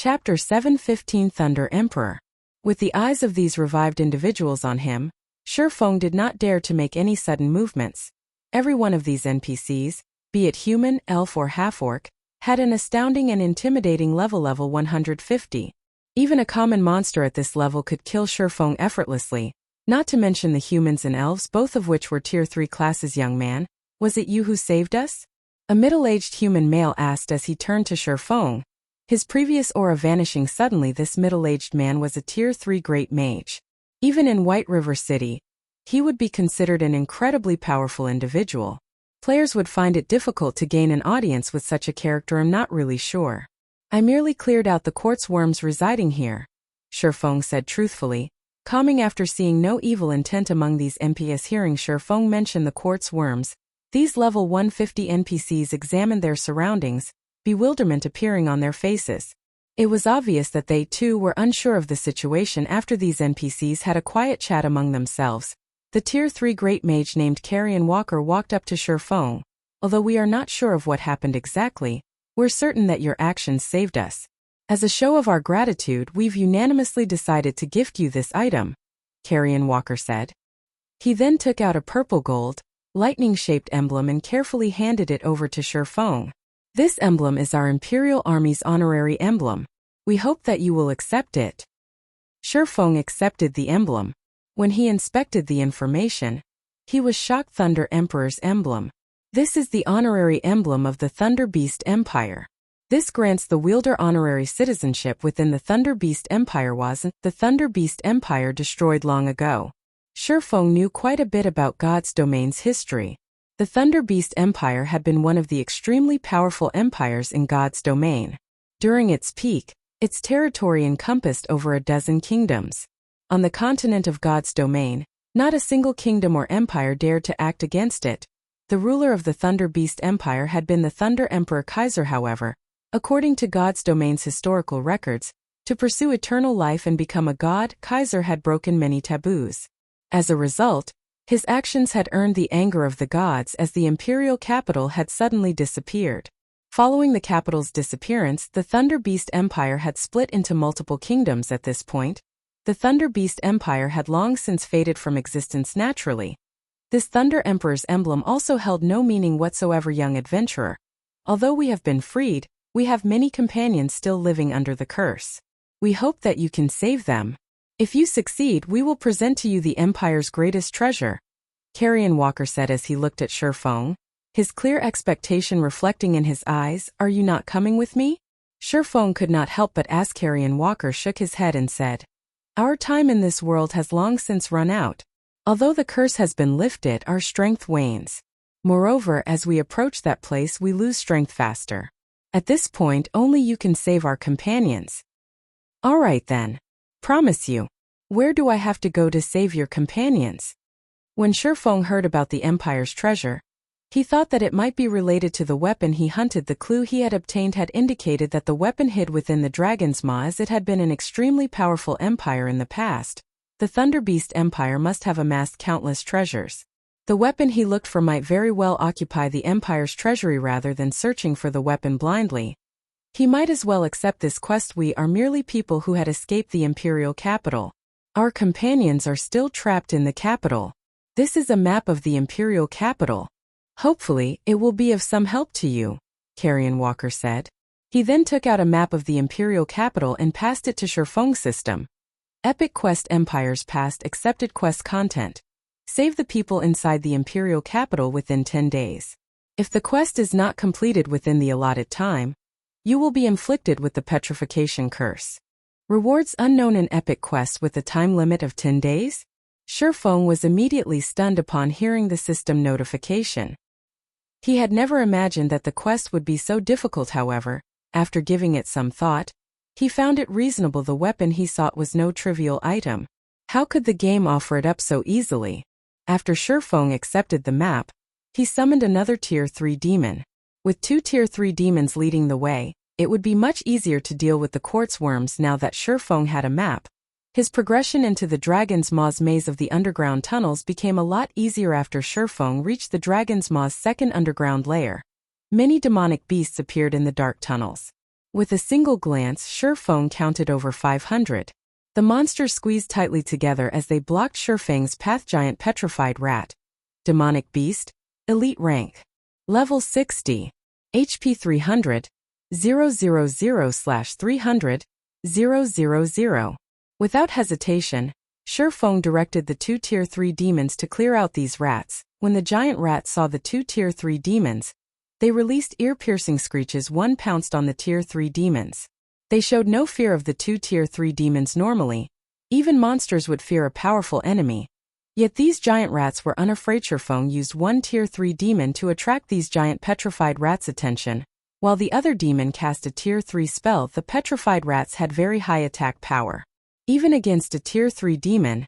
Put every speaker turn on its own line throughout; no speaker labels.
Chapter 715 Thunder Emperor. With the eyes of these revived individuals on him, Shifeng did not dare to make any sudden movements. Every one of these NPCs, be it human, elf or half-orc, had an astounding and intimidating level 150. Even a common monster at this level could kill Shifeng effortlessly, not to mention the humans and elves, both of which were tier 3 classes. Young man, was it you who saved us? A middle-aged human male asked as he turned to Shifeng. His previous aura vanishing suddenly. This middle-aged man was a tier 3 great mage. Even in White River City, he would be considered an incredibly powerful individual. Players would find it difficult to gain an audience with such a character. I'm not really sure. I merely cleared out the quartz worms residing here, Shifeng said truthfully, calming after seeing no evil intent among these NPCs. Hearing Shifeng mention the quartz worms, these level 150 NPCs examined their surroundings, bewilderment appearing on their faces. It was obvious that they too were unsure of the situation after these NPCs had a quiet chat among themselves. The tier 3 great mage named Carrion Walker walked up to Shifeng. Although we are not sure of what happened exactly, we're certain that your actions saved us. As a show of our gratitude, we've unanimously decided to gift you this item, Carrion Walker said. He then took out a purple gold, lightning-shaped emblem and carefully handed it over to Shifeng. This emblem is our Imperial Army's honorary emblem. We hope that you will accept it. Shifeng accepted the emblem. When he inspected the information, he was shocked. Thunder Emperor's emblem. This is the honorary emblem of the Thunder Beast Empire. This grants the wielder honorary citizenship within the Thunder Beast Empire. Wasn't the Thunder Beast Empire destroyed long ago? Shifeng knew quite a bit about God's domain's history. The Thunder Beast Empire had been one of the extremely powerful empires in God's domain. During its peak, its territory encompassed over a dozen kingdoms. On the continent of God's domain, not a single kingdom or empire dared to act against it. The ruler of the Thunder Beast Empire had been the Thunder Emperor Kaiser. However, according to God's domain's historical records, to pursue eternal life and become a god, Kaiser had broken many taboos. As a result, his actions had earned the anger of the gods as the imperial capital had suddenly disappeared. Following the capital's disappearance, the Thunder Beast Empire had split into multiple kingdoms. At this point, the Thunder Beast Empire had long since faded from existence naturally. This Thunder Emperor's emblem also held no meaning whatsoever. Young adventurer, although we have been freed, we have many companions still living under the curse. We hope that you can save them. If you succeed, we will present to you the Empire's greatest treasure, Carrion Walker said as he looked at Shifeng, his clear expectation reflecting in his eyes. Are you not coming with me? Shifeng could not help but ask. Carrion Walker shook his head and said, our time in this world has long since run out. Although the curse has been lifted, our strength wanes. Moreover, as we approach that place, we lose strength faster. At this point, only you can save our companions. All right then. Promise you. Where do I have to go to save your companions? When Shifeng heard about the Empire's treasure, he thought that it might be related to the weapon he hunted. The clue he had obtained had indicated that the weapon hid within the dragon's maw, as it had been an extremely powerful empire in the past. The Thunder Beast Empire must have amassed countless treasures. The weapon he looked for might very well occupy the Empire's treasury. Rather than searching for the weapon blindly, he might as well accept this quest. We are merely people who had escaped the Imperial capital. Our companions are still trapped in the capital. This is a map of the Imperial capital. Hopefully, it will be of some help to you, Carrion Walker said. He then took out a map of the Imperial capital and passed it to Shifeng's system. Epic Quest Empire's past accepted quest content. Save the people inside the Imperial capital within 10 days. If the quest is not completed within the allotted time, you will be inflicted with the petrification curse. Rewards unknown in epic quests with a time limit of 10 days? Shifeng was immediately stunned upon hearing the system notification. He had never imagined that the quest would be so difficult. However, after giving it some thought, he found it reasonable. The weapon he sought was no trivial item. How could the game offer it up so easily? After Shifeng accepted the map, he summoned another tier 3 demon. With 2 tier 3 demons leading the way, it would be much easier to deal with the quartz worms now that Shifeng had a map. His progression into the Dragon's Maw's maze of the underground tunnels became a lot easier after Shifeng reached the Dragon's Maw's second underground lair. Many demonic beasts appeared in the dark tunnels. With a single glance, Shurfeng counted over 500. The monsters squeezed tightly together as they blocked Shurfeng's path. Giant petrified rat. Demonic beast. Elite rank. Level 60. HP 300. 000/300. 000. Without hesitation, Shurfeng directed the two Tier 3 demons to clear out these rats. When the giant rat saw the two Tier 3 demons, they released ear-piercing screeches. One pounced on the Tier 3 demons. They showed no fear of the two Tier 3 demons normally. Even monsters would fear a powerful enemy. Yet these giant rats were unafraid. Shurfeng used one Tier 3 demon to attract these giant petrified rats' attention, while the other demon cast a Tier 3 spell. The petrified rats had very high attack power. Even against a Tier 3 demon,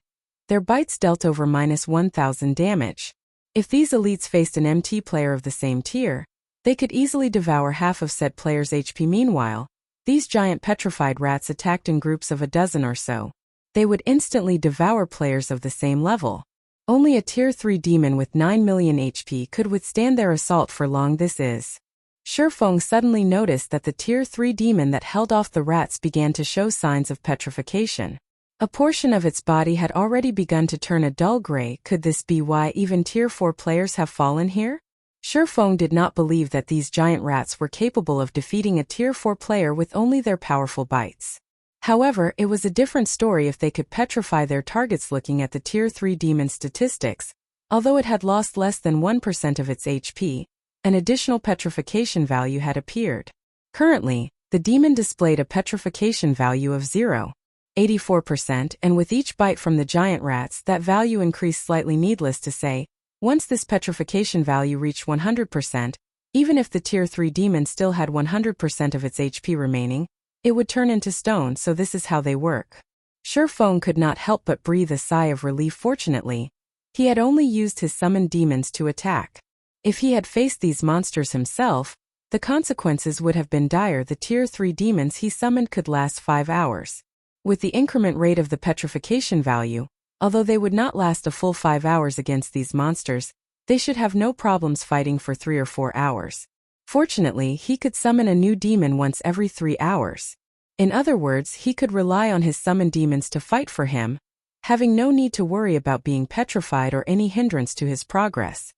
their bites dealt over -1000 damage. If these elites faced an MT player of the same tier, they could easily devour half of said player's HP. Meanwhile, these giant petrified rats attacked in groups of a dozen or so. They would instantly devour players of the same level. Only a Tier 3 demon with 9 million HP could withstand their assault for long. This is. Shurfeng suddenly noticed that the Tier 3 demon that held off the rats began to show signs of petrification. A portion of its body had already begun to turn a dull gray. Could this be why even Tier 4 players have fallen here? Shurfeng did not believe that these giant rats were capable of defeating a Tier 4 player with only their powerful bites. However, it was a different story if they could petrify their targets. Looking at the Tier 3 demon statistics, although it had lost less than 1% of its HP, an additional petrification value had appeared. Currently, the demon displayed a petrification value of 0.84%, and with each bite from the giant rats, that value increased slightly. Needless to say, once this petrification value reached 100%, even if the Tier 3 demon still had 100% of its HP remaining, it would turn into stone. So this is how they work. Shurfeng could not help but breathe a sigh of relief. Fortunately, he had only used his summoned demons to attack. If he had faced these monsters himself, the consequences would have been dire. The Tier 3 demons he summoned could last 5 hours. With the increment rate of the petrification value, although they would not last a full 5 hours against these monsters, they should have no problems fighting for 3 or 4 hours. Fortunately, he could summon a new demon once every 3 hours. In other words, he could rely on his summoned demons to fight for him, having no need to worry about being petrified or any hindrance to his progress.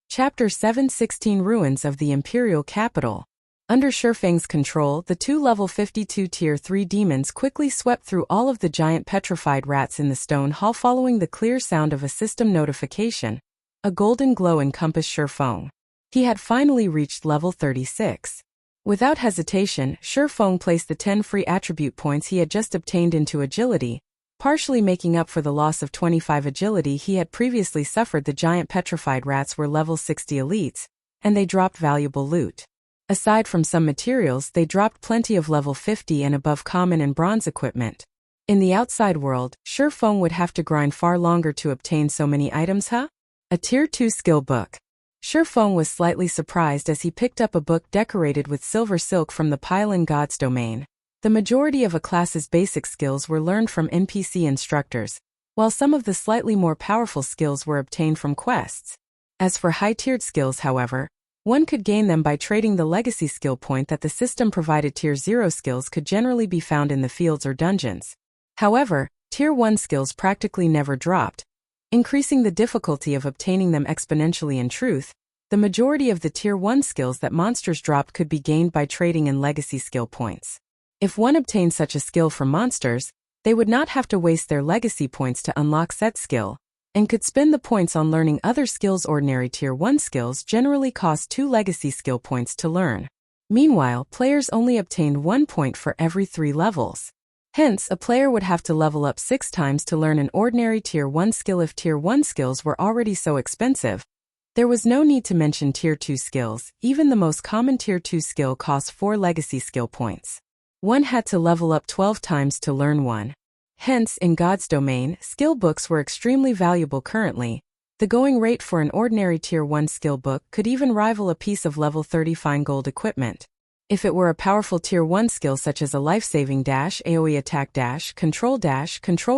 Chapter 716 Ruins of the Imperial Capital. Under Shurfeng's control, the two level 52 Tier 3 demons quickly swept through all of the giant petrified rats in the stone hall. Following the clear sound of a system notification, a golden glow encompassed Shurfeng. He had finally reached level 36. Without hesitation, Shurfeng placed the 10 free attribute points he had just obtained into agility, partially making up for the loss of 25 agility he had previously suffered. The giant petrified rats were level 60 elites, and they dropped valuable loot. Aside from some materials, they dropped plenty of level 50 and above common and bronze equipment. In the outside world, Shurfeng would have to grind far longer to obtain so many items. A Tier 2 skill book. Shurfeng was slightly surprised as he picked up a book decorated with silver silk from the pile in God's domain. The majority of a class's basic skills were learned from NPC instructors, while some of the slightly more powerful skills were obtained from quests. As for high-tiered skills, however, one could gain them by trading the legacy skill point that the system provided. Tier 0 skills could generally be found in the fields or dungeons. However, Tier 1 skills practically never dropped, increasing the difficulty of obtaining them exponentially. In truth, the majority of the Tier 1 skills that monsters dropped could be gained by trading in legacy skill points. If one obtained such a skill from monsters, they would not have to waste their legacy points to unlock said skill, and could spend the points on learning other skills. Ordinary Tier 1 skills generally cost 2 legacy skill points to learn. Meanwhile, players only obtained 1 point for every 3 levels. Hence, a player would have to level up 6 times to learn an ordinary Tier 1 skill. If Tier 1 skills were already so expensive, there was no need to mention Tier 2 skills. Even the most common Tier 2 skill cost 4 legacy skill points. One had to level up 12 times to learn one. Hence, in God's domain, skill books were extremely valuable. Currently, the going rate for an ordinary Tier 1 skill book could even rival a piece of level 30 fine gold equipment. If it were a powerful Tier 1 skill such as a life-saving dash, AoE attack dash, control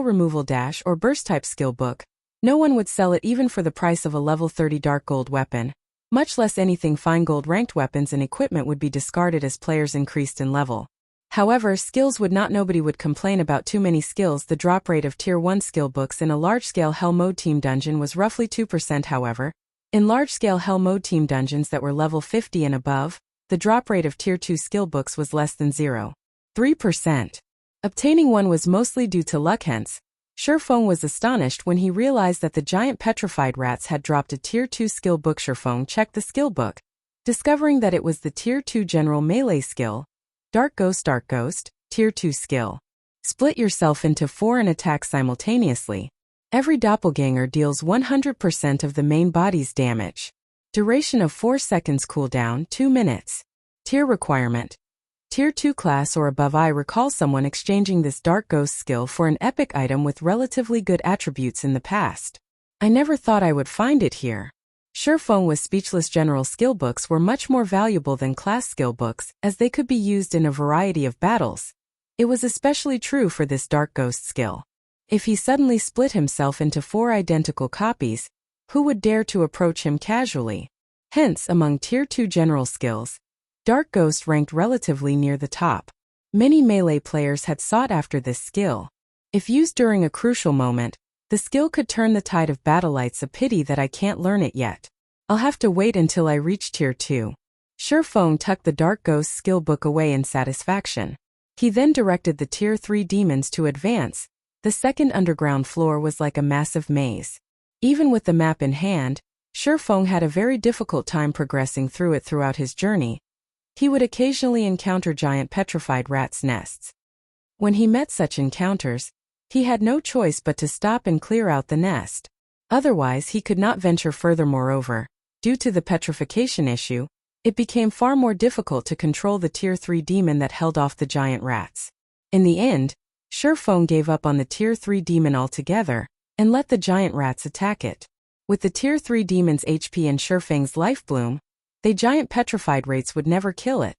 removal dash, or burst type skill book, no one would sell it even for the price of a level 30 dark gold weapon. Much less anything fine gold. Ranked weapons and equipment would be discarded as players increased in level. However, skills would not. Nobody would complain about too many skills. The drop rate of Tier 1 skill books in a large-scale Hell Mode team dungeon was roughly 2%. However, in large-scale Hell Mode team dungeons that were level 50 and above, the drop rate of Tier 2 skill books was less than 0.3%. Obtaining one was mostly due to luck. Hence, Shurfeng was astonished when he realized that the giant petrified rats had dropped a Tier 2 skill book. Shurfeng checked the skill book, discovering that it was the Tier 2 general melee skill, Dark Ghost, Tier 2 skill. Split yourself into 4 and attack simultaneously. Every doppelganger deals 100% of the main body's damage. Duration of 4 seconds, cooldown 2 minutes. Tier requirement: Tier 2 class or above. I recall someone exchanging this Dark Ghost skill for an epic item with relatively good attributes in the past. I never thought I would find it here. Shurfeng was speechless. General skill books were much more valuable than class skill books, as they could be used in a variety of battles. It was especially true for this Dark Ghost skill. If he suddenly split himself into 4 identical copies, who would dare to approach him casually? Hence, among Tier 2 general skills, Dark Ghost ranked relatively near the top. Many melee players had sought after this skill. If used during a crucial moment, the skill could turn the tide of battle. It's a pity that I can't learn it yet. I'll have to wait until I reach Tier 2. Shurfeng tucked the Dark Ghost skill book away in satisfaction. He then directed the Tier 3 demons to advance. The second underground floor was like a massive maze. Even with the map in hand, Shurfeng had a very difficult time progressing through it. Throughout his journey, he would occasionally encounter giant petrified rats' nests. When he met such encounters, he had no choice but to stop and clear out the nest. Otherwise, he could not venture further. Moreover, due to the petrification issue, it became far more difficult to control the Tier 3 demon that held off the giant rats. In the end, Shurfeng gave up on the Tier 3 demon altogether and let the giant rats attack it. With the Tier 3 demon's HP and Shurfeng's life bloom, the giant petrified rates would never kill it.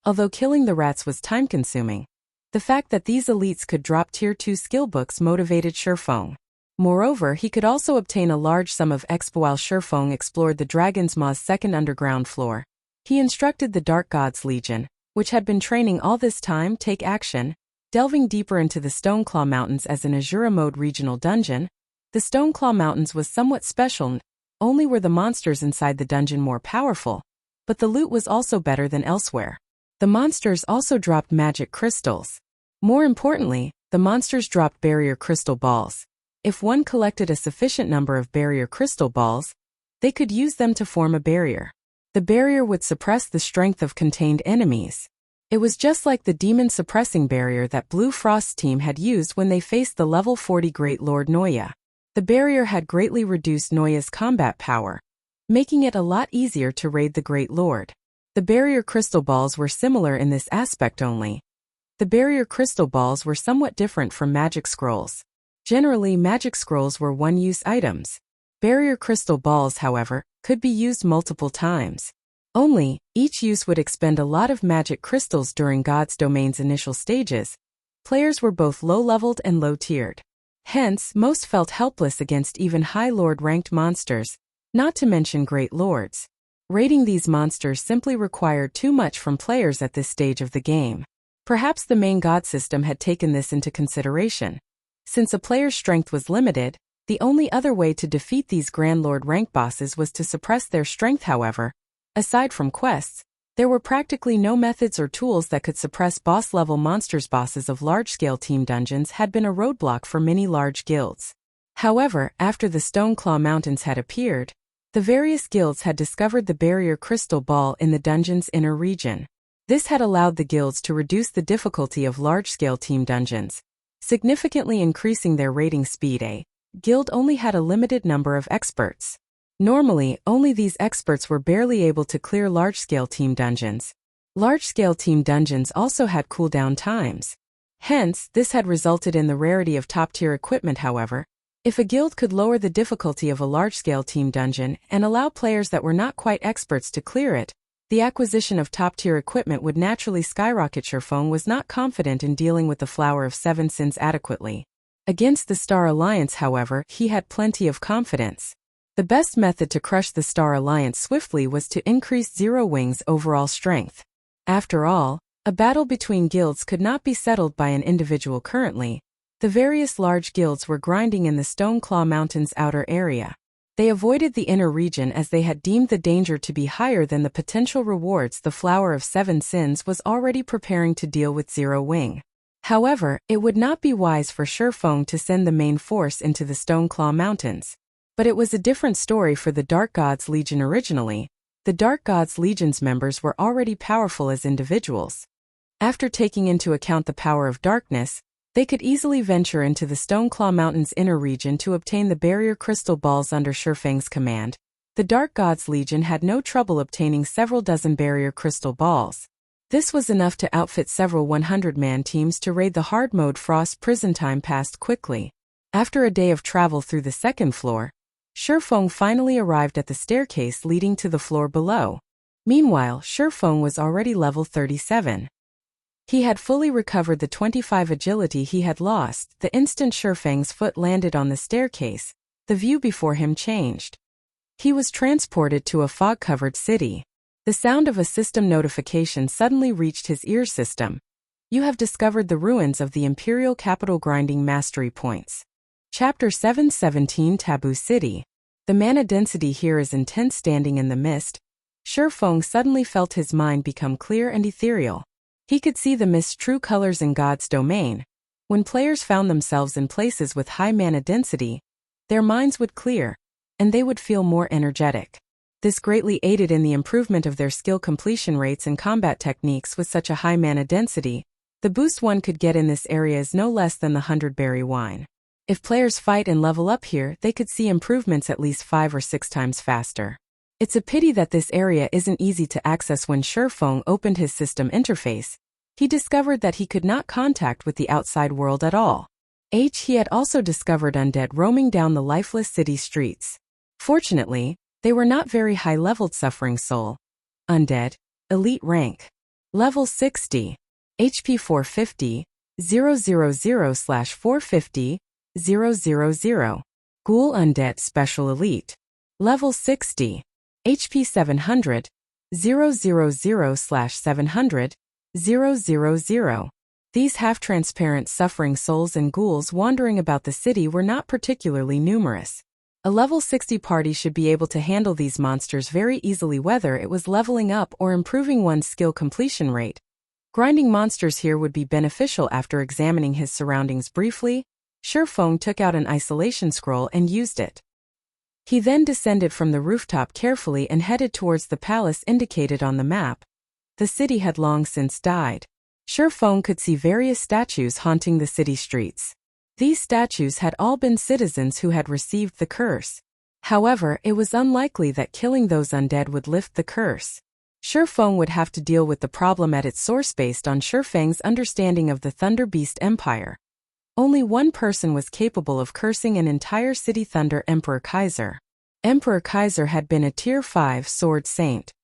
Although killing the rats was time-consuming, the fact that these elites could drop Tier 2 skill books motivated Shurfeng. Moreover, he could also obtain a large sum of exp. While Shurfeng explored the Dragon's Maw's second underground floor, he instructed the Dark Gods Legion, which had been training all this time, take action. Delving deeper into the Stoneclaw Mountains as an Asura mode regional dungeon, the Stoneclaw Mountains was somewhat special. Only were the monsters inside the dungeon more powerful, but the loot was also better than elsewhere. The monsters also dropped magic crystals. More importantly, the monsters dropped barrier crystal balls. If one collected a sufficient number of barrier crystal balls, they could use them to form a barrier. The barrier would suppress the strength of contained enemies. It was just like the demon suppressing barrier that Blue Frost's team had used when they faced the level 40 Great Lord Noya. The barrier had greatly reduced Noya's combat power, making it a lot easier to raid the Great Lord. The barrier crystal balls were similar in this aspect only. The barrier crystal balls were somewhat different from magic scrolls. Generally, magic scrolls were one-use items. Barrier crystal balls, however, could be used multiple times. Only, each use would expend a lot of magic crystals during God's Domain's initial stages. Players were both low-leveled and low-tiered. Hence, most felt helpless against even High Lord-ranked monsters, not to mention Great Lords. Raiding these monsters simply required too much from players at this stage of the game. Perhaps the main god system had taken this into consideration. Since a player's strength was limited, the only other way to defeat these Grand Lord rank bosses was to suppress their strength. However, aside from quests, there were practically no methods or tools that could suppress boss-level monsters. Bosses of large-scale team dungeons had been a roadblock for many large guilds. However, after the Stoneclaw Mountains had appeared, the various guilds had discovered the barrier crystal ball in the dungeon's inner region. This had allowed the guilds to reduce the difficulty of large-scale team dungeons, significantly increasing their raiding speed. A guild only had a limited number of experts. Normally, only these experts were barely able to clear large-scale team dungeons. Large-scale team dungeons also had cooldown times. Hence, this had resulted in the rarity of top-tier equipment. However, if a guild could lower the difficulty of a large-scale team dungeon and allow players that were not quite experts to clear it, the acquisition of top-tier equipment would naturally skyrocket. Shurfeng was not confident in dealing with the Flower of Seven Sins adequately. Against the Star Alliance, however, he had plenty of confidence. The best method to crush the Star Alliance swiftly was to increase Zero Wing's overall strength. After all, A battle between guilds could not be settled by an individual currently. The various large guilds were grinding in the Stoneclaw Mountains outer area. They avoided the inner region as they had deemed the danger to be higher than the potential rewards. The Flower of Seven Sins was already preparing to deal with Zero Wing. However, it would not be wise for Shurfeng to send the main force into the Stoneclaw Mountains. But it was a different story for the Dark Gods Legion originally. The Dark Gods Legion's members were already powerful as individuals. After taking into account the power of darkness, they could easily venture into the Stoneclaw Mountains inner region to obtain the barrier crystal balls under Shurfeng's command. The Dark Gods Legion had no trouble obtaining several dozen barrier crystal balls. This was enough to outfit several 100-man teams to raid the hard mode. Frost prison time passed quickly. After a day of travel through the second floor, Shurfeng finally arrived at the staircase leading to the floor below. Meanwhile, Shurfeng was already level 37. He had fully recovered the 25 agility he had lost. The instant Shurfeng's foot landed on the staircase, the view before him changed. He was transported to a fog-covered city. The sound of a system notification suddenly reached his ear system. You have discovered the ruins of the Imperial capital. Grinding mastery points. Chapter 717 Taboo City. The mana density here is intense. Standing in the mist, Shurfeng suddenly felt his mind become clear and ethereal. He could see the mist's true colors in God's domain. When players found themselves in places with high mana density, their minds would clear, and they would feel more energetic. This greatly aided in the improvement of their skill completion rates and combat techniques. With such a high mana density, the boost one could get in this area is no less than the 100-berry wine. If players fight and level up here, they could see improvements at least 5 or 6 times faster. It's a pity that this area isn't easy to access. When Shurfeng opened his system interface, he discovered that he could not contact with the outside world at all. He had also discovered undead roaming down the lifeless city streets. Fortunately, they were not very high-leveled. Suffering Soul. Undead. Elite rank. Level 60. HP 450, 000/450, 000. Ghoul Undead Special Elite. Level 60. HP 700, 000/700, 000. These half-transparent suffering souls and ghouls wandering about the city were not particularly numerous. A level 60 party should be able to handle these monsters very easily, whether it was leveling up or improving one's skill completion rate. Grinding monsters here would be beneficial. After examining his surroundings briefly, Shurfeng took out an isolation scroll and used it. He then descended from the rooftop carefully and headed towards the palace indicated on the map. The city had long since died. Shurfeng could see various statues haunting the city streets. These statues had all been citizens who had received the curse. However, it was unlikely that killing those undead would lift the curse. Shurfeng would have to deal with the problem at its source based on Shurfeng's understanding of the Thunder Beast Empire. Only one person was capable of cursing an entire city: Thunder Emperor Kaiser. Emperor Kaiser had been a Tier 5 Sword Saint.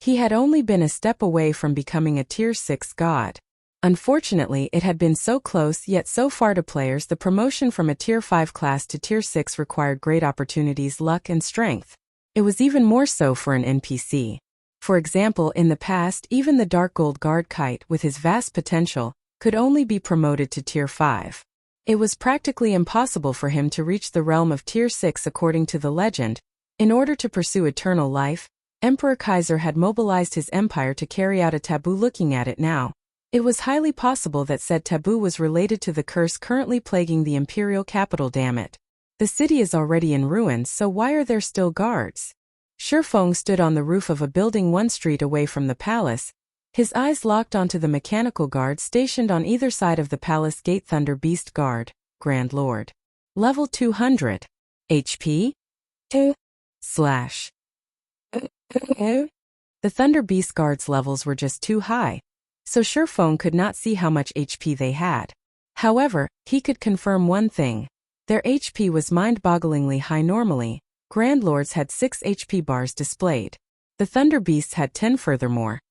He had only been a step away from becoming a Tier 6 god. Unfortunately, it had been so close yet so far to players. The promotion from a Tier 5 class to Tier 6 required great opportunities, luck, and strength. It was even more so for an NPC. For example, in the past, even the Dark Gold Guard Kite, with his vast potential, could only be promoted to Tier 5. It was practically impossible for him to reach the realm of Tier 6 according to the legend. In order to pursue eternal life, Emperor Kaiser had mobilized his empire to carry out a taboo. Looking at it now, it was highly possible that said taboo was related to the curse currently plaguing the Imperial capital. Damn it. The city is already in ruins, so why are there still guards? Shurfeng stood on the roof of a building 1 street away from the palace. His eyes locked onto the mechanical guards stationed on either side of the palace gate. Thunder Beast Guard, Grand Lord. Level 200. HP? 2. Slash. The Thunder Beast Guards' levels were just too high, so Shurfeng could not see how much HP they had. However, he could confirm one thing. Their HP was mind-bogglingly high. Normally, Grand Lords had 6 HP bars displayed. The Thunder Beasts had 10. Furthermore,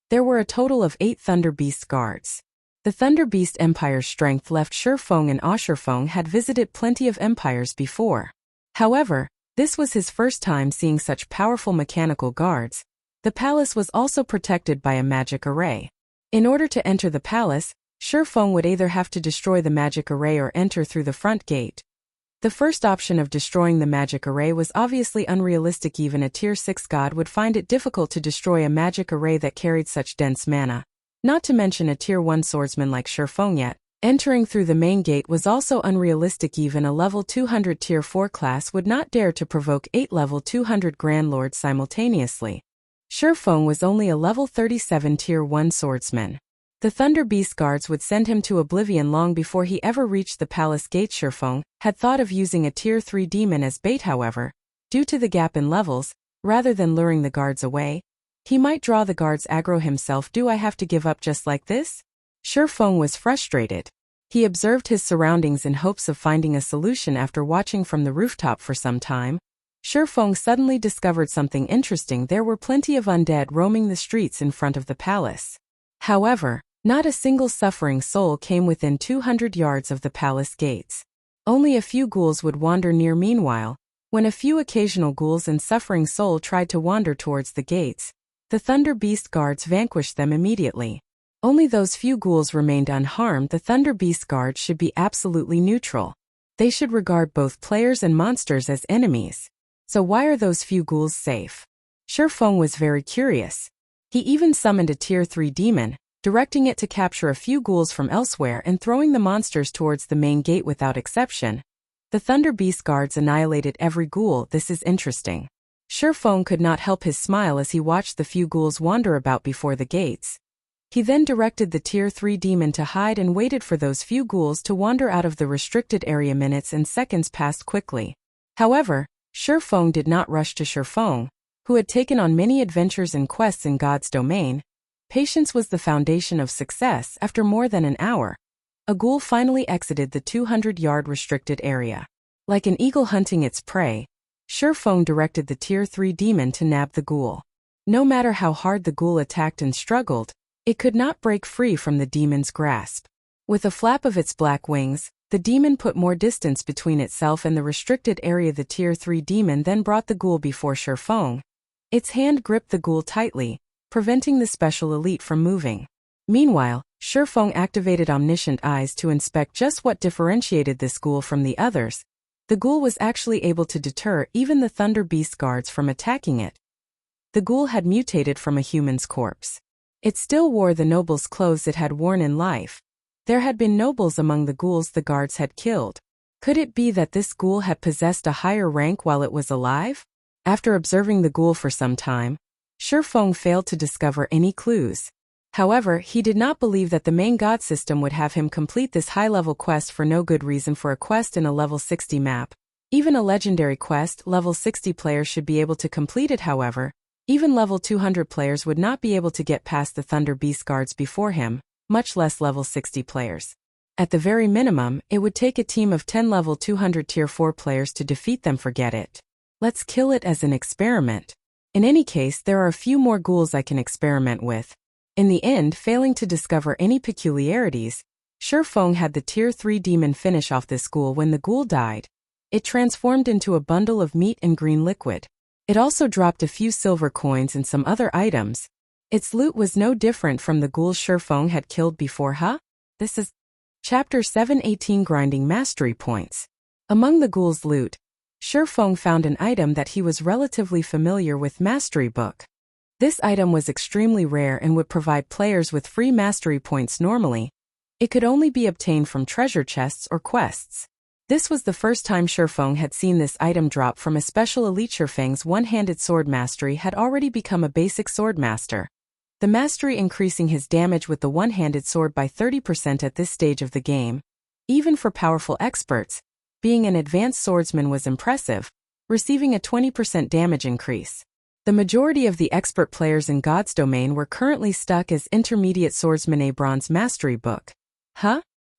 there were a total of 8 Thunder Beast Guards. The Thunder Beast Empire's strength left Shurfeng, and Shurfeng had visited plenty of empires before. However, this was his first time seeing such powerful mechanical guards. The palace was also protected by a magic array. In order to enter the palace, Shifeng would either have to destroy the magic array or enter through the front gate. The first option of destroying the magic array was obviously unrealistic. Even a tier 6 god would find it difficult to destroy a magic array that carried such dense mana. Not to mention a tier 1 swordsman like Shifeng yet. Entering through the main gate was also unrealistic. Even a level 200 tier 4 class would not dare to provoke 8 level 200 Grand Lords simultaneously. Shifeng was only a level 37 tier 1 swordsman. The Thunder Beast guards would send him to oblivion long before he ever reached the palace gate. Shifeng had thought of using a tier 3 demon as bait. However, due to the gap in levels, rather than luring the guards away, he might draw the guards aggro himself. Do I have to give up just like this? Shifeng was frustrated. He observed his surroundings in hopes of finding a solution. After watching from the rooftop for some time, Shifeng suddenly discovered something interesting. There were plenty of undead roaming the streets in front of the palace. However, not a single suffering soul came within 200 yards of the palace gates. Only a few ghouls would wander near. Meanwhile, when a few occasional ghouls and suffering soul tried to wander towards the gates, the Thunder Beast guards vanquished them immediately. Only those few ghouls remained unharmed. The Thunder Beast guards should be absolutely neutral. They should regard both players and monsters as enemies. So why are those few ghouls safe? Shifeng was very curious. He even summoned a tier 3 demon, directing it to capture a few ghouls from elsewhere and throwing the monsters towards the main gate. Without exception, the Thunder Beast guards annihilated every ghoul. This is interesting. Shifeng could not help his smile as he watched the few ghouls wander about before the gates. He then directed the tier 3 demon to hide and waited for those few ghouls to wander out of the restricted area. Minutes and seconds passed quickly. However, Shifeng did not rush. To Shifeng, who had taken on many adventures and quests in God's domain, patience was the foundation of success. After more than an hour, a ghoul finally exited the 200-yard restricted area. Like an eagle hunting its prey, Shifeng directed the tier 3 demon to nab the ghoul. No matter how hard the ghoul attacked and struggled, it could not break free from the demon's grasp. With a flap of its black wings, the demon put more distance between itself and the restricted area. The tier 3 demon then brought the ghoul before Shifeng. Its hand gripped the ghoul tightly, preventing the special elite from moving. Meanwhile, Shifeng activated omniscient eyes to inspect just what differentiated this ghoul from the others. The ghoul was actually able to deter even the Thunder Beast guards from attacking it. The ghoul had mutated from a human's corpse. It still wore the noble's clothes it had worn in life. There had been nobles among the ghouls the guards had killed. Could it be that this ghoul had possessed a higher rank while it was alive? After observing the ghoul for some time, Shifeng failed to discover any clues. However, he did not believe that the main god system would have him complete this high-level quest for no good reason. For a quest in a level 60 map, even a legendary quest, level 60 players should be able to complete it. However, even level 200 players would not be able to get past the Thunder Beast guards before him, much less level 60 players. At the very minimum, it would take a team of 10 level 200 tier 4 players to defeat them. Forget it. Let's kill it as an experiment. In any case, there are a few more ghouls I can experiment with. In the end, failing to discover any peculiarities, Shifeng had the tier 3 demon finish off this ghoul. When the ghoul died, it transformed into a bundle of meat and green liquid. It also dropped a few silver coins and some other items. Its loot was no different from the ghouls Shifeng had killed before. This is Chapter 718, Grinding Mastery Points. Among the ghouls' loot, Shifeng found an item that he was relatively familiar with: Mastery Book. This item was extremely rare and would provide players with free mastery points. Normally, it could only be obtained from treasure chests or quests. This was the first time Shifeng had seen this item drop from a special elite. Shifeng's one-handed sword mastery had already become a basic sword master, the mastery increasing his damage with the one-handed sword by 30% at this stage of the game. Even for powerful experts, being an advanced swordsman was impressive, receiving a 20% damage increase. The majority of the expert players in God's domain were currently stuck as intermediate swordsmen. A bronze mastery book.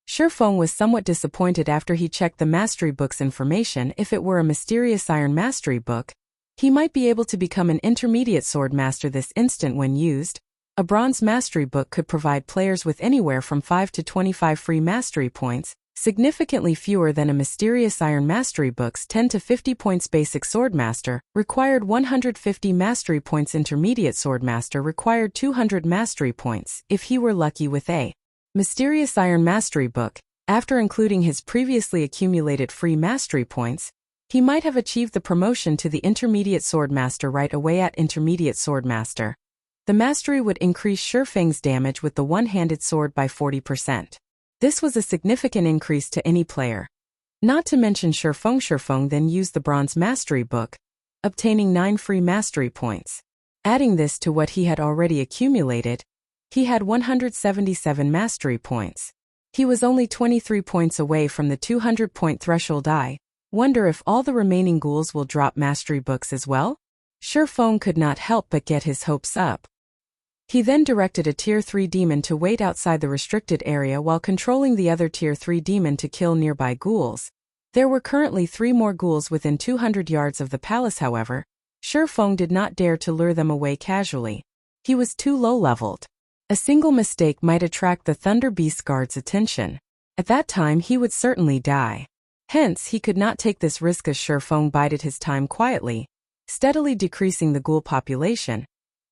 Shifeng was somewhat disappointed after he checked the mastery book's information. If it were a mysterious iron mastery book, he might be able to become an intermediate sword master this instant. When used, a bronze mastery book could provide players with anywhere from 5 to 25 free mastery points, significantly fewer than a Mysterious Iron Mastery Book's 10 to 50 points basic Swordmaster, required 150 mastery points. Intermediate Swordmaster required 200 mastery points, if he were lucky with a Mysterious Iron Mastery Book. After including his previously accumulated free mastery points, he might have achieved the promotion to the Intermediate Swordmaster right away. At Intermediate Swordmaster, the mastery would increase Shurfeng's damage with the one-handed sword by 40%. This was a significant increase to any player. Not to mention Shurfeng then used the Bronze Mastery Book, obtaining 9 free mastery points. Adding this to what he had already accumulated, he had 177 mastery points. He was only 23 points away from the 200-point threshold. I wonder if all the remaining ghouls will drop mastery books as well? Shurfeng could not help but get his hopes up. He then directed a Tier 3 demon to wait outside the restricted area while controlling the other Tier 3 demon to kill nearby ghouls. There were currently 3 more ghouls within 200 yards of the palace. However, Shurfeng did not dare to lure them away casually. He was too low-leveled. A single mistake might attract the Thunder Beast Guard's attention. At that time he would certainly die. Hence he could not take this risk as Shurfeng bided his time quietly, steadily decreasing the ghoul population.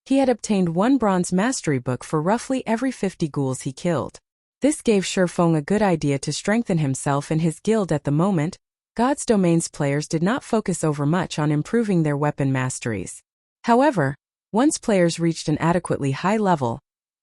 He had obtained 1 Bronze Mastery Book for roughly every 50 ghouls he killed. This gave Shurfeng a good idea to strengthen himself and his guild. At the moment, God's Domain's players did not focus over much on improving their weapon masteries. However, once players reached an adequately high level,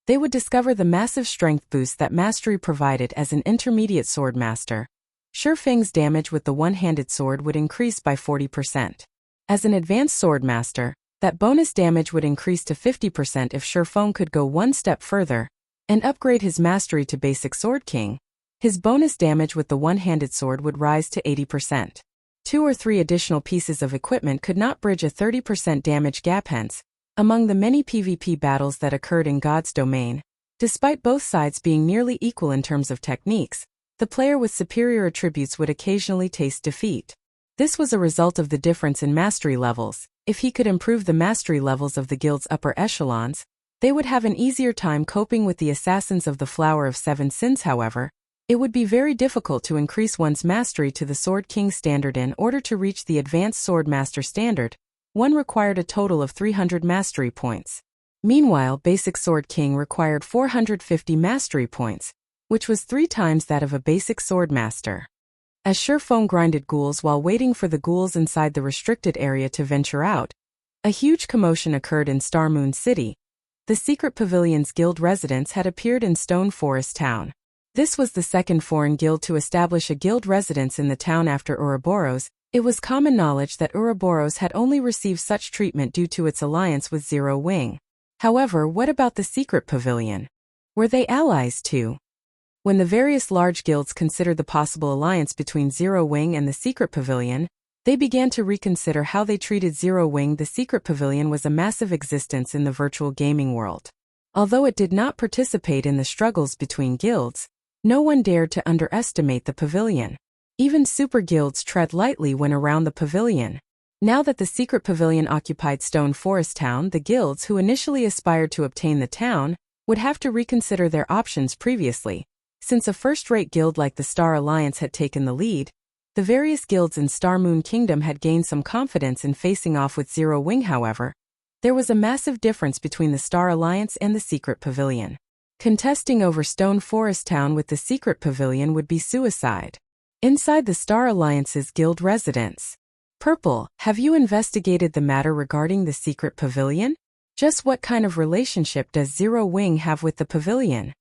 they would discover the massive strength boost that mastery provided. As an intermediate swordmaster, Shurfeng's damage with the one-handed sword would increase by 40%. As an advanced swordmaster, that bonus damage would increase to 50% if Shurfeng could go one step further and upgrade his mastery to basic Sword King. His bonus damage with the one-handed sword would rise to 80%. 2 or 3 additional pieces of equipment could not bridge a 30% damage gap. Hence, among the many PvP battles that occurred in God's Domain, despite both sides being nearly equal in terms of techniques, the player with superior attributes would occasionally taste defeat. This was a result of the difference in mastery levels. If he could improve the mastery levels of the guild's upper echelons, they would have an easier time coping with the assassins of the Flower of Seven Sins. However, it would be very difficult to increase one's mastery to the Sword King standard. In order to reach the Advanced Swordmaster standard, one required a total of 300 mastery points. Meanwhile, Basic Sword King required 450 mastery points, which was 3 times that of a basic swordmaster. As Shurfeng grinded ghouls while waiting for the ghouls inside the restricted area to venture out, a huge commotion occurred in Starmoon City. The Secret Pavilion's guild residence had appeared in Stone Forest Town. This was the second foreign guild to establish a guild residence in the town after Ouroboros. It was common knowledge that Ouroboros had only received such treatment due to its alliance with Zero Wing. However, what about the Secret Pavilion? Were they allies too? When the various large guilds considered the possible alliance between Zero Wing and the Secret Pavilion, they began to reconsider how they treated Zero Wing. The Secret Pavilion was a massive existence in the virtual gaming world. Although it did not participate in the struggles between guilds, no one dared to underestimate the pavilion. Even super guilds tread lightly when around the pavilion. Now that the Secret Pavilion occupied Stone Forest Town, the guilds who initially aspired to obtain the town would have to reconsider their options previously. Since a first-rate guild like the Star Alliance had taken the lead, the various guilds in Starmoon Kingdom had gained some confidence in facing off with Zero Wing. However, there was a massive difference between the Star Alliance and the Secret Pavilion. Contesting over Stone Forest Town with the Secret Pavilion would be suicide. Inside the Star Alliance's guild residence. Purple, have you investigated the matter regarding the Secret Pavilion? Just what kind of relationship does Zero Wing have with the pavilion?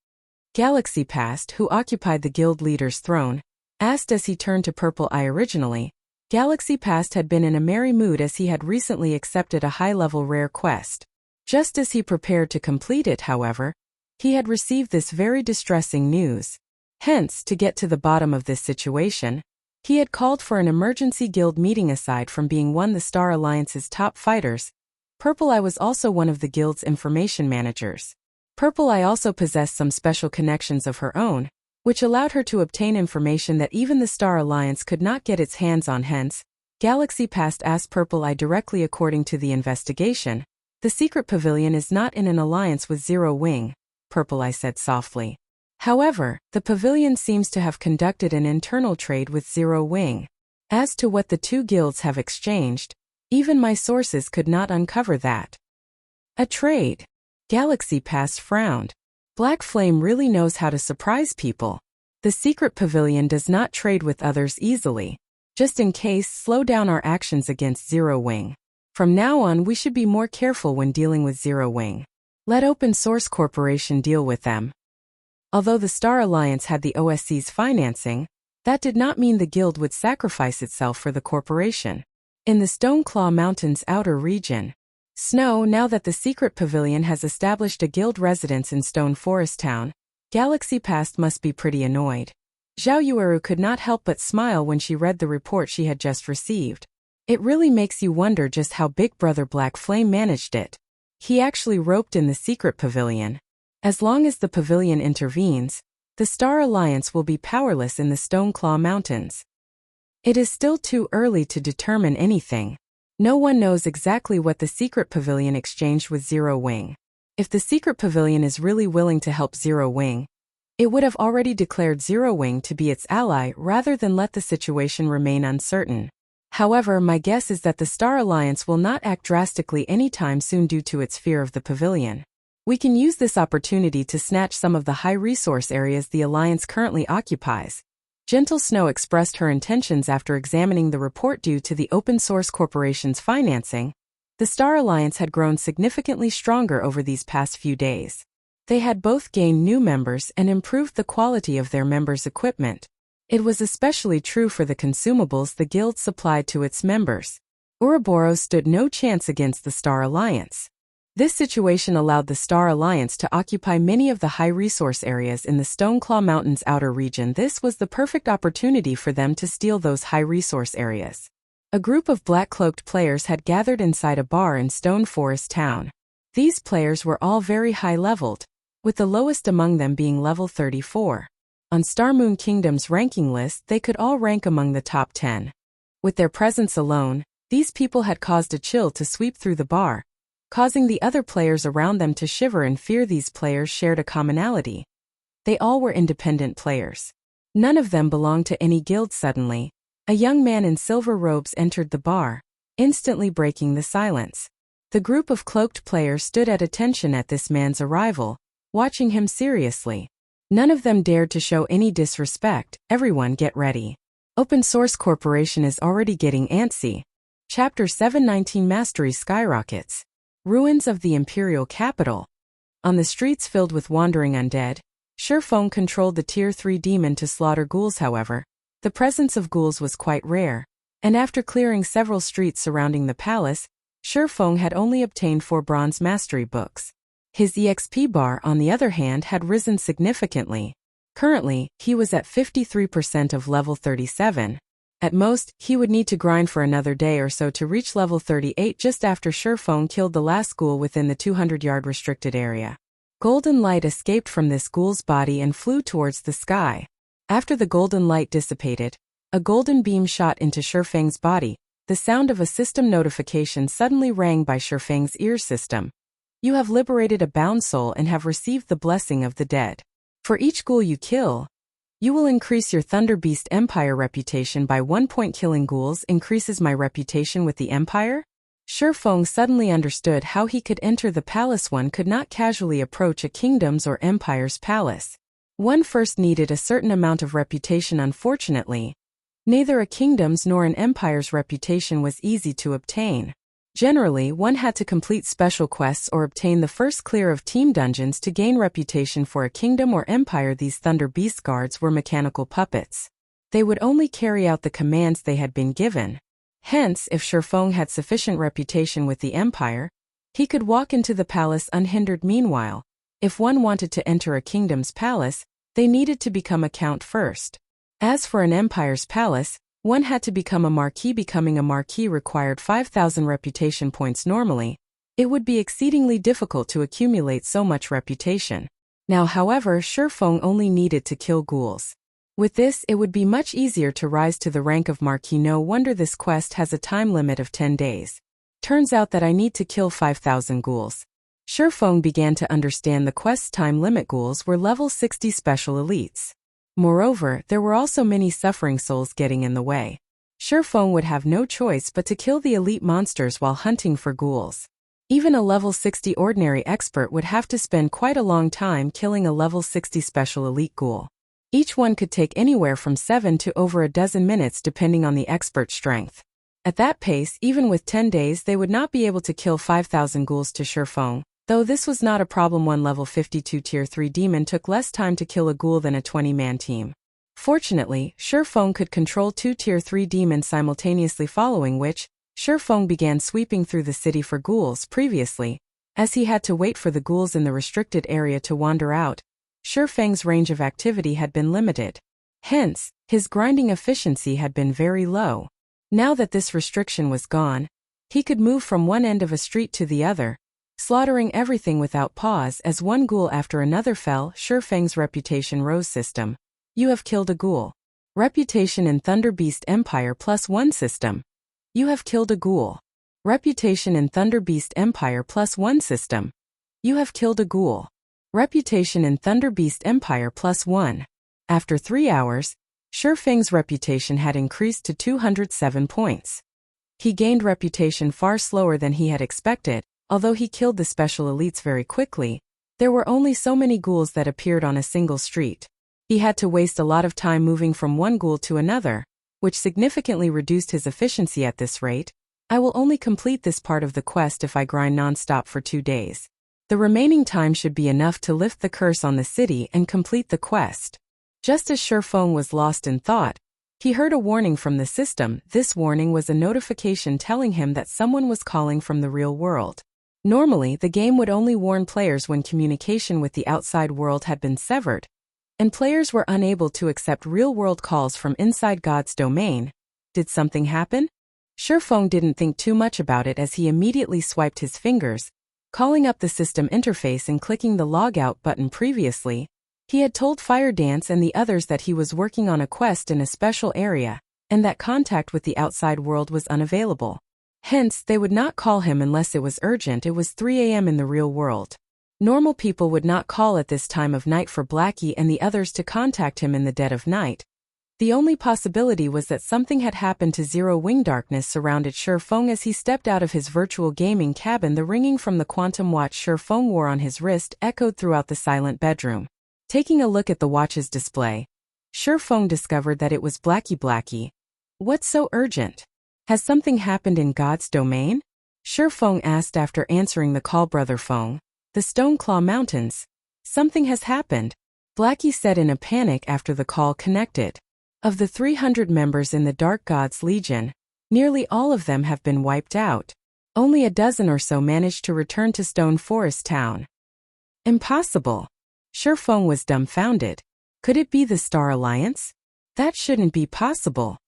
Galaxy Past, who occupied the guild leader's throne, asked as he turned to Purple Eye. Originally, Galaxy Past had been in a merry mood as he had recently accepted a high-level rare quest. Just as he prepared to complete it, however, he had received this very distressing news. Hence, to get to the bottom of this situation, he had called for an emergency guild meeting. Aside from being one of the Star Alliance's top fighters, Purple Eye was also one of the guild's information managers. Purple Eye also possessed some special connections of her own, which allowed her to obtain information that even the Star Alliance could not get its hands on. Hence, Galaxy Past asked Purple Eye directly. According to the investigation, the Secret Pavilion is not in an alliance with Zero Wing, Purple Eye said softly. However, the pavilion seems to have conducted an internal trade with Zero Wing. As to what the two guilds have exchanged, even my sources could not uncover that. A trade? Galaxy Past frowned. Black Flame really knows how to surprise people. The secret pavilion does not trade with others easily. Just in case, slow down our actions against Zero Wing. From now on we should be more careful when dealing with Zero Wing. Let Open Source Corporation deal with them. Although the Star Alliance had the OSC's financing, that did not mean the guild would sacrifice itself for the corporation. In the Stoneclaw Mountains outer region, Snow, now that the secret pavilion has established a guild residence in Stone Forest Town, Galaxy Past must be pretty annoyed. Zhao Yueru could not help but smile when she read the report she had just received. It really makes you wonder just how Big Brother Black Flame managed it. He actually roped in the secret pavilion. As long as the pavilion intervenes, the Star Alliance will be powerless in the Stoneclaw Mountains. It is still too early to determine anything. No one knows exactly what the secret pavilion exchanged with Zero Wing. If the secret pavilion is really willing to help Zero Wing, it would have already declared Zero Wing to be its ally rather than let the situation remain uncertain. However, my guess is that the Star Alliance will not act drastically anytime soon due to its fear of the pavilion. We can use this opportunity to snatch some of the high-resource areas the Alliance currently occupies. Gentle Snow expressed her intentions after examining the report. Due to the Open Source Corporation's financing, the Star Alliance had grown significantly stronger over these past few days. They had both gained new members and improved the quality of their members' equipment. It was especially true for the consumables the guild supplied to its members. Ouroboros stood no chance against the Star Alliance. This situation allowed the Star Alliance to occupy many of the high-resource areas in the Stoneclaw Mountains outer region. This was the perfect opportunity for them to steal those high-resource areas. A group of black-cloaked players had gathered inside a bar in Stone Forest Town. These players were all very high-leveled, with the lowest among them being level 34. On Star Moon Kingdom's ranking list, they could all rank among the top 10. With their presence alone, these people had caused a chill to sweep through the bar, causing the other players around them to shiver in fear. These players shared a commonality. They all were independent players. None of them belonged to any guild. Suddenly, a young man in silver robes entered the bar, instantly breaking the silence. The group of cloaked players stood at attention at this man's arrival, watching him seriously. None of them dared to show any disrespect. Everyone get ready. Open Source Corporation is already getting antsy. Chapter 719 Mastery Skyrockets. Ruins of the Imperial capital. On the streets filled with wandering undead, Shurfeng controlled the Tier 3 demon to slaughter ghouls. However, the presence of ghouls was quite rare, and after clearing several streets surrounding the palace, Shurfeng had only obtained 4 bronze mastery books. His EXP bar, on the other hand, had risen significantly. Currently, he was at 53% of level 37. At most, he would need to grind for another day or so to reach level 38 just after Shurfeng killed the last ghoul within the 200-yard restricted area. Golden light escaped from this ghoul's body and flew towards the sky. After the golden light dissipated, a golden beam shot into Shurfeng's body. The sound of a system notification suddenly rang by Shurfeng's ear system. You have liberated a bound soul and have received the blessing of the dead. For each ghoul you kill, you will increase your Thunder Beast Empire reputation by 1 point. Killing ghouls increases my reputation with the Empire? Shurfeng suddenly understood how he could enter the palace. One could not casually approach a kingdom's or empire's palace. One first needed a certain amount of reputation. Unfortunately, neither a kingdom's nor an empire's reputation was easy to obtain. Generally, one had to complete special quests or obtain the first clear of team dungeons to gain reputation for a kingdom or empire. These Thunder Beast guards were mechanical puppets. They would only carry out the commands they had been given. Hence, if Shurfeng had sufficient reputation with the empire, he could walk into the palace unhindered. Meanwhile, if one wanted to enter a kingdom's palace, they needed to become a count first. As for an empire's palace, one had to become a Marquis. Becoming a Marquis required 5,000 reputation points. Normally, it would be exceedingly difficult to accumulate so much reputation. Now, however, Shurfeng only needed to kill ghouls. With this, it would be much easier to rise to the rank of Marquis. No wonder this quest has a time limit of 10 days. Turns out that I need to kill 5,000 ghouls. Feng began to understand the quest's time limit ghouls were level 60 special elites. Moreover, there were also many suffering souls getting in the way. Feng would have no choice but to kill the elite monsters while hunting for ghouls. Even a level 60 ordinary expert would have to spend quite a long time killing a level 60 special elite ghoul. Each one could take anywhere from 7 to over a dozen minutes depending on the expert's strength. At that pace, even with 10 days they would not be able to kill 5,000 ghouls to Feng. Though this was not a problem, one level 52 tier 3 demon took less time to kill a ghoul than a 20-man team. Fortunately, Feng could control 2 tier 3 demons simultaneously, following which, Feng began sweeping through the city for ghouls. Previously, as he had to wait for the ghouls in the restricted area to wander out, Feng's range of activity had been limited. Hence, his grinding efficiency had been very low. Now that this restriction was gone, he could move from one end of a street to the other, slaughtering everything without pause as one ghoul after another fell. Feng's reputation rose. System: you have killed a ghoul. Reputation in Thunder Beast Empire +1 system: you have killed a ghoul. Reputation in Thunder Beast Empire +1 system: you have killed a ghoul. Reputation in Thunder Beast Empire +1. After 3 hours, Feng's reputation had increased to 207 points. He gained reputation far slower than he had expected. Although he killed the special elites very quickly, there were only so many ghouls that appeared on a single street. He had to waste a lot of time moving from one ghoul to another, which significantly reduced his efficiency. At this rate, I will only complete this part of the quest if I grind non-stop for 2 days. The remaining time should be enough to lift the curse on the city and complete the quest. Just as Feng was lost in thought, he heard a warning from the system. This warning was a notification telling him that someone was calling from the real world. Normally, the game would only warn players when communication with the outside world had been severed, and players were unable to accept real-world calls from inside God's domain. Did something happen? Feng didn't think too much about it as he immediately swiped his fingers, calling up the system interface and clicking the logout button. Previously, he had told Fire Dance and the others that he was working on a quest in a special area, and that contact with the outside world was unavailable. Hence, they would not call him unless it was urgent. It was 3 a.m. in the real world. Normal people would not call at this time of night for Blackie and the others to contact him in the dead of night. The only possibility was that something had happened to Zero Wing. Darkness surrounded Feng as he stepped out of his virtual gaming cabin. The ringing from the quantum watch Feng wore on his wrist echoed throughout the silent bedroom. Taking a look at the watch's display, Feng discovered that it was Blackie. What's so urgent? Has something happened in God's domain? Feng asked after answering the call. Brother Feng, the Stoneclaw Mountains. Something has happened, Blackie said in a panic after the call connected. Of the 300 members in the Dark Gods Legion, nearly all of them have been wiped out. Only a dozen or so managed to return to Stone Forest Town. Impossible. Feng was dumbfounded. Could it be the Star Alliance? That shouldn't be possible.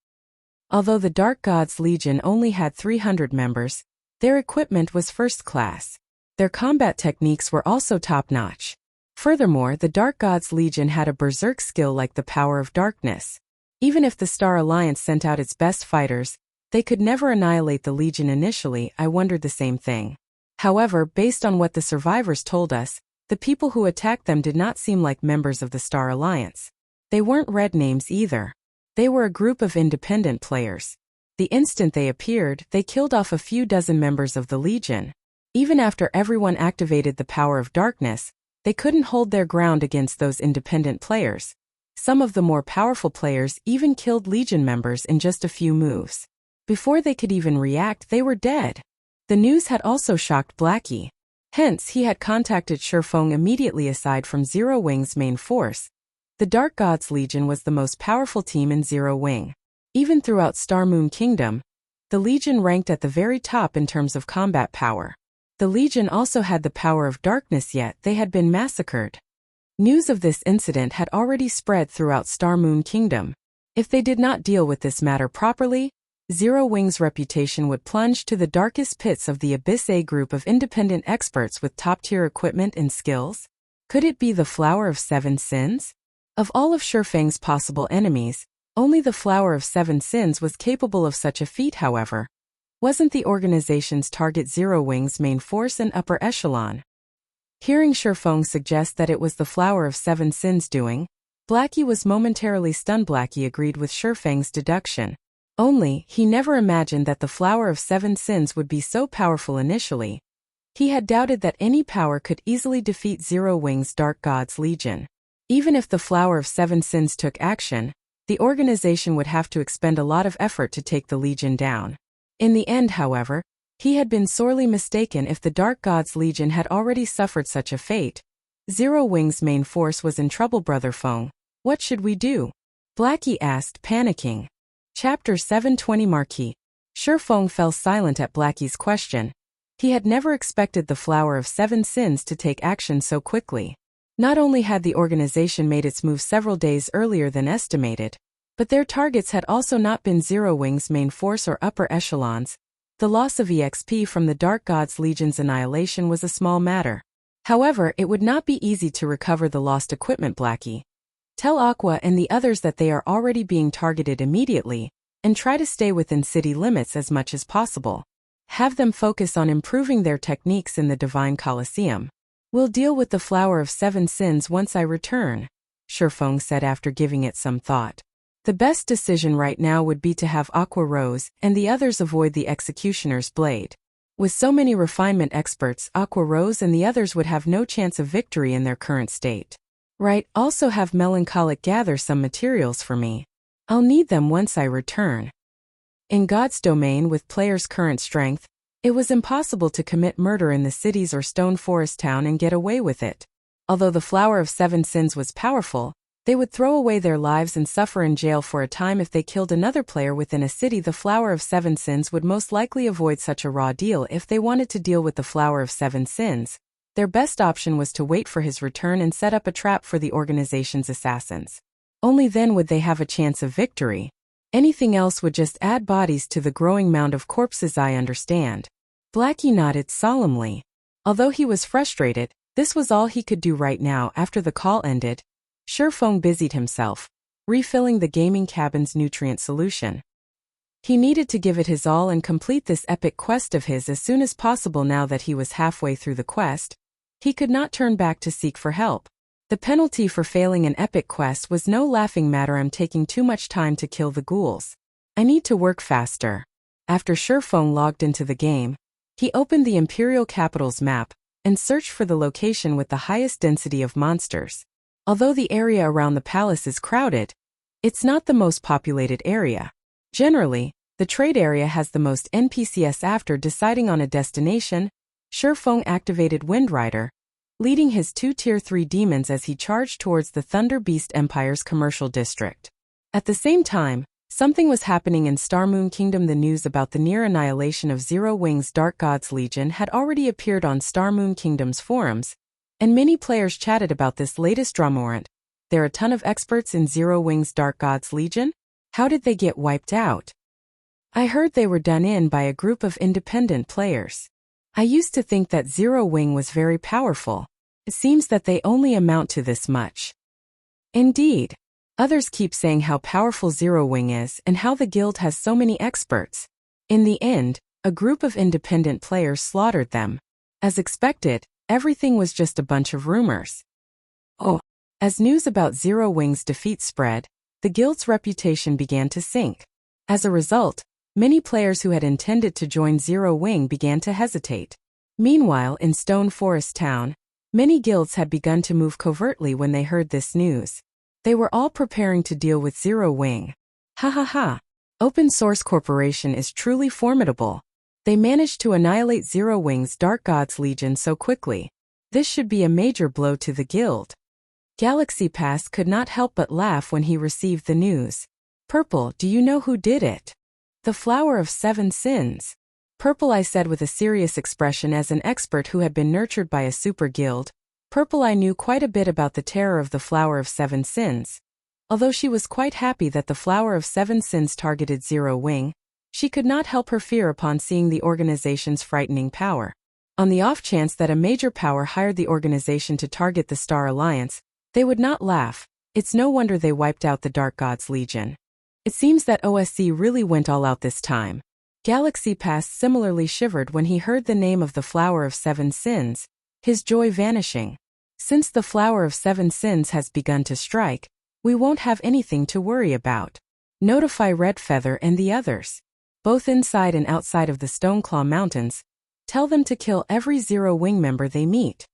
Although the Dark Gods Legion only had 300 members, their equipment was first class. Their combat techniques were also top-notch. Furthermore, the Dark Gods Legion had a berserk skill like the power of darkness. Even if the Star Alliance sent out its best fighters, they could never annihilate the Legion initially. I wondered the same thing. However, based on what the survivors told us, the people who attacked them did not seem like members of the Star Alliance. They weren't red names either. They were a group of independent players. The instant they appeared, they killed off a few dozen members of the Legion. Even after everyone activated the power of darkness, they couldn't hold their ground against those independent players. Some of the more powerful players even killed Legion members in just a few moves. Before they could even react, they were dead. The news had also shocked Blackie. Hence, he had contacted Feng immediately. Aside from Zero Wing's main force, the Dark Gods Legion was the most powerful team in Zero Wing. Even throughout Star Moon Kingdom, the Legion ranked at the very top in terms of combat power. The Legion also had the power of darkness, yet they had been massacred. News of this incident had already spread throughout Star Moon Kingdom. If they did not deal with this matter properly, Zero Wing's reputation would plunge to the darkest pits of the Abyss. A group of independent experts with top-tier equipment and skills? Could it be the Flower of Seven Sins? Of all of Feng's possible enemies, only the Flower of Seven Sins was capable of such a feat. However, wasn't the organization's target Zero Wing's main force and upper echelon? Hearing Shurfeng suggest that it was the Flower of Seven Sins doing, Blackie was momentarily stunned. Blackie agreed with Shurfeng's deduction. Only, he never imagined that the Flower of Seven Sins would be so powerful initially. He had doubted that any power could easily defeat Zero Wing's Dark God's Legion. Even if the Flower of Seven Sins took action, the organization would have to expend a lot of effort to take the Legion down. In the end, however, he had been sorely mistaken. If the Dark God's Legion had already suffered such a fate, Zero Wing's main force was in trouble. Brother Feng, what should we do? Blackie asked, panicking. Chapter 720 Marquis. Shurfeng fell silent at Blackie's question. He had never expected the Flower of Seven Sins to take action so quickly. Not only had the organization made its move several days earlier than estimated, but their targets had also not been Zero Wing's main force or upper echelons. The loss of EXP from the Dark God's Legion's annihilation was a small matter. However, it would not be easy to recover the lost equipment. Blackie, tell Aqua and the others that they are already being targeted immediately, and try to stay within city limits as much as possible. Have them focus on improving their techniques in the Divine Colosseum. We'll deal with the Flower of Seven Sins once I return, Shurfeng said after giving it some thought. The best decision right now would be to have Aqua Rose and the others avoid the Executioner's Blade. With so many refinement experts, Aqua Rose and the others would have no chance of victory in their current state. Right, also have Melancholic gather some materials for me. I'll need them once I return. In God's domain, with players' current strength, it was impossible to commit murder in the cities or Stone Forest town and get away with it. Although the Flower of Seven Sins was powerful, they would throw away their lives and suffer in jail for a time if they killed another player within a city. The Flower of Seven Sins would most likely avoid such a raw deal. If they wanted to deal with the Flower of Seven Sins, their best option was to wait for his return and set up a trap for the organization's assassins. Only then would they have a chance of victory. Anything else would just add bodies to the growing mound of corpses. I understand. Blackie nodded solemnly. Although he was frustrated, this was all he could do right now. After the call ended, Shurfeng busied himself, refilling the gaming cabin's nutrient solution. He needed to give it his all and complete this epic quest of his as soon as possible. Now that he was halfway through the quest, he could not turn back to seek for help. The penalty for failing an epic quest was no laughing matter. I'm taking too much time to kill the ghouls. I need to work faster. After Shurfeng logged into the game, he opened the Imperial capital's map and searched for the location with the highest density of monsters. Although the area around the palace is crowded, it's not the most populated area. Generally, the trade area has the most NPCs. After deciding on a destination, Shurfeng activated Windrider, leading his 2 Tier 3 demons as he charged towards the Thunder Beast Empire's commercial district. At the same time, something was happening in Starmoon Kingdom. The news about the near annihilation of Zero Wing's Dark God's Legion had already appeared on Starmoon Kingdom's forums, and many players chatted about this latest drama. There are a ton of experts in Zero Wing's Dark God's Legion? How did they get wiped out? I heard they were done in by a group of independent players. I used to think that Zero Wing was very powerful. It seems that they only amount to this much. Indeed. Others keep saying how powerful Zero Wing is and how the guild has so many experts. In the end, a group of independent players slaughtered them. As expected, everything was just a bunch of rumors. Oh. As news about Zero Wing's defeat spread, the guild's reputation began to sink. As a result, many players who had intended to join Zero Wing began to hesitate. Meanwhile, in Stone Forest Town, many guilds had begun to move covertly when they heard this news. They were all preparing to deal with Zero Wing. Ha ha ha. Open Source Corporation is truly formidable. They managed to annihilate Zero Wing's Dark God's Legion so quickly. This should be a major blow to the guild. Galaxy Pass could not help but laugh when he received the news. Purple, do you know who did it? The Flower of Seven Sins. Purple, I said with a serious expression. As an expert who had been nurtured by a super guild, Purple, I knew quite a bit about the terror of the Flower of Seven Sins. Although she was quite happy that the Flower of Seven Sins targeted Zero Wing, she could not help her fear upon seeing the organization's frightening power. On the off chance that a major power hired the organization to target the Star Alliance, they would not laugh. It's no wonder they wiped out the Dark God's Legion. It seems that OSC really went all out this time. Galaxy Pass similarly shivered when he heard the name of the Flower of Seven Sins. his joy vanishing. Since the Flower of Seven Sins has begun to strike, we won't have anything to worry about. Notify Redfeather and the others, both inside and outside of the Stoneclaw Mountains. Tell them to kill every Zero-Wing member they meet.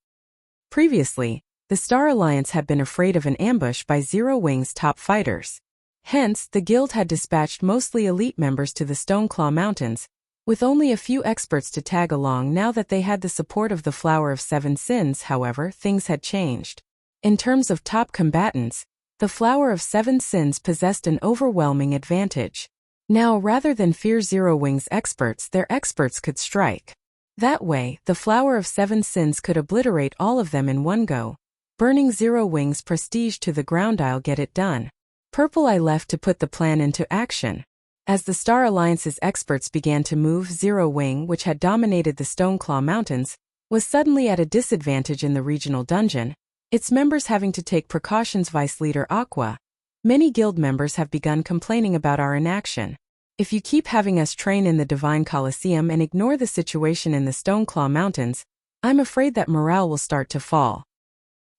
Previously, the Star Alliance had been afraid of an ambush by Zero-Wing's top fighters. Hence, the guild had dispatched mostly elite members to the Stoneclaw Mountains, with only a few experts to tag along. Now that they had the support of the Flower of Seven Sins, however, things had changed. In terms of top combatants, the Flower of Seven Sins possessed an overwhelming advantage. Now, rather than fear Zero-Wing's experts, their experts could strike. That way, the Flower of Seven Sins could obliterate all of them in one go, burning Zero-Wing's prestige to the ground. I'll get it done. Purple Eye left to put the plan into action. As the Star Alliance's experts began to move, Zero-Wing, which had dominated the Stoneclaw Mountains, was suddenly at a disadvantage in the regional dungeon, its members having to take precautions. Vice Leader Aqua, many guild members have begun complaining about our inaction. If you keep having us train in the Divine Colosseum and ignore the situation in the Stoneclaw Mountains, I'm afraid that morale will start to fall.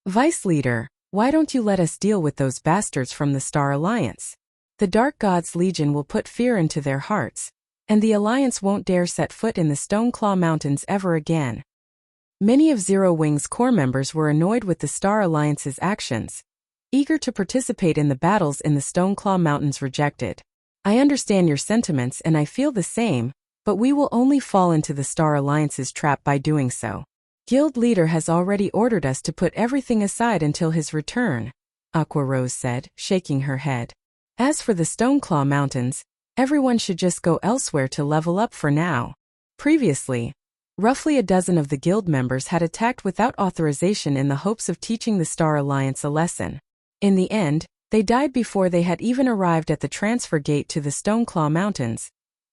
Vice Leader, why don't you let us deal with those bastards from the Star Alliance? The Dark God's Legion will put fear into their hearts, and the Alliance won't dare set foot in the Stoneclaw Mountains ever again. Many of Zero-Wing's core members were annoyed with the Star Alliance's actions, eager to participate in the battles in the Stoneclaw Mountains. Rejected. I understand your sentiments and I feel the same, but we will only fall into the Star Alliance's trap by doing so. Guild leader has already ordered us to put everything aside until his return, Aqua Rose said, shaking her head. As for the Stoneclaw Mountains, everyone should just go elsewhere to level up for now. Previously, roughly a dozen of the guild members had attacked without authorization in the hopes of teaching the Star Alliance a lesson. In the end, they died before they had even arrived at the transfer gate to the Stoneclaw Mountains.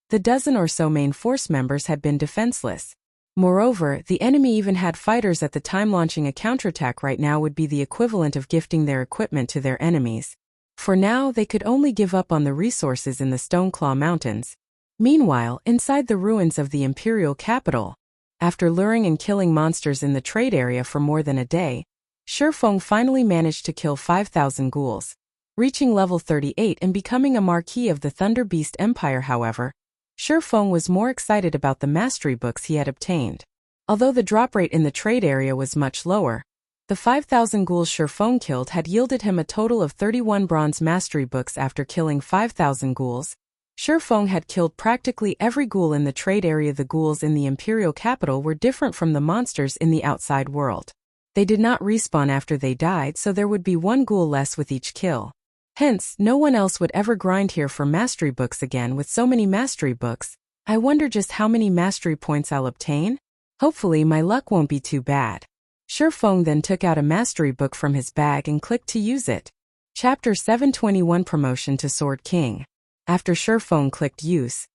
The dozen or so main force members had been defenseless. Moreover, the enemy even had fighters at the time. Launching a counterattack right now would be the equivalent of gifting their equipment to their enemies. For now, they could only give up on the resources in the Stoneclaw Mountains. Meanwhile, inside the ruins of the Imperial capital, after luring and killing monsters in the trade area for more than a day, Shifeng finally managed to kill 5,000 ghouls. Reaching level 38 and becoming a Marquis of the Thunder Beast Empire. However, Shifeng was more excited about the mastery books he had obtained. Although the drop rate in the trade area was much lower, the 5,000 ghouls Shifeng killed had yielded him a total of 31 bronze mastery books. After killing 5,000 ghouls, Shifeng had killed practically every ghoul in the trade area. The ghouls in the Imperial capital were different from the monsters in the outside world. They did not respawn after they died, so there would be one ghoul less with each kill. Hence, no one else would ever grind here for mastery books again. With so many mastery books, I wonder just how many mastery points I'll obtain? Hopefully my luck won't be too bad. Shifeng then took out a mastery book from his bag and clicked to use it. Chapter 721 Promotion to Sword King. After Shifeng clicked use,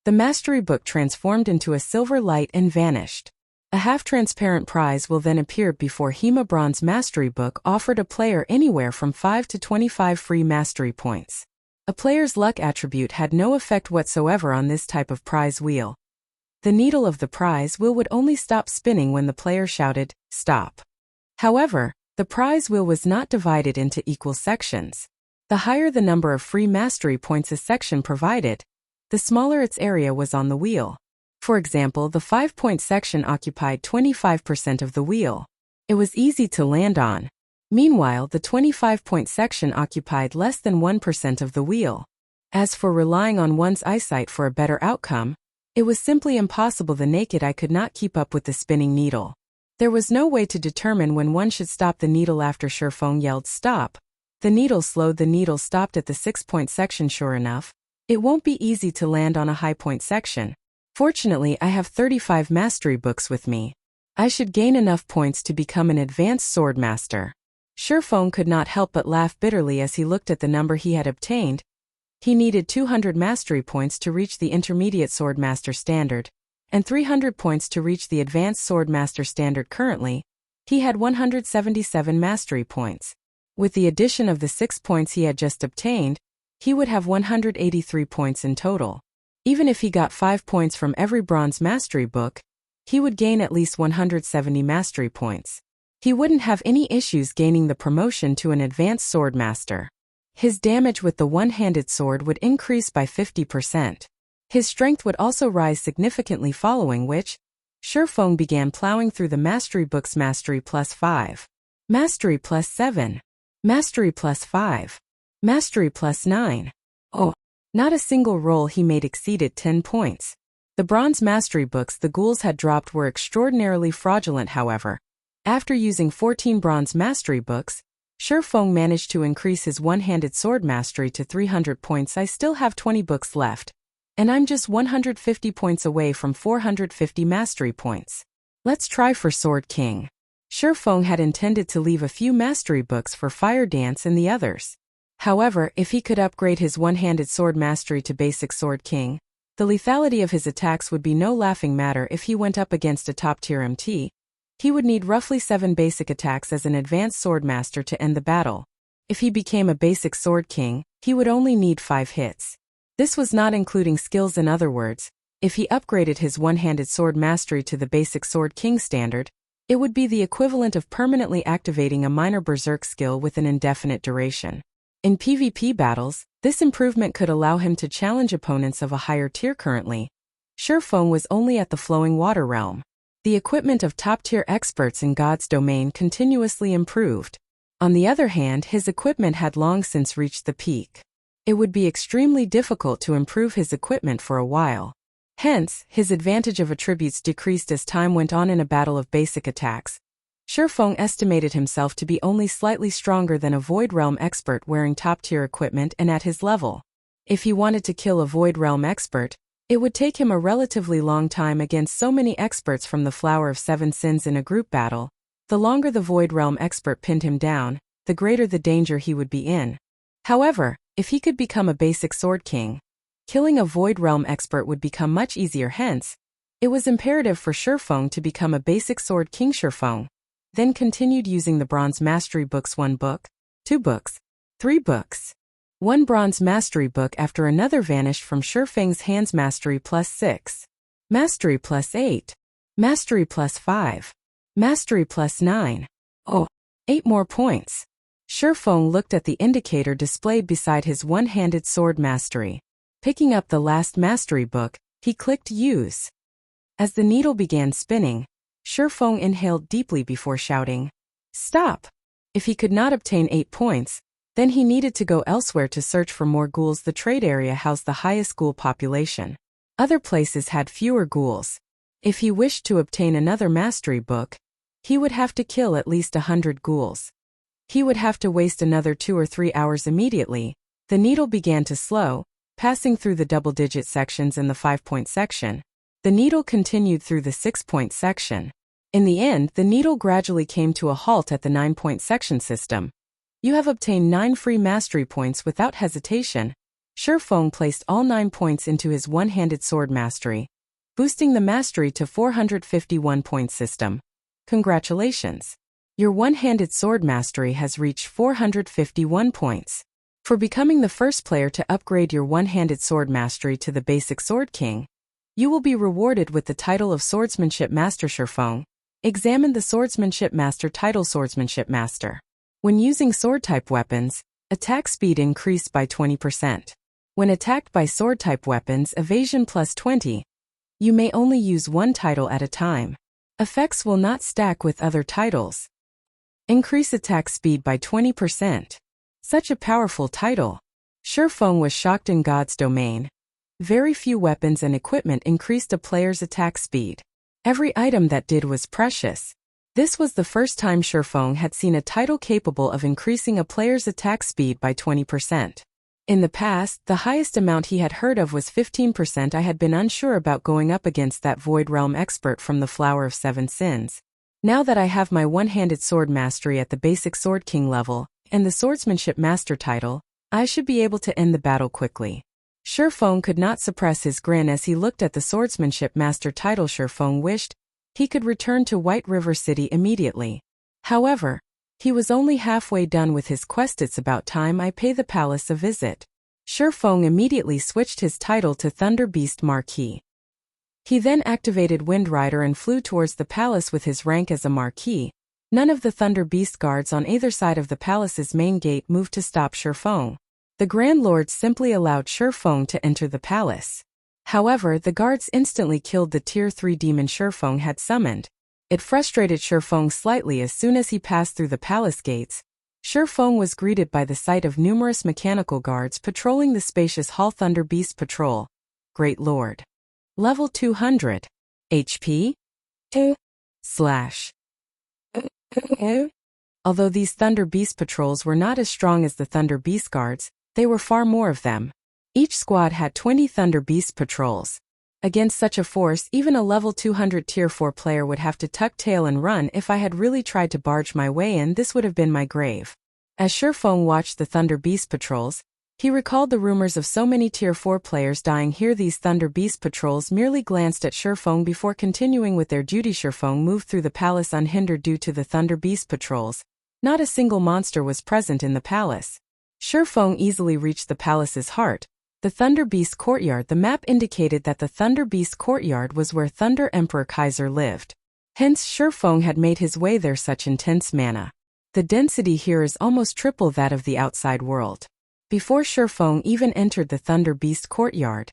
the mastery book transformed into a silver light and vanished. A half-transparent prize will then appear before him. A bronze mastery book offered a player anywhere from 5 to 25 free mastery points. A player's luck attribute had no effect whatsoever on this type of prize wheel. The needle of the prize wheel would only stop spinning when the player shouted, "Stop." However, the prize wheel was not divided into equal sections. The higher the number of free mastery points a section provided, the smaller its area was on the wheel. For example, the 5-point section occupied 25% of the wheel. It was easy to land on. Meanwhile, the 25-point section occupied less than 1% of the wheel. As for relying on one's eyesight for a better outcome, it was simply impossible. The naked eye could not keep up with the spinning needle. There was no way to determine when one should stop the needle. After Shifeng yelled "Stop!" the needle slowed. The needle stopped at the 6-point section. Sure enough, it won't be easy to land on a high-point section. Fortunately, I have 35 mastery books with me. I should gain enough points to become an advanced swordmaster. Shifeng could not help but laugh bitterly as he looked at the number he had obtained. He needed 200 mastery points to reach the intermediate swordmaster standard, and 300 points to reach the advanced swordmaster standard. Currently, he had 177 mastery points. With the addition of the 6 points he had just obtained, he would have 183 points in total. Even if he got 5 points from every bronze mastery book, he would gain at least 170 mastery points. He wouldn't have any issues gaining the promotion to an advanced sword master. His damage with the one-handed sword would increase by 50%. His strength would also rise significantly, following which, Shurfeng began plowing through the mastery books. Mastery +5. Mastery +7. Mastery +5. Mastery +9. Oh, not a single roll he made exceeded 10 points. The bronze mastery books the ghouls had dropped were extraordinarily fraudulent, however. After using 14 bronze mastery books, Shurfeng managed to increase his one-handed sword mastery to 300 points. I still have 20 books left, and I'm just 150 points away from 450 mastery points. Let's try for Sword King. Shurfeng had intended to leave a few mastery books for Fire Dance and the others. However, if he could upgrade his one-handed sword mastery to basic Sword King, the lethality of his attacks would be no laughing matter. If he went up against a top-tier MT, he would need roughly 7 basic attacks as an advanced sword master to end the battle. If he became a basic Sword King, he would only need 5 hits. This was not including skills. In other words, if he upgraded his one-handed sword mastery to the basic Sword King standard, it would be the equivalent of permanently activating a minor Berserk skill with an indefinite duration. In PvP battles, this improvement could allow him to challenge opponents of a higher tier. Currently, Shurfeng was only at the Flowing Water realm. The equipment of top-tier experts in God's domain continuously improved. On the other hand, his equipment had long since reached the peak. It would be extremely difficult to improve his equipment for a while. Hence, his advantage of attributes decreased as time went on. In a battle of basic attacks, Shurfeng estimated himself to be only slightly stronger than a Void Realm expert wearing top-tier equipment and at his level. If he wanted to kill a Void Realm expert, it would take him a relatively long time against so many experts from the Flower of Seven Sins in a group battle. The longer the Void Realm expert pinned him down, the greater the danger he would be in. However, if he could become a basic Sword King, killing a Void Realm expert would become much easier. Hence, it was imperative for Shurfeng to become a basic Sword King. Shurfeng then continued using the Bronze Mastery books. 1 book, 2 books, 3 books. 1 bronze mastery book after another vanished from Shurfeng's hands. Mastery +6. Mastery +8. Mastery +5. Mastery +9. Oh, 8 more points. Shurfeng looked at the indicator displayed beside his one-handed sword mastery. Picking up the last mastery book, he clicked Use. As the needle began spinning, Shurfeng inhaled deeply before shouting, "Stop!" If he could not obtain 8 points, then he needed to go elsewhere to search for more ghouls. The trade area housed the highest ghoul population. Other places had fewer ghouls. If he wished to obtain another mastery book, he would have to kill at least 100 ghouls. He would have to waste another 2 or 3 hours. Immediately, the needle began to slow, passing through the double-digit sections and the 5-point section. The needle continued through the 6-point section. In the end, the needle gradually came to a halt at the 9-point section system. You have obtained 9 free mastery points without hesitation. Shurfeng placed all 9 points into his one-handed sword mastery, boosting the mastery to 451-point system. Congratulations! Your one-handed sword mastery has reached 451 points. For becoming the first player to upgrade your one-handed sword mastery to the basic Sword King, you will be rewarded with the title of Swordsmanship Master. Shurfeng examined the Swordsmanship Master title. Swordsmanship Master. When using sword-type weapons, attack speed increased by 20%. When attacked by sword-type weapons, evasion +20. You may only use one title at a time. Effects will not stack with other titles. Increase attack speed by 20%. Such a powerful title. Shurfeng was shocked. In God's domain, very few weapons and equipment increased a player's attack speed. Every item that did was precious. This was the first time Shurfeng had seen a title capable of increasing a player's attack speed by 20%. In the past, the highest amount he had heard of was 15%. I had been unsure about going up against that Void Realm expert from the Flower of Seven Sins. Now that I have my one-handed sword mastery at the basic Sword King level, and the Swordsmanship Master title, I should be able to end the battle quickly. Shurfeng could not suppress his grin as he looked at the Swordsmanship Master title. Shurfeng wished he could return to White River City immediately. However, he was only halfway done with his quest. It's about time I pay the palace a visit. Shurfeng immediately switched his title to Thunder Beast Marquis. He then activated Wind Rider and flew towards the palace with his rank as a Marquis. None of the Thunder Beast guards on either side of the palace's main gate moved to stop Shifeng. The Grand Lords simply allowed Shifeng to enter the palace. However, the guards instantly killed the Tier 3 demon Shifeng had summoned. It frustrated Shifeng slightly as soon as he passed through the palace gates. Shifeng was greeted by the sight of numerous mechanical guards patrolling the spacious hall. Thunder Beast Patrol. Great Lord. Level 200. HP? 2. Although these Thunder Beast patrols were not as strong as the Thunder Beast guards, they were far more of them. Each squad had 20 Thunder Beast patrols. Against such a force, even a level 200 Tier 4 player would have to tuck tail and run. If I had really tried to barge my way in, this would have been my grave. As Shifeng watched the Thunder Beast patrols, he recalled the rumors of so many Tier 4 players dying here. These Thunder Beast patrols merely glanced at Shifeng before continuing with their duty. Shifeng moved through the palace unhindered due to the Thunder Beast patrols. Not a single monster was present in the palace. Shifeng easily reached the palace's heart, the Thunder Beast Courtyard. The map indicated that the Thunder Beast Courtyard was where Thunder Emperor Kaiser lived. Hence, Shifeng had made his way there. Such intense mana. The density here is almost triple that of the outside world. Before Shifeng even entered the Thunder Beast Courtyard,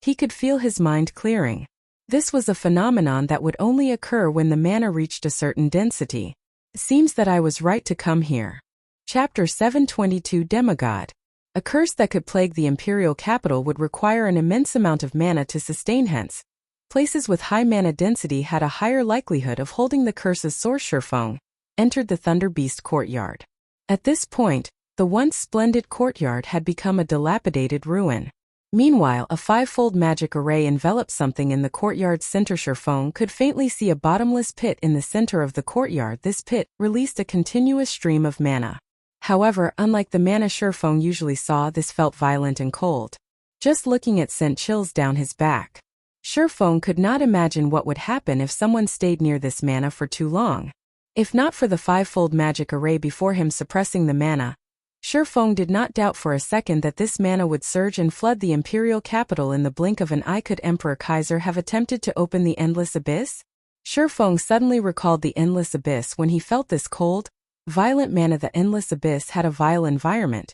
he could feel his mind clearing. This was a phenomenon that would only occur when the mana reached a certain density. It seems that I was right to come here. Chapter 722 Demigod. A curse that could plague the Imperial capital would require an immense amount of mana to sustain. Hence, places with high mana density had a higher likelihood of holding the curse's source. Shifeng entered the Thunder Beast Courtyard. At this point, the once splendid courtyard had become a dilapidated ruin. Meanwhile, a five-fold magic array enveloped something in the courtyard's center. Shifeng could faintly see a bottomless pit in the center of the courtyard. This pit released a continuous stream of mana. However, unlike the mana Shifeng usually saw, this felt violent and cold. Just looking at sent chills down his back. Shifeng could not imagine what would happen if someone stayed near this mana for too long. If not for the five-fold magic array before him suppressing the mana, Shifeng did not doubt for a second that this mana would surge and flood the Imperial capital in the blink of an eye. Could Emperor Kaiser have attempted to open the Endless Abyss? Shifeng suddenly recalled the Endless Abyss when he felt this cold, violent mana. The Endless Abyss had a vile environment,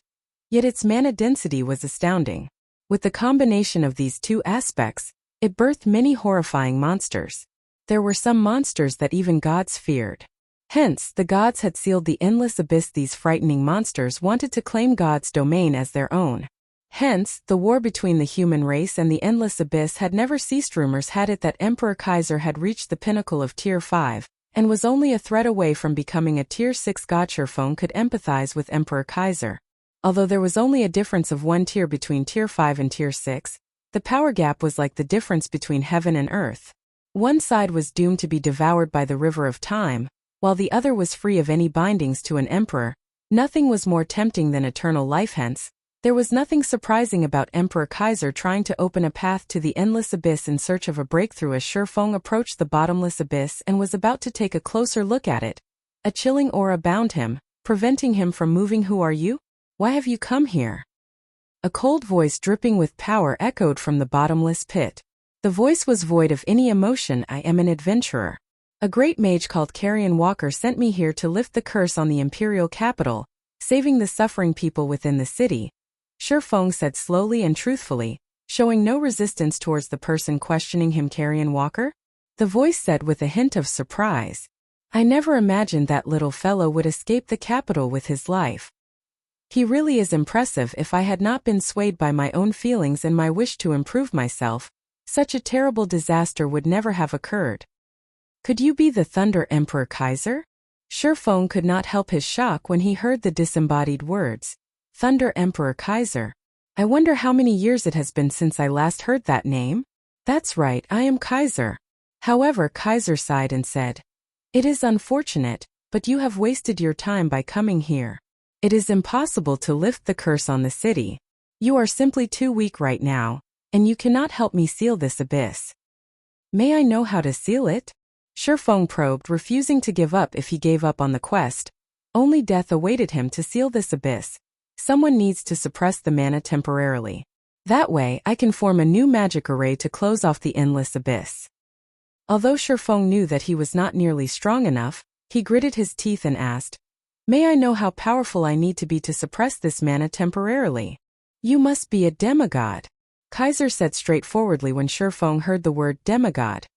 yet its mana density was astounding. With the combination of these two aspects, it birthed many horrifying monsters. There were some monsters that even gods feared. Hence, the gods had sealed the Endless Abyss. These frightening monsters wanted to claim God's domain as their own. Hence, the war between the human race and the Endless Abyss had never ceased. Rumors had it that Emperor Kaiser had reached the pinnacle of Tier 5, and was only a threat away from becoming a Tier 6 god. Shifeng could empathize with Emperor Kaiser. Although there was only a difference of one tier between Tier 5 and Tier 6, the power gap was like the difference between heaven and earth. One side was doomed to be devoured by the river of time, while the other was free of any bindings to an emperor. Nothing was more tempting than eternal life. Hence, there was nothing surprising about Emperor Kaiser trying to open a path to the Endless Abyss in search of a breakthrough. As Shifeng approached the bottomless abyss and was about to take a closer look at it, a chilling aura bound him, preventing him from moving. Who are you? Why have you come here? A cold voice dripping with power echoed from the bottomless pit. The voice was void of any emotion. I am an adventurer. A great mage called Carrion Walker sent me here to lift the curse on the Imperial capital, saving the suffering people within the city. Shifeng said slowly and truthfully, showing no resistance towards the person questioning him. Carrion Walker? The voice said with a hint of surprise. I never imagined that little fellow would escape the capital with his life. He really is impressive. If I had not been swayed by my own feelings and my wish to improve myself, such a terrible disaster would never have occurred. Could you be the Thunder Emperor Kaiser? Shifeng could not help his shock when he heard the disembodied words. Thunder Emperor Kaiser. I wonder how many years it has been since I last heard that name? That's right, I am Kaiser. However, Kaiser sighed and said, it is unfortunate, but you have wasted your time by coming here. It is impossible to lift the curse on the city. You are simply too weak right now, and you cannot help me seal this abyss. May I know how to seal it? Shifeng probed, refusing to give up. If he gave up on the quest, only death awaited him. To seal this abyss, someone needs to suppress the mana temporarily. That way, I can form a new magic array to close off the endless abyss. Although Shifeng knew that he was not nearly strong enough, he gritted his teeth and asked, "May I know how powerful I need to be to suppress this mana temporarily?" "You must be a demigod," Kaiser said straightforwardly when Shifeng heard the word demigod.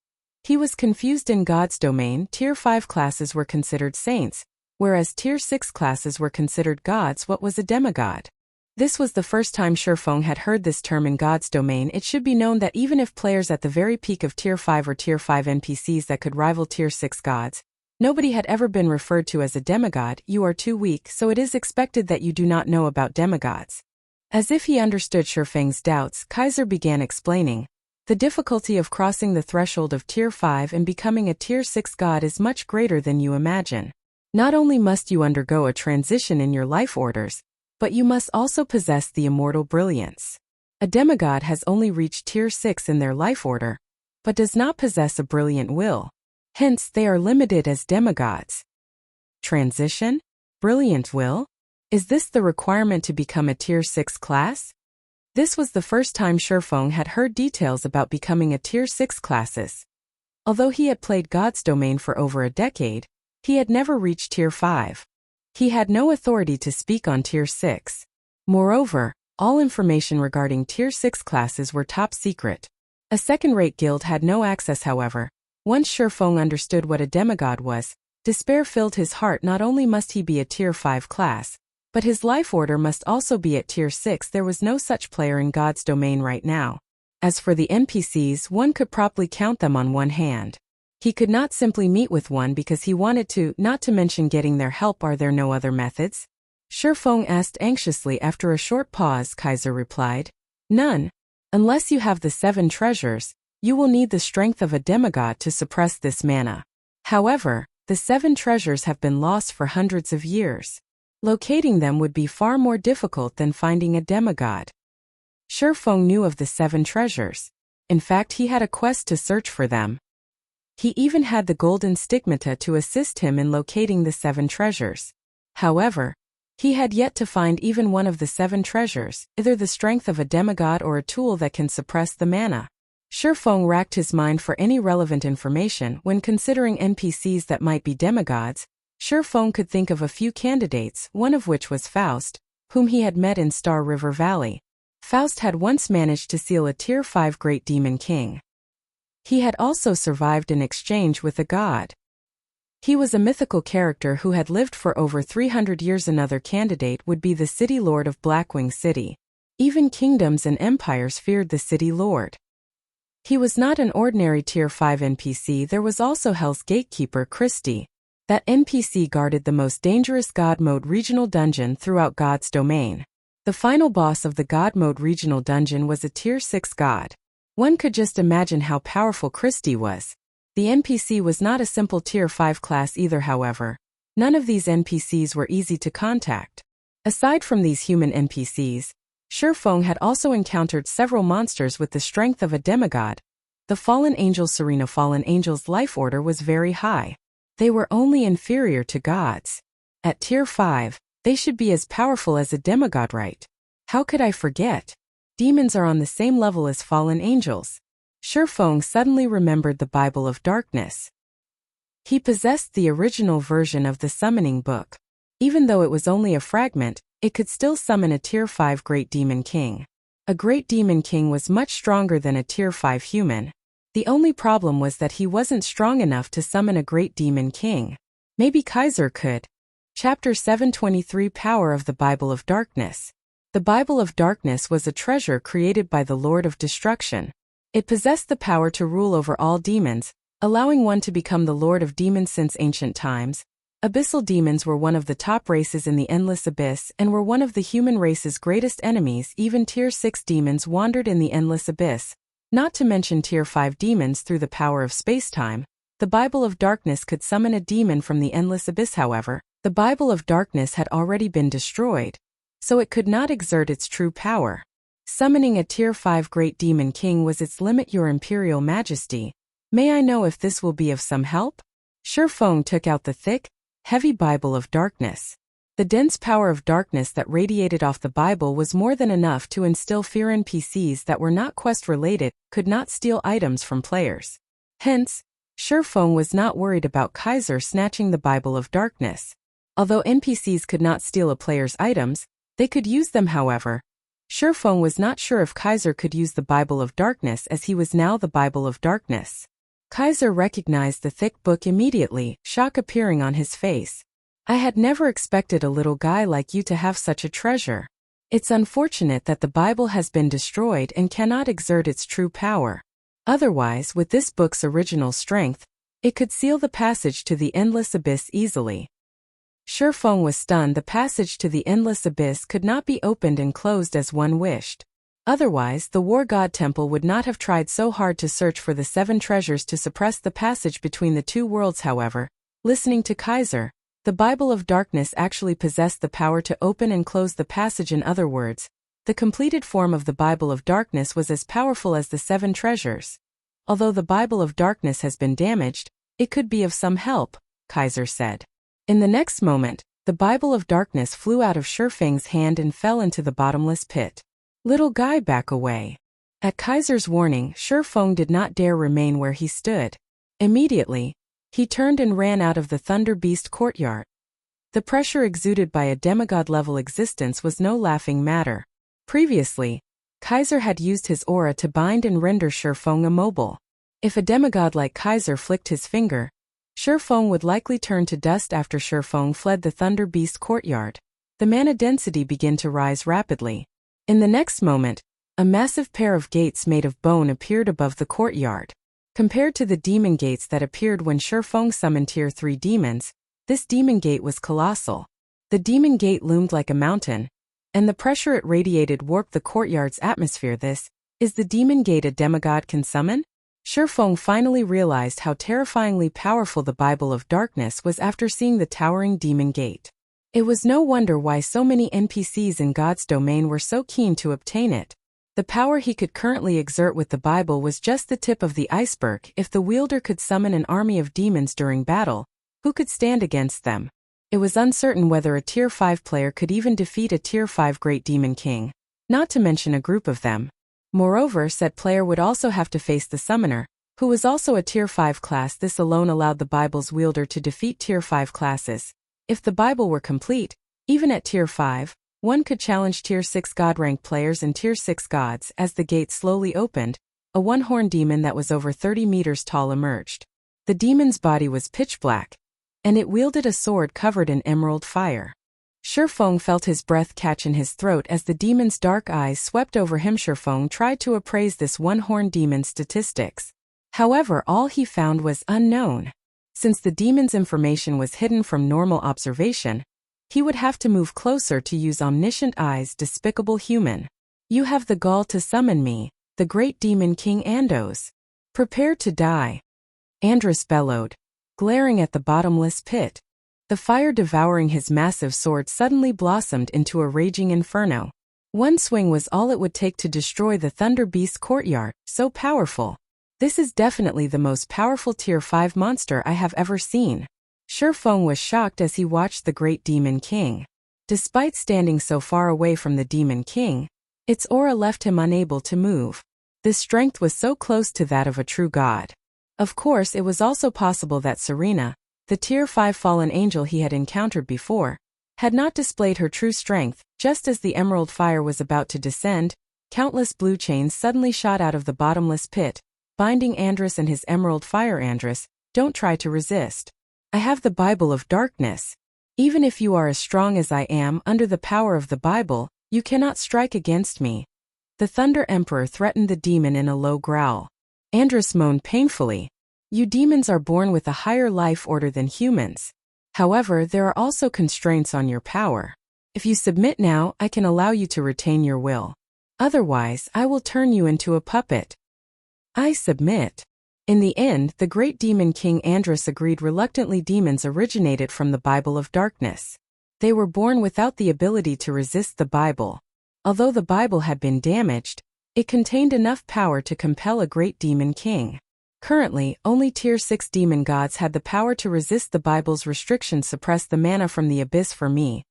He was confused. In God's domain, Tier 5 classes were considered saints, whereas Tier 6 classes were considered gods. What was a demigod? This was the first time Shifeng had heard this term in God's domain. It should be known that even if players at the very peak of Tier 5 or Tier 5 NPCs that could rival Tier 6 gods, nobody had ever been referred to as a demigod. You are too weak, so it is expected that you do not know about demigods. As if he understood Shifeng's doubts, Kaiser began explaining. The difficulty of crossing the threshold of Tier 5 and becoming a Tier 6 god is much greater than you imagine. Not only must you undergo a transition in your life orders, but you must also possess the immortal brilliance. A demigod has only reached Tier 6 in their life order, but does not possess a brilliant will. Hence, they are limited as demigods. Transition? Brilliant will? Is this the requirement to become a Tier 6 class? This was the first time Shifeng had heard details about becoming a Tier 6 classes. Although he had played God's domain for over a decade, he had never reached Tier 5. He had no authority to speak on Tier 6. Moreover, all information regarding Tier 6 classes were top secret. A second-rate guild had no access. However, once Shifeng understood what a demigod was, despair filled his heart. Not only must he be a Tier 5 class, but his life order must also be at Tier 6. There was no such player in God's domain right now. As for the NPCs, one could probably count them on one hand. He could not simply meet with one because he wanted to, not to mention getting their help. Are there no other methods? Shifeng asked anxiously. After a short pause, Kaiser replied, "None. Unless you have the 7 treasures, you will need the strength of a demigod to suppress this mana. However, the 7 treasures have been lost for hundreds of years. Locating them would be far more difficult than finding a demigod." Shifeng knew of the 7 treasures. In fact, he had a quest to search for them. He even had the golden stigmata to assist him in locating the 7 treasures. However, he had yet to find even one of the 7 treasures, either the strength of a demigod or a tool that can suppress the mana. Shifeng racked his mind for any relevant information. When considering NPCs that might be demigods, Shifeng could think of a few candidates, one of which was Faust, whom he had met in Star River Valley. Faust had once managed to seal a Tier 5 Great Demon King. He had also survived an exchange with a god. He was a mythical character who had lived for over 300 years. Another candidate would be the City Lord of Blackwing City. Even kingdoms and empires feared the City Lord. He was not an ordinary Tier 5 NPC. There was also Hell's Gatekeeper Christie. That NPC guarded the most dangerous God Mode regional dungeon throughout God's domain. The final boss of the God Mode regional dungeon was a Tier 6 god. One could just imagine how powerful Christie was. The NPC was not a simple Tier 5 class either. However, none of these NPCs were easy to contact. Aside from these human NPCs, Shifeng had also encountered several monsters with the strength of a demigod. The fallen angel Serena. Fallen angels' life order was very high. They were only inferior to gods. At Tier 5, they should be as powerful as a demigod, right? How could I forget? Demons are on the same level as fallen angels. Shifeng suddenly remembered the Bible of Darkness. He possessed the original version of the summoning book. Even though it was only a fragment, it could still summon a Tier 5 Great Demon King. A Great Demon King was much stronger than a Tier 5 human. The only problem was that he wasn't strong enough to summon a Great Demon King. Maybe Kaiser could. Chapter 723 Power of the Bible of Darkness. The Bible of Darkness was a treasure created by the Lord of Destruction. It possessed the power to rule over all demons, allowing one to become the Lord of Demons. Since ancient times, abyssal demons were one of the top races in the Endless Abyss and were one of the human race's greatest enemies. Even Tier 6 demons wandered in the Endless Abyss, not to mention Tier 5 demons. Through the power of spacetime, the Bible of Darkness could summon a demon from the Endless Abyss. However, the Bible of Darkness had already been destroyed, so it could not exert its true power. Summoning a Tier 5 Great Demon King was its limit. Your Imperial Majesty, may I know if this will be of some help? Shifeng took out the thick, heavy Bible of Darkness. The dense power of darkness that radiated off the Bible was more than enough to instill fear. NPCs that were not quest-related could not steal items from players. Hence, Shurfeng was not worried about Kaiser snatching the Bible of Darkness. Although NPCs could not steal a player's items, they could use them. However, Shurfeng was not sure if Kaiser could use the Bible of Darkness, as he was now the Bible of Darkness. Kaiser recognized the thick book immediately, shock appearing on his face. I had never expected a little guy like you to have such a treasure. It's unfortunate that the Bible has been destroyed and cannot exert its true power. Otherwise, with this book's original strength, it could seal the passage to the Endless Abyss easily. Shurfeng was stunned. The passage to the Endless Abyss could not be opened and closed as one wished. Otherwise, the Wargod Temple would not have tried so hard to search for the 7 treasures to suppress the passage between the 2 worlds. However, listening to Kaiser, the Bible of Darkness actually possessed the power to open and close the passage. In other words, the completed form of the Bible of Darkness was as powerful as the 7 treasures. Although the Bible of Darkness has been damaged, it could be of some help, Kaiser said. In the next moment, the Bible of Darkness flew out of Shurfeng's hand and fell into the bottomless pit. Little guy, back away. At Kaiser's warning, Shurfeng did not dare remain where he stood. Immediately, he turned and ran out of the Thunder Beast courtyard. The pressure exuded by a demigod-level existence was no laughing matter. Previously, Kaiser had used his aura to bind and render Shurfeng immobile. If a demigod like Kaiser flicked his finger, Shurfeng would likely turn to dust. After Shurfeng fled the Thunder Beast courtyard, the mana density began to rise rapidly. In the next moment, a massive pair of gates made of bone appeared above the courtyard. Compared to the demon gates that appeared when Shurfeng summoned Tier 3 demons, this demon gate was colossal. The demon gate loomed like a mountain, and the pressure it radiated warped the courtyard's atmosphere. This is the demon gate a demigod can summon? Shurfeng finally realized how terrifyingly powerful the Bible of Darkness was after seeing the towering demon gate. It was no wonder why so many NPCs in God's domain were so keen to obtain it. The power he could currently exert with the Bible was just the tip of the iceberg. If the wielder could summon an army of demons during battle, who could stand against them? It was uncertain whether a Tier 5 player could even defeat a Tier 5 Great Demon King, not to mention a group of them. Moreover, said player would also have to face the Summoner, who was also a Tier 5 class. This alone allowed the Bible's wielder to defeat Tier 5 classes. If the Bible were complete, even at Tier 5, one could challenge Tier 6 God-ranked players and Tier 6 gods. As the gate slowly opened, a one-horned demon that was over 30 meters tall emerged. The demon's body was pitch black, and it wielded a sword covered in emerald fire. Shurfeng felt his breath catch in his throat as the demon's dark eyes swept over him. Shurfeng tried to appraise this one-horned demon's statistics. However, all he found was unknown. Since the demon's information was hidden from normal observation, he would have to move closer to use omniscient eyes. Despicable human. You have the gall to summon me, the great demon king Andos. Prepare to die. Andros bellowed, glaring at the bottomless pit. The fire devouring his massive sword suddenly blossomed into a raging inferno. One swing was all it would take to destroy the Thunder Beast courtyard, so powerful. This is definitely the most powerful Tier 5 monster I have ever seen. Shurfeng was shocked as he watched the Great Demon King. Despite standing so far away from the Demon King, its aura left him unable to move. This strength was so close to that of a true god. Of course, it was also possible that Serena, the Tier 5 fallen angel he had encountered before, had not displayed her true strength. Just as the emerald fire was about to descend, countless blue chains suddenly shot out of the bottomless pit, binding Andros and his emerald fire. Andros, don't try to resist. I have the Bible of Darkness. Even if you are as strong as I am, under the power of the Bible, you cannot strike against me. The Thunder Emperor threatened the demon in a low growl. Andros moaned painfully. You demons are born with a higher life order than humans. However, there are also constraints on your power. If you submit now, I can allow you to retain your will. Otherwise, I will turn you into a puppet. I submit. In the end, the Great Demon King Andros agreed reluctantly. Demons originated from the Bible of Darkness. They were born without the ability to resist the Bible. Although the Bible had been damaged, it contained enough power to compel a Great Demon King. Currently, only Tier 6 demon gods had the power to resist the Bible's restrictions. Suppress the mana from the abyss for me.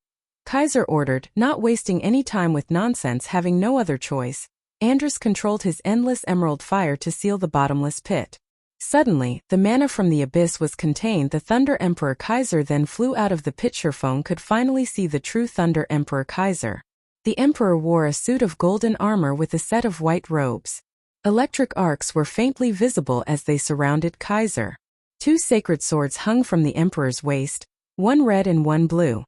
Kaiser ordered, not wasting any time with nonsense. Having no other choice, Andrus controlled his endless emerald fire to seal the bottomless pit. Suddenly, the mana from the abyss was contained. The Thunder Emperor Kaiser then flew out of the pit. Sherfong could finally see the true Thunder Emperor Kaiser. The Emperor wore a suit of golden armor with a set of white robes. Electric arcs were faintly visible as they surrounded Kaiser. 2 sacred swords hung from the Emperor's waist, one red and one blue.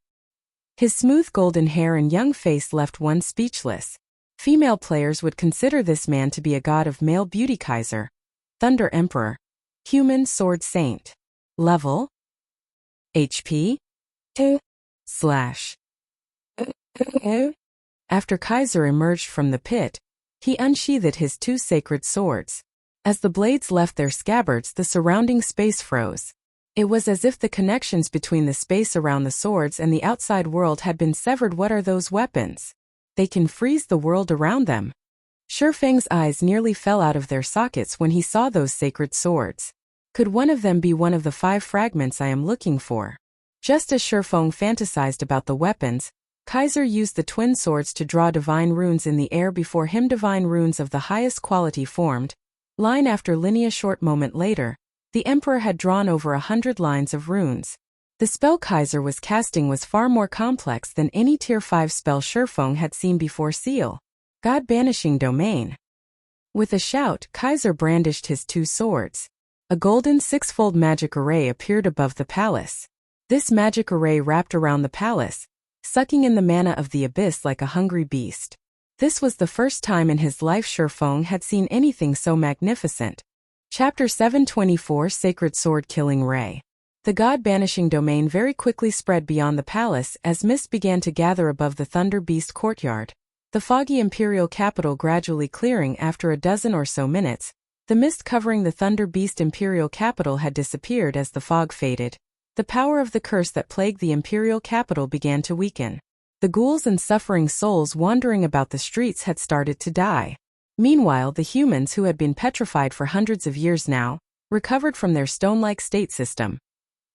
His smooth golden hair and young face left one speechless. Female players would consider this man to be a god of male beauty. Kaiser, Thunder Emperor, Human Sword Saint. Level: HP 2/. After Kaiser emerged from the pit, he unsheathed his 2 sacred swords. As the blades left their scabbards, the surrounding space froze. It was as if the connections between the space around the swords and the outside world had been severed. What are those weapons? They can freeze the world around them. Sherfang's eyes nearly fell out of their sockets when he saw those sacred swords. Could one of them be one of the 5 fragments I am looking for? Just as Sherfang fantasized about the weapons, Kaiser used the twin swords to draw divine runes in the air before him. Divine runes of the highest quality formed, line after line. A short moment later, the Emperor had drawn over 100 lines of runes. The spell Kaiser was casting was far more complex than any Tier 5 spell Sherfang had seen before. Seal: God Banishing Domain. With a shout, Kaiser brandished his 2 swords. A golden 6-fold magic array appeared above the palace. This magic array wrapped around the palace, sucking in the mana of the abyss like a hungry beast. This was the first time in his life Sherfang had seen anything so magnificent. Chapter 724 Sacred Sword Killing Ray. The God Banishing Domain very quickly spread beyond the palace as mist began to gather above the Thunder Beast courtyard. The foggy Imperial capital gradually clearing. After a dozen or so minutes, the mist covering the Thunder Beast Imperial capital had disappeared. As the fog faded, the power of the curse that plagued the Imperial capital began to weaken. The ghouls and suffering souls wandering about the streets had started to die. Meanwhile, the humans who had been petrified for hundreds of years now recovered from their stone-like state system.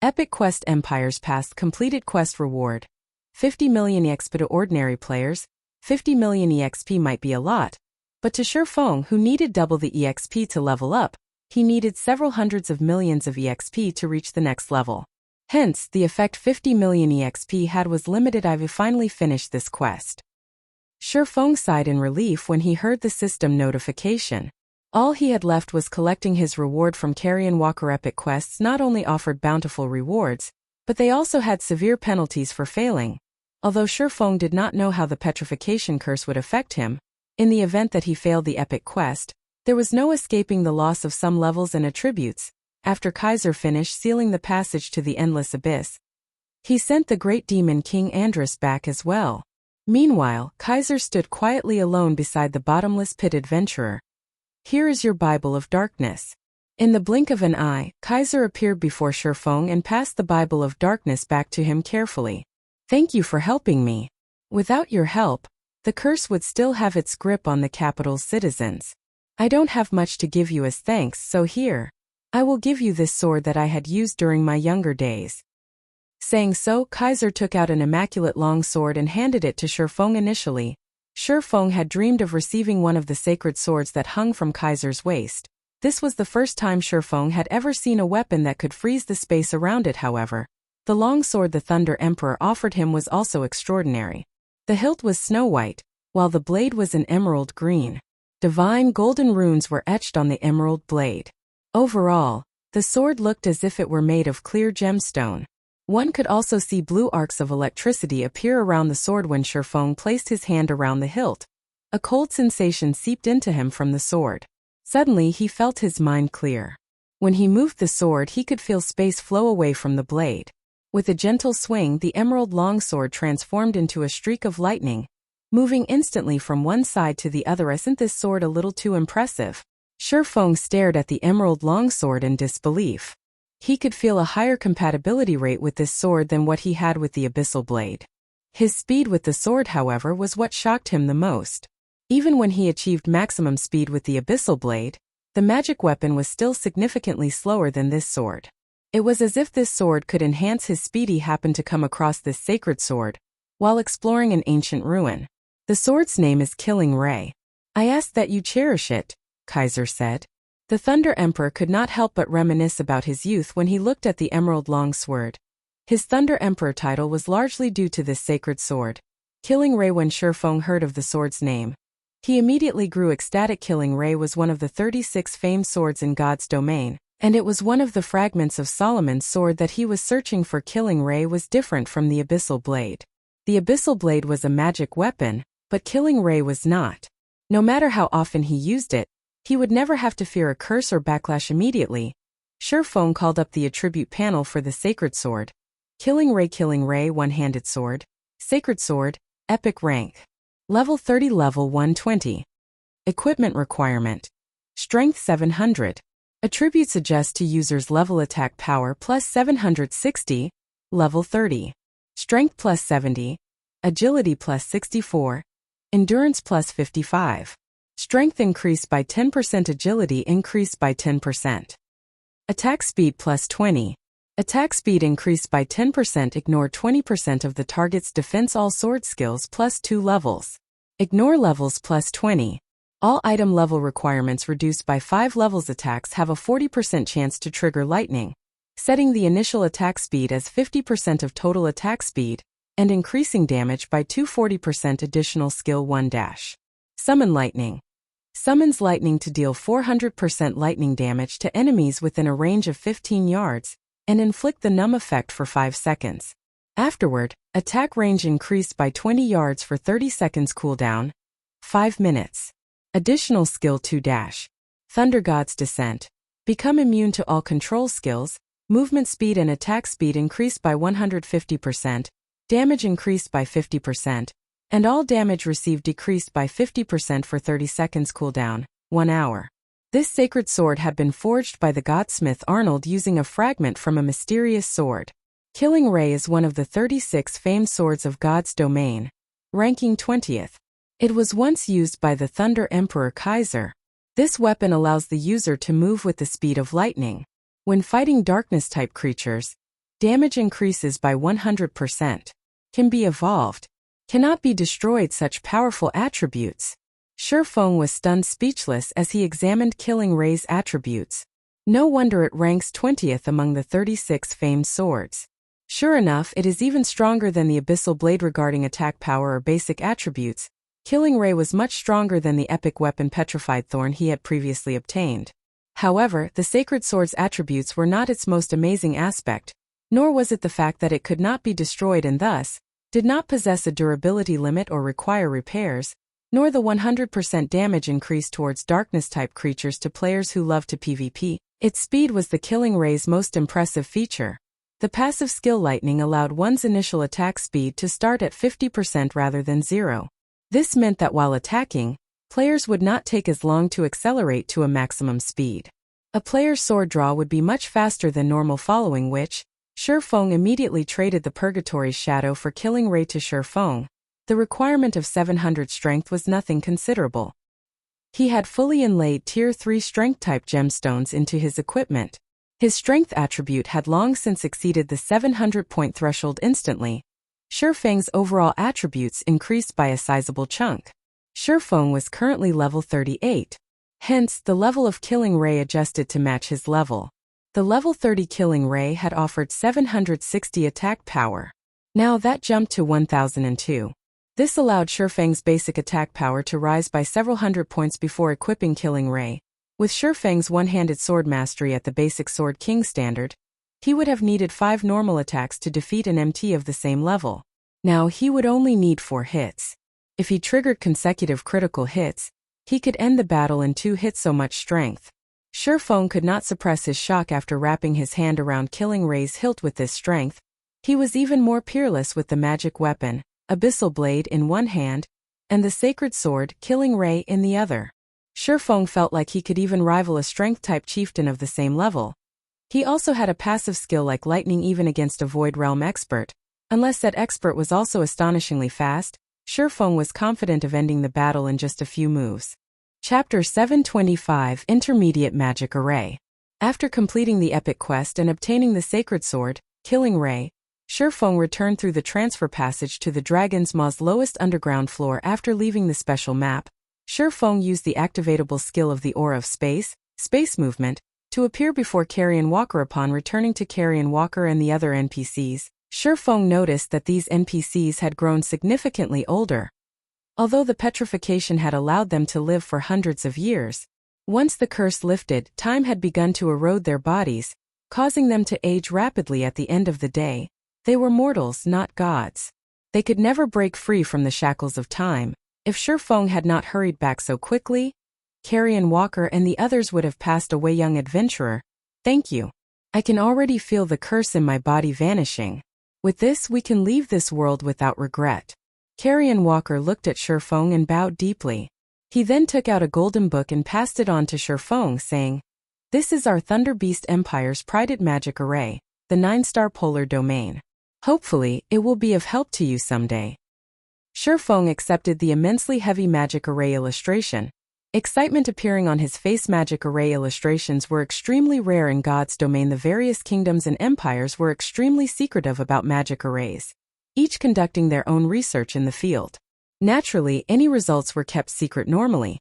Epic Quest Empires Past completed quest reward: 50 million EXP. To ordinary players, 50 million EXP might be a lot, but to Sherfang, who needed double the EXP to level up, he needed several hundreds of millions of EXP to reach the next level. Hence, the effect 50 million EXP had was limited. I've finally finished this quest. Sherfang sighed in relief when he heard the system notification. All he had left was collecting his reward from Carrion Walker. Epic quests not only offered bountiful rewards, but they also had severe penalties for failing. Although Sherfang did not know how the petrification curse would affect him, in the event that he failed the epic quest, there was no escaping the loss of some levels and attributes. After Kaiser finished sealing the passage to the Endless Abyss, he sent the great demon King Andrus back as well. Meanwhile, Kaiser stood quietly alone beside the bottomless pit. Adventurer, here is your Bible of Darkness. In the blink of an eye, Kaiser appeared before Sherfang and passed the Bible of Darkness back to him carefully. Thank you for helping me. Without your help, the curse would still have its grip on the capital's citizens. I don't have much to give you as thanks, so here, I will give you this sword that I had used during my younger days. Saying so, Kaiser took out an immaculate long sword and handed it to Sherfang. Initially, Sherfang had dreamed of receiving one of the sacred swords that hung from Kaiser's waist. This was the first time Sherfang had ever seen a weapon that could freeze the space around it. However, the long sword the Thunder Emperor offered him was also extraordinary. The hilt was snow white, while the blade was an emerald green. Divine golden runes were etched on the emerald blade. Overall, the sword looked as if it were made of clear gemstone. One could also see blue arcs of electricity appear around the sword when Sherfang placed his hand around the hilt. A cold sensation seeped into him from the sword. Suddenly he felt his mind clear. When he moved the sword, he could feel space flow away from the blade. With a gentle swing, the emerald longsword transformed into a streak of lightning, moving instantly from one side to the other. Isn't this sword a little too impressive? Sherfang stared at the emerald longsword in disbelief. He could feel a higher compatibility rate with this sword than what he had with the abyssal blade. His speed with the sword, however, was what shocked him the most. Even when he achieved maximum speed with the abyssal blade, the magic weapon was still significantly slower than this sword. It was as if this sword could enhance his speed. He happened to come across this sacred sword, while exploring an ancient ruin. The sword's name is Killing Ray. I ask that you cherish it, Kaiser said. The Thunder Emperor could not help but reminisce about his youth when he looked at the emerald long sword. His Thunder Emperor title was largely due to this sacred sword. Killing Ray. When Shurfeng heard of the sword's name, he immediately grew ecstatic. Killing Ray was one of the 36 famed swords in God's domain, and it was one of the fragments of Solomon's sword that he was searching for. Killing Ray was different from the Abyssal Blade. The Abyssal Blade was a magic weapon, but Killing Ray was not. No matter how often he used it, he would never have to fear a curse or backlash immediately. Shurfeng called up the attribute panel for the sacred sword. Killing Ray one-handed sword. Sacred sword, epic rank. Level 30, level 120. Equipment requirement. Strength 700. Attributes adjust to user's level attack power plus 760, level 30. Strength plus 70. Agility plus 64. Endurance plus 55. Strength increased by 10%, agility increased by 10%. Attack speed plus 20. Attack speed increased by 10%. Ignore 20% of the target's defense. All sword skills plus 2 levels. Ignore levels plus 20. All item level requirements reduced by 5 levels. Attacks have a 40% chance to trigger lightning, setting the initial attack speed as 50% of total attack speed, and increasing damage by 240%. Additional skill 1 dash. Summon lightning. Summons lightning to deal 400% lightning damage to enemies within a range of 15 yards, and inflict the numb effect for 5 seconds. Afterward, attack range increased by 20 yards for 30 seconds. Cooldown 5 minutes. Additional skill 2 dash. Thunder God's Descent. Become immune to all control skills. Movement speed and attack speed increased by 150%, damage increased by 50%, and all damage received decreased by 50% for 30 seconds. Cooldown 1 hour. This sacred sword had been forged by the godsmith Arnold using a fragment from a mysterious sword. Killing Ray is one of the 36 famed swords of God's domain, ranking 20th. It was once used by the Thunder Emperor Kaiser. This weapon allows the user to move with the speed of lightning. When fighting darkness-type creatures, damage increases by 100%. Can be evolved. Cannot be destroyed. Such powerful attributes. Shurfeng was stunned speechless as he examined Killing Ray's attributes. No wonder it ranks 20th among the 36 famed swords. Sure enough, it is even stronger than the Abyssal Blade. Regarding attack power or basic attributes, Killing Ray was much stronger than the epic weapon Petrified Thorn he had previously obtained. However, the sacred sword's attributes were not its most amazing aspect, nor was it the fact that it could not be destroyed and thus did not possess a durability limit or require repairs, nor the 100% damage increase towards darkness-type creatures to players who love to PvP. Its speed was the Killing Ray's most impressive feature. The passive skill Lightning allowed one's initial attack speed to start at 50% rather than 0. This meant that while attacking, players would not take as long to accelerate to a maximum speed. A player's sword draw would be much faster than normal, following which, Shurfeng immediately traded the Purgatory's Shadow for Killing Ray to Shurfeng. The requirement of 700 strength was nothing considerable. He had fully inlaid Tier 3 strength-type gemstones into his equipment. His strength attribute had long since exceeded the 700-point threshold instantly. Shurfeng's overall attributes increased by a sizable chunk. Shurfeng was currently level 38. Hence, the level of Killing Ray adjusted to match his level. The level 30 Killing Ray had offered 760 attack power. Now that jumped to 1002. This allowed Shurfeng's basic attack power to rise by several hundred points before equipping Killing Ray. With Shurfeng's one-handed sword mastery at the basic Sword King standard, he would have needed 5 normal attacks to defeat an MT of the same level. Now he would only need 4 hits. If he triggered consecutive critical hits, he could end the battle in 2 hits. So much strength. Shurfeng could not suppress his shock after wrapping his hand around Killing Ray's hilt with this strength. He was even more peerless with the magic weapon, Abyssal Blade, in one hand, and the sacred sword, Killing Ray, in the other. Shurfeng felt like he could even rival a strength-type chieftain of the same level. He also had a passive skill like lightning even against a Void Realm expert. Unless that expert was also astonishingly fast, Shurfeng was confident of ending the battle in just a few moves. Chapter 725 Intermediate Magic Array. After completing the epic quest and obtaining the sacred sword, Killing Ray, Shurfeng returned through the transfer passage to the Dragon's Maw's lowest underground floor after leaving the special map. Shurfeng used the activatable skill of the Aura of Space movement, to appear before Carrion Walker. Upon returning to Carrion Walker and the other NPCs, Shurfeng noticed that these NPCs had grown significantly older. Although the petrification had allowed them to live for hundreds of years, once the curse lifted, time had begun to erode their bodies, causing them to age rapidly. At the end of the day, they were mortals, not gods. They could never break free from the shackles of time. If Shurfeng had not hurried back so quickly, Carrion Walker and the others would have passed away. Young adventurer, thank you. I can already feel the curse in my body vanishing. With this, we can leave this world without regret. Carrion Walker looked at Shurfeng and bowed deeply. He then took out a golden book and passed it on to Shurfeng, saying, "This is our Thunder Beast Empire's prided magic array, the 9-star polar domain. Hopefully, it will be of help to you someday." Shurfeng accepted the immensely heavy magic array illustration. Excitement appearing on his face. Magic array illustrations were extremely rare in God's domain. The various kingdoms and empires were extremely secretive about magic arrays, each conducting their own research in the field. Naturally, any results were kept secret normally.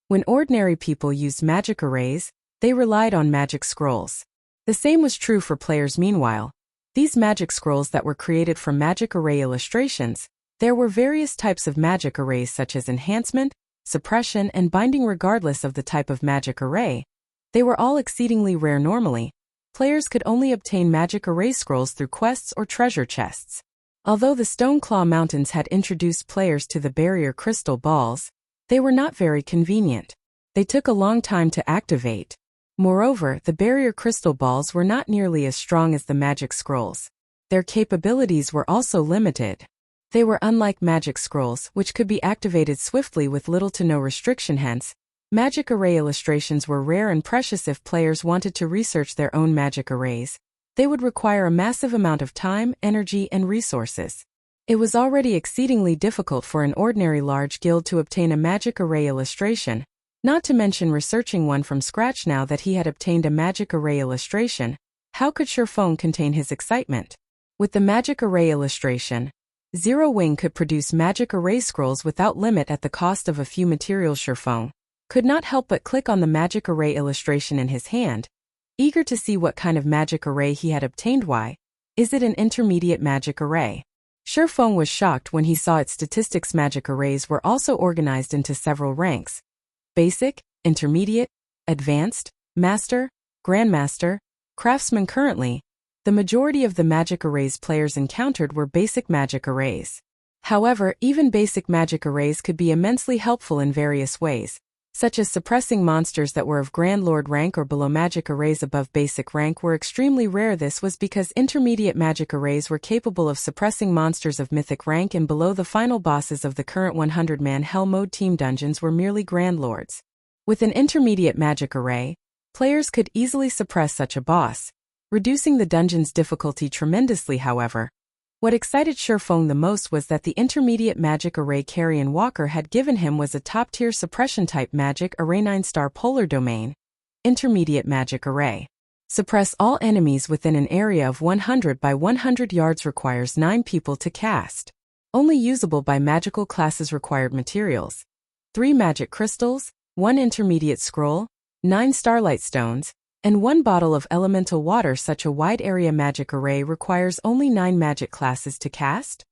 When ordinary people used magic arrays, they relied on magic scrolls. The same was true for players. Meanwhile, these magic scrolls that were created from magic array illustrations, there were various types of magic arrays such as enhancement, suppression, and binding. Regardless of the type of magic array, they were all exceedingly rare. Normally, players could only obtain magic array scrolls through quests or treasure chests. Although the Stoneclaw Mountains had introduced players to the barrier crystal balls, they were not very convenient. They took a long time to activate. Moreover, the barrier crystal balls were not nearly as strong as the magic scrolls. Their capabilities were also limited. They were unlike magic scrolls, which could be activated swiftly with little to no restriction. Hence, magic array illustrations were rare and precious. If players wanted to research their own magic arrays, they would require a massive amount of time, energy, and resources. It was already exceedingly difficult for an ordinary large guild to obtain a magic array illustration, not to mention researching one from scratch. Now that he had obtained a magic array illustration, how could Shurfeng contain his excitement? With the magic array illustration, Zero Wing could produce magic array scrolls without limit at the cost of a few materials. Shurfeng could not help but click on the magic array illustration in his hand, eager to see what kind of magic array he had obtained. Why? Is it an intermediate magic array? Shurfeng was shocked when he saw its statistics. Magic arrays were also organized into several ranks: basic, intermediate, advanced, master, grandmaster, craftsman. Currently, the majority of the magic arrays players encountered were basic magic arrays. However, even basic magic arrays could be immensely helpful in various ways, such as suppressing monsters that were of Grand Lord rank or below. Magic arrays above basic rank were extremely rare. This was because intermediate magic arrays were capable of suppressing monsters of mythic rank and below. The final bosses of the current 100-man Hell Mode team dungeons were merely Grand Lords. With an intermediate magic array, players could easily suppress such a boss, reducing the dungeon's difficulty tremendously. However, what excited Shurfeng the most was that the intermediate magic array Carrion Walker had given him was a top-tier suppression-type magic array 9-star polar domain. Intermediate magic array. Suppress all enemies within an area of 100 by 100 yards. Requires 9 people to cast. Only usable by magical classes. Required materials: 3 magic crystals, 1 intermediate scroll, 9 starlight stones, and 1 bottle of elemental water. Such a wide area magic array requires only 9 magic classes to cast.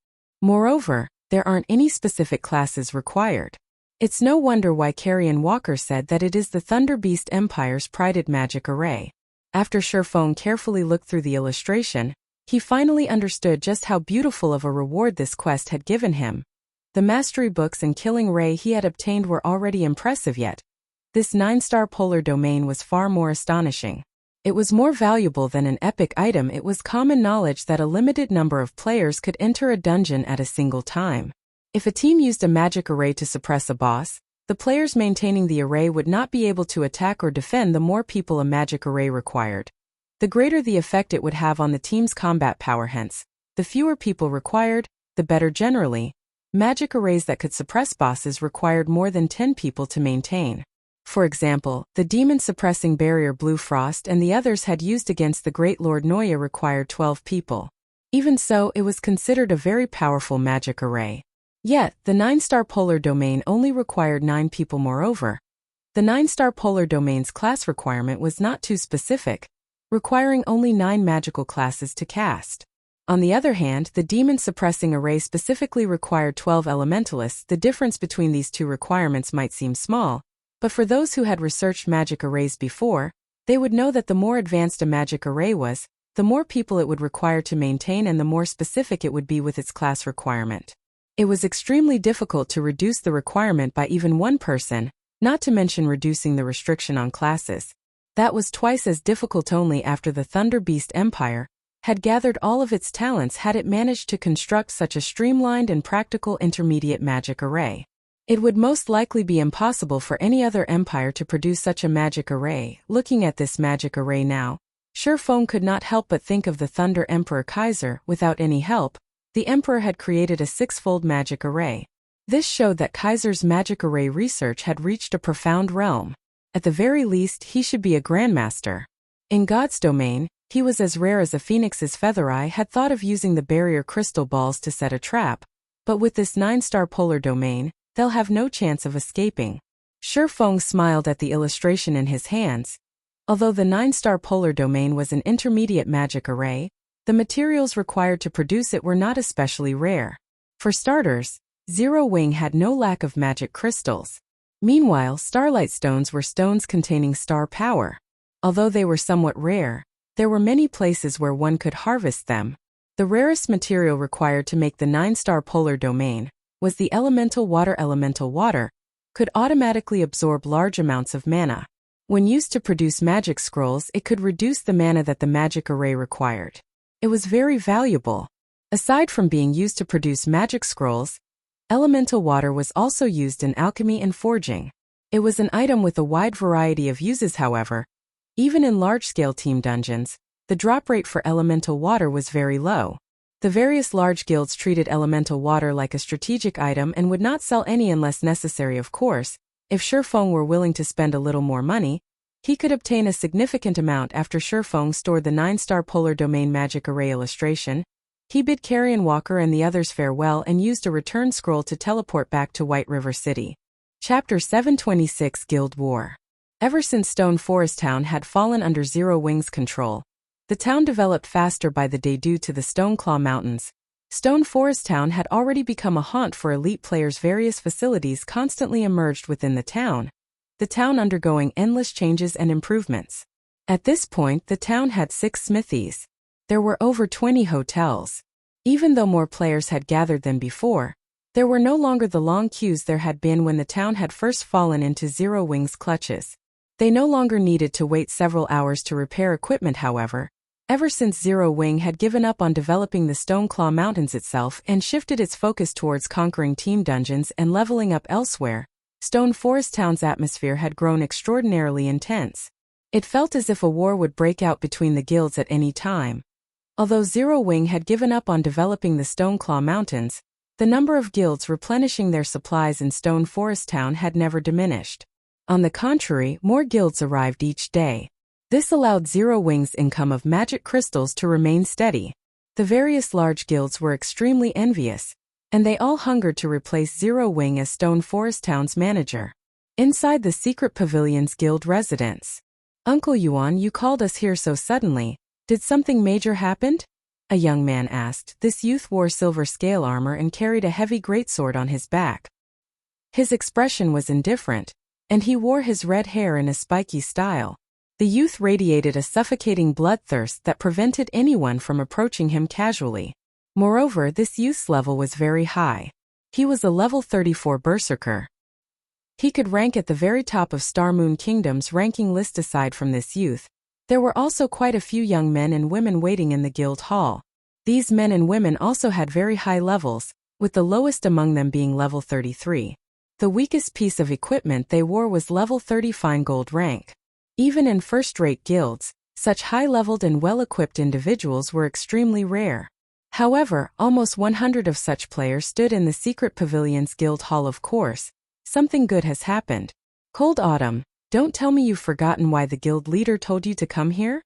Moreover, there aren't any specific classes required. It's no wonder why Carrion Walker said that it is the Thunder Beast Empire's prided magic array. After Shurfeng carefully looked through the illustration, he finally understood just how beautiful of a reward this quest had given him. The mastery books and killing ray he had obtained were already impressive, yet this 9-star polar domain was far more astonishing. It was more valuable than an epic item. It was common knowledge that a limited number of players could enter a dungeon at a single time. If a team used a magic array to suppress a boss, the players maintaining the array would not be able to attack or defend. The more people a magic array required, the greater the effect it would have on the team's combat power. Hence, the fewer people required, the better. Generally, magic arrays that could suppress bosses required more than 10 people to maintain. For example, the demon-suppressing barrier Blue Frost and the others had used against the Great Lord Noya required 12 people. Even so, it was considered a very powerful magic array. Yet, the 9-star polar domain only required 9 people. Moreover, the 9-star polar domain's class requirement was not too specific, requiring only 9 magical classes to cast. On the other hand, the demon-suppressing array specifically required 12 elementalists. The difference between these two requirements might seem small, but for those who had researched magic arrays before, they would know that the more advanced a magic array was, the more people it would require to maintain and the more specific it would be with its class requirement. It was extremely difficult to reduce the requirement by even one person, not to mention reducing the restriction on classes. That was twice as difficult only after the Thunder Beast Empire had gathered all of its talents had it managed to construct such a streamlined and practical intermediate magic array. It would most likely be impossible for any other empire to produce such a magic array. Looking at this magic array now, Feng could not help but think of the Thunder Emperor Kaiser. Without any help, the Emperor had created a 6-fold magic array. This showed that Kaiser's magic array research had reached a profound realm. At the very least, he should be a Grandmaster. In God's domain, he was as rare as a phoenix's feather. I had thought of using the barrier crystal balls to set a trap, but with this 9-star polar domain, they'll have no chance of escaping. Feng smiled at the illustration in his hands. Although the 9-star polar domain was an intermediate magic array, the materials required to produce it were not especially rare. For starters, Zero Wing had no lack of magic crystals. Meanwhile, starlight stones were stones containing star power. Although they were somewhat rare, there were many places where one could harvest them. The rarest material required to make the 9-star polar domain was the elemental water. Elemental water could automatically absorb large amounts of mana. When used to produce magic scrolls, it could reduce the mana that the magic array required. It was very valuable. Aside from being used to produce magic scrolls, elemental water was also used in alchemy and forging. It was an item with a wide variety of uses. However, even in large-scale team dungeons, the drop rate for elemental water was very low. The various large guilds treated elemental water like a strategic item and would not sell any unless necessary. Of course, if Feng were willing to spend a little more money, he could obtain a significant amount. After Feng stored the 9-star polar domain magic array illustration, he bid Carrion Walker and the others farewell and used a return scroll to teleport back to White River City. Chapter 726 Guild War. Ever since Stone Forest Town had fallen under Zero Wing's control, the town developed faster by the day due to the Stoneclaw Mountains. Stone Forest Town had already become a haunt for elite players. Various facilities constantly emerged within the town undergoing endless changes and improvements. At this point, the town had 6 smithies. There were over 20 hotels. Even though more players had gathered than before, there were no longer the long queues there had been when the town had first fallen into Zero Wing's clutches. They no longer needed to wait several hours to repair equipment. However, ever since Zero Wing had given up on developing the Stoneclaw Mountains itself and shifted its focus towards conquering team dungeons and leveling up elsewhere, Stone Forest Town's atmosphere had grown extraordinarily intense. It felt as if a war would break out between the guilds at any time. Although Zero Wing had given up on developing the Stoneclaw Mountains, the number of guilds replenishing their supplies in Stone Forest Town had never diminished. On the contrary, more guilds arrived each day. This allowed Zero Wing's income of magic crystals to remain steady. The various large guilds were extremely envious, and they all hungered to replace Zero Wing as Stone Forest Town's manager. Inside the Secret Pavilion's guild residence. "Uncle Yuan, you called us here so suddenly. Did something major happen?" A young man asked. This youth wore silver scale armor and carried a heavy greatsword on his back. His expression was indifferent, and he wore his red hair in a spiky style. The youth radiated a suffocating bloodthirst that prevented anyone from approaching him casually. Moreover, this youth's level was very high. He was a level 34 berserker. He could rank at the very top of Star Moon Kingdom's ranking list. Aside from this youth, there were also quite a few young men and women waiting in the guild hall. These men and women also had very high levels, with the lowest among them being level 33. The weakest piece of equipment they wore was level 30 fine gold rank. Even in first-rate guilds, such high-leveled and well-equipped individuals were extremely rare. However, almost 100 of such players stood in the Secret Pavilion's guild hall. Of course, something good has happened. Cold Autumn, don't tell me you've forgotten why the guild leader told you to come here?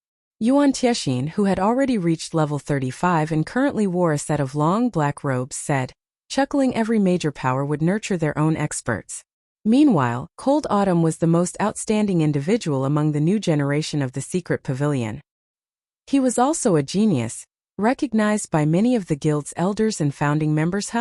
Yuan Tiexin, who had already reached level 35 and currently wore a set of long black robes, said, chuckling every major power would nurture their own experts. Meanwhile, Cold Autumn was the most outstanding individual among the new generation of the Secret Pavilion. He was also a genius, recognized by many of the guild's elders and founding members.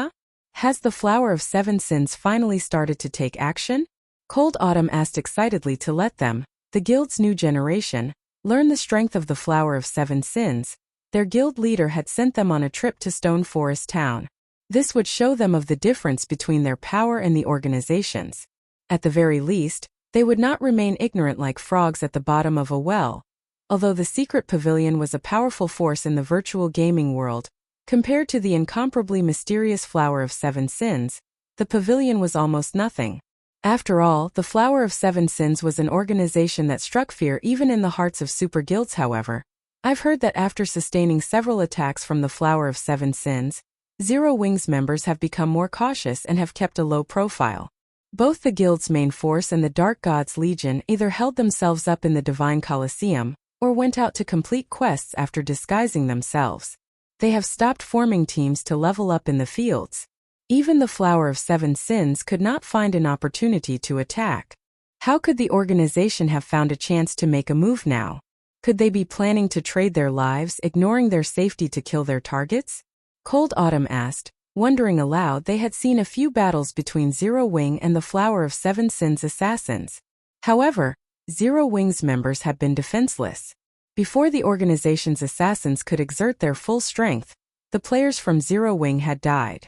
Has the Flower of Seven Sins finally started to take action? Cold Autumn asked excitedly to let them, the guild's new generation, learn the strength of the Flower of Seven Sins. Their guild leader had sent them on a trip to Stone Forest Town. This would show them of the difference between their power and the organizations. At the very least, they would not remain ignorant like frogs at the bottom of a well. Although the Secret Pavilion was a powerful force in the virtual gaming world, compared to the incomparably mysterious Flower of Seven Sins, the pavilion was almost nothing. After all, the Flower of Seven Sins was an organization that struck fear even in the hearts of super guilds. However, I've heard that after sustaining several attacks from the Flower of Seven Sins, Zero Wings members have become more cautious and have kept a low profile. Both the guild's main force and the Dark Gods Legion either held themselves up in the Divine Colosseum, or went out to complete quests after disguising themselves. They have stopped forming teams to level up in the fields. Even the Flower of Seven Sins could not find an opportunity to attack. How could the organization have found a chance to make a move now? Could they be planning to trade their lives, ignoring their safety to kill their targets? Cold Autumn asked, wondering aloud. They had seen a few battles between Zero Wing and the Flower of Seven Sins assassins. However, Zero Wing's members had been defenseless. Before the organization's assassins could exert their full strength, the players from Zero Wing had died.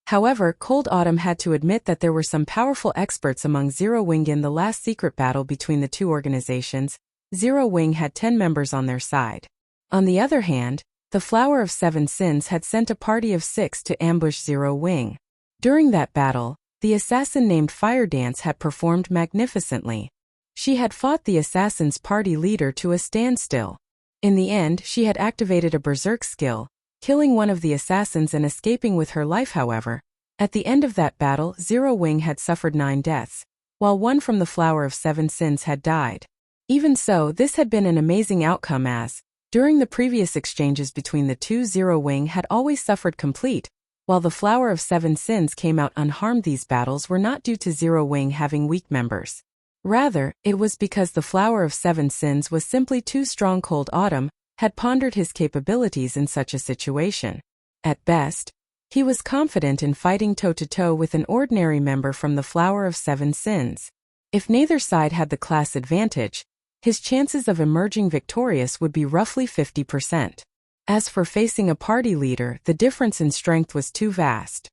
However, Cold Autumn had to admit that there were some powerful experts among Zero Wing. In the last secret battle between the two organizations, Zero Wing had 10 members on their side. On the other hand, the Flower of Seven Sins had sent a party of 6 to ambush Zero Wing. During that battle, the assassin named Fire Dance had performed magnificently. She had fought the assassin's party leader to a standstill. In the end, she had activated a Berserk skill, killing one of the assassins and escaping with her life. However, at the end of that battle, Zero Wing had suffered 9 deaths, while one from the Flower of Seven Sins had died. Even so, this had been an amazing outcome as, during the previous exchanges between the two, Zero Wing had always suffered complete, while the Flower of Seven Sins came out unharmed. These battles were not due to Zero Wing having weak members. Rather, it was because the Flower of Seven Sins was simply too strong. Cold Autumn had pondered his capabilities in such a situation. At best, he was confident in fighting toe-to-toe with an ordinary member from the Flower of Seven Sins. If neither side had the class advantage, his chances of emerging victorious would be roughly 50%. As for facing a party leader, the difference in strength was too vast.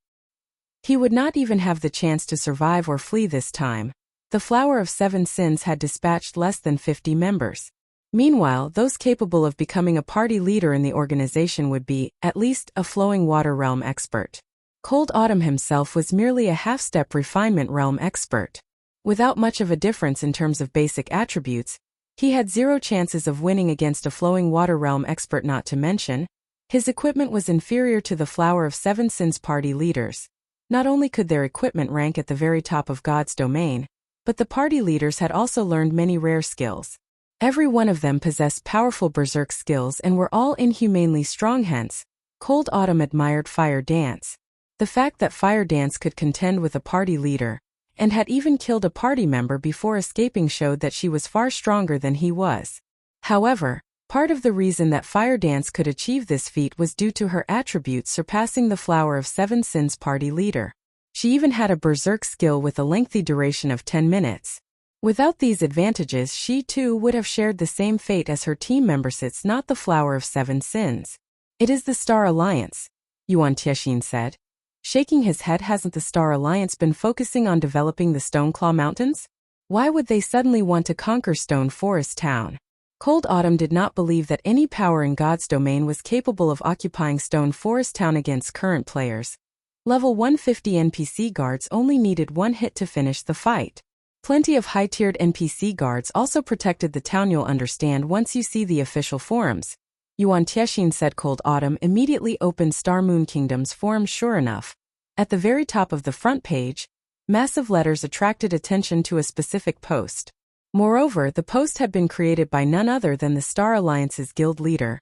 He would not even have the chance to survive or flee this time. The Flower of Seven Sins had dispatched less than 50 members. Meanwhile, those capable of becoming a party leader in the organization would be, at least, a Flowing Water Realm expert. Cold Autumn himself was merely a half-step Refinement Realm expert. Without much of a difference in terms of basic attributes, he had 0 chances of winning against a Flowing Water Realm expert. Not to mention, his equipment was inferior to the Flower of Seven Sins party leaders. Not only could their equipment rank at the very top of God's domain, but the party leaders had also learned many rare skills. Every one of them possessed powerful Berserk skills and were all inhumanely strong. Hence, Cold Autumn admired Fire Dance. The fact that Fire Dance could contend with a party leader, and had even killed a party member before escaping, showed that she was far stronger than he was. However, part of the reason that Fire Dance could achieve this feat was due to her attributes surpassing the Flower of Seven Sins party leader. She even had a Berserk skill with a lengthy duration of 10 minutes. Without these advantages, she too would have shared the same fate as her team members. It's not the Flower of Seven Sins. It is the Star Alliance, Yuan Tiexin said. Shaking his head. Hasn't the Star Alliance been focusing on developing the Stoneclaw Mountains? Why would they suddenly want to conquer Stone Forest Town? Cold Autumn did not believe that any power in God's domain was capable of occupying Stone Forest Town against current players. Level 150 NPC guards only needed 1 hit to finish the fight. Plenty of high-tiered NPC guards also protected the town. You'll understand once you see the official forums, Yuan Tiexin said. Cold Autumn immediately opened Star Moon Kingdom's forum. Sure enough, at the very top of the front page, massive letters attracted attention to a specific post. Moreover, the post had been created by none other than the Star Alliance's guild leader.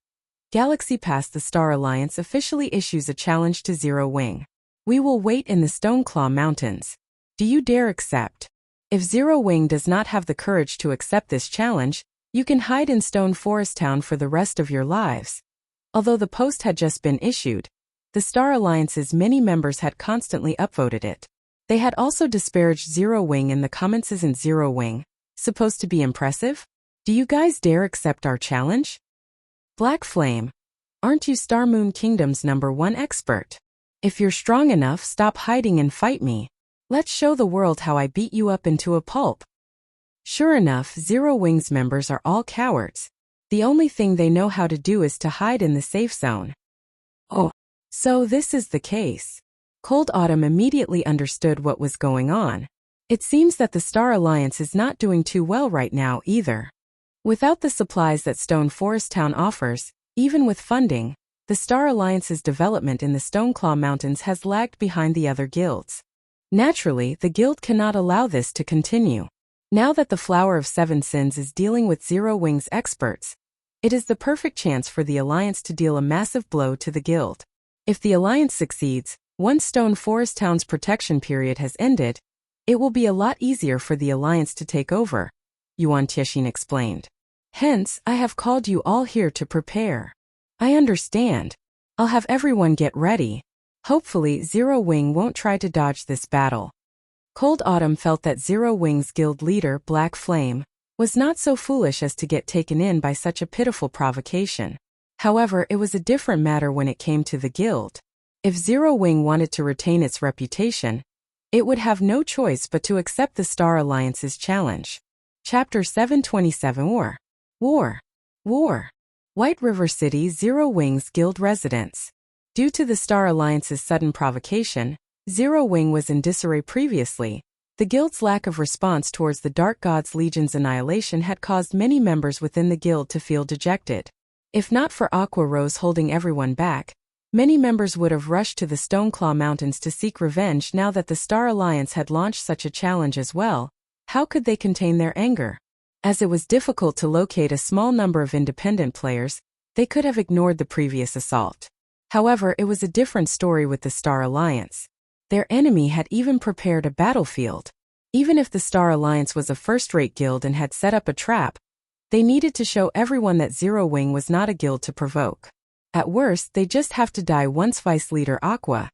Galaxy Pass. The Star Alliance officially issues a challenge to Zero Wing. We will wait in the Stoneclaw Mountains. Do you dare accept? If Zero Wing does not have the courage to accept this challenge, you can hide in Stone Forest Town for the rest of your lives. Although the post had just been issued, the Star Alliance's many members had constantly upvoted it. They had also disparaged Zero Wing in the comments. Isn't Zero Wing supposed to be impressive? Do you guys dare accept our challenge? Black Flame, aren't you Star Moon Kingdom's #1 expert? If you're strong enough, stop hiding and fight me. Let's show the world how I beat you up into a pulp. Sure enough, Zero Wing's members are all cowards. The only thing they know how to do is to hide in the safe zone. Oh, so this is the case. Cold Autumn immediately understood what was going on. It seems that the Star Alliance is not doing too well right now either. Without the supplies that Stone Forest Town offers, even with funding, the Star Alliance's development in the Stoneclaw Mountains has lagged behind the other guilds. Naturally, the guild cannot allow this to continue. Now that the Flower of Seven Sins is dealing with Zero Wing's experts, it is the perfect chance for the Alliance to deal a massive blow to the guild. If the Alliance succeeds, once Stone Forest Town's protection period has ended, it will be a lot easier for the Alliance to take over, Yuan Tiexin explained. Hence, I have called you all here to prepare. I understand. I'll have everyone get ready. Hopefully, Zero Wing won't try to dodge this battle. Cold Autumn felt that Zero Wing's guild leader, Black Flame, was not so foolish as to get taken in by such a pitiful provocation. However, it was a different matter when it came to the guild. If Zero Wing wanted to retain its reputation, it would have no choice but to accept the Star Alliance's challenge. Chapter 727 War. White River City. Zero Wing's guild residence. Due to the Star Alliance's sudden provocation, Zero Wing was in disarray previously. The guild's lack of response towards the Dark God's Legion's annihilation had caused many members within the guild to feel dejected. If not for Aqua Rose holding everyone back, many members would have rushed to the Stoneclaw Mountains to seek revenge. Now that the Star Alliance had launched such a challenge as well, how could they contain their anger? As it was difficult to locate a small number of independent players, they could have ignored the previous assault. However, it was a different story with the Star Alliance. Their enemy had even prepared a battlefield. Even if the Star Alliance was a first-rate guild and had set up a trap, they needed to show everyone that Zero Wing was not a guild to provoke. At worst, they just have to die once. Vice Leader Aqua.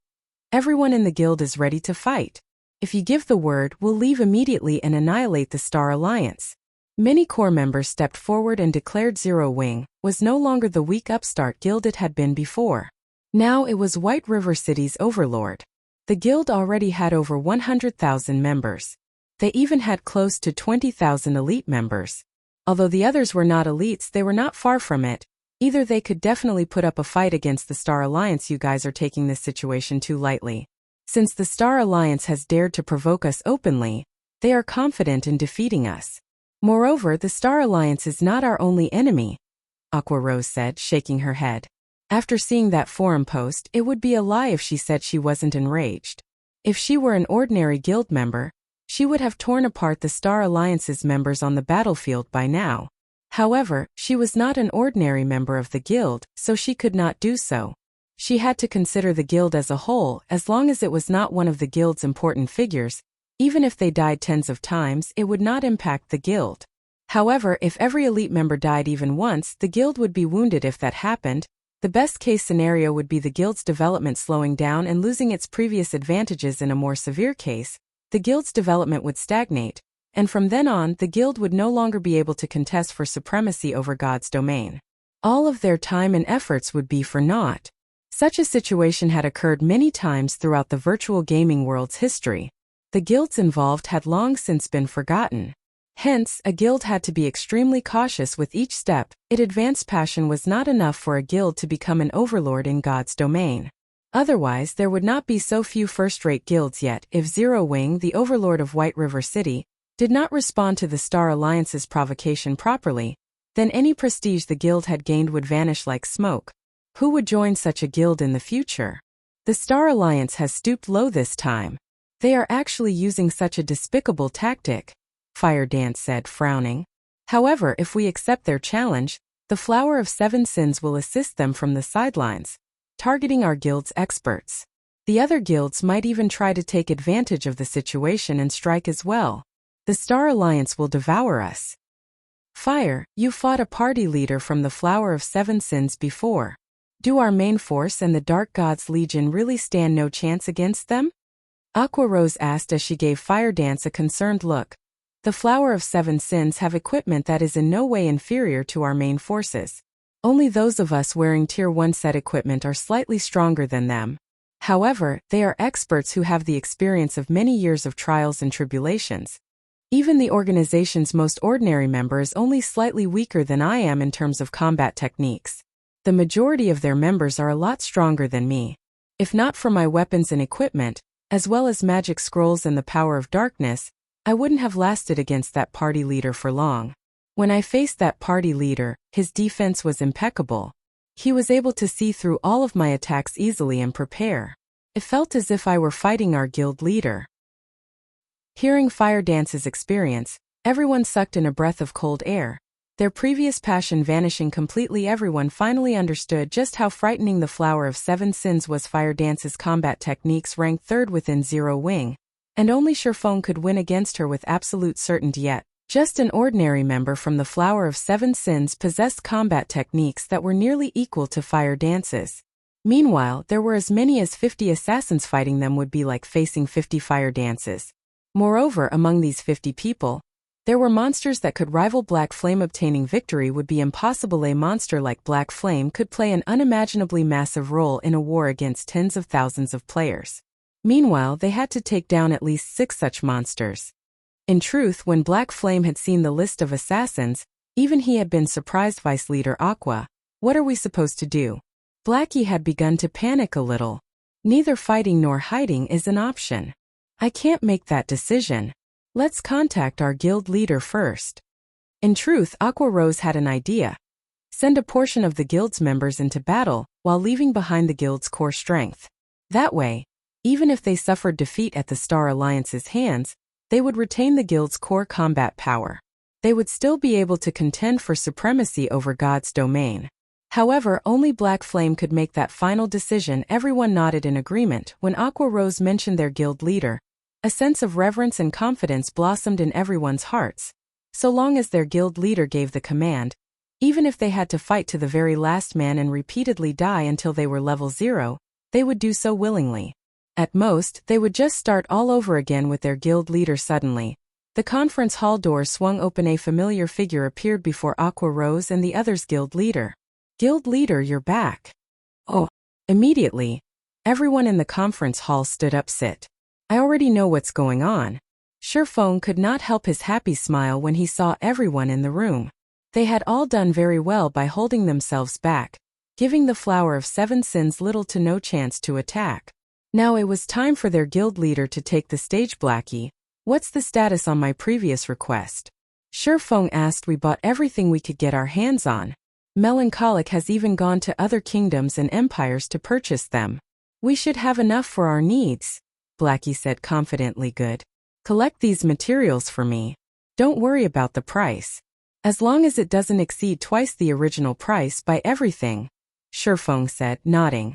Everyone in the guild is ready to fight. If you give the word, we'll leave immediately and annihilate the Star Alliance. Many core members stepped forward and declared Zero Wing was no longer the weak upstart guild it had been before. Now it was White River City's overlord. The guild already had over 100,000 members. They even had close to 20,000 elite members. Although the others were not elites, they were not far from it. Either they could definitely put up a fight against the Star Alliance. You guys are taking this situation too lightly. Since the Star Alliance has dared to provoke us openly, they are confident in defeating us. Moreover, the Star Alliance is not our only enemy, Aqua Rose said, shaking her head. After seeing that forum post, it would be a lie if she said she wasn't enraged. If she were an ordinary guild member, she would have torn apart the Star Alliance's members on the battlefield by now. However, she was not an ordinary member of the guild, so she could not do so. She had to consider the guild as a whole. As long as it was not one of the guild's important figures, even if they died tens of times, it would not impact the guild. However, if every elite member died even once, the guild would be wounded. If that happened, the best-case scenario would be the guild's development slowing down and losing its previous advantages. In a more severe case, the guild's development would stagnate, and from then on, the guild would no longer be able to contest for supremacy over God's domain. All of their time and efforts would be for naught. Such a situation had occurred many times throughout the virtual gaming world's history. The guilds involved had long since been forgotten. Hence, a guild had to be extremely cautious with each step. Advanced passion was not enough for a guild to become an overlord in God's domain. Otherwise, there would not be so few first-rate guilds yet. If Zero Wing, the overlord of White River City, did not respond to the Star Alliance's provocation properly, then any prestige the guild had gained would vanish like smoke. Who would join such a guild in the future? The Star Alliance has stooped low this time. They are actually using such a despicable tactic. Fire Dance said, frowning. However, if we accept their challenge, the Flower of Seven Sins will assist them from the sidelines, targeting our guild's experts. The other guilds might even try to take advantage of the situation and strike as well. The Star Alliance will devour us. Fire, you fought a party leader from the Flower of Seven Sins before. Do our main force and the Dark God's Legion really stand no chance against them? Aqua Rose asked as she gave Fire Dance a concerned look. The Flower of Seven Sins have equipment that is in no way inferior to our main forces. Only those of us wearing Tier 1 set equipment are slightly stronger than them. However, they are experts who have the experience of many years of trials and tribulations. Even the organization's most ordinary member is only slightly weaker than I am in terms of combat techniques. The majority of their members are a lot stronger than me. If not for my weapons and equipment, as well as magic scrolls and the power of darkness, I wouldn't have lasted against that party leader for long. When I faced that party leader, his defense was impeccable. He was able to see through all of my attacks easily and prepare. It felt as if I were fighting our guild leader. Hearing Fire Dance's experience, everyone sucked in a breath of cold air. Their previous passion vanishing completely, everyone finally understood just how frightening the Flower of Seven Sins was. Fire Dance's combat techniques ranked third within Zero Wing, and only Sherfone could win against her with absolute certainty. Yet, just an ordinary member from the Flower of Seven Sins possessed combat techniques that were nearly equal to Fire Dance's. Meanwhile, there were as many as 50 assassins. Fighting them would be like facing 50 Fire Dances. Moreover, among these 50 people, there were monsters that could rival Black Flame. Obtaining victory would be impossible. A monster like Black Flame could play an unimaginably massive role in a war against tens of thousands of players. Meanwhile, they had to take down at least 6 such monsters. In truth, when Black Flame had seen the list of assassins, even he had been surprised. Vice Leader Aqua, what are we supposed to do? Blackie had begun to panic a little. Neither fighting nor hiding is an option. I can't make that decision. Let's contact our guild leader first. In truth, Aqua Rose had an idea. Send a portion of the guild's members into battle, while leaving behind the guild's core strength. That way, even if they suffered defeat at the Star Alliance's hands, they would retain the guild's core combat power. They would still be able to contend for supremacy over God's domain. However, only Black Flame could make that final decision. Everyone nodded in agreement when Aqua Rose mentioned their guild leader. A sense of reverence and confidence blossomed in everyone's hearts. So long as their guild leader gave the command, even if they had to fight to the very last man and repeatedly die until they were level 0, they would do so willingly. At most, they would just start all over again with their guild leader. Suddenly, the conference hall doors swung open. A familiar figure appeared before Aqua Rose and the others. Guild leader. Guild leader, you're back. Oh. Immediately, everyone in the conference hall stood up. Sit. I already know what's going on. Sherfone could not help his happy smile when he saw everyone in the room. They had all done very well by holding themselves back, giving the Flower of Seven Sins little to no chance to attack. Now it was time for their guild leader to take the stage. Blackie, what's the status on my previous request? Sherfone asked. We bought everything we could get our hands on. Melancholic has even gone to other kingdoms and empires to purchase them. We should have enough for our needs. Blackie said confidently. Good. Collect these materials for me. Don't worry about the price. As long as it doesn't exceed twice the original price, buy everything, Sherfone said, nodding.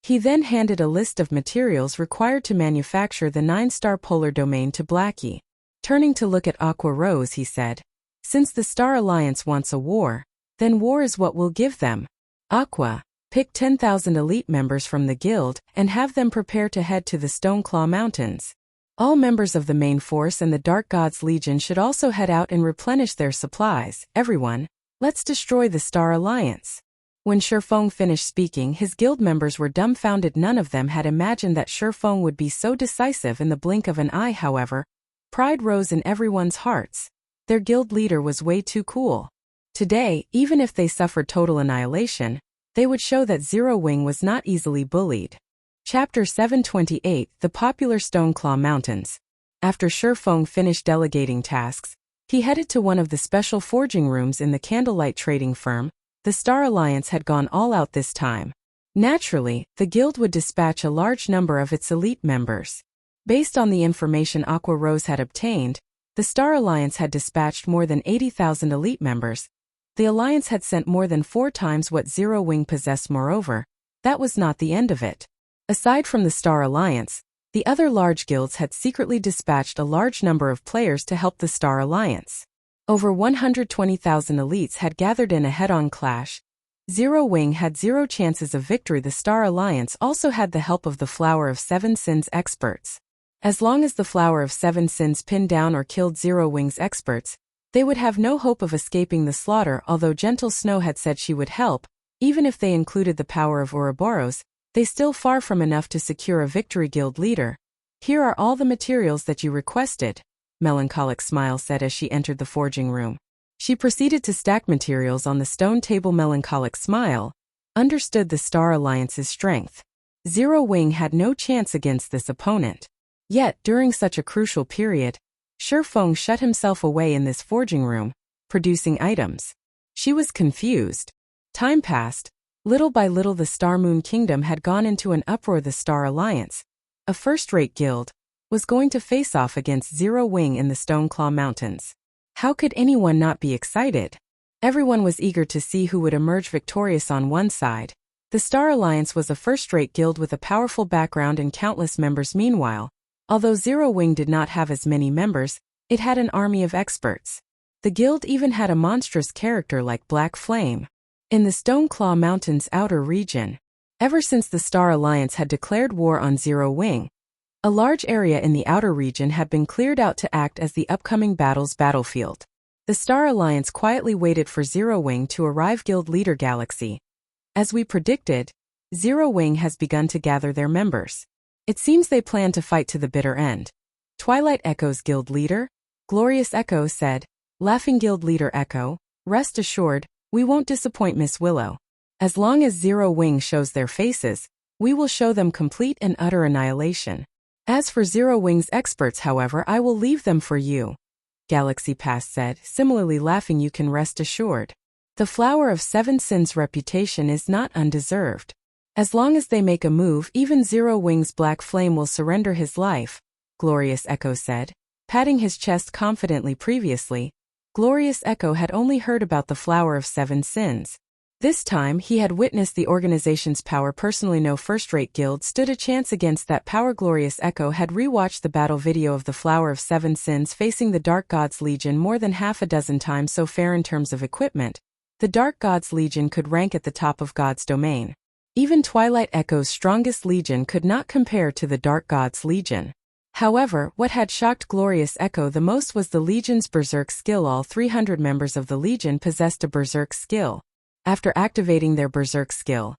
He then handed a list of materials required to manufacture the 9-star polar domain to Blackie. Turning to look at Aqua Rose, he said, since the Star Alliance wants a war, then war is what we'll give them. Aqua, pick 10,000 elite members from the guild and have them prepare to head to the Stoneclaw Mountains. All members of the main force and the Dark God's Legion should also head out and replenish their supplies. Everyone, let's destroy the Star Alliance. When Sherfone finished speaking, his guild members were dumbfounded. None of them had imagined that Sherfone would be so decisive in the blink of an eye. However, pride rose in everyone's hearts. Their guild leader was way too cool. Today, even if they suffered total annihilation, they would show that Zero Wing was not easily bullied. Chapter 728, The Popular Stoneclaw Mountains. After Sherfone finished delegating tasks, he headed to one of the special forging rooms in the candlelight trading firm. The Star Alliance had gone all out this time. Naturally, the guild would dispatch a large number of its elite members. Based on the information Aqua Rose had obtained, The Star Alliance had dispatched more than 80,000 elite members. The Alliance had sent more than 4 times what Zero Wing possessed. Moreover, that was not the end of it. Aside from the Star Alliance, the other large guilds had secretly dispatched a large number of players to help the Star Alliance. Over 120,000 elites had gathered in a head-on clash. Zero Wing had 0 chances of victory. The Star Alliance also had the help of the Flower of Seven Sins experts. As long as the Flower of Seven Sins pinned down or killed Zero Wing's experts, they would have no hope of escaping the slaughter. Although Gentle Snow had said she would help, even if they included the power of Ouroboros, they still far from enough to secure a victory. Guild leader, here are all the materials that you requested, Melancholic Smile said as she entered the forging room. She proceeded to stack materials on the stone table. Melancholic Smile understood the Star Alliance's strength. Zero Wing had no chance against this opponent. Yet, during such a crucial period, Shifeng shut himself away in this forging room, producing items. She was confused. Time passed. Little by little the Star Moon Kingdom had gone into an uproar. The Star Alliance, a first-rate guild, was going to face off against Zero Wing in the Stoneclaw Mountains. How could anyone not be excited? Everyone was eager to see who would emerge victorious. On one side, the Star Alliance was a first-rate guild with a powerful background and countless members. Meanwhile, although Zero Wing did not have as many members, it had an army of experts. The guild even had a monstrous character like Black Flame. In the Stoneclaw Mountains outer region, ever since the Star Alliance had declared war on Zero Wing, a large area in the outer region had been cleared out to act as the upcoming battle's battlefield. The Star Alliance quietly waited for Zero Wing to arrive. Guild leader Galaxy. As we predicted, Zero Wing has begun to gather their members. It seems they plan to fight to the bitter end. Twilight Echo's guild leader, Glorious Echo, said, laughing. Guild leader Echo, rest assured, we won't disappoint Miss Willow. As long as Zero Wing shows their faces, we will show them complete and utter annihilation. As for Zero Wing's experts, however, I will leave them for you. Galaxy Pass said, similarly laughing. You can rest assured. The Flower of Seven Sins' reputation is not undeserved. As long as they make a move, even Zero Wing's Black Flame will surrender his life, Glorious Echo said, patting his chest confidently. Previously, Glorious Echo had only heard about the Flower of Seven Sins. This time he had witnessed the organization's power personally. No first-rate guild stood a chance against that power. Glorious Echo had rewatched the battle video of the Flower of Seven Sins facing the Dark Gods Legion more than half a dozen times. So fair in terms of equipment, the Dark Gods Legion could rank at the top of God's domain. Even Twilight Echo's strongest legion could not compare to the Dark Gods Legion. However, what had shocked Glorious Echo the most was the Legion's Berserk skill. All 300 members of the Legion possessed a Berserk skill. After activating their Berserk skill,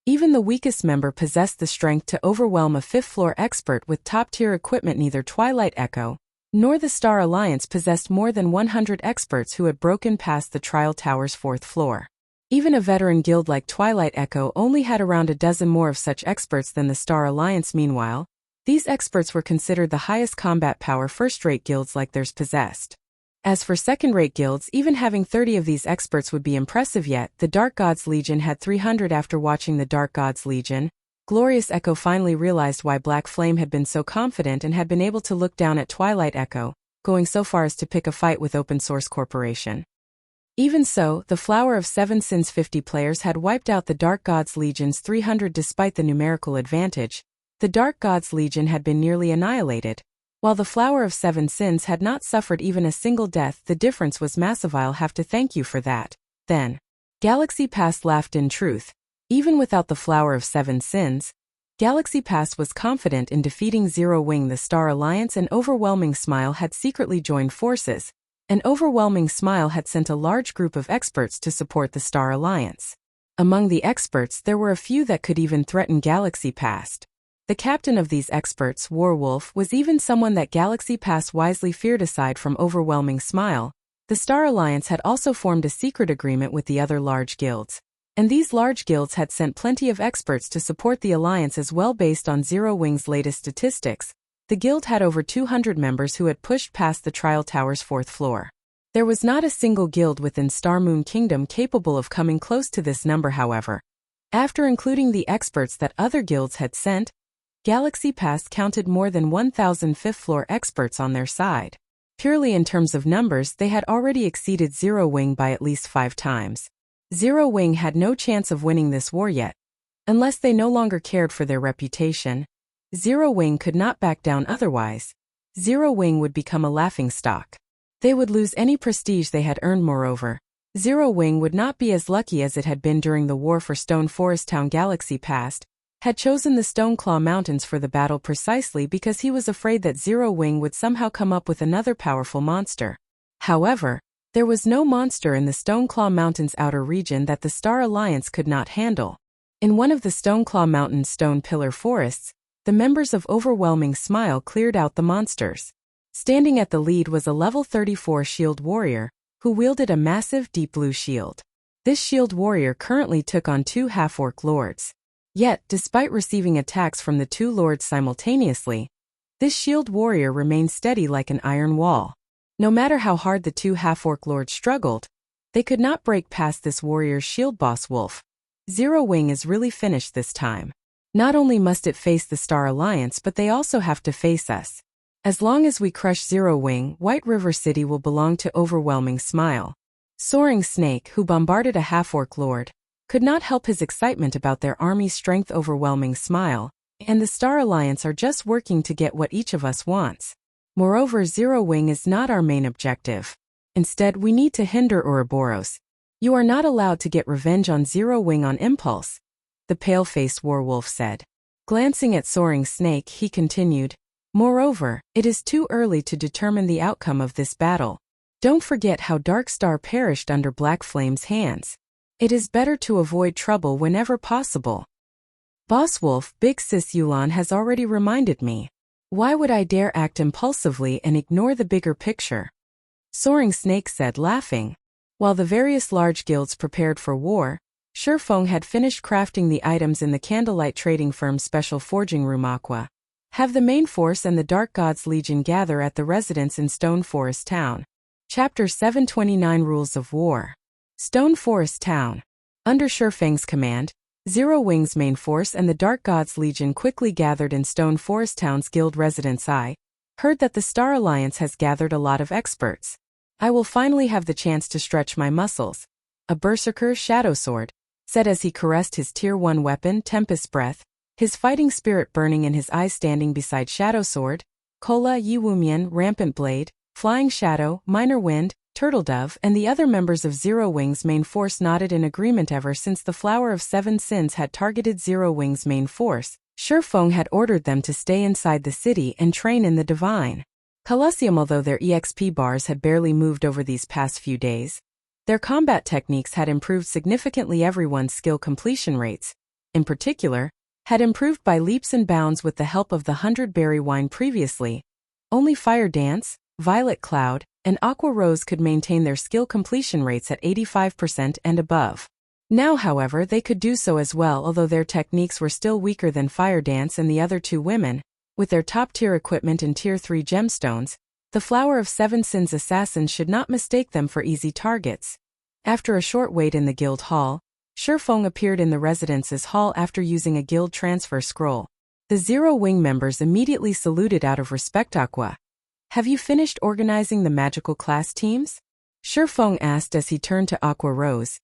even the weakest member possessed the strength to overwhelm a 5th-floor expert with top-tier equipment. Neither Twilight Echo nor the Star Alliance possessed more than 100 experts who had broken past the Trial Tower's 4th floor. Even a veteran guild like Twilight Echo only had around a dozen more of such experts than the Star Alliance. Meanwhile, these experts were considered the highest combat power first-rate guilds like theirs possessed. As for second-rate guilds, even having 30 of these experts would be impressive. Yet, the Dark Gods Legion had 300. After watching the Dark Gods Legion, Glorious Echo finally realized why Black Flame had been so confident and had been able to look down at Twilight Echo, going so far as to pick a fight with Open Source Corporation. Even so, the Flower of Seven Sins' 50 players had wiped out the Dark Gods Legion's 300. Despite the numerical advantage, the Dark Gods Legion had been nearly annihilated. While the Flower of Seven Sins had not suffered even a single death, the difference was massive. I'll have to thank you for that, then. Galaxy Pass laughed. In truth, even without the Flower of Seven Sins, Galaxy Pass was confident in defeating Zero Wing. The Star Alliance and Overwhelming Smile had secretly joined forces. An Overwhelming Smile had sent a large group of experts to support the Star Alliance. Among the experts, there were a few that could even threaten Galaxy Pass. The captain of these experts, Warwolf, was even someone that Galaxy Pass wisely feared. Aside from Overwhelming Smile, the Star Alliance had also formed a secret agreement with the other large guilds. And these large guilds had sent plenty of experts to support the Alliance as well. Based on Zero Wing's latest statistics, the guild had over 200 members who had pushed past the Trial Tower's 4th floor. There was not a single guild within Star Moon Kingdom capable of coming close to this number. However, after including the experts that other guilds had sent, Galaxy Pass counted more than 1,000 5th-floor experts on their side. Purely in terms of numbers, they had already exceeded Zero Wing by at least 5 times. Zero Wing had no chance of winning this war yet. Unless they no longer cared for their reputation, Zero Wing could not back down otherwise. Zero Wing would become a laughingstock. They would lose any prestige they had earned. Moreover, Zero Wing would not be as lucky as it had been during the war for Stone Forest Town. Galaxy Past had chosen the Stoneclaw Mountains for the battle precisely because he was afraid that Zero Wing would somehow come up with another powerful monster. However, there was no monster in the Stoneclaw Mountains outer region that the Star Alliance could not handle. In one of the Stoneclaw Mountains stone pillar forests, the members of Overwhelming Smile cleared out the monsters. Standing at the lead was a level 34 shield warrior, who wielded a massive deep blue shield. This shield warrior currently took on 2 half-orc lords. Yet, despite receiving attacks from the 2 lords simultaneously, this shield warrior remained steady like an iron wall. No matter how hard the 2 half-orc lords struggled, they could not break past this warrior's shield. Boss Wolf, Zero Wing is really finished this time. Not only must it face the Star Alliance, but they also have to face us. As long as we crush Zero Wing, White River City will belong to Overwhelming Smile. Soaring Snake, who bombarded a half-orc lord, could not help his excitement about their army's strength. Overwhelming Smile and the Star Alliance are just working to get what each of us wants. Moreover, Zero Wing is not our main objective. Instead, we need to hinder Ouroboros. You are not allowed to get revenge on Zero Wing on impulse, the pale-faced warwolf said. Glancing at Soaring Snake, he continued, moreover, it is too early to determine the outcome of this battle. Don't forget how Dark Star perished under Black Flame's hands. It is better to avoid trouble whenever possible. Boss Wolf, Big Sis Yulan has already reminded me. Why would I dare act impulsively and ignore the bigger picture? Soaring Snake said, laughing. While the various large guilds prepared for war, Shurfeng had finished crafting the items in the Candlelight Trading Firm's special forging room. Aqua. Have the main force and the Dark Gods Legion gather at the residence in Stone Forest Town. Chapter 729 Rules of War. Stone Forest Town. Under Shurfeng's command, Zero Wing's main force and the Dark Gods Legion quickly gathered in Stone Forest Town's guild residence. I heard that the Star Alliance has gathered a lot of experts. I will finally have the chance to stretch my muscles. A Berserker Shadow Sword said as he caressed his Tier 1 weapon, Tempest Breath, his fighting spirit burning in his eyes. Standing beside Shadow Sword, Kola Yiwumian, Rampant Blade, Flying Shadow, Minor Wind, Turtle Dove, and the other members of Zero Wing's main force nodded in agreement. Ever since the Flower of Seven Sins had targeted Zero Wing's main force, Shurfeng had ordered them to stay inside the city and train in the Divine Colosseum. Although their EXP bars had barely moved over these past few days, their combat techniques had improved significantly. Everyone's skill completion rates, in particular, had improved by leaps and bounds with the help of the 100-berry wine. Previously, only Fire Dance, Violet Cloud, and Aqua Rose could maintain their skill completion rates at 85% and above. Now, however, they could do so as well, although their techniques were still weaker than Fire Dance and the other 2 women. With their top-tier equipment and Tier 3 gemstones, the Flower of Seven Sins assassins should not mistake them for easy targets. After a short wait in the guild hall, Shurfeng appeared in the residence's hall after using a guild transfer scroll. The Zero Wing members immediately saluted out of respect. Aqua, have you finished organizing the magical class teams? Shurfeng asked as he turned to Aqua Rose.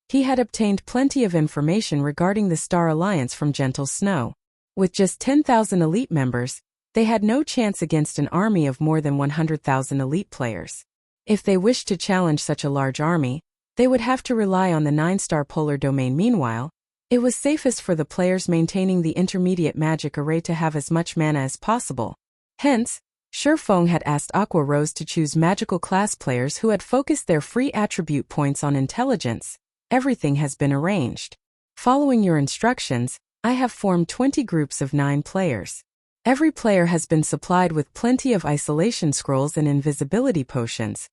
He had obtained plenty of information regarding the Star Alliance from Gentle Snow. With just 10,000 elite members, they had no chance against an army of more than 100,000 elite players. If they wished to challenge such a large army, they would have to rely on the 9-star polar domain. Meanwhile, it was safest for the players maintaining the intermediate magic array to have as much mana as possible. Hence, Shurfeng had asked Aqua Rose to choose magical class players who had focused their free attribute points on intelligence. Everything has been arranged. Following your instructions, I have formed 20 groups of 9 players. Every player has been supplied with plenty of isolation scrolls and invisibility potions.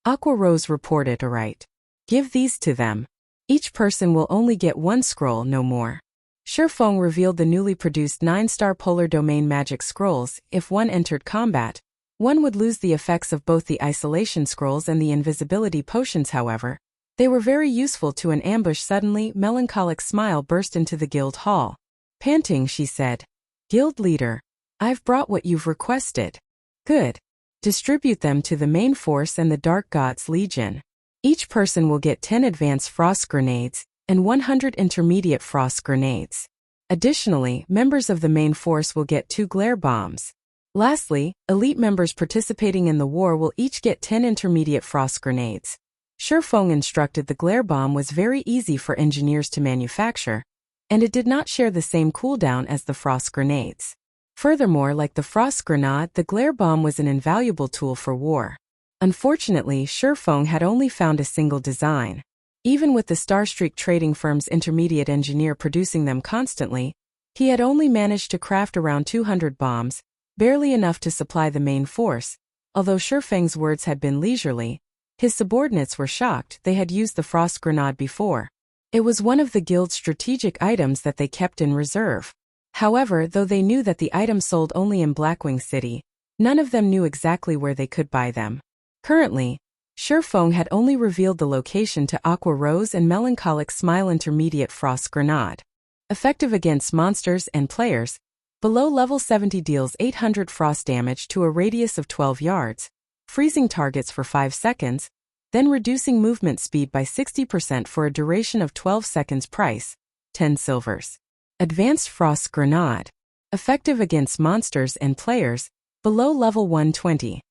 Aqua Rose reported. Alright. Give these to them. Each person will only get 1 scroll, no more. Shurfeng revealed the newly produced 9-star polar domain magic scrolls. If one entered combat, one would lose the effects of both the isolation scrolls and the invisibility potions. However, they were very useful to an ambush. Suddenly, melancholic smile burst into the guild hall. Panting, she said, Guild leader, I've brought what you've requested. Good. Distribute them to the main force and the Dark God's Legion. Each person will get 10 advanced frost grenades and 100 intermediate frost grenades. Additionally, members of the main force will get 2 glare bombs. Lastly, elite members participating in the war will each get 10 intermediate frost grenades. Shurfeng instructed the glare bomb was very easy for engineers to manufacture, and it did not share the same cooldown as the frost grenades. Furthermore, like the frost grenade, the glare bomb was an invaluable tool for war. Unfortunately, Shurfeng had only found a single design. Even with the Starstreak trading firm's intermediate engineer producing them constantly, he had only managed to craft around 200 bombs, barely enough to supply the main force. Although Shurfeng's words had been leisurely, his subordinates were shocked they had used the frost grenade before. It was one of the guild's strategic items that they kept in reserve. However, though they knew that the item sold only in Blackwing City, none of them knew exactly where they could buy them. Currently, Shurfeng had only revealed the location to Aqua Rose and Melancholic Smile Intermediate Frost Grenade. Effective against monsters and players, below level 70 deals 800 frost damage to a radius of 12 yards, freezing targets for 5 seconds, then reducing movement speed by 60% for a duration of 12 seconds. Price, 10 silvers. Advanced Frost Grenade. Effective against monsters and players, below level 120.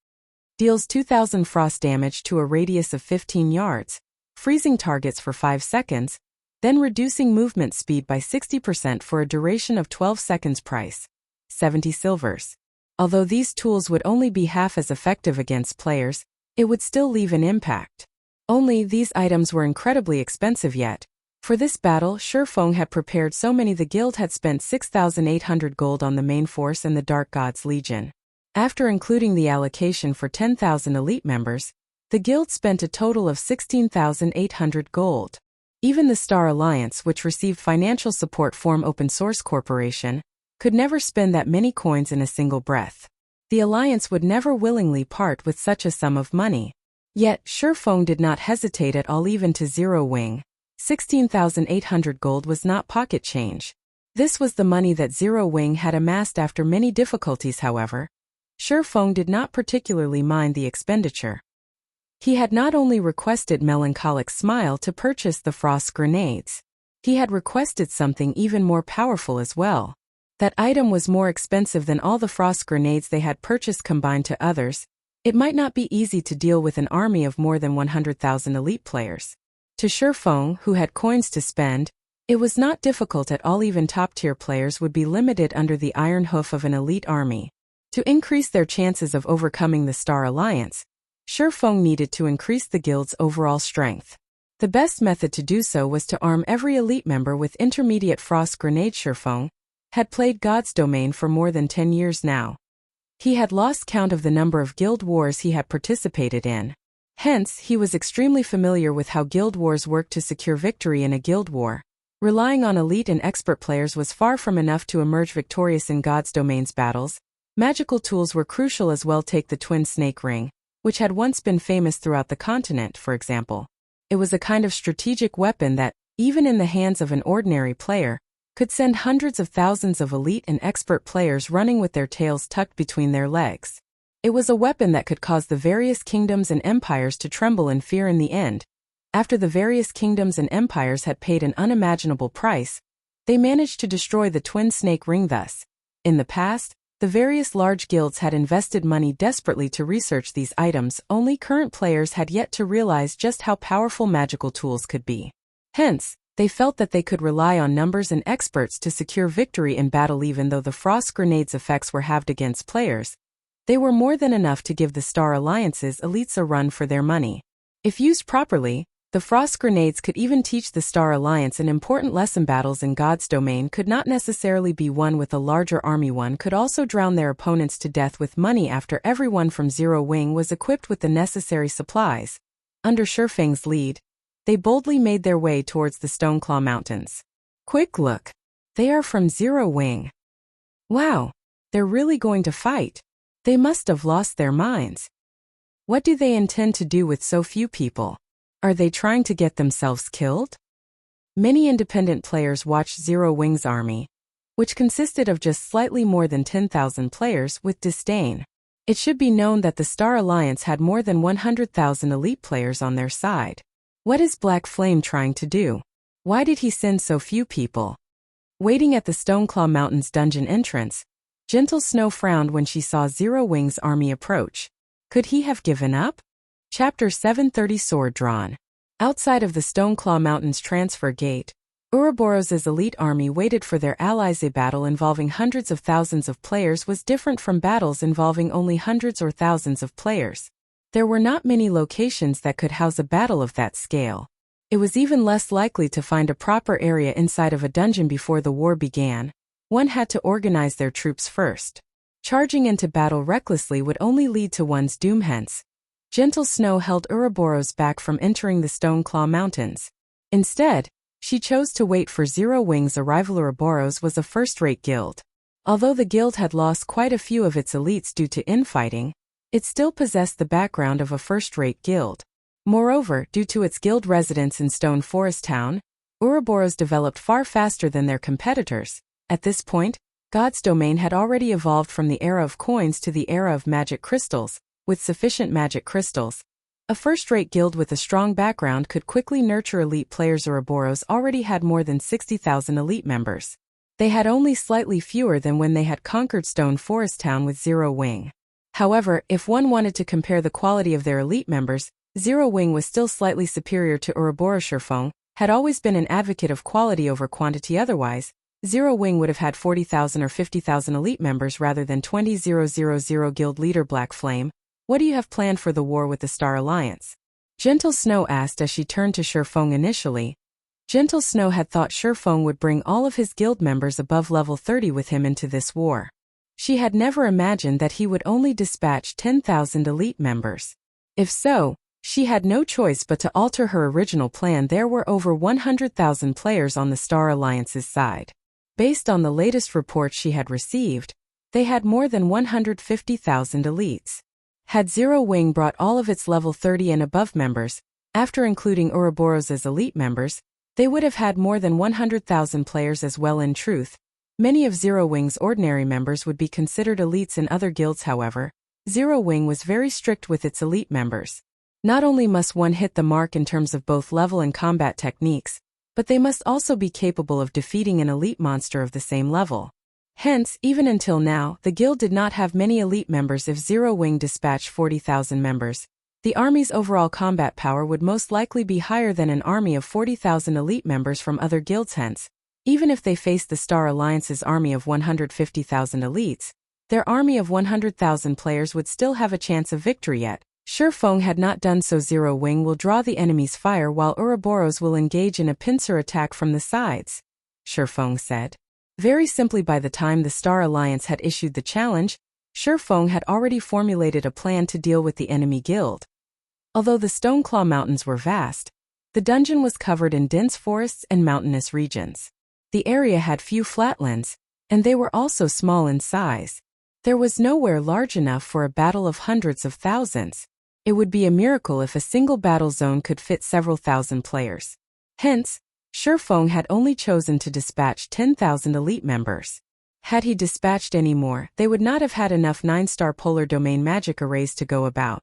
Deals 2000 frost damage to a radius of 15 yards, freezing targets for 5 seconds, then reducing movement speed by 60% for a duration of 12 seconds. Price, 70 silvers. Although these tools would only be half as effective against players, it would still leave an impact. Only these items were incredibly expensive yet. For this battle, Shurfeng had prepared so many the guild had spent 6,800 gold on the main force and the Dark God's Legion. After including the allocation for 10,000 elite members, the guild spent a total of 16,800 gold. Even the Star Alliance, which received financial support from Open Source Corporation, could never spend that many coins in a single breath. The Alliance would never willingly part with such a sum of money. Yet, Shurfeng did not hesitate at all. Even to Zero Wing, 16,800 gold was not pocket change. This was the money that Zero Wing had amassed after many difficulties. However, Shurfeng did not particularly mind the expenditure. He had not only requested Melancholic Smile to purchase the frost grenades, he had requested something even more powerful as well. That item was more expensive than all the frost grenades they had purchased combined. To others, it might not be easy to deal with an army of more than 100,000 elite players. To Shurfeng, who had coins to spend, it was not difficult at all. Even top-tier players would be limited under the iron hoof of an elite army. To increase their chances of overcoming the Star Alliance, Shurfeng needed to increase the guild's overall strength. The best method to do so was to arm every elite member with intermediate frost grenades. Shurfeng had played God's Domain for more than 10 years now. He had lost count of the number of guild wars he had participated in. Hence, he was extremely familiar with how guild wars worked. To secure victory in a guild war, relying on elite and expert players was far from enough to emerge victorious in God's Domain's battles. Magical tools were crucial as well. Take the Twin Snake Ring, which had once been famous throughout the continent, for example. It was a kind of strategic weapon that, even in the hands of an ordinary player, could send hundreds of thousands of elite and expert players running with their tails tucked between their legs. It was a weapon that could cause the various kingdoms and empires to tremble in fear. In the end, after the various kingdoms and empires had paid an unimaginable price, they managed to destroy the Twin Snake Ring. Thus, in the past, the various large guilds had invested money desperately to research these items. Only current players had yet to realize just how powerful magical tools could be. Hence, they felt that they could rely on numbers and experts to secure victory in battle. Even though the frost grenades' effects were halved against players, they were more than enough to give the Star Alliance's elites a run for their money. If used properly, the frost grenades could even teach the Star Alliance an important lesson. Battles in God's Domain could not necessarily be won with a larger army. One could also drown their opponents to death with money. After everyone from Zero Wing was equipped with the necessary supplies, under Shurfeng's lead, they boldly made their way towards the Stoneclaw Mountains. Quick look! They are from Zero Wing. Wow! They're really going to fight. They must have lost their minds. What do they intend to do with so few people? Are they trying to get themselves killed? Many independent players watched Zero Wing's army, which consisted of just slightly more than 10,000 players, with disdain. It should be known that the Star Alliance had more than 100,000 elite players on their side. What is Black Flame trying to do? Why did he send so few people? Waiting at the Stoneclaw Mountains dungeon entrance, Gentle Snow frowned when she saw Zero Wing's army approach. Could he have given up? Chapter 730 Sword Drawn. Outside of the Stoneclaw Mountains transfer gate, Ouroboros' elite army waited for their allies. A battle involving hundreds of thousands of players was different from battles involving only hundreds or thousands of players. There were not many locations that could house a battle of that scale. It was even less likely to find a proper area inside of a dungeon before the war began. One had to organize their troops first. Charging into battle recklessly would only lead to one's doom. Hence, Gentle Snow held Ouroboros back from entering the Stoneclaw Mountains. Instead, she chose to wait for Zero Wing's arrival. Ouroboros was a first-rate guild. Although the guild had lost quite a few of its elites due to infighting, it still possessed the background of a first-rate guild. Moreover, due to its guild residence in Stone Forest Town, Ouroboros developed far faster than their competitors. At this point, God's domain had already evolved from the era of coins to the era of magic crystals. With sufficient magic crystals, a first-rate guild with a strong background could quickly nurture elite players. Ouroboros already had more than 60,000 elite members. They had only slightly fewer than when they had conquered Stone Forest Town with Zero Wing. However, if one wanted to compare the quality of their elite members, Zero Wing was still slightly superior to Ouroboros. Sherfong had always been an advocate of quality over quantity. Otherwise, Zero Wing would have had 40,000 or 50,000 elite members rather than 20,000. Guild leader Black Flame, what do you have planned for the war with the Star Alliance? Gentle Snow asked as she turned to Sherfong. Initially, Gentle Snow had thought Sherfong would bring all of his guild members above level 30 with him into this war. She had never imagined that he would only dispatch 10,000 elite members. If so, she had no choice but to alter her original plan. There were over 100,000 players on the Star Alliance's side. Based on the latest reports she had received, they had more than 150,000 elites. Had Zero Wing brought all of its level 30 and above members, after including Ouroboros' elite members, they would have had more than 100,000 players as well. In truth, many of Zero Wing's ordinary members would be considered elites in other guilds. However, Zero Wing was very strict with its elite members. Not only must one hit the mark in terms of both level and combat techniques, but they must also be capable of defeating an elite monster of the same level. Hence, even until now, the guild did not have many elite members. If Zero Wing dispatched 40,000 members, the army's overall combat power would most likely be higher than an army of 40,000 elite members from other guilds. Hence, even if they faced the Star Alliance's army of 150,000 elites, their army of 100,000 players would still have a chance of victory. Yet, Sherfong had not done so. Zero Wing will draw the enemy's fire while Ouroboros will engage in a pincer attack from the sides, Sherfong said. Very simply, by the time the Star Alliance had issued the challenge, Sherfong had already formulated a plan to deal with the enemy guild. Although the Stoneclaw Mountains were vast, the dungeon was covered in dense forests and mountainous regions. The area had few flatlands, and they were also small in size. There was nowhere large enough for a battle of hundreds of thousands. It would be a miracle if a single battle zone could fit several thousand players. Hence, Sherfong had only chosen to dispatch 10,000 elite members. Had he dispatched any more, they would not have had enough 9-star polar domain magic arrays to go about.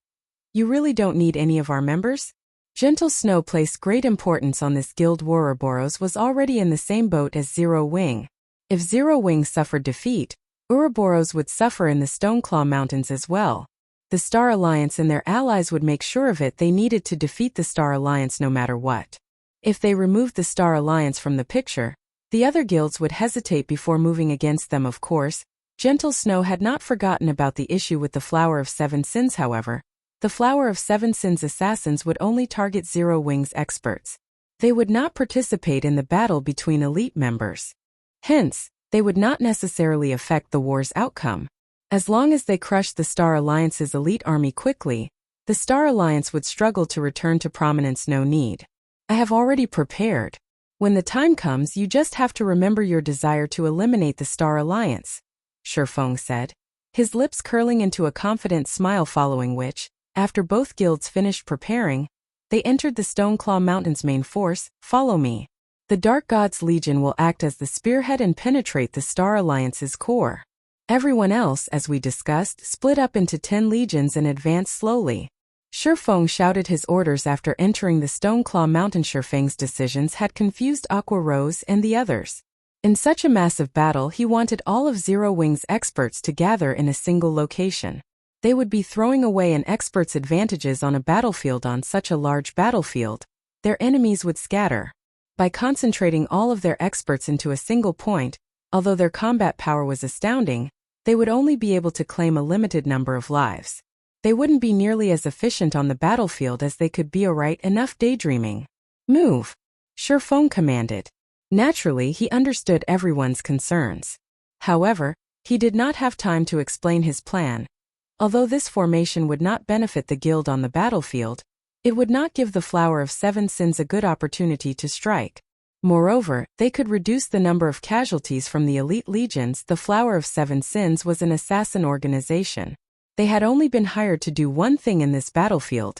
You really don't need any of our members? Gentle Snow placed great importance on this guild. Ouroboros was already in the same boat as Zero Wing. If Zero Wing suffered defeat, Ouroboros would suffer in the Stoneclaw Mountains as well. The Star Alliance and their allies would make sure of it. They needed to defeat the Star Alliance no matter what. If they removed the Star Alliance from the picture, the other guilds would hesitate before moving against them. Of course, Gentle Snow had not forgotten about the issue with the Flower of Seven Sins. However, the Flower of Seven Sins assassins would only target Zero Wing's experts. They would not participate in the battle between elite members. Hence, they would not necessarily affect the war's outcome. As long as they crushed the Star Alliance's elite army quickly, the Star Alliance would struggle to return to prominence. No need. I have already prepared. When the time comes, you just have to remember your desire to eliminate the Star Alliance, Sherfong said, his lips curling into a confident smile, following which, after both guilds finished preparing, they entered the Stoneclaw Mountains' main force. Follow me. The Dark God's Legion will act as the spearhead and penetrate the Star Alliance's core. Everyone else, as we discussed, split up into 10 legions and advanced slowly. Shifeng shouted his orders after entering the Stoneclaw Mountain. Shifeng's decisions had confused Aqua Rose and the others. In such a massive battle, he wanted all of Zero Wing's experts to gather in a single location. They would be throwing away an expert's advantages on a battlefield. On such a large battlefield, their enemies would scatter. By concentrating all of their experts into a single point, although their combat power was astounding, they would only be able to claim a limited number of lives. They wouldn't be nearly as efficient on the battlefield as they could be. Alright, enough daydreaming. Move! Shifeng commanded. Naturally, he understood everyone's concerns. However, he did not have time to explain his plan. Although this formation would not benefit the guild on the battlefield, it would not give the Flower of Seven Sins a good opportunity to strike. Moreover, they could reduce the number of casualties from the elite legions. The Flower of Seven Sins was an assassin organization. They had only been hired to do one thing in this battlefield: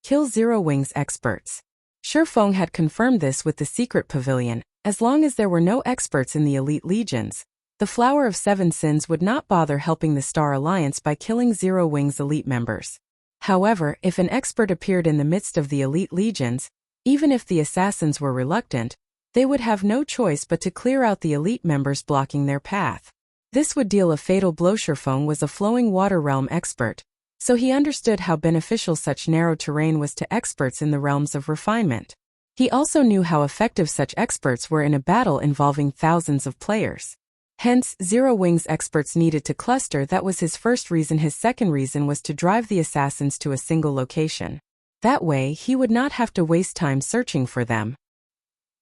kill Zero Wing's experts. Shifeng had confirmed this with the secret pavilion. As long as there were no experts in the elite legions, the Flower of Seven Sins would not bother helping the Star Alliance by killing Zero Wing's elite members. However, if an expert appeared in the midst of the elite legions, even if the assassins were reluctant, they would have no choice but to clear out the elite members blocking their path. This would deal a fatal blow. Shifeng was a flowing water realm expert, so he understood how beneficial such narrow terrain was to experts in the realms of refinement. He also knew how effective such experts were in a battle involving thousands of players. Hence, Zero Wing's experts needed to cluster. That was his first reason. His second reason was to drive the assassins to a single location. That way, he would not have to waste time searching for them.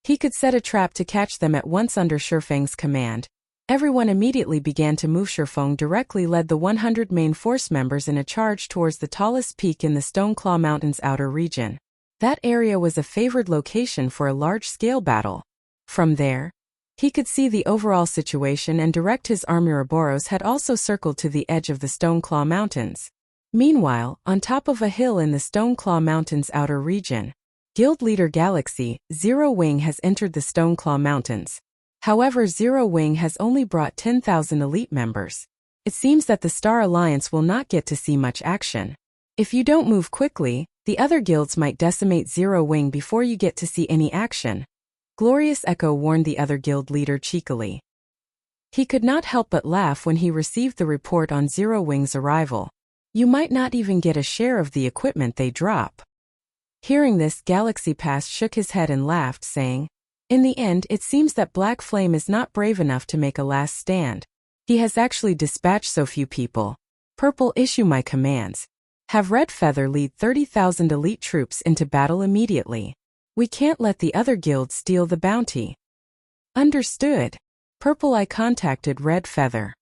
He could set a trap to catch them at once. Under Shifeng's command, everyone immediately began to move. Shifeng directly led the 100 main force members in a charge towards the tallest peak in the Stoneclaw Mountains outer region. That area was a favored location for a large-scale battle. From there, he could see the overall situation and direct his army. Ouroboros had also circled to the edge of the Stoneclaw Mountains. Meanwhile, on top of a hill in the Stoneclaw Mountains outer region, Guild Leader Galaxy, Zero Wing has entered the Stoneclaw Mountains. However, Zero Wing has only brought 10,000 elite members. It seems that the Star Alliance will not get to see much action. If you don't move quickly, the other guilds might decimate Zero Wing before you get to see any action. Glorious Echo warned the other guild leader cheekily. He could not help but laugh when he received the report on Zero Wing's arrival. You might not even get a share of the equipment they drop. Hearing this, Galaxy Pass shook his head and laughed, saying, "In the end, it seems that Black Flame is not brave enough to make a last stand. He has actually dispatched so few people. Purple, issue my commands. Have Red Feather lead 30,000 elite troops into battle immediately. We can't let the other guilds steal the bounty." Understood. Purple. I contacted Red Feather.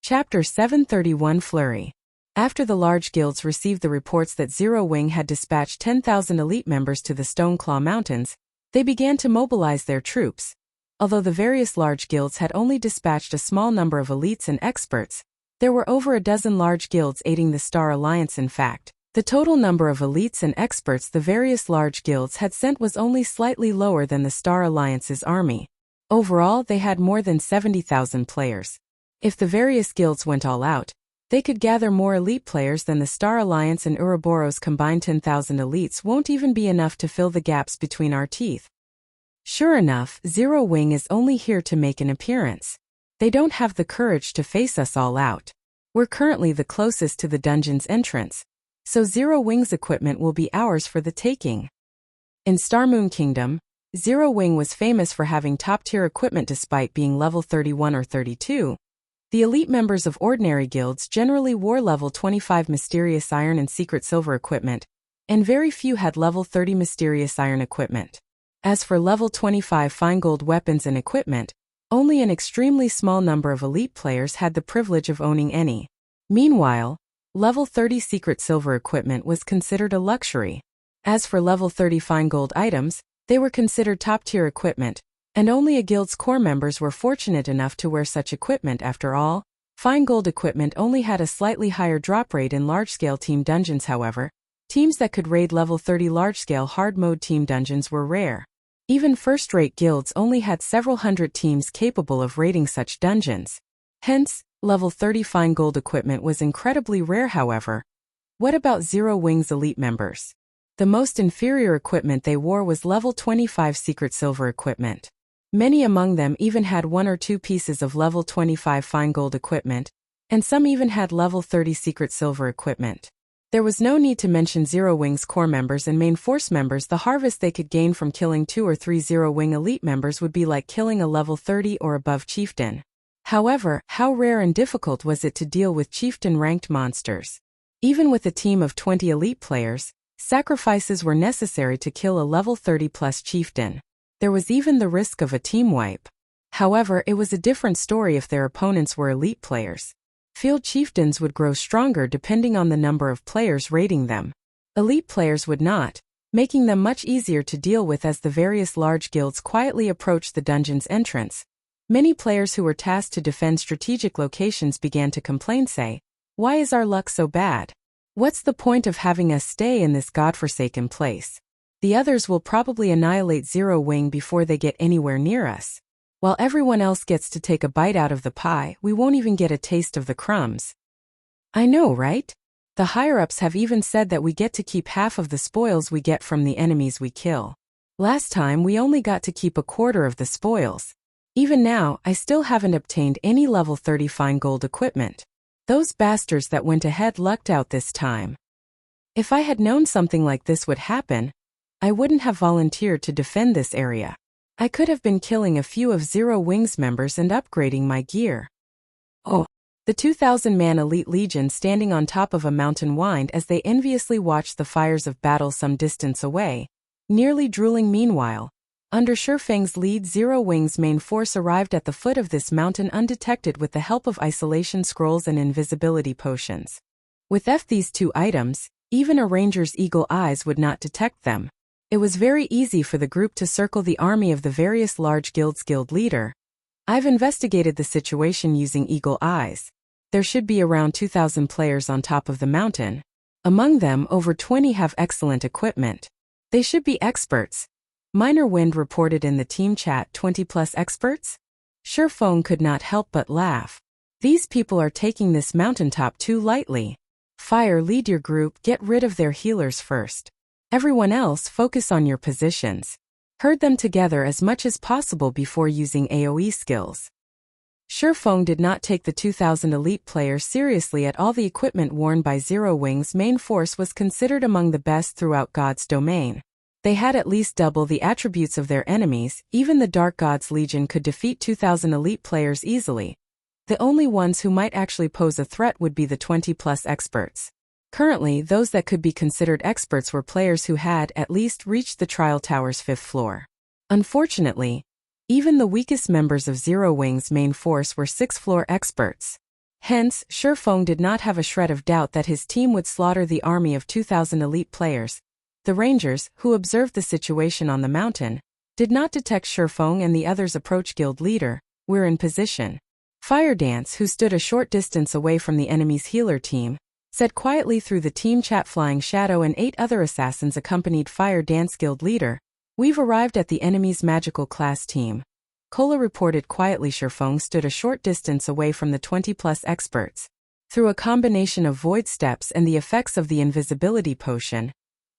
Chapter 731 Flurry. After the large guilds received the reports that Zero Wing had dispatched 10,000 elite members to the Stoneclaw Mountains, they began to mobilize their troops. Although the various large guilds had only dispatched a small number of elites and experts, there were over a dozen large guilds aiding the Star Alliance. In fact, the total number of elites and experts the various large guilds had sent was only slightly lower than the Star Alliance's army. Overall, they had more than 70,000 players. If the various guilds went all out, they could gather more elite players than the Star Alliance and Ouroboros combined. 10,000 elites won't even be enough to fill the gaps between our teeth. Sure enough, Zero Wing is only here to make an appearance. They don't have the courage to face us all out. We're currently the closest to the dungeon's entrance, so Zero Wing's equipment will be ours for the taking. In Starmoon Kingdom, Zero Wing was famous for having top-tier equipment despite being level 31 or 32. The elite members of ordinary guilds generally wore level 25 Mysterious Iron and Secret Silver equipment, and very few had level 30 Mysterious Iron equipment. As for level 25 Fine Gold weapons and equipment, only an extremely small number of elite players had the privilege of owning any. Meanwhile, level 30 Secret Silver equipment was considered a luxury. As for level 30 Fine Gold items, they were considered top-tier equipment, and only a guild's core members were fortunate enough to wear such equipment. After all, Fine Gold equipment only had a slightly higher drop rate in large-scale team dungeons. However, teams that could raid level 30 large-scale hard-mode team dungeons were rare. Even first-rate guilds only had several hundred teams capable of raiding such dungeons. Hence, level 30 fine gold equipment was incredibly rare, however. What about Zero Wings elite members? The most inferior equipment they wore was level 25 secret silver equipment. Many among them even had 1 or 2 pieces of level 25 fine gold equipment, and some even had level 30 secret silver equipment. There was no need to mention Zero Wings core members and main force members. The harvest they could gain from killing 2 or 3 Zero Wing elite members would be like killing a level 30 or above chieftain. However, how rare and difficult was it to deal with chieftain-ranked monsters? Even with a team of 20 elite players, sacrifices were necessary to kill a level 30-plus chieftain. There was even the risk of a team wipe. However, it was a different story if their opponents were elite players. Field chieftains would grow stronger depending on the number of players raiding them. Elite players would not, making them much easier to deal with as the various large guilds quietly approached the dungeon's entrance. Many players who were tasked to defend strategic locations began to complain, say, "Why is our luck so bad? What's the point of having us stay in this godforsaken place? The others will probably annihilate Zero Wing before they get anywhere near us. While everyone else gets to take a bite out of the pie, we won't even get a taste of the crumbs." I know, right? The higher-ups have even said that we get to keep half of the spoils we get from the enemies we kill. Last time we only got to keep a quarter of the spoils. Even now, I still haven't obtained any level 30 fine gold equipment. Those bastards that went ahead lucked out this time. If I had known something like this would happen, I wouldn't have volunteered to defend this area. I could have been killing a few of Zero Wings members and upgrading my gear. Oh, the 2,000-man elite legion standing on top of a mountain whined as they enviously watched the fires of battle some distance away, nearly drooling. Meanwhile, under Shurfeng's lead, Zero Wings' main force arrived at the foot of this mountain undetected with the help of isolation scrolls and invisibility potions. With these 2 items, even a ranger's eagle eyes would not detect them. It was very easy for the group to circle the army of the various large guilds' guild leader. I've investigated the situation using eagle eyes. There should be around 2,000 players on top of the mountain. Among them, over 20 have excellent equipment. They should be experts. Minor Wind reported in the team chat, 20-plus experts? Shurfeng could not help but laugh. These people are taking this mountaintop too lightly. Fire, lead your group, get rid of their healers first. Everyone else, focus on your positions. Herd them together as much as possible before using AoE skills. Shurfeng did not take the 2,000 elite players seriously at all. The equipment worn by Zero Wing's main force was considered among the best throughout God's domain. They had at least double the attributes of their enemies. Even the Dark God's Legion could defeat 2,000 elite players easily. The only ones who might actually pose a threat would be the 20-plus experts. Currently, those that could be considered experts were players who had at least reached the Trial Tower's 5th floor. Unfortunately, even the weakest members of Zero Wing's main force were 6th floor experts. Hence, Shurfeng did not have a shred of doubt that his team would slaughter the army of 2,000 elite players. The rangers, who observed the situation on the mountain, did not detect Shurfeng and the others approach guild leader. We're in position. Fire Dance, who stood a short distance away from the enemy's healer team, said quietly through the team chat. Flying Shadow and 8 other assassins accompanied Fire Dance guild leader. We've arrived at the enemy's magical class team. Kola reported quietly. Shurfeng stood a short distance away from the 20-plus experts. Through a combination of void steps and the effects of the invisibility potion,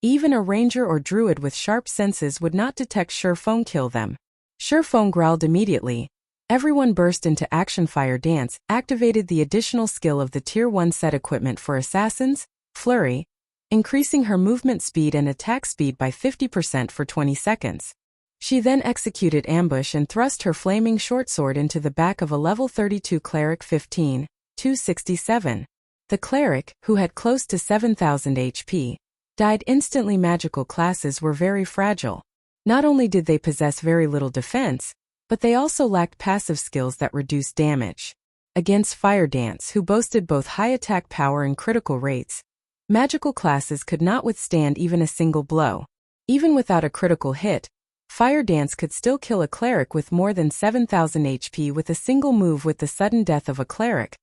even a ranger or druid with sharp senses would not detect Shurfeng kill them. Shurfeng growled immediately. Everyone burst into action. Fire Dance activated the additional skill of the Tier 1 set equipment for assassins, Flurry, increasing her movement speed and attack speed by 50% for 20 seconds. She then executed ambush and thrust her flaming short sword into the back of a level 32 cleric. 267. The cleric, who had close to 7,000 HP, died instantly. Magical classes were very fragile. Not only did they possess very little defense, but they also lacked passive skills that reduced damage. Against Fire Dance, who boasted both high attack power and critical rates, magical classes could not withstand even a single blow. Even without a critical hit, Fire Dance could still kill a cleric with more than 7,000 HP with a single move. With the sudden death of a cleric,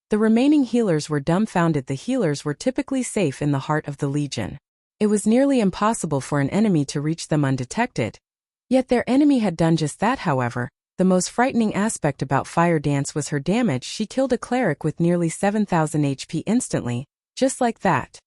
the remaining healers were dumbfounded. The healers were typically safe in the heart of the Legion. It was nearly impossible for an enemy to reach them undetected. Yet their enemy had done just that. However, The most frightening aspect about Fire Dance was her damage. She killed a cleric with nearly 7,000 HP instantly, just like that.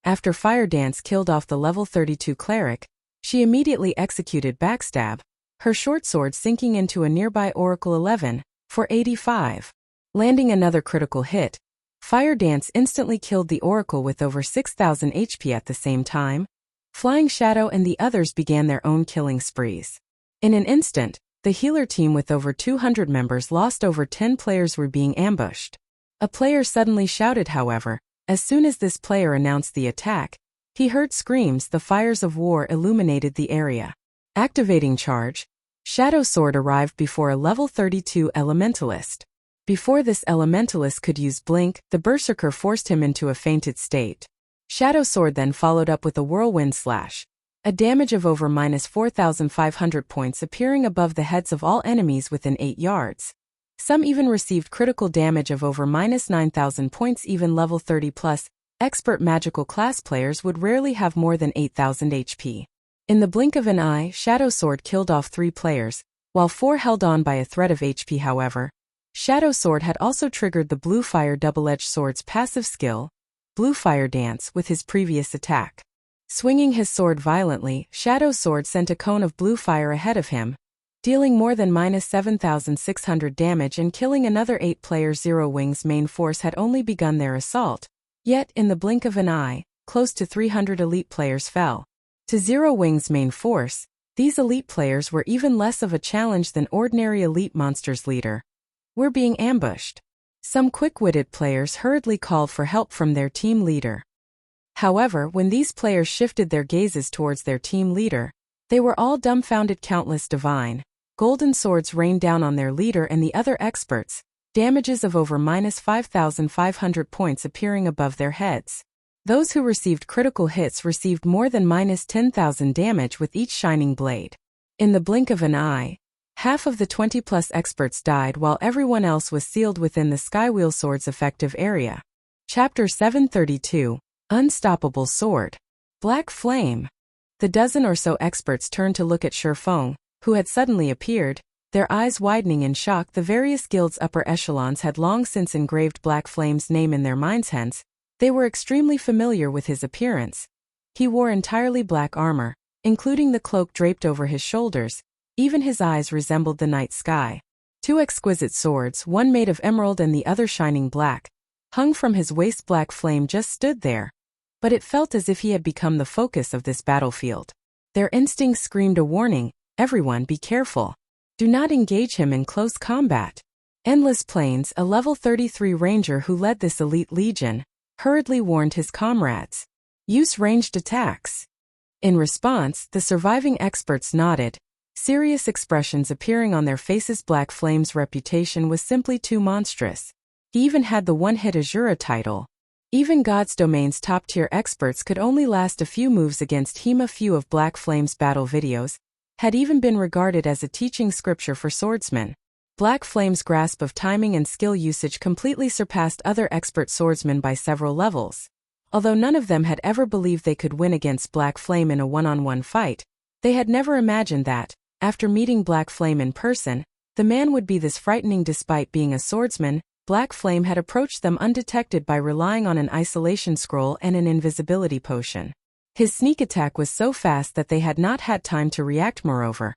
After Fire Dance killed off the level 32 cleric, she immediately executed Backstab, her short sword sinking into a nearby Oracle 11, for 85. Landing another critical hit, Fire Dance instantly killed the Oracle with over 6,000 HP at the same time. Flying Shadow and the others began their own killing sprees. In an instant, the healer team with over 200 members lost. Over 10 players were being ambushed. A player suddenly shouted, however. As soon as this player announced the attack, he heard screams. The fires of war illuminated the area. Activating Charge, Shadow Sword arrived before a level 32 Elementalist. Before this Elementalist could use Blink, the Berserker forced him into a fainted state. Shadow Sword then followed up with a Whirlwind Slash, a damage of over -4,500 points appearing above the heads of all enemies within 8 yards. Some even received critical damage of over -9,000 points. Even level 30+ expert magical class players would rarely have more than 8,000 HP. In the blink of an eye, Shadow Sword killed off 3 players, while 4 held on by a thread of HP. However, Shadow Sword had also triggered the Blue Fire Double-Edged Sword's passive skill, Blue Fire Dance, with his previous attack. Swinging his sword violently, Shadow Sword sent a cone of blue fire ahead of him, dealing more than -7,600 damage and killing another 8 players. Zero Wings' main force had only begun their assault, yet in the blink of an eye, close to 300 elite players fell. To Zero Wings' main force, these elite players were even less of a challenge than ordinary elite monsters. Leader, we're being ambushed. Some quick-witted players hurriedly called for help from their team leader. However, when these players shifted their gazes towards their team leader, they were all dumbfounded. Countless divine, golden swords rained down on their leader and the other experts, damages of over -5,500 points appearing above their heads. Those who received critical hits received more than -10,000 damage with each shining blade. In the blink of an eye, half of the 20+ experts died while everyone else was sealed within the Skywheel Sword's effective area. Chapter 732. Unstoppable Sword. Black Flame. The dozen or so experts turned to look at Feng, who had suddenly appeared, their eyes widening in shock. The various guilds' upper echelons had long since engraved Black Flame's name in their minds, hence, they were extremely familiar with his appearance. He wore entirely black armor, including the cloak draped over his shoulders. Even his eyes resembled the night sky. 2 exquisite swords, one made of emerald and the other shining black, hung from his waist. Black Flame just stood there, but it felt as if he had become the focus of this battlefield. Their instincts screamed a warning: everyone be careful. Do not engage him in close combat. Endless Plains, a level 33 ranger who led this elite legion, hurriedly warned his comrades. Use ranged attacks. In response, the surviving experts nodded, serious expressions appearing on their faces. Black Flame's reputation was simply too monstrous. He even had the one-hit Asura title. Even God's Domain's top-tier experts could only last a few moves against him. A few of Black Flame's battle videos had even been regarded as a teaching scripture for swordsmen. Black Flame's grasp of timing and skill usage completely surpassed other expert swordsmen by several levels. Although none of them had ever believed they could win against Black Flame in a one-on-one fight, they had never imagined that, after meeting Black Flame in person, the man would be this frightening. Despite being a swordsman, Black Flame had approached them undetected by relying on an isolation scroll and an invisibility potion. His sneak attack was so fast that they had not had time to react. Moreover,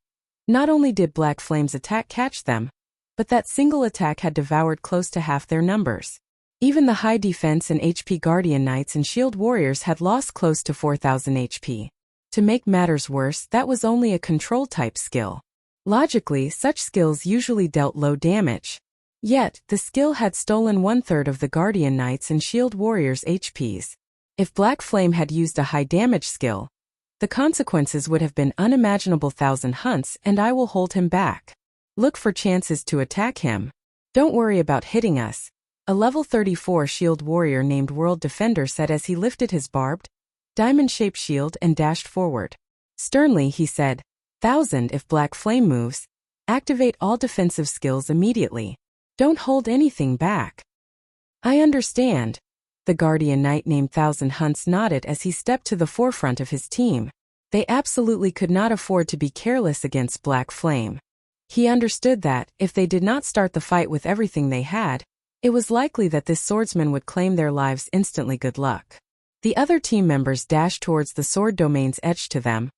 not only did Black Flame's attack catch them, but that single attack had devoured close to half their numbers. Even the high defense and HP Guardian Knights and Shield Warriors had lost close to 4,000 HP. To make matters worse, that was only a control-type skill. Logically, such skills usually dealt low damage. Yet, the skill had stolen 1/3 of the Guardian Knights and Shield Warriors' HPs. If Black Flame had used a high-damage skill, the consequences would have been unimaginable. 1,000 hunts, and I will hold him back. Look for chances to attack him. Don't worry about hitting us, a level 34 Shield Warrior named World Defender said as he lifted his barbed, diamond-shaped shield and dashed forward. Sternly he said, 1,000. If Black Flame moves, activate all defensive skills immediately. Don't hold anything back. I understand. The Guardian Knight named 1,000 Hunts nodded as he stepped to the forefront of his team. They absolutely could not afford to be careless against Black Flame. He understood that, if they did not start the fight with everything they had, it was likely that this swordsman would claim their lives instantly. Good luck. The other team members dashed towards the sword domains etched to them.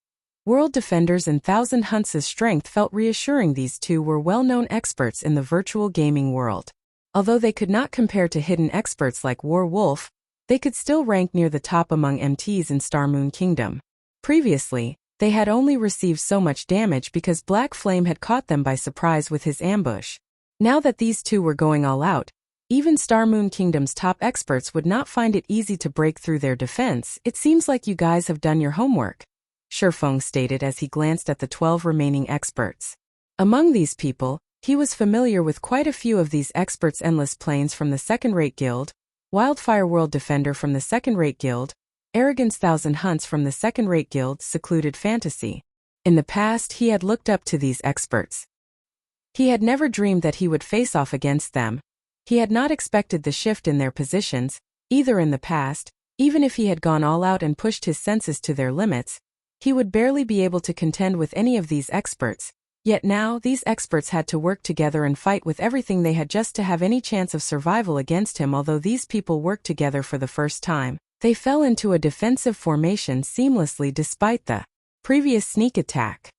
World Defenders and Thousand Hunts' strength felt reassuring. These two were well-known experts in the virtual gaming world. Although they could not compare to hidden experts like War Wolf, they could still rank near the top among MTs in Starmoon Kingdom. Previously, they had only received so much damage because Black Flame had caught them by surprise with his ambush. Now that these two were going all out, even Starmoon Kingdom's top experts would not find it easy to break through their defense. It seems like you guys have done your homework, Shifeng stated as he glanced at the 12 remaining experts. Among these people, he was familiar with quite a few of these experts. Endless Plains from the Second-Rate Guild, Wildfire World Defender from the Second-Rate Guild, Arrogance Thousand Hunts from the Second-Rate Guild, Secluded Fantasy. In the past, he had looked up to these experts. He had never dreamed that he would face off against them. He had not expected the shift in their positions, either. In the past, even if he had gone all out and pushed his senses to their limits, he would barely be able to contend with any of these experts. Yet now, these experts had to work together and fight with everything they had just to have any chance of survival against him. Although these people worked together for the first time, they fell into a defensive formation seamlessly despite the previous sneak attack.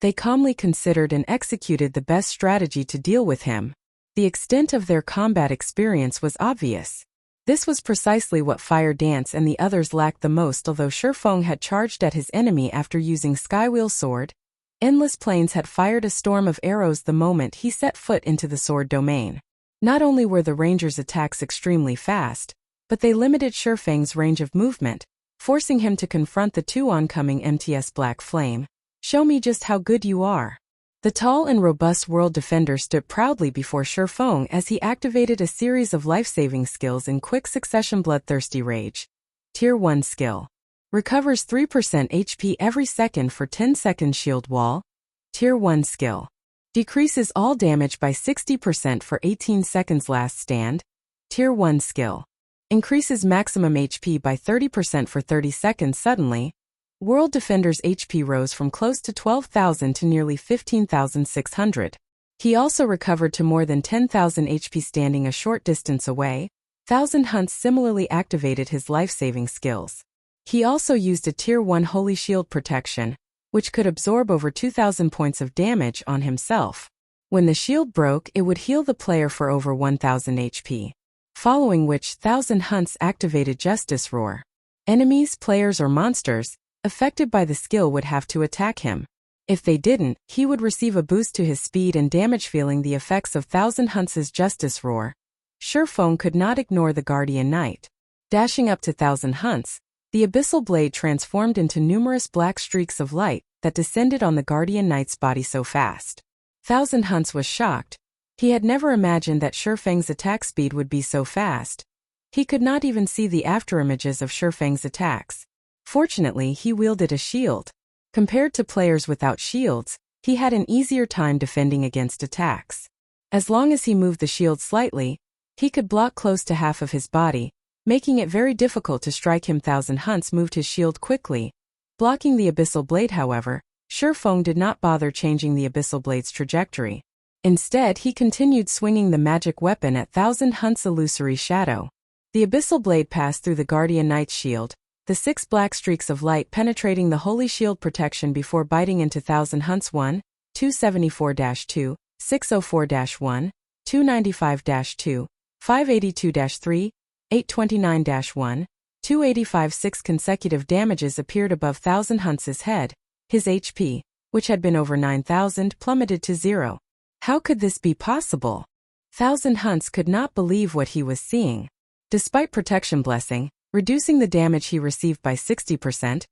They calmly considered and executed the best strategy to deal with him. The extent of their combat experience was obvious. This was precisely what Fire Dance and the others lacked the most. Although Shifeng had charged at his enemy after using Skywheel Sword, Endless Plains had fired a storm of arrows the moment he set foot into the sword domain. Not only were the Ranger's attacks extremely fast, but they limited Shifeng's range of movement, forcing him to confront the two oncoming MTS Black Flame. Show me just how good you are. The tall and robust World Defender stood proudly before Shifeng as he activated a series of life-saving skills in quick succession. Bloodthirsty Rage. Tier 1 skill. Recovers 3% HP every second for 10 seconds. Shield Wall. Tier 1 skill. Decreases all damage by 60% for 18 seconds. Last Stand. Tier 1 skill. Increases maximum HP by 30% for 30 seconds. Suddenly, World Defender's HP rose from close to 12,000 to nearly 15,600. He also recovered to more than 10,000 HP standing a short distance away. Thousand Hunts similarly activated his life-saving skills. He also used a Tier 1 Holy Shield protection, which could absorb over 2,000 points of damage on himself. When the shield broke, it would heal the player for over 1,000 HP. Following which, Thousand Hunts activated Justice Roar. Enemies, players, or monsters affected by the skill would have to attack him. If they didn't, he would receive a boost to his speed and damage. Feeling the effects of Thousand Hunts' Justice Roar, Shifeng could not ignore the Guardian Knight. Dashing up to Thousand Hunts, the Abyssal Blade transformed into numerous black streaks of light that descended on the Guardian Knight's body so fast. Thousand Hunts was shocked. He had never imagined that Shifeng's attack speed would be so fast. He could not even see the afterimages of Shifeng's attacks. Fortunately, he wielded a shield. Compared to players without shields, he had an easier time defending against attacks. As long as he moved the shield slightly, he could block close to half of his body, making it very difficult to strike him. Thousand Hunts moved his shield quickly, blocking the Abyssal Blade. However, Shifeng did not bother changing the Abyssal Blade's trajectory. Instead, he continued swinging the magic weapon at Thousand Hunts' illusory shadow. The Abyssal Blade passed through the Guardian Knight's shield, the 6 black streaks of light penetrating the Holy Shield protection before biting into Thousand Hunts 1, 274-2, 604-1, 295-2, 582-3, 829-1, 285. 6 consecutive damages appeared above Thousand Hunts' head. His HP, which had been over 9,000, plummeted to 0. How could this be possible? Thousand Hunts could not believe what he was seeing. Despite Protection Blessing, reducing the damage he received by 60%,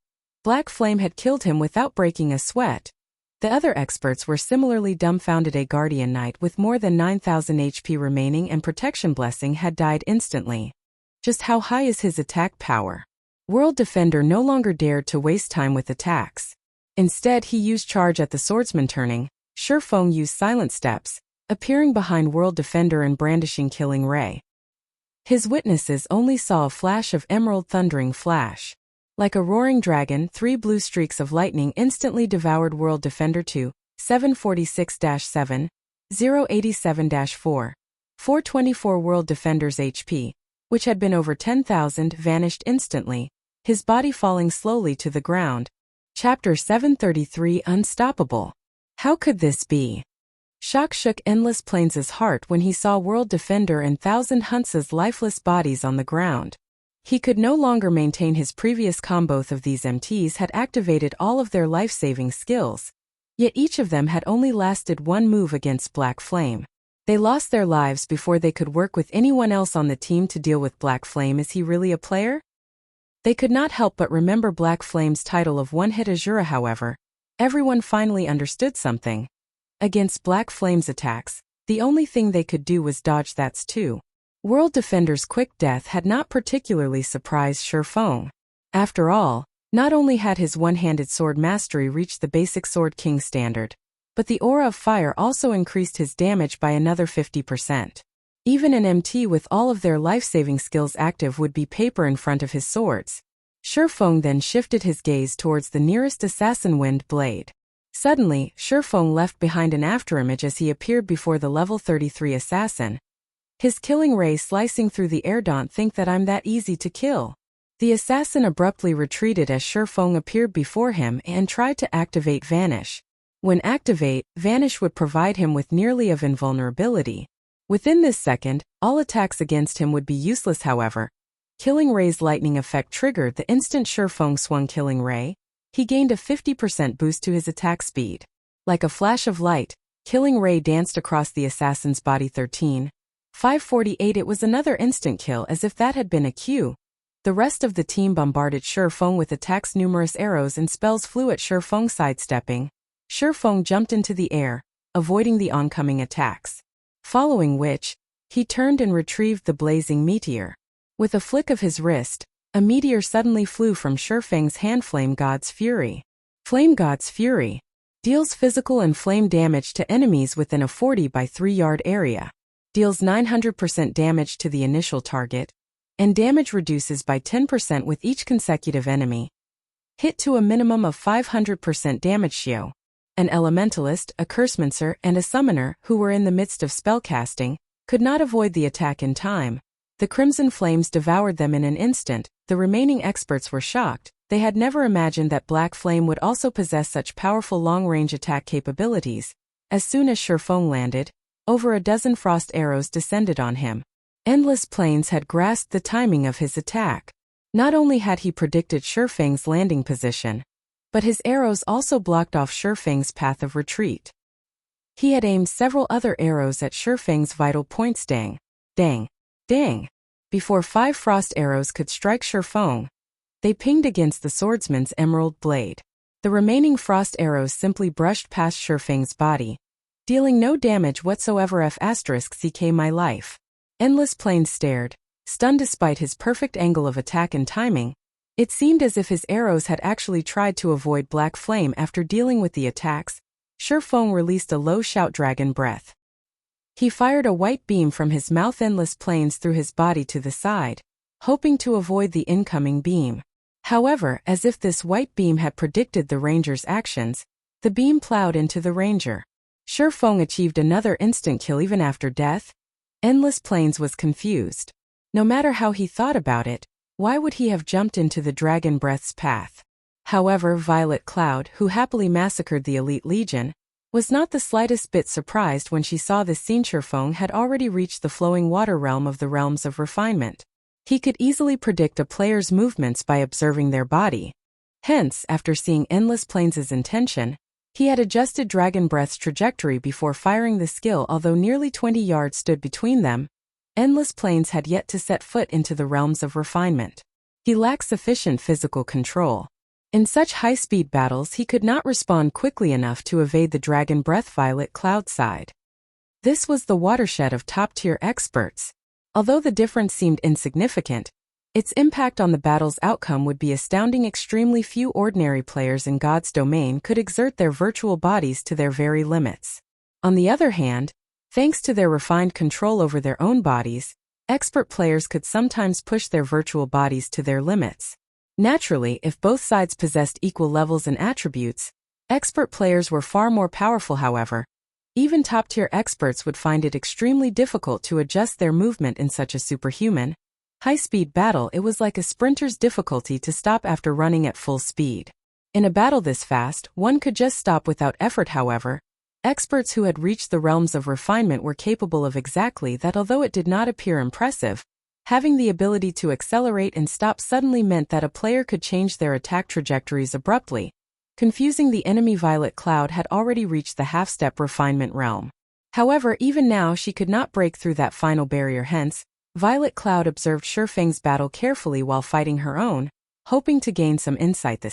Black Flame had killed him without breaking a sweat. The other experts were similarly dumbfounded. A Guardian Knight with more than 9,000 HP remaining and Protection Blessing had died instantly. Just how high is his attack power? World Defender no longer dared to waste time with attacks. Instead, he used Charge at the swordsman. Turning, Shifeng used Silent Steps, appearing behind World Defender and brandishing Killing Ray. His witnesses only saw a flash of emerald thundering flash. Like a roaring dragon, 3 blue streaks of lightning instantly devoured World Defender 2, 746-7, 087-4. 424 World Defender's HP, which had been over 10,000, vanished instantly, his body falling slowly to the ground. Chapter 733 Unstoppable. How could this be? Shock shook Endless Plains' heart when he saw World Defender and Thousand Hunts' lifeless bodies on the ground. He could no longer maintain his previous combo. Both of these MTs had activated all of their life-saving skills. Yet each of them had only lasted one move against Black Flame. They lost their lives before they could work with anyone else on the team to deal with Black Flame. Is he really a player? They could not help but remember Black Flame's title of one-hit Asura. However, everyone finally understood something. Against Black Flame's attacks, the only thing they could do was dodge. That's two. World Defender's quick death had not particularly surprised Feng. After all, not only had his one-handed sword mastery reached the basic Sword King standard, but the aura of fire also increased his damage by another 50%. Even an MT with all of their life-saving skills active would be paper in front of his swords. Feng then shifted his gaze towards the nearest assassin Wind Blade. Suddenly, Feng left behind an afterimage as he appeared before the level 33 assassin. His killing ray slicing through the air. Don't think that I'm that easy to kill. The assassin abruptly retreated as Feng appeared before him and tried to activate Vanish. When activate, Vanish would provide him with nearly of invulnerability. Within this second, all attacks against him would be useless. However, Killing Ray's lightning effect triggered the instant Feng swung Killing Ray. He gained a 50% boost to his attack speed. Like a flash of light, Killing Ray danced across the assassin's body. 548. It was another instant kill. As if that had been a cue, the rest of the team bombarded Feng with attacks. Numerous arrows and spells flew at Feng. Sidestepping, Feng jumped into the air, avoiding the oncoming attacks. Following which, he turned and retrieved the blazing meteor. With a flick of his wrist, a meteor suddenly flew from Feng's hand. Flame God's Fury. Flame God's Fury deals physical and flame damage to enemies within a 40 by 3 yard area. Deals 900% damage to the initial target, and damage reduces by 10% with each consecutive enemy hit to a minimum of 500% damage. Shio, an elementalist, a cursemancer, and a summoner who were in the midst of spellcasting, could not avoid the attack in time. The crimson flames devoured them in an instant. The remaining experts were shocked. They had never imagined that Black Flame would also possess such powerful long-range attack capabilities. As soon as Feng landed, over a dozen frost arrows descended on him. Endless Plains had grasped the timing of his attack. Not only had he predicted Feng's landing position, but his arrows also blocked off Feng's path of retreat. He had aimed several other arrows at Feng's vital points. Dang, dang, dang. Before 5 frost arrows could strike Feng, they pinged against the swordsman's emerald blade. The remaining frost arrows simply brushed past Feng's body, dealing no damage whatsoever. *CK my life. Endless Plains stared, stunned despite his perfect angle of attack and timing. It seemed as if his arrows had actually tried to avoid Black Flame. After dealing with the attacks, Feng released a low shout. Dragon Breath. He fired a white beam from his mouth. Endless Plains threw his body to the side, hoping to avoid the incoming beam. However, as if this white beam had predicted the ranger's actions, the beam plowed into the ranger. Feng achieved another instant kill even after death. Endless Plains was confused. No matter how he thought about it, why would he have jumped into the Dragon Breath's path? However, Violet Cloud, who happily massacred the Elite Legion, was not the slightest bit surprised when she saw this scene. Feng had already reached the flowing water realm of the realms of refinement. He could easily predict a player's movements by observing their body. Hence, after seeing Endless Plains' intention, he had adjusted Dragon Breath's trajectory before firing the skill. Although nearly 20 yards stood between them, Endless Plains had yet to set foot into the realms of refinement. He lacked sufficient physical control. In such high-speed battles he could not respond quickly enough to evade the Dragon Breath. Violet Cloud side. This was the watershed of top-tier experts. Although the difference seemed insignificant, its impact on the battle's outcome would be astounding. Extremely few ordinary players in God's domain could exert their virtual bodies to their very limits. On the other hand, thanks to their refined control over their own bodies, expert players could sometimes push their virtual bodies to their limits. Naturally, if both sides possessed equal levels and attributes, Expert players were far more powerful, however. Even top-tier experts would find it extremely difficult to adjust their movement in such a superhuman, high-speed battle. It was like a sprinter's difficulty to stop after running at full speed. In a battle this fast, one could just stop without effort. However, experts who had reached the realms of refinement were capable of exactly that. Although it did not appear impressive, having the ability to accelerate and stop suddenly meant that a player could change their attack trajectories abruptly, confusing the enemy. Violet Cloud had already reached the half-step refinement realm. However, even now she could not break through that final barrier. Hence, Violet Cloud observed Shifeng's battle carefully while fighting her own, hoping to gain some insight.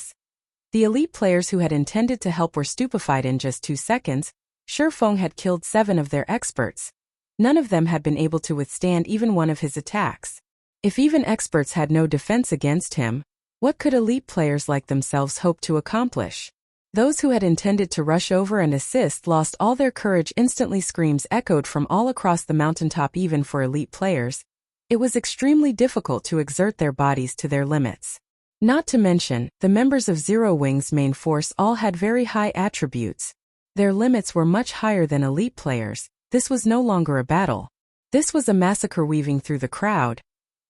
The elite players who had intended to help were stupefied. In just 2 seconds, Shifeng had killed 7 of their experts. None of them had been able to withstand even one of his attacks. If even experts had no defense against him, what could elite players like themselves hope to accomplish? Those who had intended to rush over and assist lost all their courage instantly. Screams echoed from all across the mountaintop. Even for elite players, it was extremely difficult to exert their bodies to their limits. Not to mention, the members of Zero Wing's main force all had very high attributes. Their limits were much higher than elite players. This was no longer a battle. This was a massacre. Weaving through the crowd,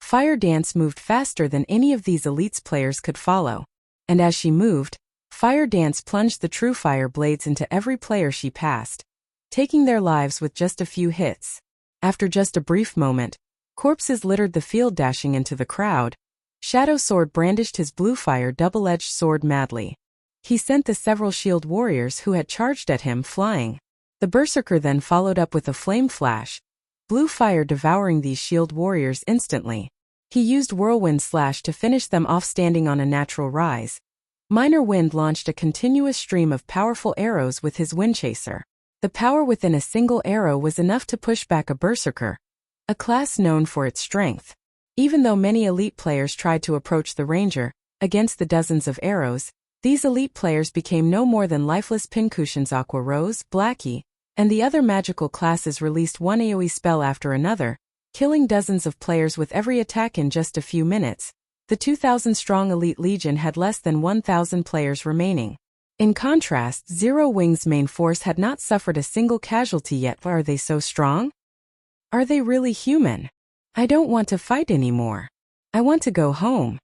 Fire Dance moved faster than any of these elites players could follow. And as she moved, Fire Dance plunged the true fire blades into every player she passed, taking their lives with just a few hits. After just a brief moment, corpses littered the field. Dashing into the crowd, Shadow Sword brandished his blue fire double-edged sword madly. He sent the several shield warriors who had charged at him flying. The Berserker then followed up with a flame flash, blue fire devouring these shield warriors instantly. He used Whirlwind Slash to finish them off. Standing on a natural rise, Minor Wind launched a continuous stream of powerful arrows with his Windchaser. The power within a single arrow was enough to push back a Berserker, a class known for its strength. Even though many elite players tried to approach the Ranger, against the dozens of arrows, these elite players became no more than lifeless pincushions. Aqua Rose, Blackie, and the other magical classes released one AoE spell after another, killing dozens of players with every attack. In just a few minutes, the 2,000-strong Elite Legion had less than 1,000 players remaining. In contrast, Zero Wing's main force had not suffered a single casualty yet. Are they so strong? Are they really human? I don't want to fight anymore. I want to go home.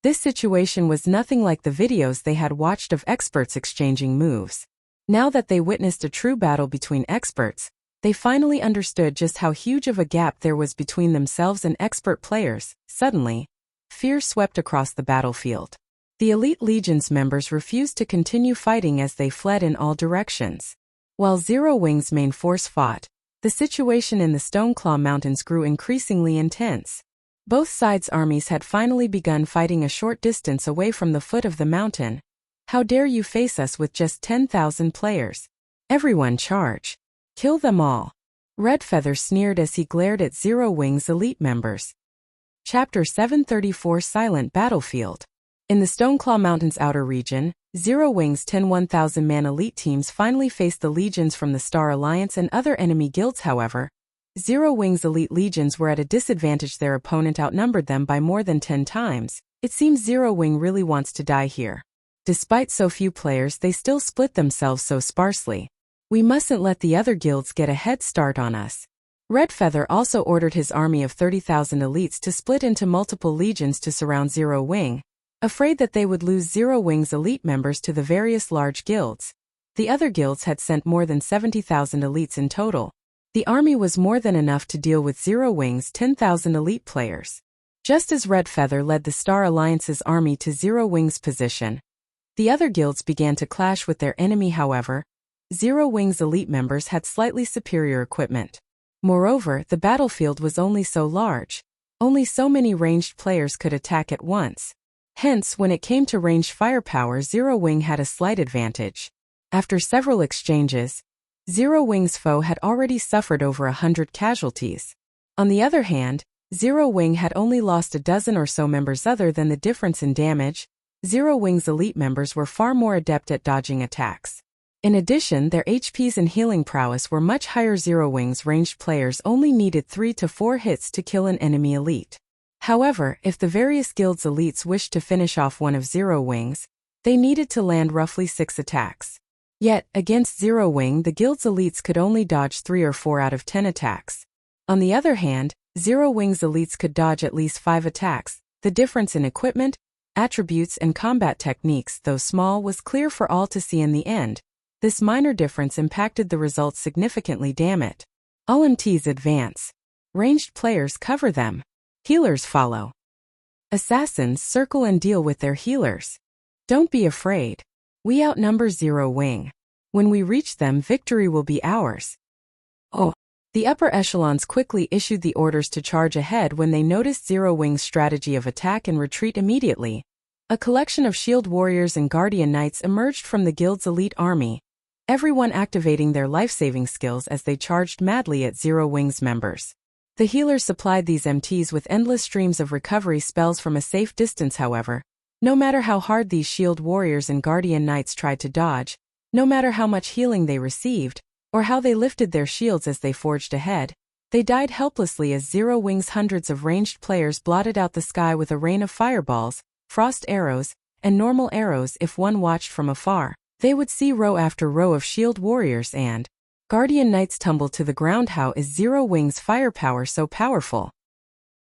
This situation was nothing like the videos they had watched of experts exchanging moves. Now that they witnessed a true battle between experts, they finally understood just how huge of a gap there was between themselves and expert players. Suddenly, fear swept across the battlefield. The Elite Legion's members refused to continue fighting as they fled in all directions. While Zero Wing's main force fought, the situation in the Stoneclaw Mountains grew increasingly intense. Both sides' armies had finally begun fighting a short distance away from the foot of the mountain. How dare you face us with just 10,000 players? Everyone charge. Kill them all. Redfeather sneered as he glared at Zero Wing's elite members. Chapter 734 Silent Battlefield. In the Stoneclaw Mountains outer region, Zero Wing's 10 1,000-man elite teams finally faced the legions from the Star Alliance and other enemy guilds. However, Zero Wing's elite legions were at a disadvantage. Their opponent outnumbered them by more than 10 times. It seems Zero Wing really wants to die here. Despite so few players, they still split themselves so sparsely. We mustn't let the other guilds get a head start on us. Redfeather also ordered his army of 30,000 elites to split into multiple legions to surround Zero Wing, afraid that they would lose Zero Wing's elite members to the various large guilds. The other guilds had sent more than 70,000 elites in total. The army was more than enough to deal with Zero Wing's 10,000 elite players. Just as Redfeather led the Star Alliance's army to Zero Wing's position, the other guilds began to clash with their enemy. However, Zero Wing's elite members had slightly superior equipment. Moreover, the battlefield was only so large. Only so many ranged players could attack at once. Hence, when it came to ranged firepower, Zero Wing had a slight advantage. After several exchanges, Zero Wing's foe had already suffered over 100 casualties. On the other hand, Zero Wing had only lost a dozen or so members. Other than the difference in damage, Zero Wing's elite members were far more adept at dodging attacks. In addition, their HPs and healing prowess were much higher. Zero Wing's ranged players only needed 3 to 4 hits to kill an enemy elite. However, if the various guilds' elites wished to finish off one of Zero Wing's, They needed to land roughly 6 attacks. Yet, against Zero Wing, the guild's elites could only dodge 3 or 4 out of 10 attacks. On the other hand, Zero Wing's elites could dodge at least 5 attacks. The difference in equipment, attributes, and combat techniques, though small, was clear for all to see in the end. This minor difference impacted the results significantly. Damn it. All MTs advance. Ranged players cover them. Healers follow. Assassins circle and deal with their healers. Don't be afraid. We outnumber Zero Wing. When we reach them, victory will be ours. Oh. The upper echelons quickly issued the orders to charge ahead when they noticed Zero Wing's strategy of attack and retreat immediately. A collection of shield warriors and guardian knights emerged from the guild's elite army, everyone activating their life-saving skills as they charged madly at Zero Wing's members. The healers supplied these MTs with endless streams of recovery spells from a safe distance. However, no matter how hard these shield warriors and guardian knights tried to dodge, no matter how much healing they received, or how they lifted their shields as they forged ahead, they died helplessly as Zero Wing's hundreds of ranged players blotted out the sky with a rain of fireballs, frost arrows, and normal arrows. If one watched from afar, they would see row after row of shield warriors and guardian knights tumble to the ground. How is Zero Wing's firepower so powerful?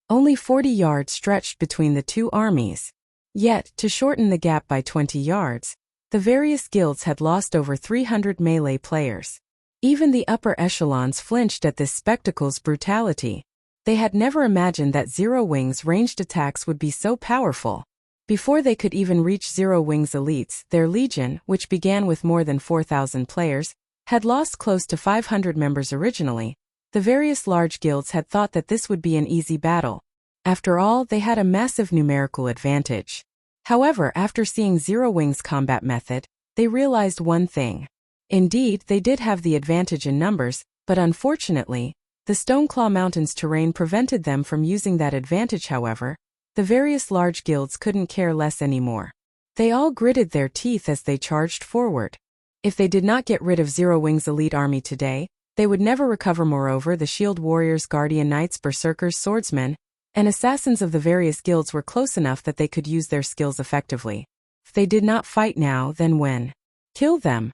Only 40 yards stretched between the two armies. Yet, to shorten the gap by 20 yards, the various guilds had lost over 300 melee players. Even the upper echelons flinched at this spectacle's brutality. They had never imagined that Zero Wing's ranged attacks would be so powerful. Before they could even reach Zero Wing's elites, their legion, which began with more than 4,000 players, had lost close to 500 members originally. The various large guilds had thought that this would be an easy battle. After all, they had a massive numerical advantage. However, after seeing Zero Wing's combat method, they realized one thing. Indeed, they did have the advantage in numbers, but unfortunately, the Stoneclaw Mountains terrain prevented them from using that advantage. However, the various large guilds couldn't care less anymore. They all gritted their teeth as they charged forward. If they did not get rid of Zero Wing's elite army today, they would never recover. Moreover, the shield warriors, guardian knights, berserkers, swordsmen, and assassins of the various guilds were close enough that they could use their skills effectively. If they did not fight now, then when? Kill them.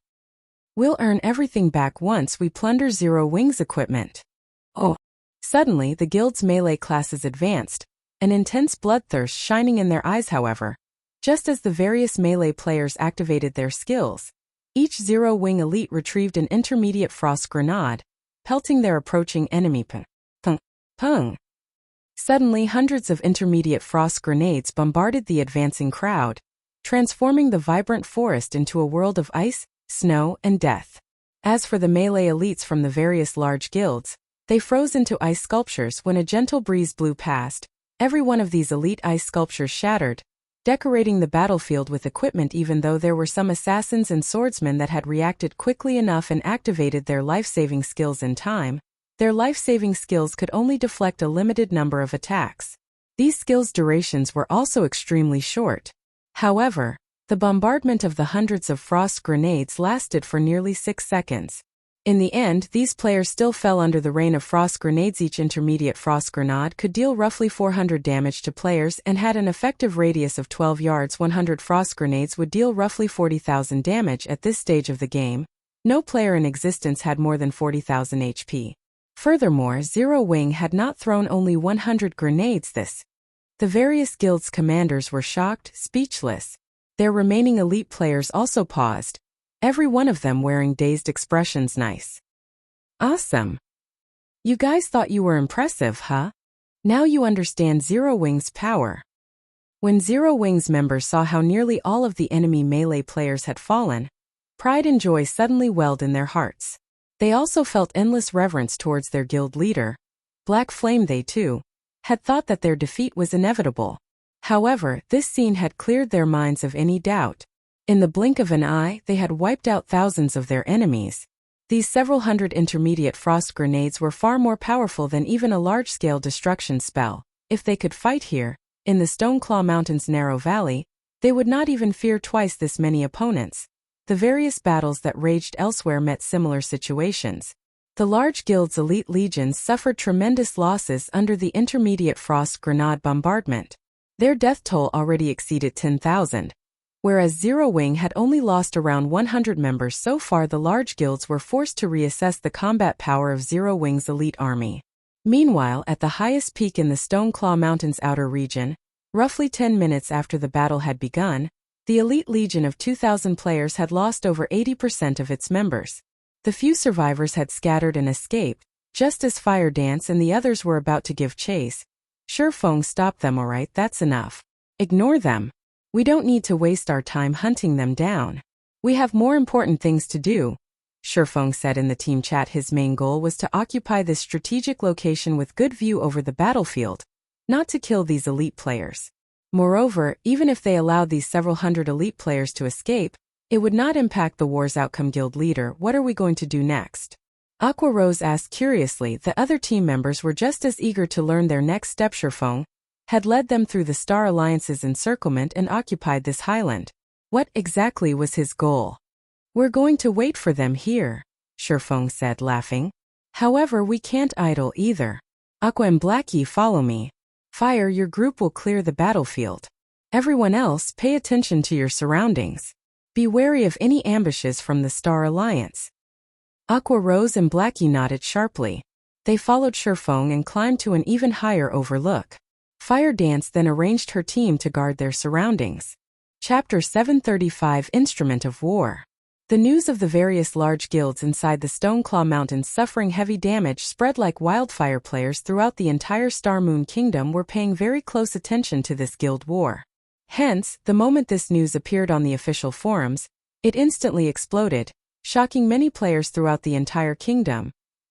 We'll earn everything back once we plunder Zero Wing's equipment. Oh! Suddenly, the guild's melee classes advanced, an intense bloodthirst shining in their eyes. However, just as the various melee players activated their skills, each Zero Wing elite retrieved an intermediate frost grenade, pelting their approaching enemy. Pung! Suddenly, hundreds of intermediate frost grenades bombarded the advancing crowd, transforming the vibrant forest into a world of ice, snow, and death. As for the melee elites from the various large guilds, they froze into ice sculptures when a gentle breeze blew past. Every one of these elite ice sculptures shattered, decorating the battlefield with equipment. Even though there were some assassins and swordsmen that had reacted quickly enough and activated their life-saving skills in time, their life-saving skills could only deflect a limited number of attacks. These skills' durations were also extremely short. However, the bombardment of the hundreds of frost grenades lasted for nearly 6 seconds. In the end, these players still fell under the rain of frost grenades. Each intermediate frost grenade could deal roughly 400 damage to players and had an effective radius of 12 yards. 100 frost grenades would deal roughly 40,000 damage. At this stage of the game, no player in existence had more than 40,000 HP. Furthermore, Zero Wing had not thrown only 100 grenades. The various guilds' commanders were shocked, speechless. Their remaining elite players also paused, every one of them wearing dazed expressions. Nice. Awesome. You guys thought you were impressive, huh? Now you understand Zero Wing's power. When Zero Wing's members saw how nearly all of the enemy melee players had fallen, pride and joy suddenly welled in their hearts. They also felt endless reverence towards their guild leader, Black Flame. They, too, had thought that their defeat was inevitable. However, this scene had cleared their minds of any doubt. In the blink of an eye, they had wiped out thousands of their enemies. These several hundred intermediate frost grenades were far more powerful than even a large-scale destruction spell. If they could fight here, in the Stoneclaw Mountains' narrow valley, they would not even fear twice this many opponents. The various battles that raged elsewhere met similar situations. The large guild's elite legions suffered tremendous losses under the intermediate frost grenade bombardment. Their death toll already exceeded 10,000. Whereas Zero Wing had only lost around 100 members so far, the large guilds were forced to reassess the combat power of Zero Wing's elite army. Meanwhile, at the highest peak in the Stoneclaw Mountains outer region, roughly 10 minutes after the battle had begun, the elite legion of 2,000 players had lost over 80% of its members. The few survivors had scattered and escaped, just as Fire Dance and the others were about to give chase. Shurfeng stopped them. Alright, that's enough. Ignore them. We don't need to waste our time hunting them down. We have more important things to do, Shurfeng said in the team chat. His main goal was to occupy this strategic location with good view over the battlefield, not to kill these elite players. Moreover, even if they allowed these several hundred elite players to escape, it would not impact the war's outcome. Guild leader, what are we going to do next? Aqua Rose asked curiously. The other team members were just as eager to learn their next step. Shurfeng had led them through the Star Alliance's encirclement and occupied this highland. What exactly was his goal? We're going to wait for them here, Shurfeng said, laughing. However, we can't idle either. Aqua and Blackie, follow me. Fire, your group will clear the battlefield. Everyone else, pay attention to your surroundings. Be wary of any ambushes from the Star Alliance. Aqua Rose and Blackie nodded sharply. They followed Shurfeng and climbed to an even higher overlook. Fire Dance then arranged her team to guard their surroundings. Chapter 735, Instrument of War. The news of the various large guilds inside the Stoneclaw Mountains suffering heavy damage spread like wildfire. Players throughout the entire Star Moon Kingdom were paying very close attention to this guild war. Hence, the moment this news appeared on the official forums, it instantly exploded, shocking many players throughout the entire kingdom.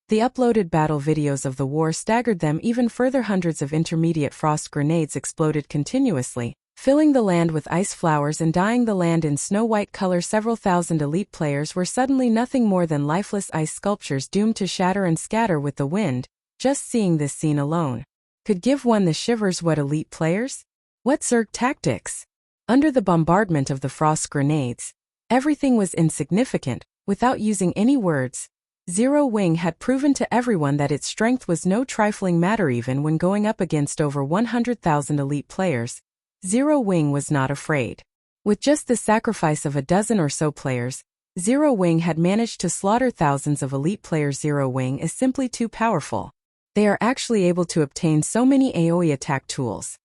The uploaded battle videos of the war staggered them even further. Hundreds of intermediate frost grenades exploded continuously, filling the land with ice flowers and dyeing the land in snow-white color. Several thousand elite players were suddenly nothing more than lifeless ice sculptures doomed to shatter and scatter with the wind. Just seeing this scene alone could give one the shivers. What elite players? What Zerg tactics? Under the bombardment of the frost grenades, everything was insignificant. Without using any words, Zero Wing had proven to everyone that its strength was no trifling matter. Even when going up against over 100,000 elite players, Zero Wing was not afraid. With just the sacrifice of a dozen or so players, Zero Wing had managed to slaughter thousands of elite players. Zero Wing is simply too powerful. They are actually able to obtain so many AoE attack tools.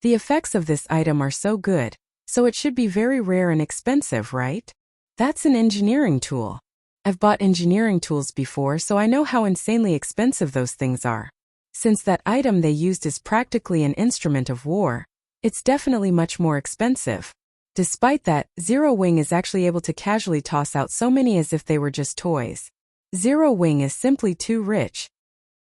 The effects of this item are so good, so it should be very rare and expensive, right? That's an engineering tool. I've bought engineering tools before, so I know how insanely expensive those things are. Since that item they used is practically an instrument of war, it's definitely much more expensive. Despite that, Zero Wing is actually able to casually toss out so many as if they were just toys. Zero Wing is simply too rich.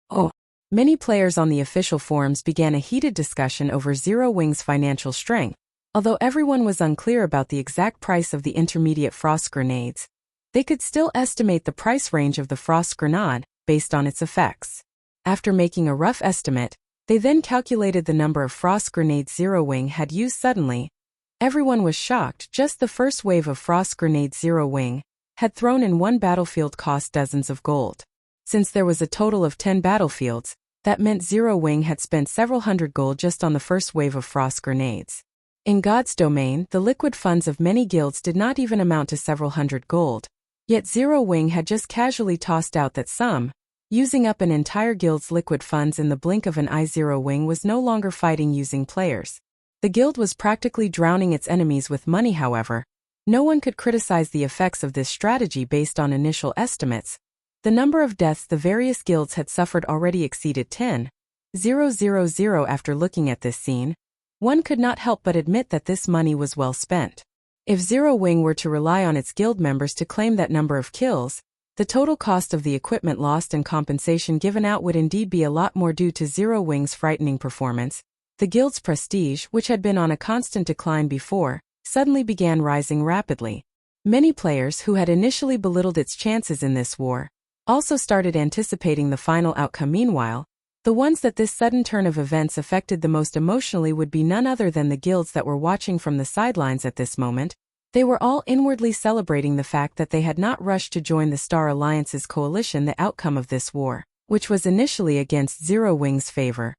Oh. Many players on the official forums began a heated discussion over Zero Wing's financial strength. Although everyone was unclear about the exact price of the intermediate frost grenades, they could still estimate the price range of the frost grenade based on its effects. After making a rough estimate, they then calculated the number of frost grenades Zero Wing had used. Suddenly, everyone was shocked. Just the first wave of frost grenades Zero Wing had thrown in one battlefield cost dozens of gold. Since there was a total of 10 battlefields, that meant Zero Wing had spent several hundred gold just on the first wave of frost grenades. In God's domain, the liquid funds of many guilds did not even amount to several hundred gold. Yet Zero Wing had just casually tossed out that sum, using up an entire guild's liquid funds in the blink of an eye. Zero Wing was no longer fighting using players. The guild was practically drowning its enemies with money. However, no one could criticize the effects of this strategy based on initial estimates. The number of deaths the various guilds had suffered already exceeded 10,000. After looking at this scene, one could not help but admit that this money was well spent. If Zero Wing were to rely on its guild members to claim that number of kills, the total cost of the equipment lost and compensation given out would indeed be a lot more. Due to Zero Wing's frightening performance, the guild's prestige, which had been on a constant decline before, suddenly began rising rapidly. Many players who had initially belittled its chances in this war also started anticipating the final outcome. Meanwhile, the ones that this sudden turn of events affected the most emotionally would be none other than the guilds that were watching from the sidelines at this moment. They were all inwardly celebrating the fact that they had not rushed to join the Star Alliance's coalition. The outcome of this war, which was initially against Zero Wing's favor,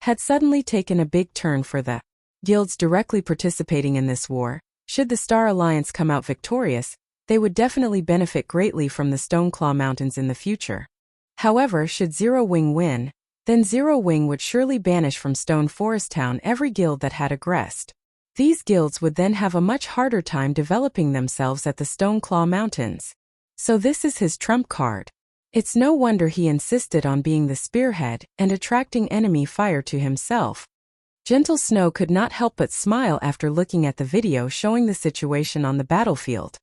had suddenly taken a big turn for the guilds directly participating in this war. Should the Star Alliance come out victorious, they would definitely benefit greatly from the Stoneclaw Mountains in the future. However, should Zero Wing win, then Zero Wing would surely banish from Stone Forest Town every guild that had aggressed. These guilds would then have a much harder time developing themselves at the Stoneclaw Mountains. So this is his trump card. It's no wonder he insisted on being the spearhead and attracting enemy fire to himself. Gentle Snow could not help but smile after looking at the video showing the situation on the battlefield.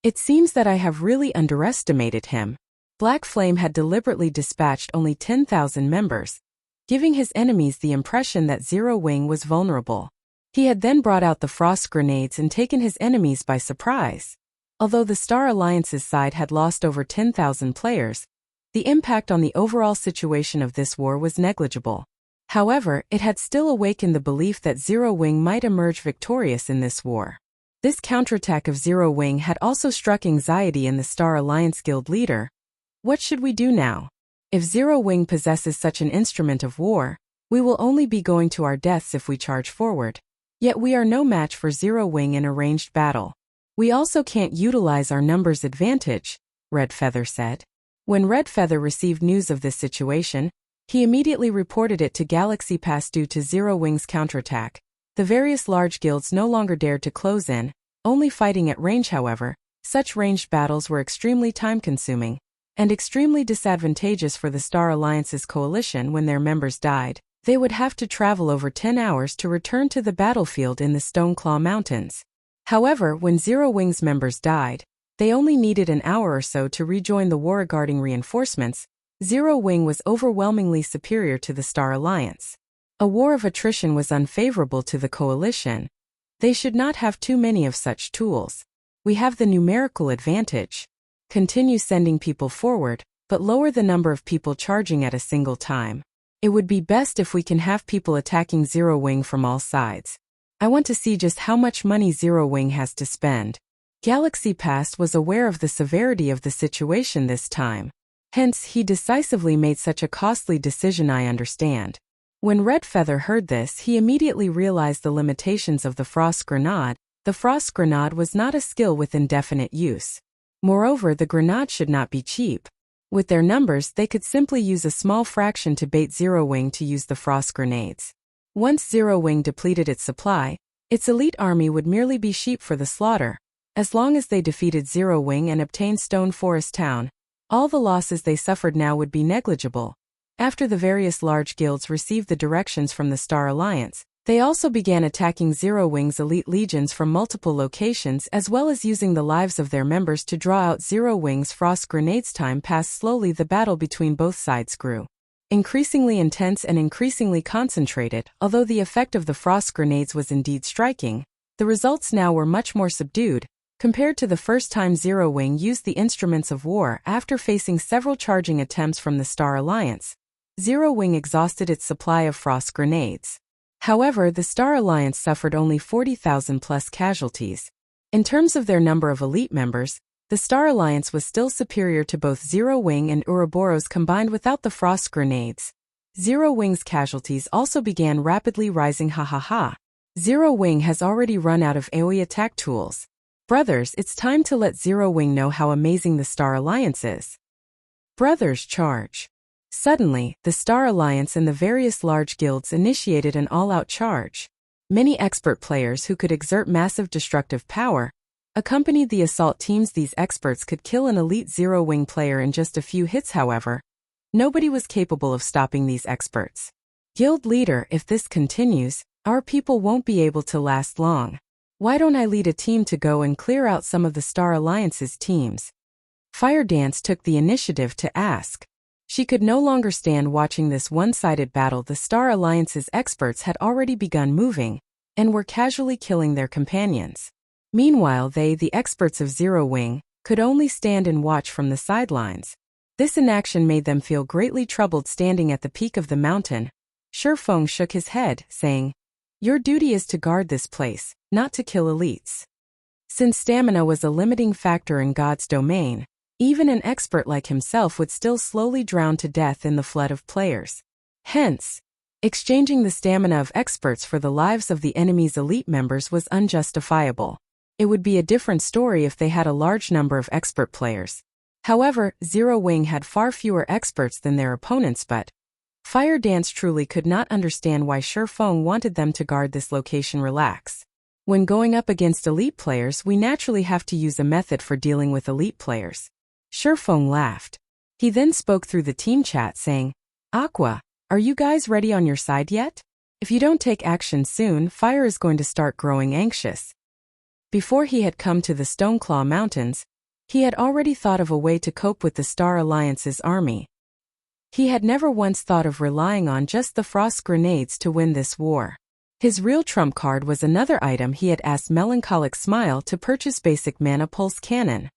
It seems that I have really underestimated him. Black Flame had deliberately dispatched only 10,000 members, giving his enemies the impression that Zero Wing was vulnerable. He had then brought out the frost grenades and taken his enemies by surprise. Although the Star Alliance's side had lost over 10,000 players, the impact on the overall situation of this war was negligible. However, it had still awakened the belief that Zero Wing might emerge victorious in this war. This counterattack of Zero Wing had also struck anxiety in the Star Alliance guild leader. What should we do now? If Zero Wing possesses such an instrument of war, we will only be going to our deaths if we charge forward. Yet we are no match for Zero Wing in a ranged battle. We also can't utilize our numbers advantage, Red Feather said. When Red Feather received news of this situation, he immediately reported it to Galaxy Pass. Due to Zero Wing's counterattack, the various large guilds no longer dared to close in, only fighting at range. However, such ranged battles were extremely time-consuming and extremely disadvantageous for the Star Alliance's coalition. When their members died, they would have to travel over 10 hours to return to the battlefield in the Stoneclaw Mountains. However, when Zero Wing's members died, they only needed an hour or so to rejoin the war. Regarding reinforcements, Zero Wing was overwhelmingly superior to the Star Alliance. A war of attrition was unfavorable to the coalition. They should not have too many of such tools. We have the numerical advantage. Continue sending people forward, but lower the number of people charging at a single time. It would be best if we can have people attacking Zero Wing from all sides. I want to see just how much money Zero Wing has to spend. Galaxy Pass was aware of the severity of the situation this time. Hence, he decisively made such a costly decision. I understand. When Red Feather heard this, he immediately realized the limitations of the Frost Grenade. The Frost Grenade was not a skill with indefinite use. Moreover, the grenade should not be cheap. With their numbers, they could simply use a small fraction to bait Zero Wing to use the frost grenades. Once Zero Wing depleted its supply, its elite army would merely be sheep for the slaughter. As long as they defeated Zero Wing and obtained Stone Forest Town, all the losses they suffered now would be negligible. After the various large guilds received the directions from the Star Alliance, they also began attacking Zero Wing's elite legions from multiple locations, as well as using the lives of their members to draw out Zero Wing's frost grenades. Time passed slowly. The battle between both sides grew increasingly intense and increasingly concentrated. Although the effect of the frost grenades was indeed striking, the results now were much more subdued, compared to the first time Zero Wing used the instruments of war. After facing several charging attempts from the Star Alliance, Zero Wing exhausted its supply of frost grenades. However, the Star Alliance suffered only 40,000 plus casualties. In terms of their number of elite members, the Star Alliance was still superior to both Zero Wing and Ouroboros combined without the frost grenades. Zero Wing's casualties also began rapidly rising. Zero Wing has already run out of AoE attack tools. Brothers, it's time to let Zero Wing know how amazing the Star Alliance is. Brothers, charge. Suddenly, the Star Alliance and the various large guilds initiated an all-out charge. Many expert players who could exert massive destructive power accompanied the assault teams. These experts could kill an elite Zero Wing player in just a few hits. However, nobody was capable of stopping these experts. Guild leader, if this continues, our people won't be able to last long. Why don't I lead a team to go and clear out some of the Star Alliance's teams? Fire Dance took the initiative to ask. She could no longer stand watching this one-sided battle. The Star Alliance's experts had already begun moving, and were casually killing their companions. Meanwhile the experts of Zero Wing, could only stand and watch from the sidelines. This inaction made them feel greatly troubled. Standing at the peak of the mountain, Shurfeng shook his head, saying, "Your duty is to guard this place, not to kill elites." Since stamina was a limiting factor in God's domain, even an expert like himself would still slowly drown to death in the flood of players. Hence, exchanging the stamina of experts for the lives of the enemy's elite members was unjustifiable. It would be a different story if they had a large number of expert players. However, Zero Wing had far fewer experts than their opponents, but Fire Dance truly could not understand why Shi Feng wanted them to guard this location. Relax. When going up against elite players, we naturally have to use a method for dealing with elite players. Shi Feng laughed. He then spoke through the team chat saying, Aqua, are you guys ready on your side yet? If you don't take action soon, Fire is going to start growing anxious. Before he had come to the Stoneclaw Mountains, he had already thought of a way to cope with the Star Alliance's army. He had never once thought of relying on just the frost grenades to win this war. His real trump card was another item. He had asked Melancholic Smile to purchase basic mana pulse cannon.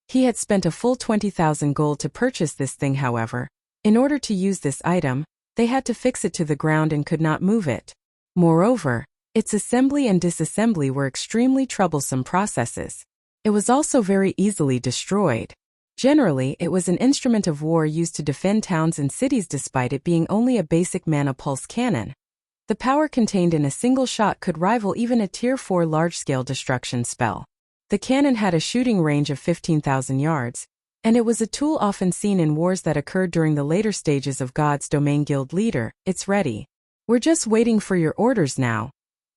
He had spent a full 20,000 gold to purchase this thing. However, in order to use this item, they had to fix it to the ground and could not move it. Moreover, its assembly and disassembly were extremely troublesome processes. It was also very easily destroyed. Generally, it was an instrument of war used to defend towns and cities despite it being only a basic mana pulse cannon. The power contained in a single shot could rival even a Tier 4 large-scale destruction spell. The cannon had a shooting range of 15,000 yards, and it was a tool often seen in wars that occurred during the later stages of God's Domain. Guild leader, it's ready. We're just waiting for your orders now.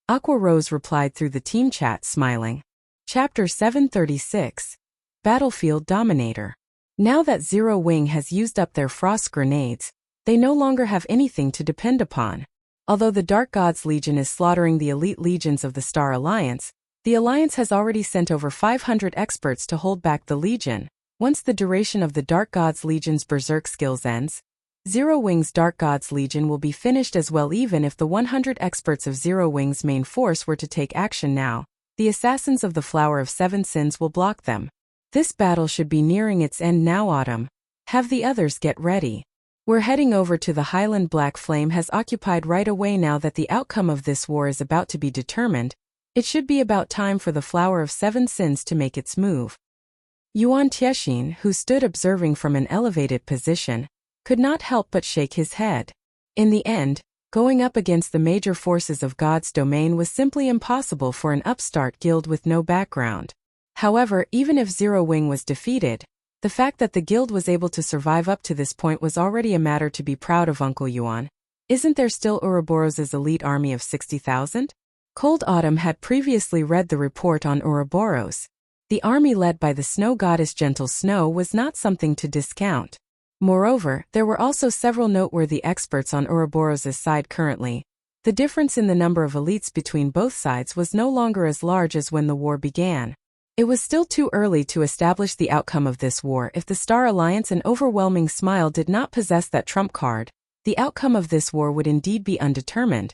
Aqua Rose replied through the team chat, smiling. Chapter 736. Battlefield Dominator. Now that Zero Wing has used up their frost grenades, they no longer have anything to depend upon. Although the Dark Gods Legion is slaughtering the elite legions of the Star Alliance, the Alliance has already sent over 500 experts to hold back the Legion. Once the duration of the Dark Gods Legion's Berserk skills ends, Zero Wing's Dark Gods Legion will be finished as well. Even if the 100 experts of Zero Wing's main force were to take action now, the assassins of the Flower of Seven Sins will block them. This battle should be nearing its end now. Autumn. Have the others get ready. We're heading over to the Highland. Black Flame has occupied right away. Now that the outcome of this war is about to be determined, it should be about time for the Flower of Seven Sins to make its move. Yuan Tiexin, who stood observing from an elevated position, could not help but shake his head. In the end, going up against the major forces of God's Domain was simply impossible for an upstart guild with no background. However, even if Zero Wing was defeated, the fact that the guild was able to survive up to this point was already a matter to be proud of. Uncle Yuan, isn't there still Ouroboros' elite army of 60,000? Cold Autumn had previously read the report on Ouroboros. The army led by the snow goddess Gentle Snow was not something to discount. Moreover, there were also several noteworthy experts on Ouroboros' side currently. The difference in the number of elites between both sides was no longer as large as when the war began. It was still too early to establish the outcome of this war. If the Star Alliance and Overwhelming Smile did not possess that trump card, the outcome of this war would indeed be undetermined,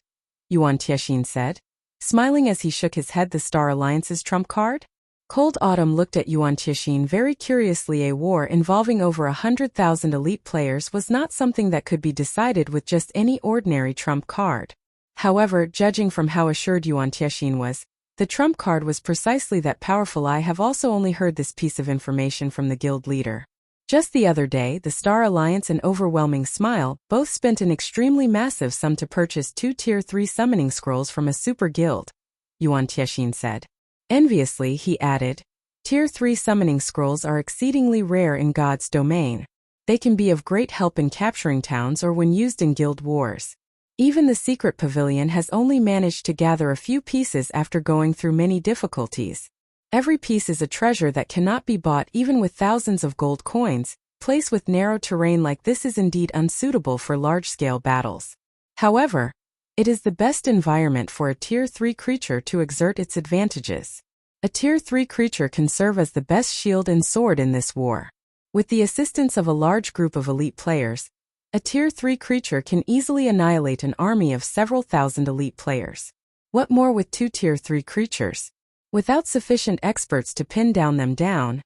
Yuan Tiexin said, smiling as he shook his head. The Star Alliance's trump card? Cold Autumn looked at Yuan Tiexin very curiously. A war involving over 100,000 elite players was not something that could be decided with just any ordinary trump card. However, judging from how assured Yuan Tiexin was, the trump card was precisely that powerful. I have also only heard this piece of information from the guild leader. Just the other day, the Star Alliance and Overwhelming Smile both spent an extremely massive sum to purchase 2 Tier 3 summoning scrolls from a super guild, Yuan Tiexin said. Enviously, he added, Tier 3 summoning scrolls are exceedingly rare in God's Domain. They can be of great help in capturing towns or when used in guild wars. Even the secret pavilion has only managed to gather a few pieces after going through many difficulties. Every piece is a treasure that cannot be bought even with thousands of gold coins. Place with narrow terrain like this is indeed unsuitable for large-scale battles. However, it is the best environment for a Tier 3 creature to exert its advantages. A Tier 3 creature can serve as the best shield and sword in this war. With the assistance of a large group of elite players, a Tier 3 creature can easily annihilate an army of several thousand elite players. What more with 2 Tier 3 creatures? Without sufficient experts to pin them down,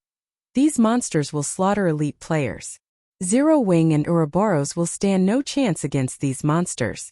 these monsters will slaughter elite players. Zero Wing and Ouroboros will stand no chance against these monsters.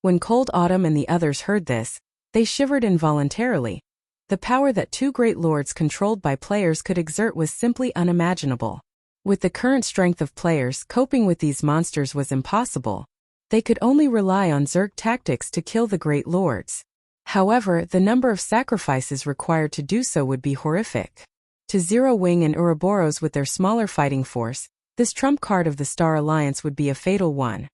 When Cold Autumn and the others heard this, they shivered involuntarily. The power that 2 great lords controlled by players could exert was simply unimaginable. With the current strength of players, coping with these monsters was impossible. They could only rely on Zerg tactics to kill the great lords. However, the number of sacrifices required to do so would be horrific. To Zero Wing and Ouroboros with their smaller fighting force, this trump card of the Star Alliance would be a fatal one.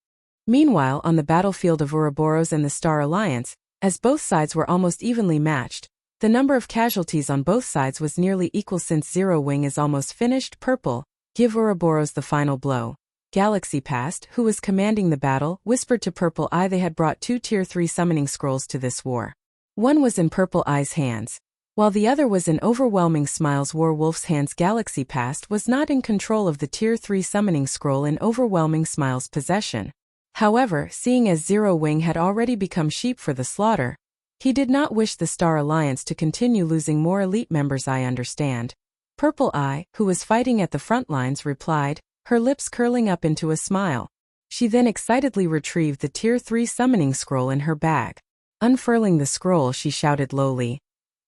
Meanwhile, on the battlefield of Ouroboros and the Star Alliance, as both sides were almost evenly matched, the number of casualties on both sides was nearly equal. Since Zero Wing is almost finished, Purple, give Ouroboros the final blow. Galaxy Past, who was commanding the battle, whispered to Purple Eye they had brought 2 Tier 3 summoning scrolls to this war. One was in Purple Eye's hands, while the other was in Overwhelming Smiles Warwolf's hands. Galaxy Past was not in control of the Tier 3 summoning scroll in Overwhelming Smiles' possession. However, seeing as Zero Wing had already become sheep for the slaughter, he did not wish the Star Alliance to continue losing more elite members. I understand. Purple Eye, who was fighting at the front lines, replied, her lips curling up into a smile. She then excitedly retrieved the Tier 3 summoning scroll in her bag. Unfurling the scroll, she shouted lowly,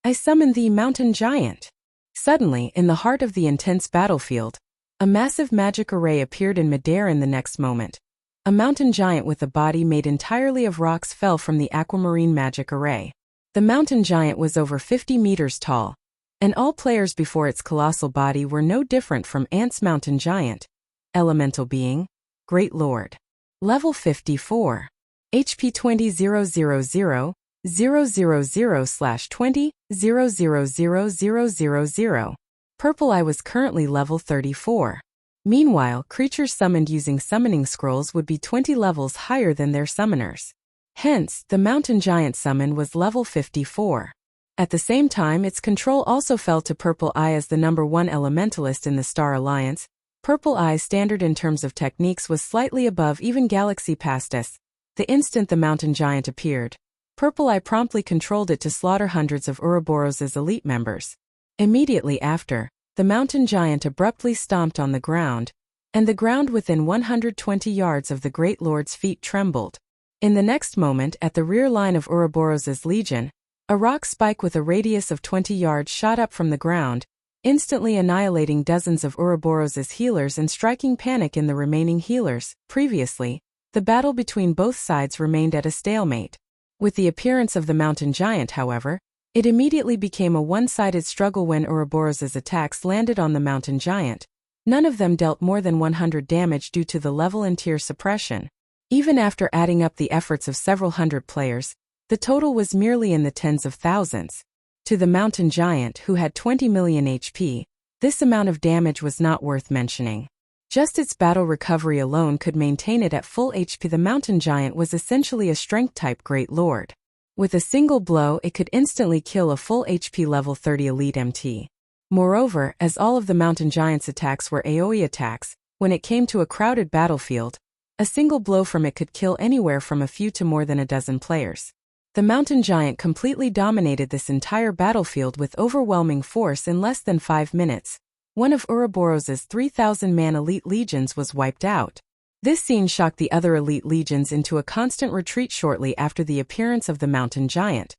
I summon thee, Mountain Giant. Suddenly, in the heart of the intense battlefield, a massive magic array appeared in midair. In the next moment, a mountain giant with a body made entirely of rocks fell from the aquamarine magic array. The mountain giant was over 50 meters tall, and all players before its colossal body were no different from Ant's mountain giant. Elemental being, Great Lord. Level 54. HP 20,000/20,000,000. Purple Eye was currently level 34. Meanwhile, creatures summoned using summoning scrolls would be 20 levels higher than their summoners. Hence, the mountain giant summon was level 54. At the same time, its control also fell to Purple Eye as the number 1 elementalist in the Star Alliance. Purple Eye's standard in terms of techniques was slightly above even Galaxy Pastess. The instant the mountain giant appeared, Purple Eye promptly controlled it to slaughter hundreds of Ouroboros' elite members. Immediately after, the mountain giant abruptly stomped on the ground, and the ground within 120 yards of the Great Lord's feet trembled. In the next moment, at the rear line of Ouroboros' legion, a rock spike with a radius of 20 yards shot up from the ground, instantly annihilating dozens of Ouroboros' healers and striking panic in the remaining healers. Previously, the battle between both sides remained at a stalemate. With the appearance of the mountain giant, however, it immediately became a one-sided struggle when Ouroboros' attacks landed on the mountain giant. None of them dealt more than 100 damage due to the level and tier suppression. Even after adding up the efforts of several hundred players, the total was merely in the tens of thousands. To the mountain giant, who had 20 million HP, this amount of damage was not worth mentioning. Just its battle recovery alone could maintain it at full HP. The mountain giant was essentially a strength-type Great Lord. With a single blow, it could instantly kill a full HP level 30 elite MT. Moreover, as all of the mountain giant's attacks were AoE attacks, when it came to a crowded battlefield, a single blow from it could kill anywhere from a few to more than a dozen players. The mountain giant completely dominated this entire battlefield with overwhelming force in less than 5 minutes. One of Ouroboros' 3,000-man elite legions was wiped out. This scene shocked the other elite legions into a constant retreat shortly after the appearance of the mountain giant.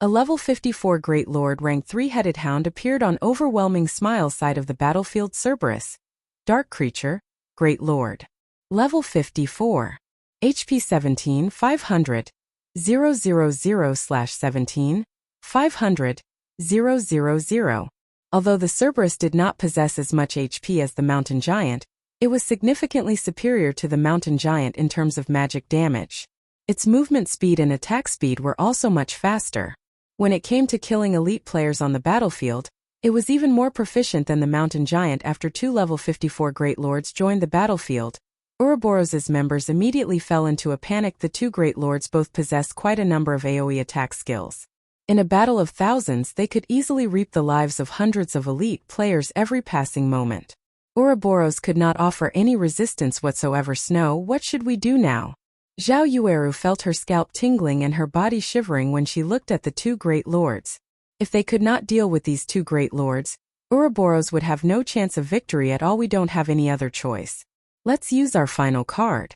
A level 54 Great Lord ranked 3-headed hound appeared on Overwhelming Smile's side of the battlefield. Cerberus. Dark creature, Great Lord. Level 54. HP 17 500. 000/17 500 000. Although the Cerberus did not possess as much HP as the mountain giant, it was significantly superior to the mountain giant in terms of magic damage. Its movement speed and attack speed were also much faster. When it came to killing elite players on the battlefield, it was even more proficient than the mountain giant. After 2 level 54 Great Lords joined the battlefield, Ouroboros' members immediately fell into a panic. The 2 Great Lords both possessed quite a number of AoE attack skills. In a battle of thousands, they could easily reap the lives of hundreds of elite players every passing moment. Ouroboros could not offer any resistance whatsoever. Snow, what should we do now? Zhao Yueru felt her scalp tingling and her body shivering when she looked at the 2 Great Lords. If they could not deal with these 2 Great Lords, Ouroboros would have no chance of victory at all. We don't have any other choice. Let's use our final card.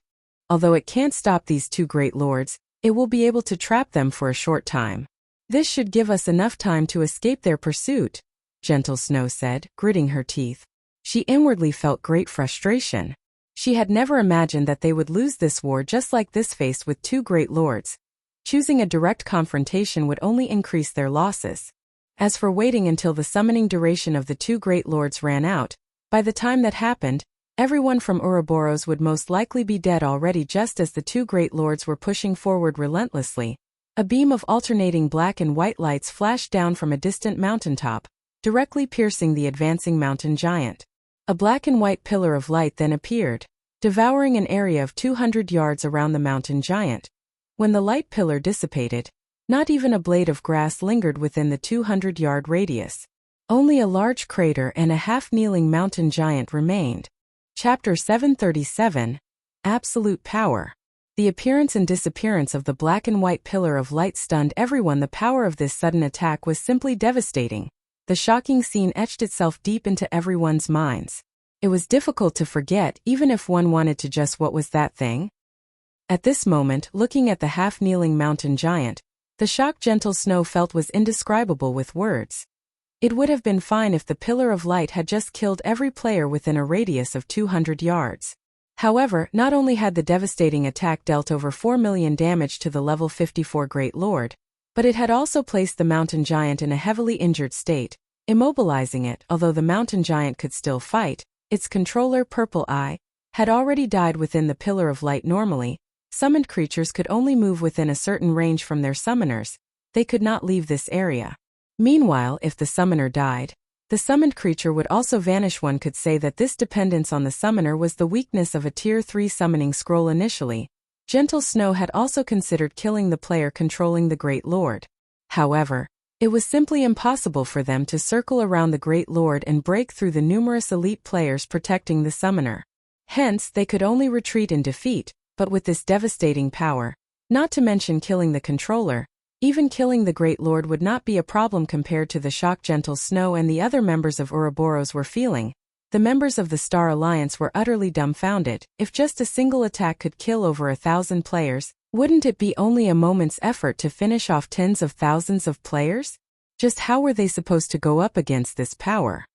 Although it can't stop these 2 Great Lords, it will be able to trap them for a short time. This should give us enough time to escape their pursuit, Gentle Snow said, gritting her teeth. She inwardly felt great frustration. She had never imagined that they would lose this war just like this, faced with 2 Great Lords. Choosing a direct confrontation would only increase their losses. As for waiting until the summoning duration of the two great lords ran out, by the time that happened, everyone from Ouroboros would most likely be dead already. Just as the two great lords were pushing forward relentlessly, a beam of alternating black and white lights flashed down from a distant mountaintop, directly piercing the advancing mountain giant. A black and white pillar of light then appeared, devouring an area of 200 yards around the mountain giant. When the light pillar dissipated, not even a blade of grass lingered within the 200-yard radius. Only a large crater and a half-kneeling mountain giant remained. Chapter 737, Absolute Power. The appearance and disappearance of the black and white pillar of light stunned everyone. The power of this sudden attack was simply devastating. The shocking scene etched itself deep into everyone's minds. It was difficult to forget, even if one wanted to. Just what was that thing? At this moment, looking at the half-kneeling mountain giant, the shock Gentle Snow felt was indescribable with words. It would have been fine if the pillar of light had just killed every player within a radius of 200 yards. However, not only had the devastating attack dealt over 4 million damage to the level 54 Great Lord, but it had also placed the mountain giant in a heavily injured state, immobilizing it. Although the mountain giant could still fight, its controller, Purple Eye, had already died within the pillar of light. Normally, summoned creatures could only move within a certain range from their summoners. They could not leave this area. Meanwhile, if the summoner died, the summoned creature would also vanish. One could say that this dependence on the summoner was the weakness of a Tier 3 summoning scroll. Initially, Gentle Snow had also considered killing the player controlling the Great Lord. However, it was simply impossible for them to circle around the Great Lord and break through the numerous elite players protecting the summoner. Hence, they could only retreat in defeat. But with this devastating power, not to mention killing the controller, even killing the Great Lord would not be a problem compared to the shock Gentle Snow and the other members of Ouroboros were feeling. The members of the Star Alliance were utterly dumbfounded. If just a single attack could kill over 1,000 players, wouldn't it be only a moment's effort to finish off tens of thousands of players? Just how were they supposed to go up against this power?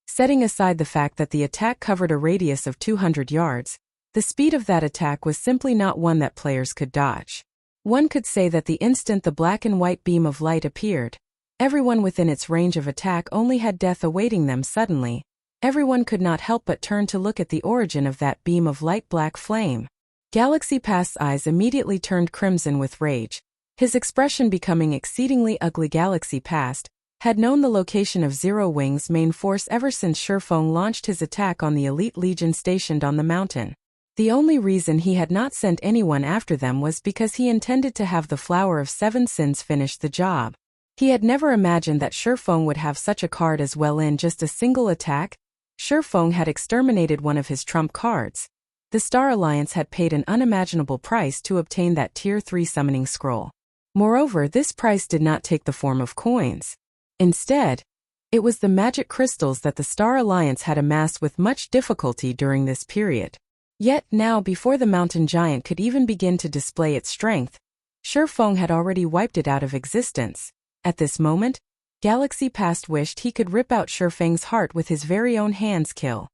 Setting aside the fact that the attack covered a radius of 200 yards, the speed of that attack was simply not one that players could dodge. One could say that the instant the black and white beam of light appeared, everyone within its range of attack only had death awaiting them. Suddenly, everyone could not help but turn to look at the origin of that beam of light black flame. Galaxy Past's eyes immediately turned crimson with rage, his expression becoming exceedingly ugly. Galaxy Past had known the location of Zero Wing's main force ever since Shurfeng launched his attack on the elite legion stationed on the mountain. The only reason he had not sent anyone after them was because he intended to have the Flower of Seven Sins finish the job. He had never imagined that Shurfeng would have such a card as well. In just a single attack, Shurfeng had exterminated one of his trump cards. The Star Alliance had paid an unimaginable price to obtain that Tier 3 summoning scroll. Moreover, this price did not take the form of coins. Instead, it was the magic crystals that the Star Alliance had amassed with much difficulty during this period. Yet now, before the mountain giant could even begin to display its strength, Shurfeng had already wiped it out of existence. At this moment, Galaxy Past wished he could rip out Shurfeng's heart with his very own hands. Kill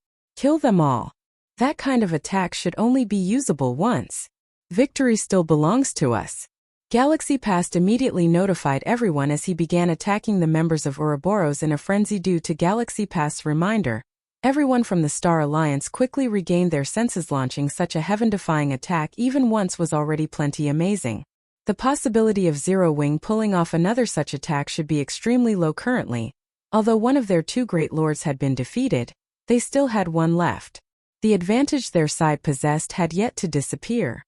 them all. That kind of attack should only be usable once. Victory still belongs to us. Galaxy Past immediately notified everyone as he began attacking the members of Ouroboros in a frenzy. Due to Galaxy Past's reminder, everyone from the Star Alliance quickly regained their senses. Launching such a heaven-defying attack even once was already plenty amazing. The possibility of Zero Wing pulling off another such attack should be extremely low currently. Although one of their two great lords had been defeated, they still had one left. The advantage their side possessed had yet to disappear.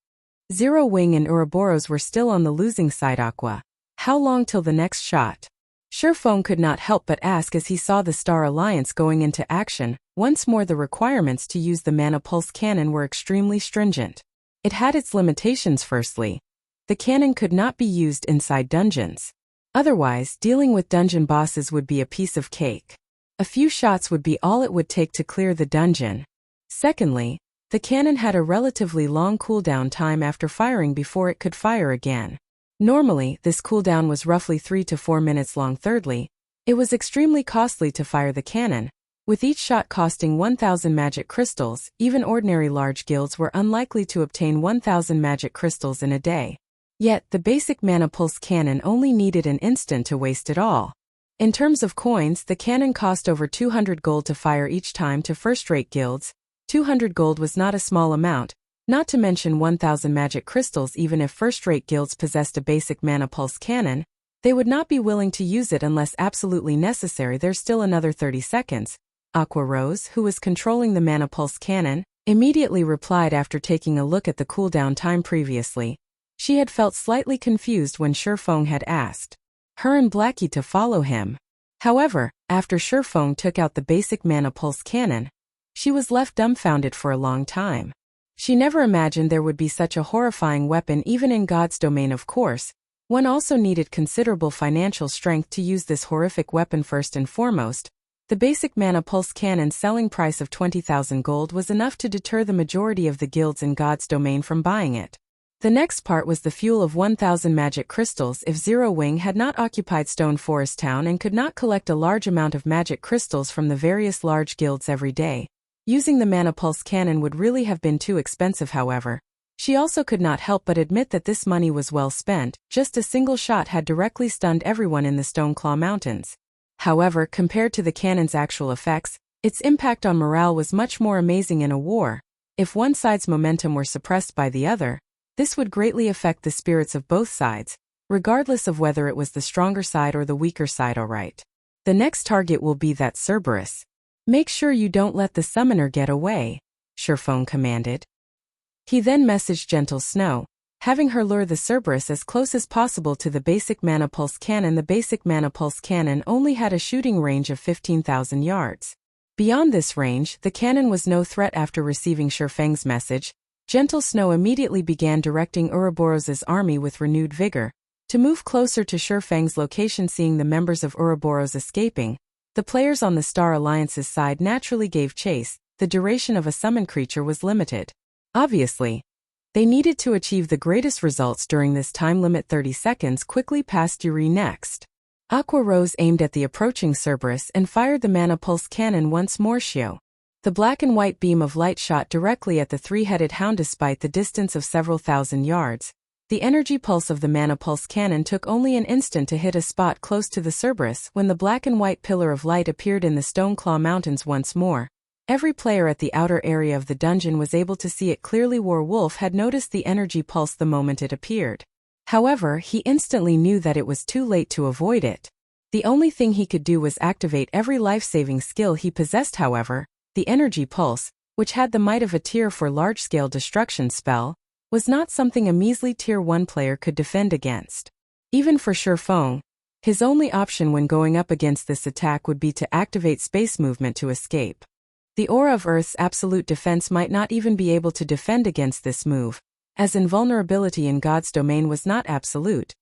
Zero Wing and Ouroboros were still on the losing side. Aqua, how long till the next shot? Shurfeng could not help but ask as he saw the Star Alliance going into action. Once more, the requirements to use the Mana Pulse cannon were extremely stringent. It had its limitations. Firstly, the cannon could not be used inside dungeons. Otherwise, dealing with dungeon bosses would be a piece of cake. A few shots would be all it would take to clear the dungeon. Secondly, the cannon had a relatively long cooldown time after firing before it could fire again. Normally, this cooldown was roughly 3 to 4 minutes long. Thirdly, it was extremely costly to fire the cannon, with each shot costing 1,000 magic crystals. Even ordinary large guilds were unlikely to obtain 1,000 magic crystals in a day. Yet, the basic mana pulse cannon only needed an instant to waste it all. In terms of coins, the cannon cost over 200 gold to fire each time to first-rate guilds. 200 gold was not a small amount, not to mention 1,000 magic crystals. Even if first-rate guilds possessed a basic mana pulse cannon, they would not be willing to use it unless absolutely necessary. There's still another 30 seconds. Aqua Rose, who was controlling the mana pulse cannon, immediately replied after taking a look at the cooldown time previously. She had felt slightly confused when Shifeng had asked her and Blackie to follow him. However, after Shifeng took out the basic mana pulse cannon, she was left dumbfounded for a long time. She never imagined there would be such a horrifying weapon even in God's domain. Of course, one also needed considerable financial strength to use this horrific weapon. First and foremost, the basic mana pulse cannon's selling price of 20,000 gold was enough to deter the majority of the guilds in God's domain from buying it. The next part was the fuel of 1,000 magic crystals. If Zero Wing had not occupied Stone Forest Town and could not collect a large amount of magic crystals from the various large guilds every day, using the mana pulse cannon would really have been too expensive. However, she also could not help but admit that this money was well spent. Just a single shot had directly stunned everyone in the Stoneclaw Mountains. However, compared to the cannon's actual effects, its impact on morale was much more amazing. In a war, if one side's momentum were suppressed by the other, this would greatly affect the spirits of both sides, regardless of whether it was the stronger side or the weaker side. Alright. The next target will be that Cerberus. Make sure you don't let the summoner get away, Shifeng commanded. He then messaged Gentle Snow, having her lure the Cerberus as close as possible to the basic mana pulse cannon. The basic mana pulse cannon only had a shooting range of 15,000 yards. Beyond this range, the cannon was no threat. After receiving Shifeng's message, Gentle Snow immediately began directing Ouroboros's army with renewed vigor to move closer to Shifeng's location. Seeing the members of Ouroboros escaping, the players on the Star Alliance's side naturally gave chase. The duration of a summon creature was limited. Obviously, they needed to achieve the greatest results during this time limit. 30 seconds quickly passed. Yuri next. Aqua Rose aimed at the approaching Cerberus and fired the mana pulse cannon once more. The black and white beam of light shot directly at the three-headed hound. Despite the distance of several thousand yards, the energy pulse of the mana pulse cannon took only an instant to hit a spot close to the Cerberus. When the black and white pillar of light appeared in the Stoneclaw Mountains once more, every player at the outer area of the dungeon was able to see it clearly. Wolf had noticed the energy pulse the moment it appeared. However, he instantly knew that it was too late to avoid it. The only thing he could do was activate every life-saving skill he possessed. However, the energy pulse, which had the might of a tier 4 large-scale destruction spell, was not something a measly tier 1 player could defend against. Even for Shifeng, his only option when going up against this attack would be to activate space movement to escape. The aura of Earth's absolute defense might not even be able to defend against this move, as invulnerability in God's domain was not absolute.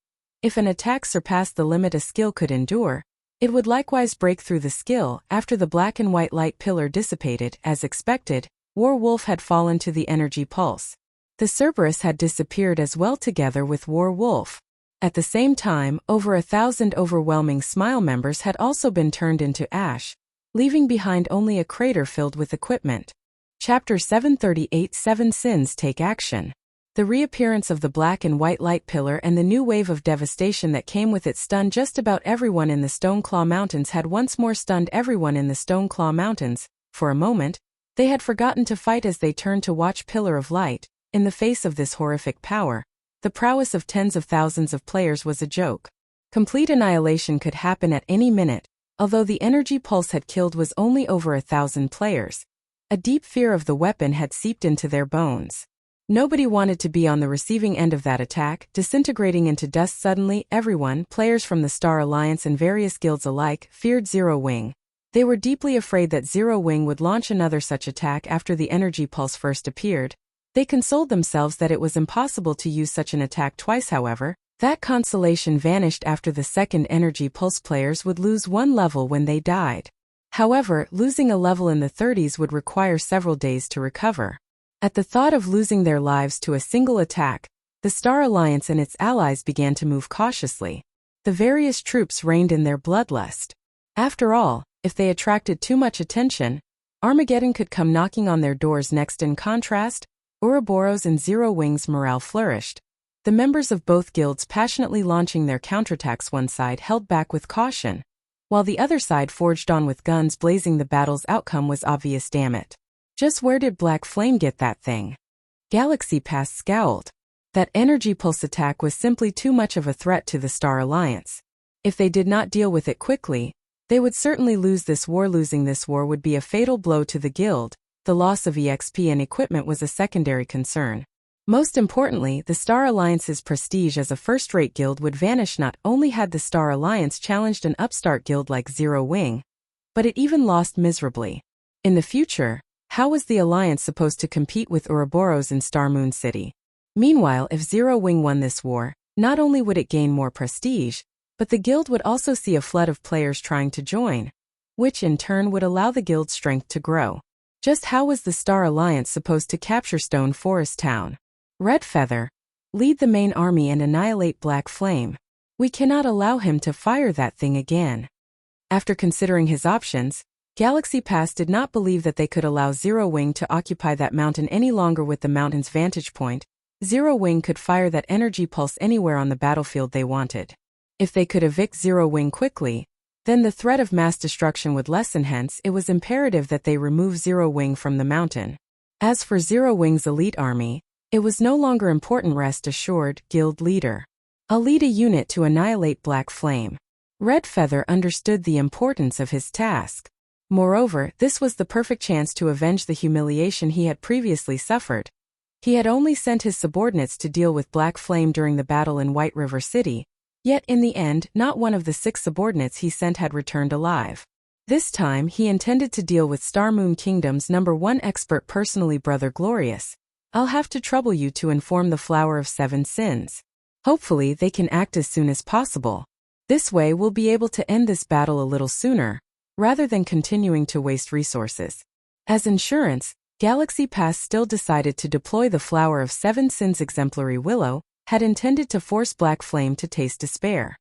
If an attack surpassed the limit a skill could endure, it would likewise break through the skill. After the black and white light pillar dissipated, as expected, Wolf had fallen to the energy pulse. The Cerberus had disappeared as well together with Wolf. At the same time, over 1,000 overwhelming Smile members had also been turned into ash, leaving behind only a crater filled with equipment. Chapter 738 7 Sins Take Action. The reappearance of the black and white light pillar and the new wave of devastation that came with it stunned just about everyone in the Stoneclaw Mountains. Had once more stunned everyone in the Stoneclaw Mountains. For a moment, they had forgotten to fight as they turned to watch Pillar of Light. In the face of this horrific power, the prowess of tens of thousands of players was a joke. Complete annihilation could happen at any minute, although the energy pulse had killed was only over 1,000 players. A deep fear of the weapon had seeped into their bones. Nobody wanted to be on the receiving end of that attack, disintegrating into dust. Suddenly, everyone, players from the Star Alliance and various guilds alike, feared Zero Wing. They were deeply afraid that Zero Wing would launch another such attack after the energy pulse first appeared. They consoled themselves that it was impossible to use such an attack twice. However, that consolation vanished after the second energy pulse. Players would lose one level when they died. However, losing a level in the 30s would require several days to recover. At the thought of losing their lives to a single attack, the Star Alliance and its allies began to move cautiously. The various troops reined in their bloodlust. After all, if they attracted too much attention, Armageddon could come knocking on their doors next. In contrast, Ouroboros and Zero Wing's morale flourished. the members of both guilds passionately launching their counterattacks. One side held back with caution, while the other side forged on with guns blazing. The battle's outcome was obvious. Damn it. Just where did Black Flame get that thing? Galaxy Pass scowled. That energy pulse attack was simply too much of a threat to the Star Alliance. If they did not deal with it quickly, they would certainly lose this war. Losing this war would be a fatal blow to the guild. The loss of EXP and equipment was a secondary concern. Most importantly, the Star Alliance's prestige as a first-rate guild would vanish. Not only had the Star Alliance challenged an upstart guild like Zero Wing, but it even lost miserably. In the future, how was the Alliance supposed to compete with Ouroboros in Star Moon City? Meanwhile, if Zero Wing won this war, not only would it gain more prestige, but the guild would also see a flood of players trying to join, which in turn would allow the guild's strength to grow. Just how was the Star Alliance supposed to capture Stone Forest Town? Red Feather, lead the main army and annihilate Black Flame. We cannot allow him to fire that thing again. After considering his options, Galaxy Pass did not believe that they could allow Zero Wing to occupy that mountain any longer. With the mountain's vantage point, Zero Wing could fire that energy pulse anywhere on the battlefield they wanted. If they could evict Zero Wing quickly, then the threat of mass destruction would lessen. Hence, it was imperative that they remove Zero Wing from the mountain. As for Zero Wing's elite army, it was no longer important. Rest assured, guild leader. I'll lead a unit to annihilate Black Flame. Red Feather understood the importance of his task. Moreover, this was the perfect chance to avenge the humiliation he had previously suffered. He had only sent his subordinates to deal with Black Flame during the battle in White River City, yet in the end, not one of the 6 subordinates he sent had returned alive. This time, he intended to deal with Star Moon Kingdom's #1 expert personally. Brother Glorious, I'll have to trouble you to inform the Flower of 7 Sins. Hopefully they can act as soon as possible. This way we'll be able to end this battle a little sooner, rather than continuing to waste resources. As insurance, Galaxy Pass still decided to deploy the Flower of 7 Sins. Exemplary Willow had intended to force Black Flame to taste despair.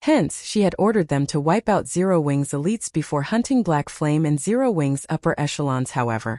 Hence, she had ordered them to wipe out Zero Wing's elites before hunting Black Flame and Zero Wing's upper echelons. However,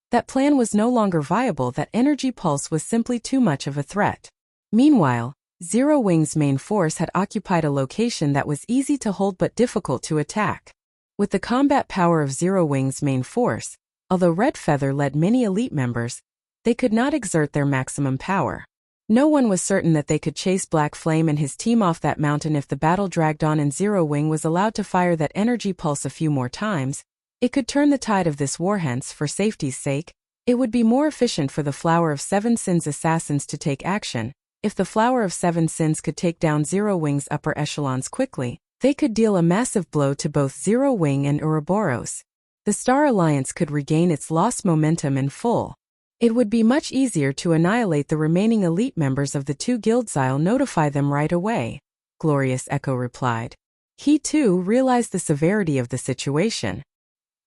that plan was no longer viable. That energy pulse was simply too much of a threat. Meanwhile, Zero Wing's main force had occupied a location that was easy to hold but difficult to attack. With the combat power of Zero Wing's main force, although Red Feather led many elite members, they could not exert their maximum power. No one was certain that they could chase Black Flame and his team off that mountain. If the battle dragged on and Zero Wing was allowed to fire that energy pulse a few more times, it could turn the tide of this war. Hence, for safety's sake, it would be more efficient for the Flower of 7 Sins assassins to take action. If the Flower of 7 Sins could take down Zero Wing's upper echelons quickly, they could deal a massive blow to both Zero Wing and Ouroboros. The Star Alliance could regain its lost momentum in full. It would be much easier to annihilate the remaining elite members of the 2 guilds. I'll notify them right away, Glorious Echo replied. He too realized the severity of the situation.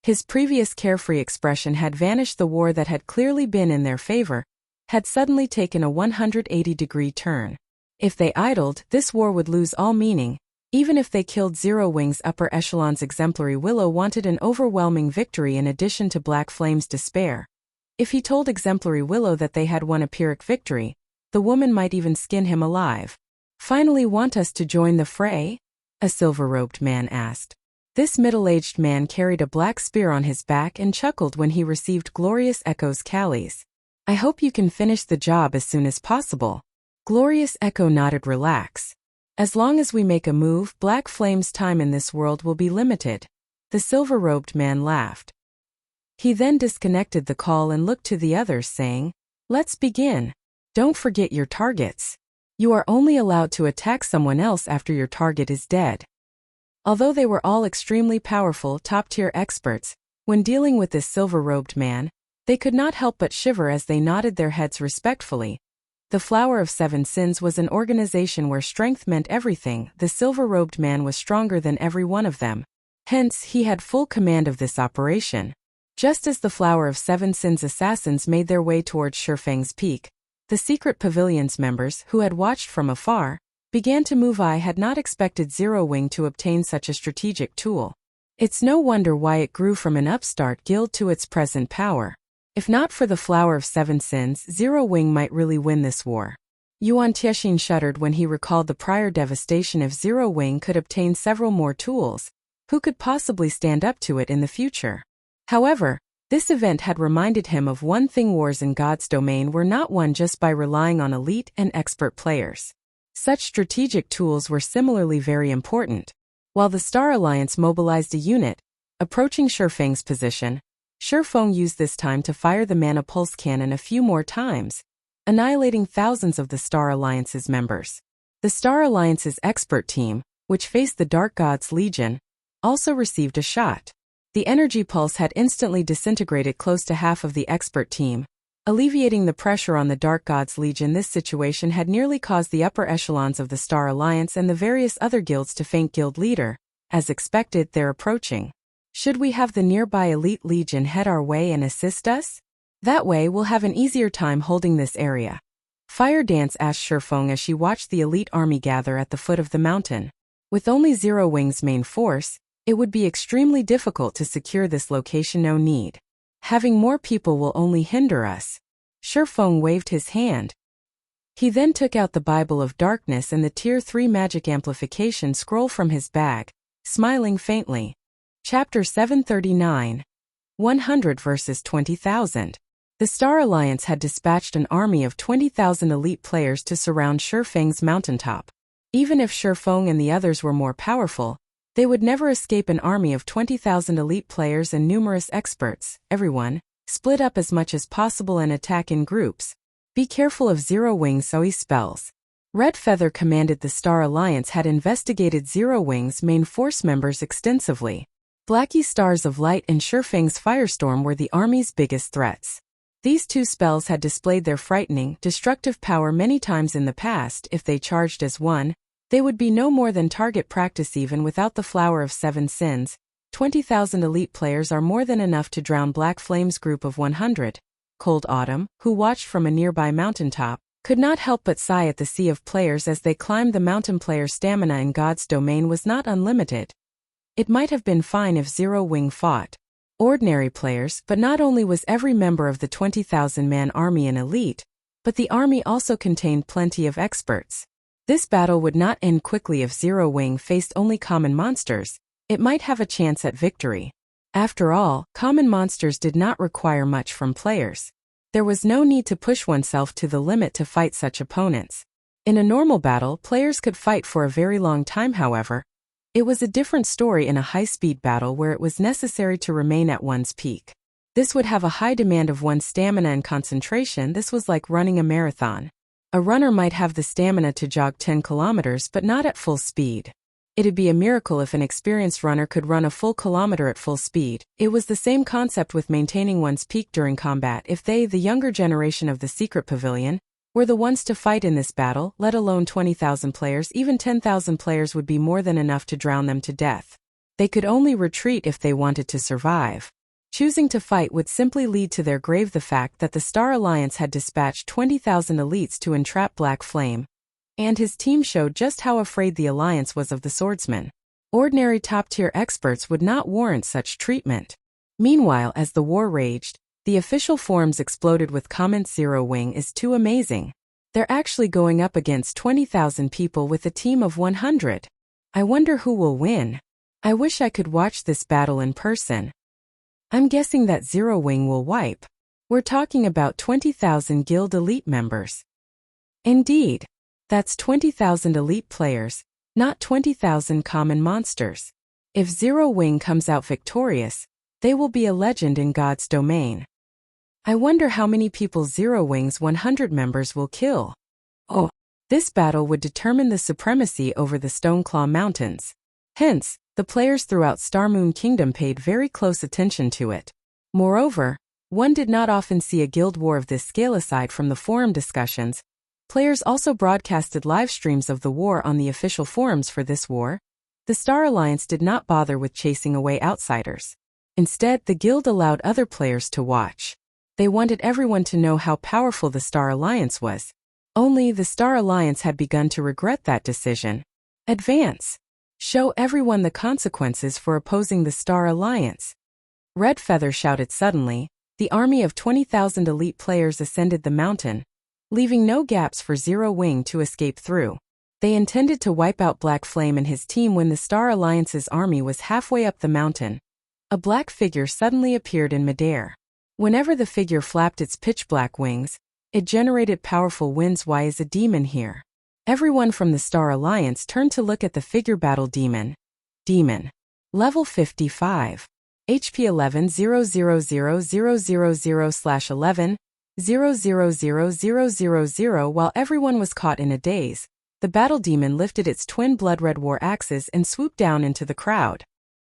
His previous carefree expression had vanished. The war that had clearly been in their favor had suddenly taken a 180-degree turn. If they idled, this war would lose all meaning. Even if they killed Zero Wing's upper echelons, Exemplary Willow wanted an overwhelming victory in addition to Black Flame's despair. If he told Exemplary Willow that they had won a Pyrrhic victory, the woman might even skin him alive. Finally, want us to join the fray? A silver-robed man asked. This middle-aged man carried a black spear on his back and chuckled when he received Glorious Echo's callies. I hope you can finish the job as soon as possible. Glorious Echo nodded. Relax. As long as we make a move, Black Flame's time in this world will be limited. The silver-robed man laughed. He then disconnected the call and looked to the others, saying, Let's begin. Don't forget your targets. You are only allowed to attack someone else after your target is dead. Although they were all extremely powerful, top-tier experts, when dealing with this silver-robed man, they could not help but shiver as they nodded their heads respectfully. The Flower of 7 Sins was an organization where strength meant everything. The silver-robed man was stronger than every one of them. Hence, he had full command of this operation. Just as the Flower of 7 Sins assassins made their way towards Shifeng's Peak, the secret pavilion's members, who had watched from afar, began to move. I had not expected Zero Wing to obtain such a strategic tool. It's no wonder why it grew from an upstart guild to its present power. If not for the Flower of 7 Sins, Zero Wing might really win this war. Yuan Tiexian shuddered when he recalled the prior devastation. If Zero Wing could obtain several more tools, who could possibly stand up to it in the future? However, this event had reminded him of one thing: wars in God's domain were not won just by relying on elite and expert players. Such strategic tools were similarly very important. While the Star Alliance mobilized a unit, approaching Shifeng's position, Shifeng used this time to fire the Mana Pulse Cannon a few more times, annihilating thousands of the Star Alliance's members. The Star Alliance's expert team, which faced the Dark Gods Legion, also received a shot. The energy pulse had instantly disintegrated close to half of the expert team, alleviating the pressure on the Dark Gods Legion. This situation had nearly caused the upper echelons of the Star Alliance and the various other guilds to faint. Guild leader, as expected, they're approaching. Should we have the nearby Elite Legion head our way and assist us? That way we'll have an easier time holding this area. Fire Dance asked Shifeng as she watched the elite army gather at the foot of the mountain. With only Zero Wing's main force, it would be extremely difficult to secure this location. No need. Having more people will only hinder us. Shifeng waved his hand. He then took out the Bible of Darkness and the Tier 3 Magic Amplification scroll from his bag, smiling faintly. Chapter 739. 100 versus 20,000. The Star Alliance had dispatched an army of 20,000 elite players to surround Shifeng's mountaintop. Even if Shifeng and the others were more powerful, they would never escape an army of 20,000 elite players and numerous experts. Everyone, split up as much as possible and attack in groups. Be careful of Zero Wing's Zoe spells. Red Feather commanded. The Star Alliance had investigated Zero Wing's main force members extensively. Blacky Stars of Light and Shifeng's Firestorm were the army's biggest threats. These two spells had displayed their frightening, destructive power many times in the past. If they charged as one, they would be no more than target practice. Even without the Flower of Seven Sins, 20,000 elite players are more than enough to drown Black Flame's group of 100. Cold Autumn, who watched from a nearby mountaintop, could not help but sigh at the sea of players as they climbed the mountain. Player stamina in God's domain was not unlimited. It might have been fine if Zero Wing fought ordinary players, but not only was every member of the 20,000-man army an elite, but the army also contained plenty of experts. This battle would not end quickly. If Zero Wing faced only common monsters, it might have a chance at victory. After all, common monsters did not require much from players. There was no need to push oneself to the limit to fight such opponents. In a normal battle, players could fight for a very long time. However, it was a different story in a high-speed battle where it was necessary to remain at one's peak. This would have a high demand of one's stamina and concentration. This was like running a marathon. A runner might have the stamina to jog 10 kilometers but not at full speed. It'd be a miracle if an experienced runner could run a full kilometer at full speed. It was the same concept with maintaining one's peak during combat. If they, the younger generation of the Secret Pavilion, were the ones to fight in this battle, let alone 20,000 players, even 10,000 players would be more than enough to drown them to death. They could only retreat if they wanted to survive. Choosing to fight would simply lead to their grave. The fact that the Star Alliance had dispatched 20,000 elites to entrap Black Flame and his team showed just how afraid the Alliance was of the swordsman. Ordinary top-tier experts would not warrant such treatment. Meanwhile, as the war raged, the official forums exploded with comments: Zero Wing is too amazing. They're actually going up against 20,000 people with a team of 100. I wonder who will win. I wish I could watch this battle in person. I'm guessing that Zero Wing will wipe. We're talking about 20,000 guild elite members. Indeed. That's 20,000 elite players, not 20,000 common monsters. If Zero Wing comes out victorious, they will be a legend in God's domain. I wonder how many people Zero Wing's 100 members will kill. Oh, this battle would determine the supremacy over the Stoneclaw Mountains. Hence, the players throughout Starmoon Kingdom paid very close attention to it. Moreover, one did not often see a guild war of this scale. Aside from the forum discussions, players also broadcasted live streams of the war on the official forums. For this war, the Star Alliance did not bother with chasing away outsiders. Instead, the guild allowed other players to watch. They wanted everyone to know how powerful the Star Alliance was. Only the Star Alliance had begun to regret that decision. Advance. Show everyone the consequences for opposing the Star Alliance. Red Feather shouted suddenly. The army of 20,000 elite players ascended the mountain, leaving no gaps for Zero Wing to escape through. They intended to wipe out Black Flame and his team when the Star Alliance's army was halfway up the mountain. A black figure suddenly appeared in midair. Whenever the figure flapped its pitch-black wings, it generated powerful winds. Why is a demon here? Everyone from the Star Alliance turned to look at the figure. Battle Demon. Demon. Level 55. HP 11,000,000/11, 0,000,000. While everyone was caught in a daze, the Battle Demon lifted its twin blood-red war axes and swooped down into the crowd.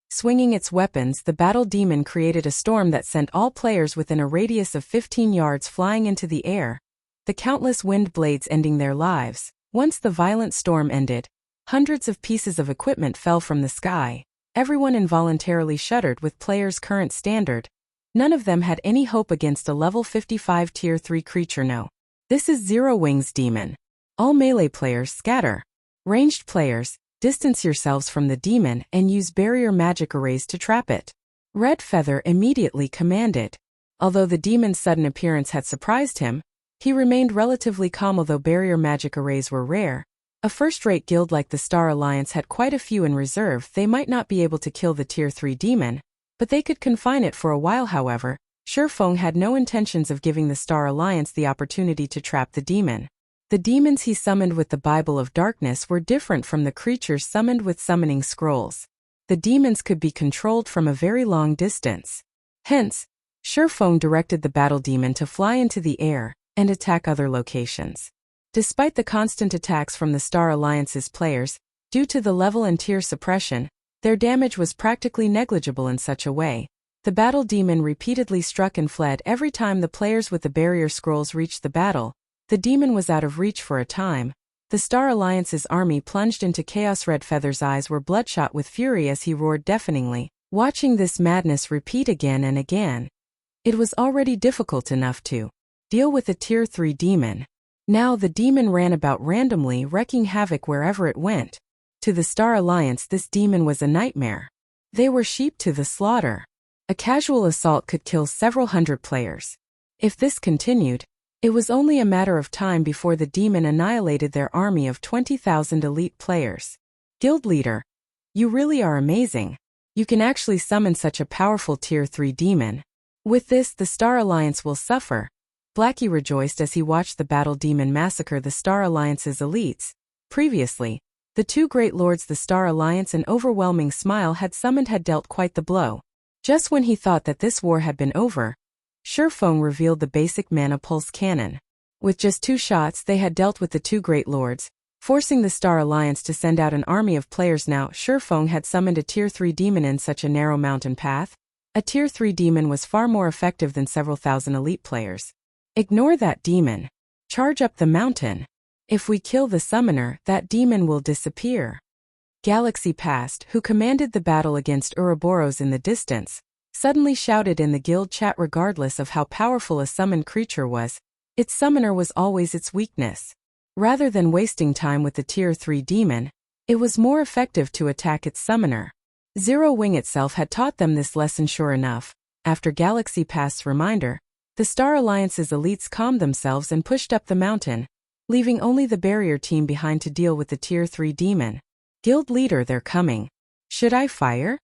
Swinging its weapons, the Battle Demon created a storm that sent all players within a radius of 15 yards flying into the air, the countless wind blades ending their lives. Once the violent storm ended, hundreds of pieces of equipment fell from the sky. Everyone involuntarily shuddered. With players' current standard, none of them had any hope against a level 55 Tier 3 creature. No. This is Zero Wing's demon. All melee players scatter. Ranged players, distance yourselves from the demon and use barrier magic arrays to trap it. Red Feather immediately commanded. Although the demon's sudden appearance had surprised him, he remained relatively calm. Although barrier magic arrays were rare, a first-rate guild like the Star Alliance had quite a few in reserve. They might not be able to kill the Tier 3 demon, but they could confine it for a while. However, Shurfeng had no intentions of giving the Star Alliance the opportunity to trap the demon. The demons he summoned with the Bible of Darkness were different from the creatures summoned with summoning scrolls. The demons could be controlled from a very long distance. Hence, Shurfeng directed the Battle Demon to fly into the air and attack other locations. Despite the constant attacks from the Star Alliance's players, due to the level and tier suppression, their damage was practically negligible. In such a way, the Battle Demon repeatedly struck and fled every time the players with the barrier scrolls reached the battle. The demon was out of reach for a time. The Star Alliance's army plunged into chaos. Red Feather's eyes were bloodshot with fury as he roared deafeningly, watching this madness repeat again and again. It was already difficult enough to deal with a Tier 3 demon. Now the demon ran about randomly, wreaking havoc wherever it went. To the Star Alliance, this demon was a nightmare. They were sheep to the slaughter. A casual assault could kill several hundred players. If this continued, it was only a matter of time before the demon annihilated their army of 20,000 elite players. Guild Leader, you really are amazing. You can actually summon such a powerful Tier 3 demon. With this, the Star Alliance will suffer. Blackie rejoiced as he watched the Battle Demon massacre the Star Alliance's elites. Previously, the two great lords the Star Alliance and Overwhelming Smile had summoned had dealt quite the blow. Just when he thought that this war had been over, Shurfeng revealed the basic mana pulse cannon. With just 2 shots they had dealt with the two great lords, forcing the Star Alliance to send out an army of players. Now Shurfeng had summoned a Tier 3 demon in such a narrow mountain path. A Tier 3 demon was far more effective than several thousand elite players. Ignore that demon. Charge up the mountain. If we kill the summoner, that demon will disappear. Galaxy Past, who commanded the battle against Ouroboros in the distance, suddenly shouted in the guild chat. Regardless of how powerful a summoned creature was, its summoner was always its weakness. Rather than wasting time with the Tier 3 demon, it was more effective to attack its summoner. Zero Wing itself had taught them this lesson. Sure enough, after Galaxy Past's reminder, the Star Alliance's elites calmed themselves and pushed up the mountain, leaving only the barrier team behind to deal with the Tier 3 demon. Guild Leader, they're coming. Should I fire?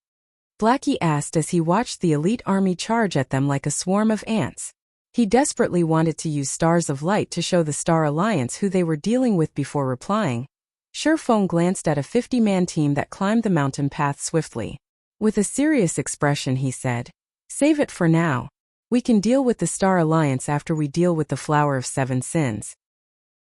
Blackie asked as he watched the elite army charge at them like a swarm of ants. He desperately wanted to use Stars of Light to show the Star Alliance who they were dealing with before replying. Shurfeng glanced at a 50-man team that climbed the mountain path swiftly. With a serious expression he said, "Save it for now. We can deal with the Star Alliance after we deal with the Flower of 7 Sins."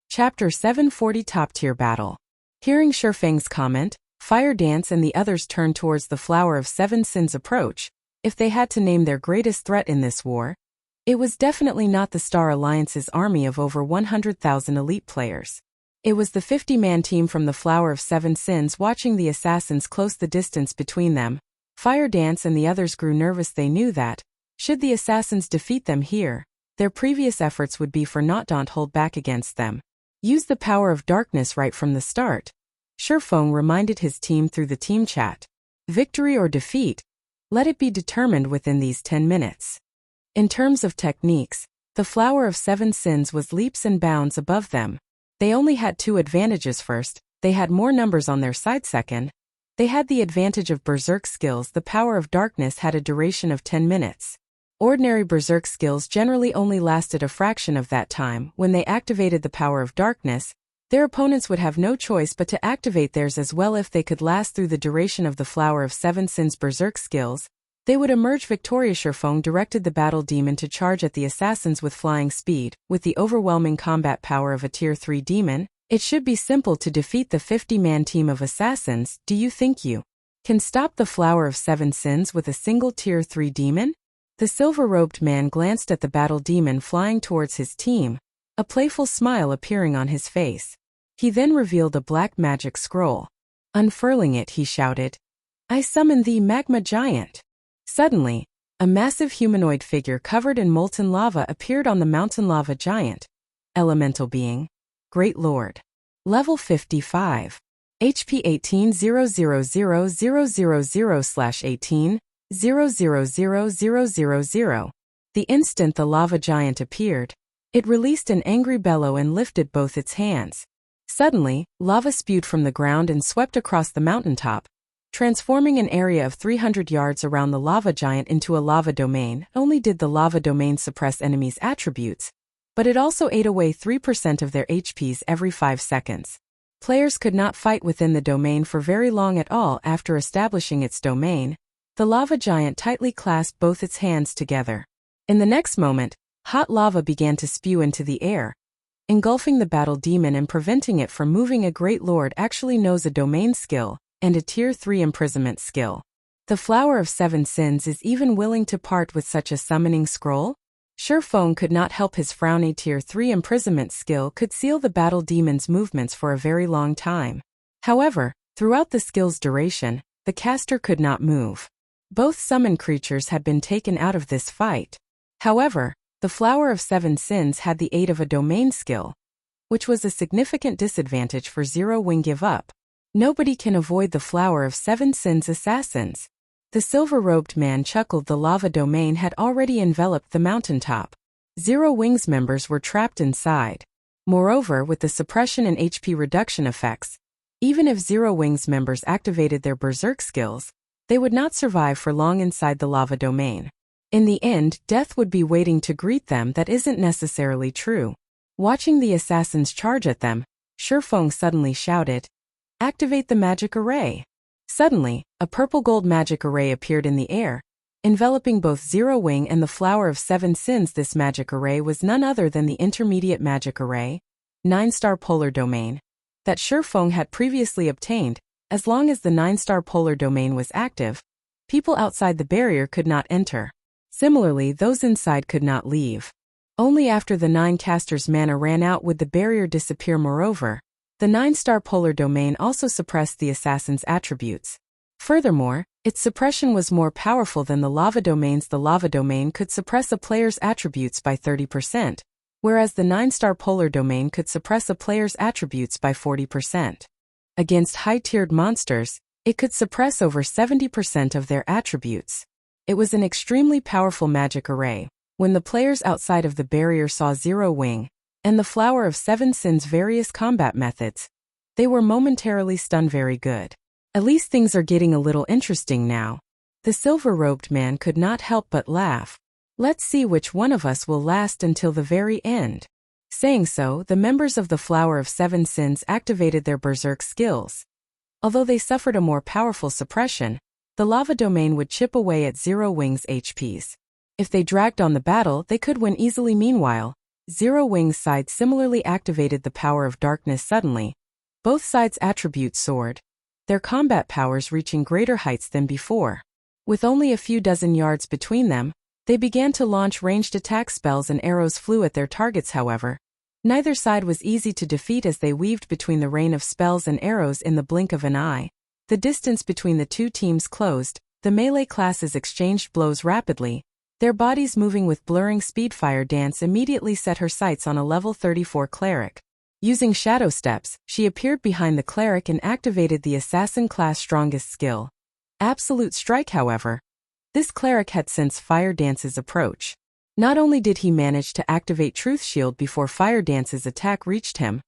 Chapter 740 Top Tier Battle. Hearing Shurfeng's comment, Fire Dance and the others turned towards the Flower of 7 Sins approach. If they had to name their greatest threat in this war, it was definitely not the Star Alliance's army of over 100,000 elite players. It was the 50-man team from the Flower of 7 Sins. Watching the assassins close the distance between them, Fire Dance and the others grew nervous. They knew that, should the assassins defeat them here, their previous efforts would be for naught. Don't hold back against them. Use the power of darkness right from the start. Shurfeng reminded his team through the team chat. Victory or defeat, let it be determined within these 10 minutes. In terms of techniques, The Flower of Seven Sins was leaps and bounds above them. They only had two advantages. First, they had more numbers on their side. Second, they had the advantage of Berserk skills. The Power of Darkness had a duration of 10 minutes. Ordinary Berserk skills generally only lasted a fraction of that time. When they activated the Power of Darkness, their opponents would have no choice but to activate theirs as well. If they could last through the duration of the Flower of Seven Sins Berserk skills, they would emerge victorious. Sherfong directed the battle demon to charge at the assassins with flying speed. With the overwhelming combat power of a Tier 3 demon, it should be simple to defeat the 50-man team of assassins. Do you think you can stop the Flower of Seven Sins with a single Tier 3 demon? The silver-robed man glanced at the battle demon flying towards his team, a playful smile appearing on his face. He then revealed a black magic scroll. Unfurling it, he shouted, "I summon thee, Magma Giant." Suddenly, a massive humanoid figure covered in molten lava appeared on the mountain. Lava Giant. Elemental being. Great Lord. Level 55. HP 18,000/18,000,000. The instant the lava giant appeared, it released an angry bellow and lifted both its hands. Suddenly, lava spewed from the ground and swept across the mountaintop, transforming an area of 300 yards around the lava giant into a lava domain. Not only did the lava domain suppress enemies' attributes, but it also ate away 3% of their HPs every 5 seconds. Players could not fight within the domain for very long at all. After establishing its domain, the lava giant tightly clasped both its hands together. In the next moment, hot lava began to spew into the air, engulfing the battle demon and preventing it from moving. A Great Lord actually knows a domain skill and a Tier 3 imprisonment skill. The Flower of Seven Sins is even willing to part with such a summoning scroll? Sherfong could not help his frown. A Tier 3 imprisonment skill could seal the battle demon's movements for a very long time. However, throughout the skill's duration, the caster could not move. Both summon creatures had been taken out of this fight. However, the Flower of Seven Sins had the aid of a domain skill, which was a significant disadvantage for Zero Wing. Give up. Nobody can avoid the Flower of Seven Sins assassins. The silver-robed man chuckled. The lava domain had already enveloped the mountaintop. Zero Wing's members were trapped inside. Moreover, with the suppression and HP reduction effects, even if Zero Wing's members activated their Berserk skills, they would not survive for long inside the lava domain. In the end, death would be waiting to greet them. That isn't necessarily true. Watching the assassins charge at them, Sherfong suddenly shouted, "Activate the magic array." Suddenly, a purple-gold magic array appeared in the air, enveloping both Zero Wing and the Flower of Seven Sins. This magic array was none other than the intermediate magic array, 9-star polar domain, that Sherfong had previously obtained. As long as the 9-star polar domain was active, people outside the barrier could not enter. Similarly, those inside could not leave. Only after the 9 casters' mana ran out would the barrier disappear. Moreover, the 9-star polar domain also suppressed the assassin's attributes. Furthermore, its suppression was more powerful than the lava domains. The lava domain could suppress a player's attributes by 30%, whereas the 9-star polar domain could suppress a player's attributes by 40%. Against high-tiered monsters, it could suppress over 70% of their attributes. It was an extremely powerful magic array. When the players outside of the barrier saw Zero Wing and the Flower of Seven Sins' various combat methods, they were momentarily stunned. Very good. At least things are getting a little interesting now. The silver-robed man could not help but laugh. Let's see which one of us will last until the very end. Saying so, the members of the Flower of Seven Sins activated their Berserk skills. Although they suffered a more powerful suppression, the lava domain would chip away at Zero Wing's HPs. If they dragged on the battle, they could win easily. Meanwhile, Zero Wing's side similarly activated the Power of Darkness. Suddenly, both sides' attributes soared, their combat powers reaching greater heights than before. With only a few dozen yards between them, they began to launch ranged attack spells and arrows flew at their targets. However, neither side was easy to defeat as they weaved between the rain of spells and arrows in the blink of an eye. The distance between the two teams closed, the melee classes exchanged blows rapidly, their bodies moving with blurring speed. Fire Dance immediately set her sights on a level 34 cleric. Using shadow steps, she appeared behind the cleric and activated the assassin class' strongest skill, Absolute Strike. However, this cleric had sensed Fire Dance's approach. Not only did he manage to activate Truth Shield before Fire Dance's attack reached him,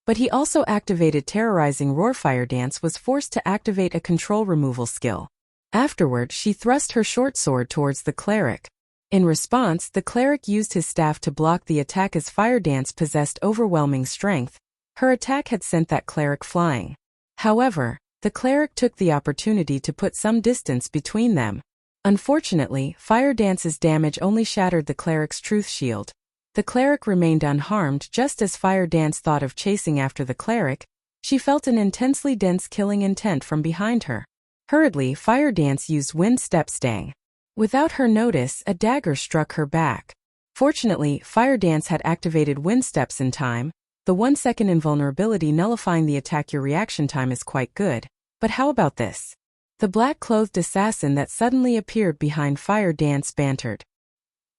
but he also activated Terrorizing Roar. Fire Dance was forced to activate a control removal skill. Afterward, she thrust her short sword towards the cleric. In response, the cleric used his staff to block the attack as Fire Dance possessed overwhelming strength. Her attack had sent that cleric flying. However, the cleric took the opportunity to put some distance between them. Unfortunately, Fire Dance's damage only shattered the cleric's Truth Shield. The cleric remained unharmed. Just as Fire Dance thought of chasing after the cleric, she felt an intensely dense killing intent from behind her. Hurriedly, Fire Dance used Wind Step Stang. Without her notice, a dagger struck her back. Fortunately, Fire Dance had activated Wind Steps in time. The 1-second invulnerability nullifying the attack. Your reaction time is quite good. But how about this? The black-clothed assassin that suddenly appeared behind Fire Dance bantered.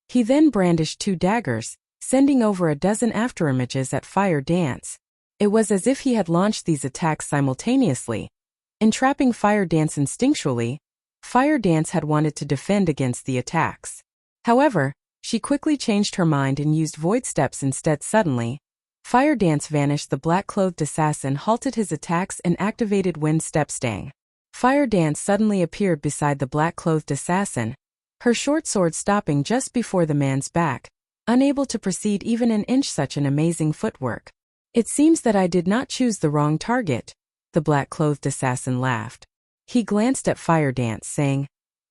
He then brandished 2 daggers, sending over a dozen afterimages at Fire Dance. It was as if he had launched these attacks simultaneously. Entrapping Fire Dance instinctually, Fire Dance had wanted to defend against the attacks. However, she quickly changed her mind and used Void Steps instead. Suddenly, Fire Dance vanished. The black-clothed assassin halted his attacks and activated Wind Step Stang. Fire Dance suddenly appeared beside the black-clothed assassin, her short sword stopping just before the man's back, unable to proceed even an inch. Such an amazing footwork. It seems that I did not choose the wrong target. The black-clothed assassin laughed. He glanced at Fire Dance, saying,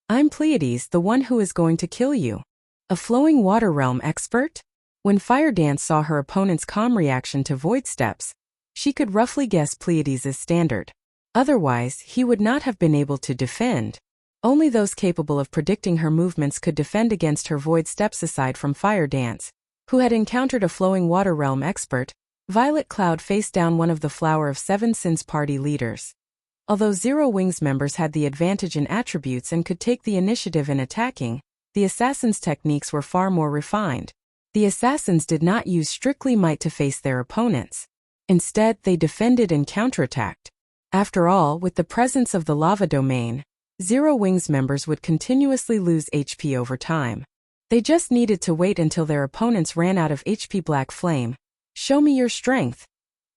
"I'm Pleiades, the one who is going to kill you. A flowing water realm expert?" When Fire Dance saw her opponent's calm reaction to Void Steps, she could roughly guess Pleiades' standard. Otherwise, he would not have been able to defend. Only those capable of predicting her movements could defend against her Void Steps. Aside from Fire Dance, who had encountered a flowing water realm expert, Violet Cloud faced down one of the Flower of Seven Sins party leaders. Although Zero Wings members had the advantage in attributes and could take the initiative in attacking, the assassins' techniques were far more refined. The assassins did not use strictly might to face their opponents. Instead, they defended and counterattacked. After all, with the presence of the lava domain, Zero Wings members would continuously lose HP over time. They just needed to wait until their opponents ran out of HP. Black Flame, show me your strength,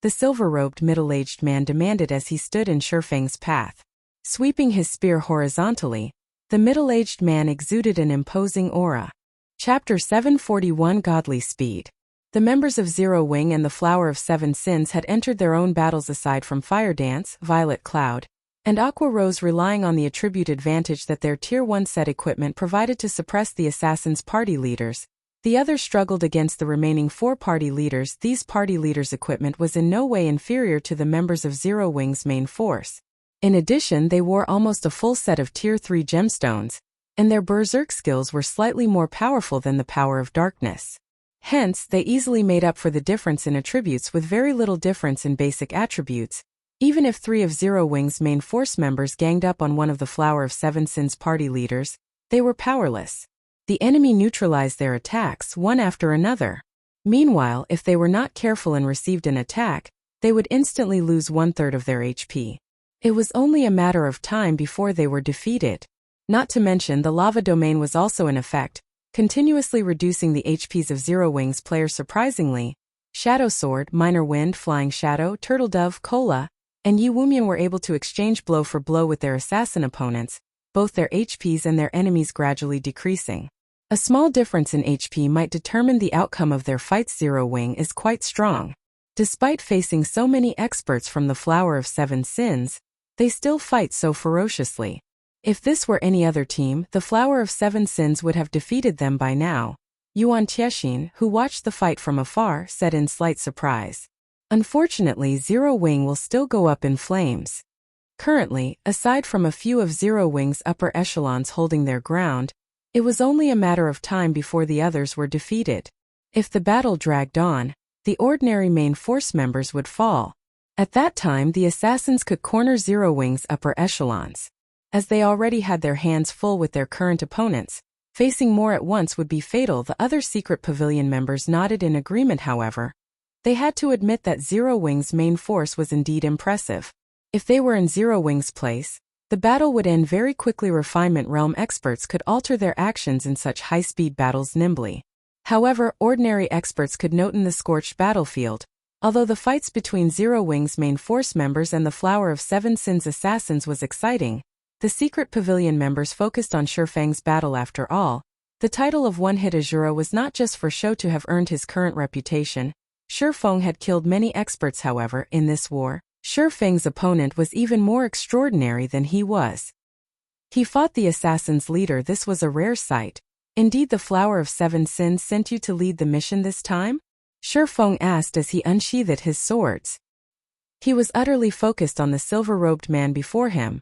the silver-robed middle-aged man demanded as he stood in Shurfang's path. Sweeping his spear horizontally, the middle-aged man exuded an imposing aura. Chapter 741 Godly Speed. The members of Zero Wing and the Flower of Seven Sins had entered their own battles. Aside from Fire Dance, Violet Cloud, and Aqua Rose, relying on the attribute advantage that their Tier 1 set equipment provided to suppress the assassins' party leaders. The others struggled against the remaining 4 party leaders. These party leaders' equipment was in no way inferior to the members of Zero Wing's main force. In addition, they wore almost a full set of Tier 3 gemstones, and their Berserk skills were slightly more powerful than the Power of Darkness. Hence, they easily made up for the difference in attributes with very little difference in basic attributes. Even if 3 of Zero Wing's main force members ganged up on one of the Flower of Seven Sins party leaders, they were powerless. The enemy neutralized their attacks one after another. Meanwhile, if they were not careful and received an attack, they would instantly lose 1/3 of their HP. It was only a matter of time before they were defeated. Not to mention the lava domain was also in effect, continuously reducing the HPs of Zero Wings players. Surprisingly, Shadow Sword, Minor Wind, Flying Shadow, Turtle Dove, Cola, and Yi Wumian were able to exchange blow for blow with their assassin opponents, both their HPs and their enemies gradually decreasing. A small difference in HP might determine the outcome of their fights. Zero Wing is quite strong. Despite facing so many experts from the Flower of Seven Sins, they still fight so ferociously. If this were any other team, the Flower of Seven Sins would have defeated them by now. Yuan Tiexin, who watched the fight from afar, said in slight surprise. Unfortunately, Zero Wing will still go up in flames. Currently, aside from a few of Zero Wing's upper echelons holding their ground, it was only a matter of time before the others were defeated. If the battle dragged on, the ordinary main force members would fall. At that time, the assassins could corner Zero Wing's upper echelons. As they already had their hands full with their current opponents, facing more at once would be fatal. The other secret pavilion members nodded in agreement. However, they had to admit that Zero Wing's main force was indeed impressive. If they were in Zero Wing's place, the battle would end very quickly. Refinement realm experts could alter their actions in such high-speed battles nimbly. However, ordinary experts could note the scorched battlefield. Although the fights between Zero Wing's main force members and the Flower of Seven Sins assassins was exciting, the secret pavilion members focused on Shifeng's battle. After all, the title of one-hit Asura was not just for show to have earned his current reputation. Shifeng had killed many experts. However, in this war, Shifeng's opponent was even more extraordinary than he was. He fought the assassin's leader. This was a rare sight. Indeed, the Flower of Seven Sins sent you to lead the mission this time? Shifeng asked as he unsheathed his swords. He was utterly focused on the silver-robed man before him.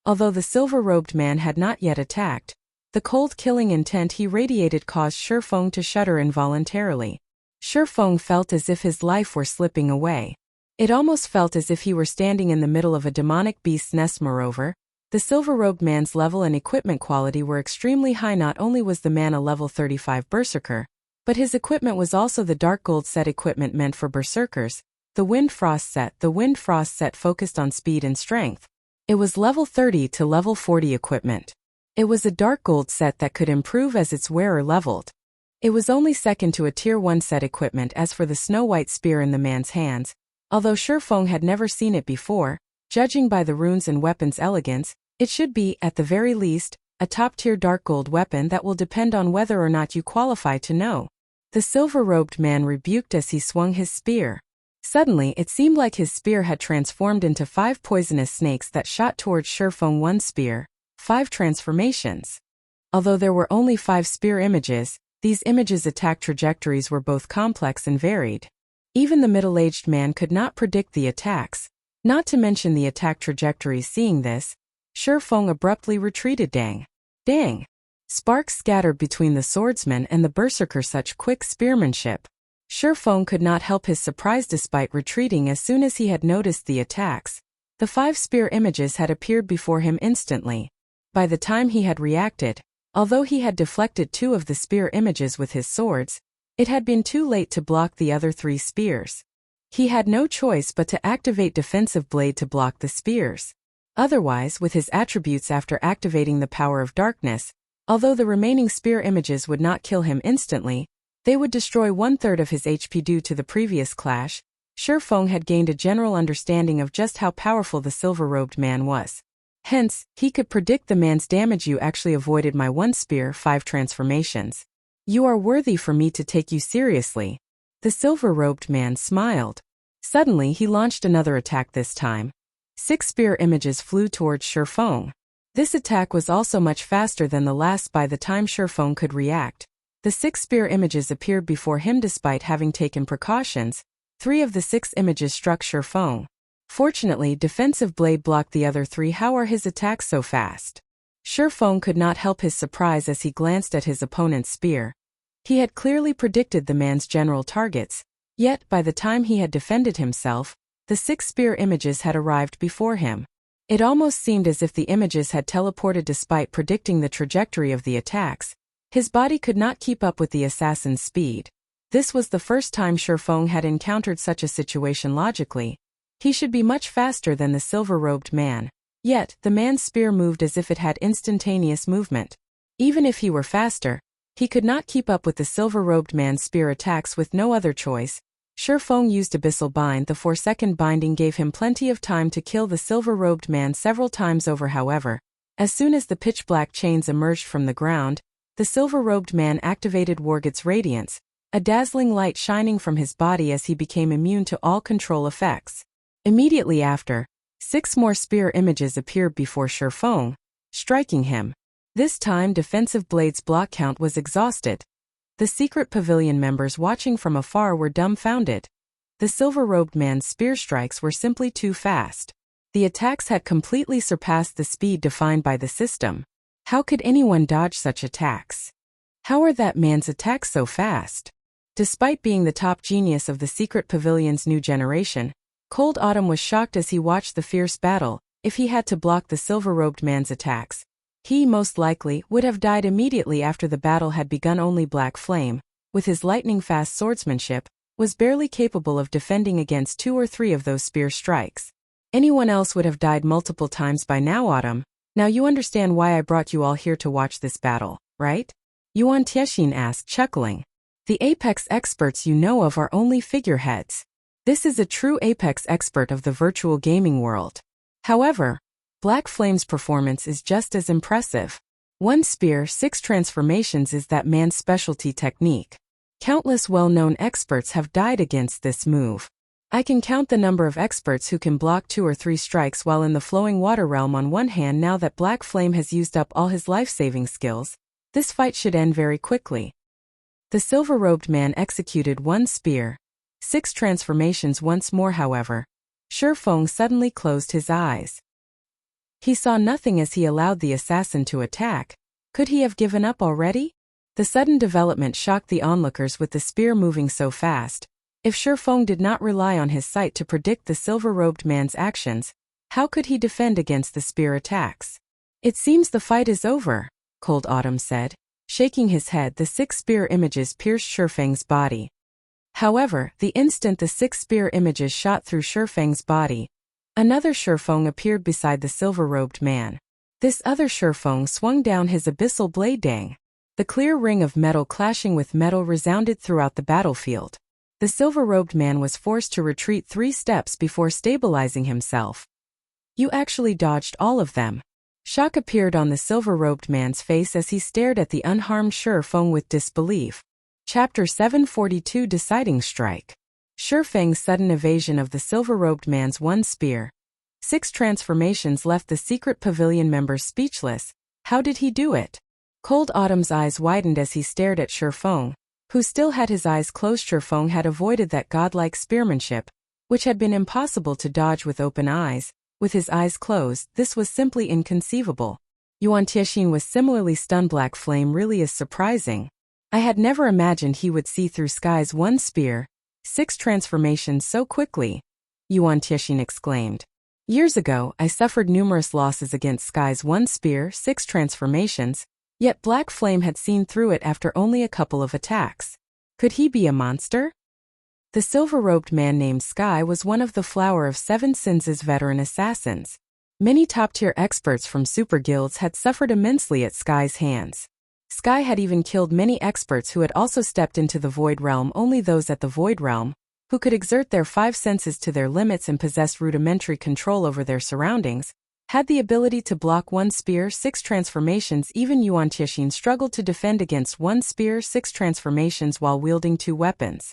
Although the silver-robed man had not yet attacked, the cold killing intent he radiated caused Shifeng to shudder involuntarily. Shifeng felt as if his life were slipping away. It almost felt as if he were standing in the middle of a demonic beast's nest. Moreover, the silver-robed man's level and equipment quality were extremely high. Not only was the man a level 35 berserker, but his equipment was also the dark gold set equipment meant for berserkers, the Wind Frost set. The Wind Frost set focused on speed and strength. It was level 30 to level 40 equipment. It was a dark gold set that could improve as its wearer leveled. It was only second to a tier 1 set equipment. As for the snow-white spear in the man's hands, although Shifeng had never seen it before, judging by the runes and weapon's elegance, it should be, at the very least, a top-tier dark gold weapon that will depend on whether or not you qualify to know. The silver-robed man rebuked as he swung his spear. Suddenly, it seemed like his spear had transformed into 5 poisonous snakes that shot towards Shifeng. One spear, 5 transformations. Although there were only 5 spear images, these images' attack trajectories were both complex and varied. Even the middle-aged man could not predict the attacks, not to mention the attack trajectories. Seeing this, Shifeng abruptly retreated. Dang! Dang! Sparks scattered between the swordsman and the berserker. Such quick spearmanship. Shifeng could not help his surprise despite retreating. As soon as he had noticed the attacks, the 5 spear images had appeared before him instantly. By the time he had reacted, although he had deflected 2 of the spear images with his swords, it had been too late to block the other 3 spears. He had no choice but to activate Defensive Blade to block the spears. Otherwise, with his attributes after activating the Power of Darkness, although the remaining spear images would not kill him instantly, they would destroy 1/3 of his HP. Due to the previous clash, Shifeng had gained a general understanding of just how powerful the silver-robed man was. Hence, he could predict the man's damage. You actually avoided my 1 spear, 5 transformations. You are worthy for me to take you seriously. The silver-robed man smiled. Suddenly he launched another attack. This time, 6 spear images flew towards Shifeng. This attack was also much faster than the last. By the time Shifeng could react, the 6 spear images appeared before him. Despite having taken precautions, 3 of the 6 images struck Shifeng. Fortunately, Defensive Blade blocked the other 3. How are his attacks so fast? Shifeng could not help his surprise as he glanced at his opponent's spear. He had clearly predicted the man's general targets, yet by the time he had defended himself, the 6 spear images had arrived before him. It almost seemed as if the images had teleported. Despite predicting the trajectory of the attacks, his body could not keep up with the assassin's speed. This was the first time Shifeng had encountered such a situation. Logically, he should be much faster than the silver-robed man. Yet, the man's spear moved as if it had instantaneous movement. Even if he were faster, he could not keep up with the silver-robed man's spear attacks. With no other choice, Shifeng used Abyssal Bind. The 4-second binding gave him plenty of time to kill the silver-robed man several times over. However, as soon as the pitch-black chains emerged from the ground, the silver-robed man activated Wargod's Radiance, a dazzling light shining from his body as he became immune to all control effects. Immediately after, 6 more spear images appeared before Shifeng, striking him. This time Defensive Blade's block count was exhausted. The secret pavilion members watching from afar were dumbfounded. The silver-robed man's spear strikes were simply too fast. The attacks had completely surpassed the speed defined by the system. How could anyone dodge such attacks? How are that man's attacks so fast? Despite being the top genius of the secret pavilion's new generation, Cold Autumn was shocked as he watched the fierce battle. If he had to block the silver-robed man's attacks, he most likely would have died immediately after the battle had begun. Only Black Flame, with his lightning-fast swordsmanship, was barely capable of defending against 2 or 3 of those spear strikes. Anyone else would have died multiple times by now. Autumn, now you understand why I brought you all here to watch this battle, right? Yuan Tiexin asked, chuckling. The apex experts you know of are only figureheads. This is a true apex expert of the virtual gaming world. However, Black Flame's performance is just as impressive. 1 spear, 6 transformations is that man's specialty technique. Countless well-known experts have died against this move. I can count the number of experts who can block 2 or 3 strikes while in the flowing water realm on one hand. Now that Black Flame has used up all his life-saving skills, this fight should end very quickly. The silver-robed man executed 1 spear, 6 transformations once more. However, Shifeng suddenly closed his eyes. He saw nothing as he allowed the assassin to attack. Could he have given up already? The sudden development shocked the onlookers with the spear moving so fast. If Shifeng did not rely on his sight to predict the silver-robed man's actions, how could he defend against the spear attacks? It seems the fight is over, Cold Autumn said. Shaking his head, the 6 spear images pierced Shifeng's body. However, the instant the 6 spear images shot through Shifeng's body, another Shifeng appeared beside the silver-robed man. This other Shifeng swung down his abyssal blade. Dang! The clear ring of metal clashing with metal resounded throughout the battlefield. The silver-robed man was forced to retreat 3 steps before stabilizing himself. You actually dodged all of them. Shock appeared on the silver-robed man's face as he stared at the unharmed Shifeng with disbelief. Chapter 742 Deciding Strike. Shifeng's sudden evasion of the silver-robed man's 1 spear, 6 transformations left the secret pavilion members speechless. How did he do it? Cold Autumn's eyes widened as he stared at Shifeng, who still had his eyes closed. Shifeng had avoided that godlike spearmanship, which had been impossible to dodge with open eyes. With his eyes closed, this was simply inconceivable. Yuan Tiexin was similarly stunned. Black Flame really is surprising. I had never imagined he would see through Sky's 1 spear, 6 transformations so quickly, Yuan Tiexin exclaimed. Years ago, I suffered numerous losses against Sky's 1 spear, 6 transformations, yet Black Flame had seen through it after only a couple of attacks. Could he be a monster? The silver-robed man named Sky was one of the Flower of 7 Sins' veteran assassins. Many top-tier experts from super guilds had suffered immensely at Sky's hands. Sky had even killed many experts who had also stepped into the Void Realm. Only those at the Void Realm, who could exert their 5 senses to their limits and possessed rudimentary control over their surroundings, had the ability to block 1 spear, 6 transformations. Even Yuan Tiexin struggled to defend against 1 spear, 6 transformations while wielding 2 weapons.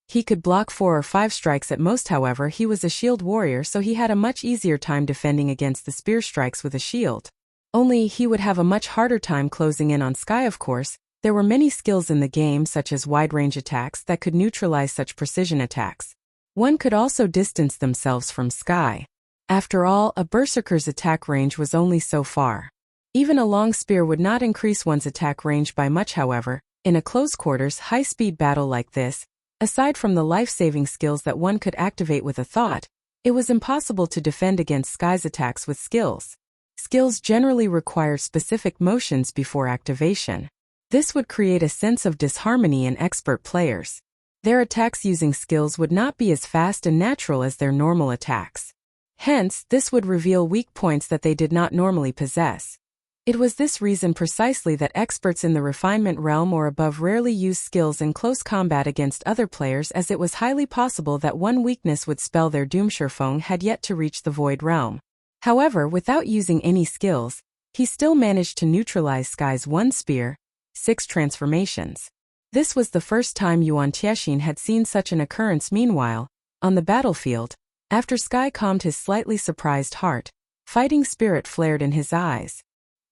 He could block 4 or 5 strikes at most. However, he was a shield warrior, so he had a much easier time defending against the spear strikes with a shield. Only he would have a much harder time closing in on Sky. Of course, there were many skills in the game such as wide-range attacks that could neutralize such precision attacks. One could also distance themselves from Sky. After all, a berserker's attack range was only so far. Even a long spear would not increase one's attack range by much. However, in a close-quarters, high-speed battle like this, aside from the life-saving skills that one could activate with a thought, it was impossible to defend against Sky's attacks with skills. Skills generally require specific motions before activation. This would create a sense of disharmony in expert players. Their attacks using skills would not be as fast and natural as their normal attacks. Hence, this would reveal weak points that they did not normally possess. It was this reason precisely that experts in the refinement realm or above rarely use skills in close combat against other players, as it was highly possible that one weakness would spell their doom. Shifeng had yet to reach the Void Realm. However, without using any skills, he still managed to neutralize Sky's 1 spear, 6 transformations. This was the first time Yuan Tiexin had seen such an occurrence. Meanwhile, on the battlefield, after Sky calmed his slightly surprised heart, fighting spirit flared in his eyes.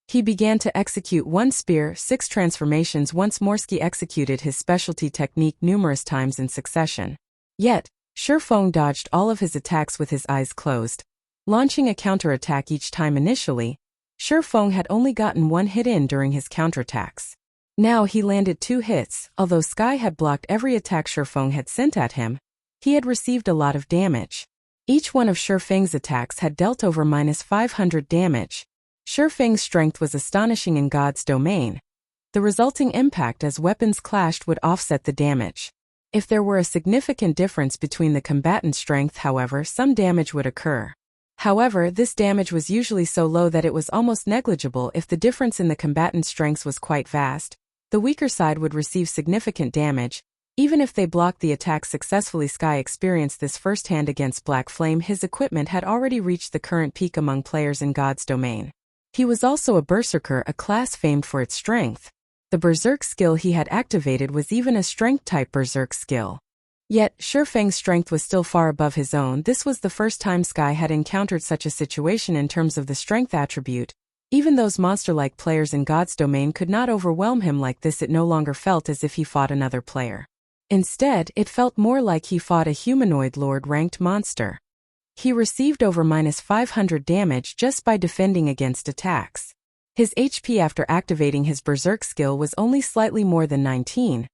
He began to execute 1 spear, 6 transformations once more. Sky executed his specialty technique numerous times in succession. Yet, Shifeng dodged all of his attacks with his eyes closed, launching a counterattack each time. Initially, Shifeng had only gotten 1 hit in during his counterattacks. Now he landed 2 hits. Although Sky had blocked every attack Shifeng had sent at him, he had received a lot of damage. Each one of Shifeng's attacks had dealt over -500 damage. Shifeng's strength was astonishing in God's domain. The resulting impact as weapons clashed would offset the damage. If there were a significant difference between the combatant's strength, however, some damage would occur. However, this damage was usually so low that it was almost negligible. If the difference in the combatant's strengths was quite vast, the weaker side would receive significant damage, Even if they blocked the attack successfully, Sky experienced this firsthand against Black Flame. His equipment had already reached the current peak among players in God's domain. He was also a Berserker, a class famed for its strength. The Berserk skill he had activated was even a strength-type Berserk skill. Yet, Shifeng's strength was still far above his own. This was the first time Sky had encountered such a situation in terms of the strength attribute. Even those monster-like players in God's domain could not overwhelm him like this. It no longer felt as if he fought another player. Instead, it felt more like he fought a humanoid Lord-ranked monster. He received over -500 damage just by defending against attacks. His HP after activating his Berserk skill was only slightly more than 19,000.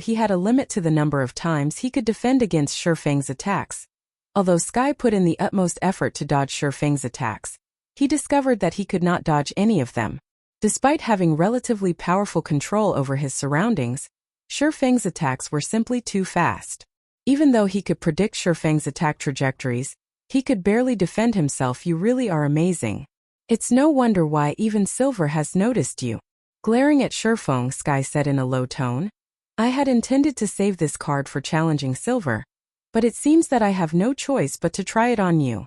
He had a limit to the number of times he could defend against Shifeng's attacks. Although Sky put in the utmost effort to dodge Shifeng's attacks, he discovered that he could not dodge any of them. Despite having relatively powerful control over his surroundings, Shifeng's attacks were simply too fast. Even though he could predict Shifeng's attack trajectories, he could barely defend himself. You really are amazing. It's no wonder why even Silver has noticed you. Glaring at Shifeng, Sky said in a low tone. I had intended to save this card for challenging Silver, but it seems that I have no choice but to try it on you.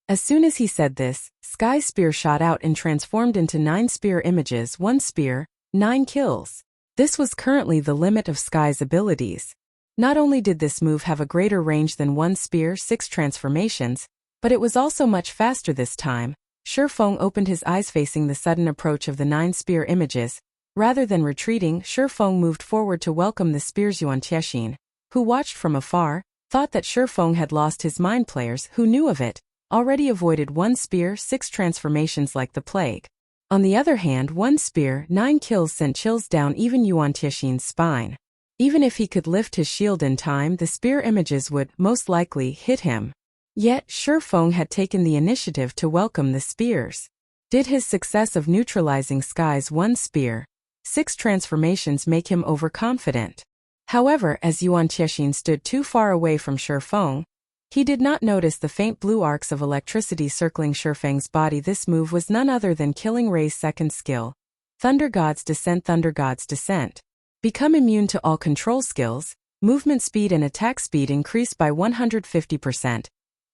As soon as he said this, Sky's spear shot out and transformed into 9 spear images. 1 spear, 9 kills. This was currently the limit of Sky's abilities. Not only did this move have a greater range than 1 spear, 6 transformations, but it was also much faster this time. Shifeng opened his eyes facing the sudden approach of the 9 spear images. Rather than retreating, Shifeng moved forward to welcome the spears. Yuan Tiexin, who watched from afar, thought that Shifeng had lost his mind. Players who knew of it already avoided 1 spear, 6 transformations like the plague. On the other hand, 1 spear, 9 kills sent chills down even Yuan Tiexin's spine. Even if he could lift his shield in time, the spear images would, most likely, hit him. Yet, Shifeng had taken the initiative to welcome the spears. Did his success of neutralizing Sky's 1 spear, 6 transformations make him overconfident? However, as Yuan Tiexin stood too far away from Shifeng, he did not notice the faint blue arcs of electricity circling Shifeng's body. This move was none other than Killing Ray's second skill, Thunder God's Descent. Thunder God's Descent. Become immune to all control skills. Movement speed and attack speed increased by 150%,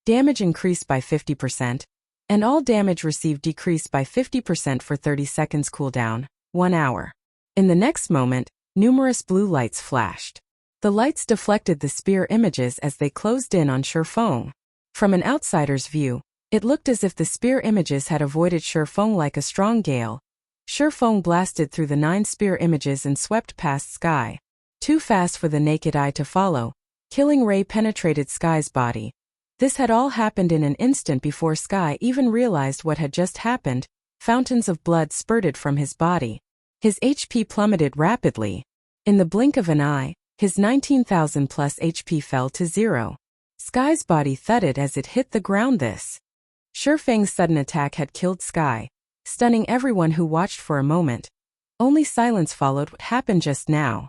damage increased by 50%, and all damage received decreased by 50% for 30 seconds cooldown, 1 hour. In the next moment, numerous blue lights flashed. The lights deflected the spear images as they closed in on Shifeng. From an outsider's view, it looked as if the spear images had avoided Shifeng like a strong gale. Shifeng blasted through the 9 spear images and swept past Sky. Too fast for the naked eye to follow, Killing Ray penetrated Sky's body. This had all happened in an instant before Sky even realized what had just happened. Fountains of blood spurted from his body. His HP plummeted rapidly. In the blink of an eye, his 19,000 plus HP fell to 0. Sky's body thudded as it hit the ground. This Shifeng's sudden attack had killed Sky, stunning everyone who watched for a moment. Only silence followed. What happened just now?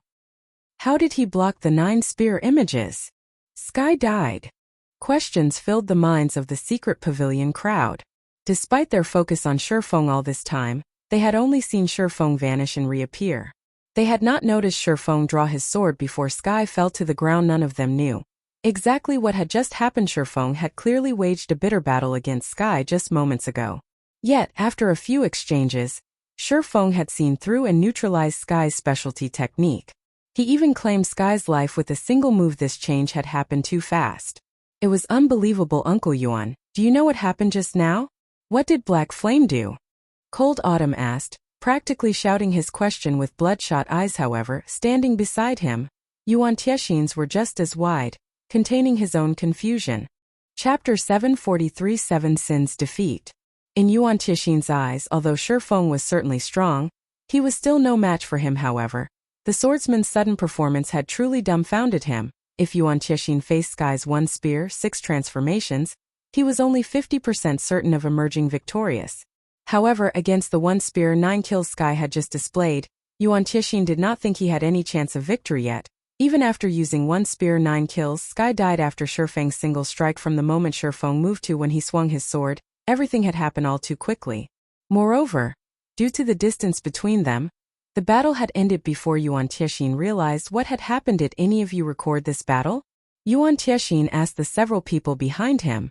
How did he block the 9 spear images? Sky died. Questions filled the minds of the secret pavilion crowd. Despite their focus on Shifeng all this time, they had only seen Shifeng vanish and reappear. They had not noticed Shifeng draw his sword before Sky fell to the ground. None of them knew exactly what had just happened. Shifeng had clearly waged a bitter battle against Sky just moments ago. Yet, after a few exchanges, Shifeng had seen through and neutralized Sky's specialty technique. He even claimed Sky's life with a single move. This change had happened too fast. It was unbelievable. Uncle Yuan, do you know what happened just now? What did Black Flame do? Cold Autumn asked, practically shouting his question with bloodshot eyes. However, standing beside him, Yuan Tiexin's were just as wide, containing his own confusion. Chapter 743 7 Sins Defeat. In Yuan Tiexin's eyes, although Shifeng was certainly strong, he was still no match for him. However, the swordsman's sudden performance had truly dumbfounded him. If Yuan Tiexin faced Sky's 1 spear, 6 transformations, he was only 50% certain of emerging victorious. However, against the 1 spear 9 kills Sky had just displayed, Yuan Tiexin did not think he had any chance of victory yet. Even after using 1 spear 9 kills, Sky died after Shifeng's single strike. From the moment Shifeng moved to when he swung his sword, everything had happened all too quickly. Moreover, due to the distance between them, the The battle had ended before Yuan Tiexin realized what had happened. Did any of you record this battle? Yuan Tiexin asked the several people behind him.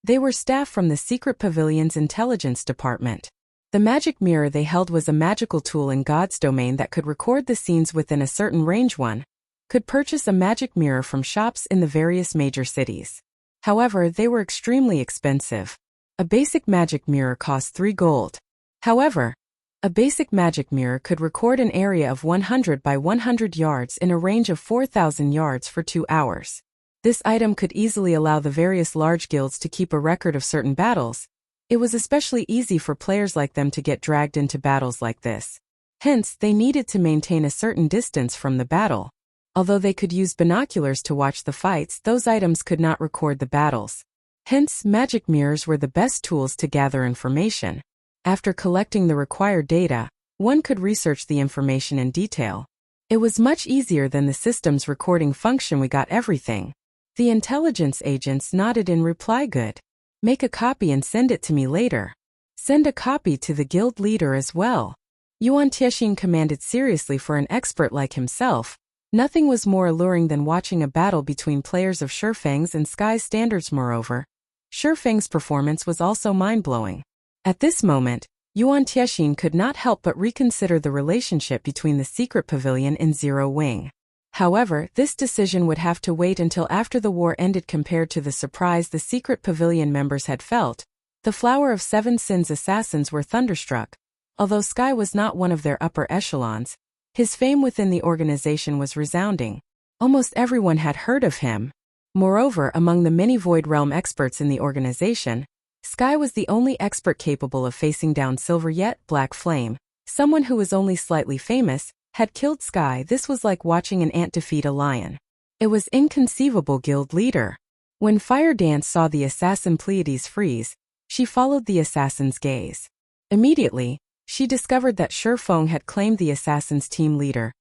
They were staff from the Secret Pavilion's intelligence department. The magic mirror they held was a magical tool in God's domain that could record the scenes within a certain range. One could purchase a magic mirror from shops in the various major cities. However, they were extremely expensive. A basic magic mirror cost 3 gold. However, a basic magic mirror could record an area of 100 by 100 yards in a range of 4,000 yards for 2 hours. This item could easily allow the various large guilds to keep a record of certain battles. It was especially easy for players like them to get dragged into battles like this. Hence, they needed to maintain a certain distance from the battle. Although they could use binoculars to watch the fights, those items could not record the battles. Hence, magic mirrors were the best tools to gather information. After collecting the required data, one could research the information in detail. It was much easier than the system's recording function. We got everything. The intelligence agents nodded in reply. Good. Make a copy and send it to me later. Send a copy to the guild leader as well. Yuan Tiexin commanded seriously. For an expert like himself, nothing was more alluring than watching a battle between players of Shifeng's and Sky's standards. Moreover, Shifeng's performance was also mind-blowing. At this moment, Yuan Tiexin could not help but reconsider the relationship between the Secret Pavilion and Zero Wing. However, this decision would have to wait until after the war ended. Compared to the surprise the Secret Pavilion members had felt, the Flower of Seven Sins assassins were thunderstruck. Although Sky was not one of their upper echelons, his fame within the organization was resounding. Almost everyone had heard of him. Moreover, among the many Void Realm experts in the organization, Sky was the only expert capable of facing down Silver Yet Black Flame. Someone who was only slightly famous had killed Sky. This was like watching an ant defeat a lion. It was inconceivable. Guild leader. When Fire Dance saw the assassin Pleiades freeze, she followed the assassin's gaze. Immediately, she discovered that Shifeng had claimed the assassin's team leader.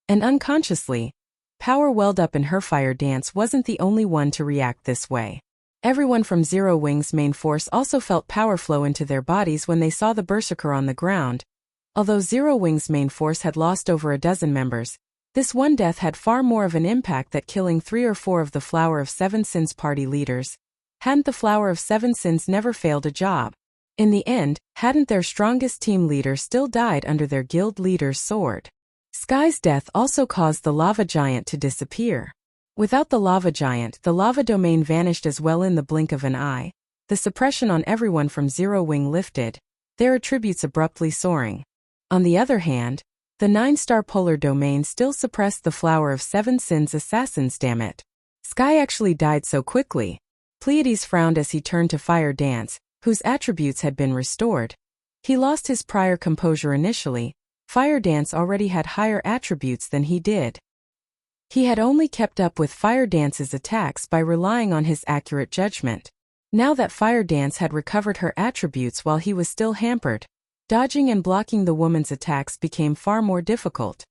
And unconsciously, power welled up in her. Fire Dance wasn't the only one to react this way. Everyone from Zero Wing's main force also felt power flow into their bodies when they saw the Berserker on the ground. Although Zero Wing's main force had lost over a dozen members, this one death had far more of an impact than killing 3 or 4 of the Flower of Seven Sins party leaders. Hadn't the Flower of Seven Sins never failed a job? In the end, hadn't their strongest team leader still died under their guild leader's sword? Sky's death also caused the lava giant to disappear. Without the lava giant, the lava domain vanished as well in the blink of an eye. The suppression on everyone from Zero Wing lifted, their attributes abruptly soaring. On the other hand, the 9-star polar domain still suppressed the Flower of Seven Sins assassins. Damn it. Sky actually died so quickly. Pleiades frowned as he turned to Fire Dance, whose attributes had been restored. He lost his prior composure initially. Fire Dance already had higher attributes than he did. He had only kept up with Fire Dance's attacks by relying on his accurate judgment. Now that Fire Dance had recovered her attributes while he was still hampered, dodging and blocking the woman's attacks became far more difficult.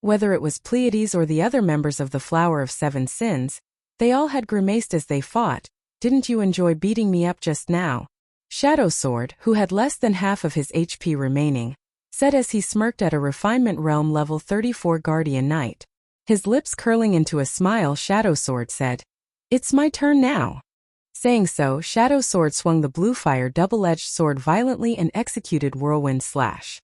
Whether it was Pleiades or the other members of the Flower of Seven Sins, they all had grimaced as they fought. Didn't you enjoy beating me up just now? Shadow Sword, who had less than half of his HP remaining, said as he smirked at a Refinement Realm level 34 Guardian Knight. His lips curling into a smile, Shadow Sword said, "It's my turn now." Saying so, Shadow Sword swung the blue fire double-edged sword violently and executed Whirlwind Slash.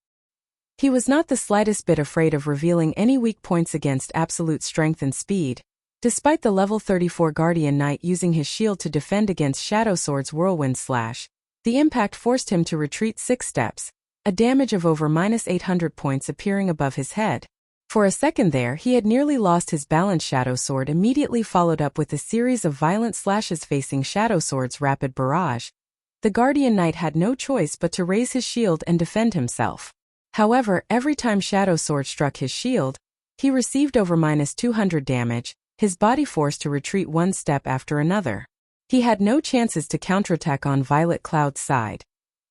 He was not the slightest bit afraid of revealing any weak points against absolute strength and speed. Despite the level 34 Guardian Knight using his shield to defend against Shadow Sword's Whirlwind Slash, the impact forced him to retreat 6 steps, a damage of over -800 points appearing above his head. For a second there, he had nearly lost his balance. Shadow Sword immediately followed up with a series of violent slashes facing Shadow Sword's rapid barrage. The Guardian Knight had no choice but to raise his shield and defend himself. However, every time Shadow Sword struck his shield, he received over -200 damage, his body forced to retreat one step after another. He had no chances to counterattack on Violet Cloud's side.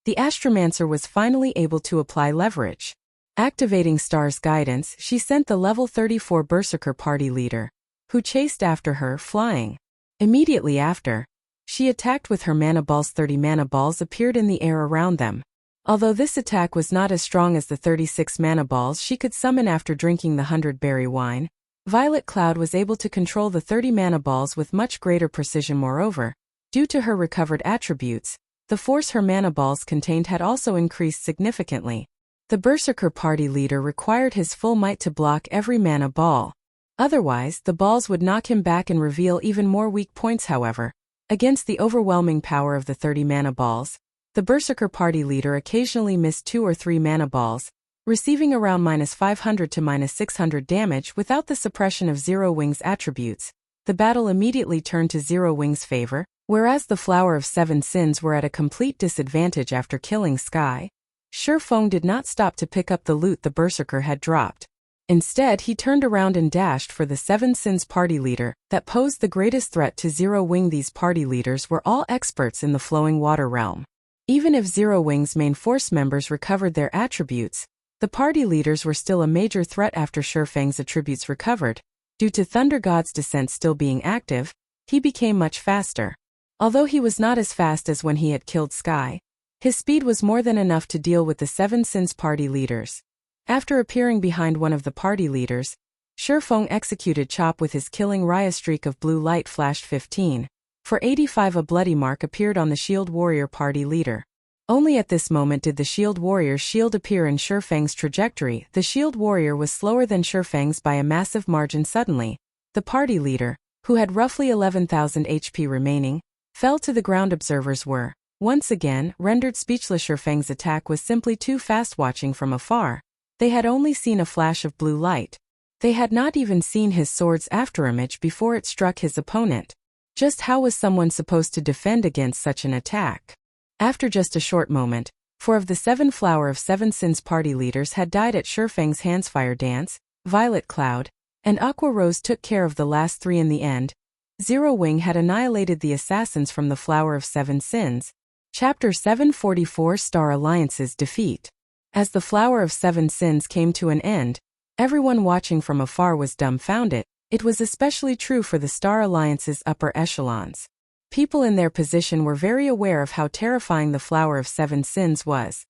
The Astromancer was finally able to apply leverage. Activating Star's guidance, she sent the level 34 Berserker party leader, who chased after her, flying. Immediately after, she attacked with her mana balls. 30 mana balls appeared in the air around them. Although this attack was not as strong as the 36 mana balls she could summon after drinking the 100-berry wine, Violet Cloud was able to control the 30 mana balls with much greater precision. Moreover, due to her recovered attributes, the force her mana balls contained had also increased significantly. The Berserker party leader required his full might to block every mana ball. Otherwise, the balls would knock him back and reveal even more weak points. However, against the overwhelming power of the 30 mana balls, the Berserker party leader occasionally missed 2 or 3 mana balls, receiving around -500 to -600 damage without the suppression of Zero Wing's attributes. The battle immediately turned to Zero Wing's favor, whereas the Flower of Seven Sins were at a complete disadvantage after killing Sky. Feng did not stop to pick up the loot the Berserker had dropped. Instead, he turned around and dashed for the Seven Sins party leader that posed the greatest threat to Zero Wing. These party leaders were all experts in the flowing water realm. Even if Zero Wing's main force members recovered their attributes, the party leaders were still a major threat after Feng's attributes recovered. Due to Thunder God's descent still being active, he became much faster. Although he was not as fast as when he had killed Sky, his speed was more than enough to deal with the Seven Sins party leaders. After appearing behind one of the party leaders, Feng executed Chop with his killing Raya streak of blue light flashed 15. For 85 a bloody mark appeared on the Shield Warrior party leader. Only at this moment did the Shield Warrior's shield appear in Feng's trajectory. The Shield Warrior was slower than Feng's by a massive margin. Suddenly, the party leader, who had roughly 11,000 HP remaining, fell to the ground. Observers were, once again, rendered speechless. Feng's attack was simply too fast. Watching from afar, they had only seen a flash of blue light. They had not even seen his sword's afterimage before it struck his opponent. Just how was someone supposed to defend against such an attack? After just a short moment, 4 of the 7 Flower of Seven Sins party leaders had died at Feng's hands. Fire Dance, Violet Cloud, and Aqua Rose took care of the last 3 in the end. Zero Wing had annihilated the assassins from the Flower of Seven Sins. Chapter 744 Star Alliance's Defeat. As the Flower of Seven Sins came to an end, everyone watching from afar was dumbfounded. It was especially true for the Star Alliance's upper echelons. People in their position were very aware of how terrifying the Flower of Seven Sins was.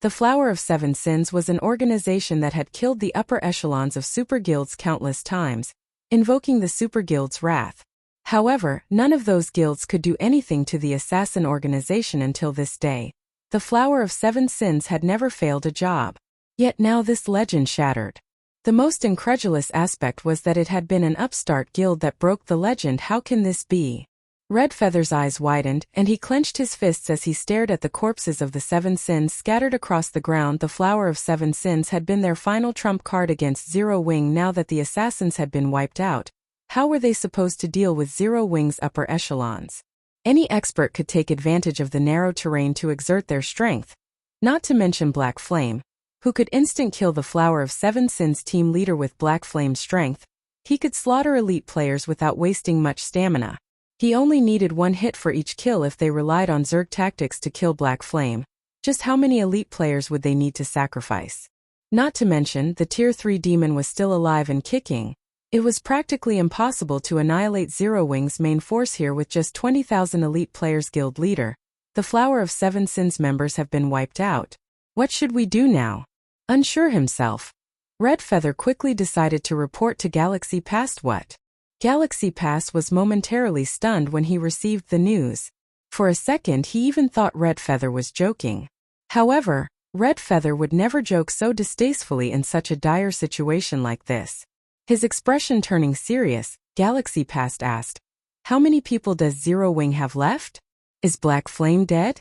The Flower of Seven Sins was an organization that had killed the upper echelons of super guilds countless times, invoking the super guild's wrath. However, none of those guilds could do anything to the assassin organization until this day. The Flower of Seven Sins had never failed a job. Yet now this legend shattered. The most incredulous aspect was that it had been an upstart guild that broke the legend. How can this be? Red Feather's eyes widened, and he clenched his fists as he stared at the corpses of the Seven Sins scattered across the ground. The Flower of Seven Sins had been their final trump card against Zero Wing. Now that the assassins had been wiped out, how were they supposed to deal with Zero Wing's upper echelons? Any expert could take advantage of the narrow terrain to exert their strength. Not to mention Black Flame, who could instant kill the Flower of Seven Sins team leader with Black Flame's strength. He could slaughter elite players without wasting much stamina. He only needed 1 hit for each kill if they relied on Zerg tactics to kill Black Flame. Just how many elite players would they need to sacrifice? Not to mention, the Tier 3 demon was still alive and kicking. It was practically impossible to annihilate Zero Wing's main force here with just 20,000 elite players. Guild leader, the Flower of Seven Sins members have been wiped out. What should we do now? Unsure himself, Red Feather quickly decided to report to Galaxy Past. What? Galaxy Past was momentarily stunned when he received the news. For a second he even thought Red Feather was joking. However, Red Feather would never joke so distastefully in such a dire situation like this. His expression turning serious, Galaxy Past asked, "How many people does Zero Wing have left? Is Black Flame dead?"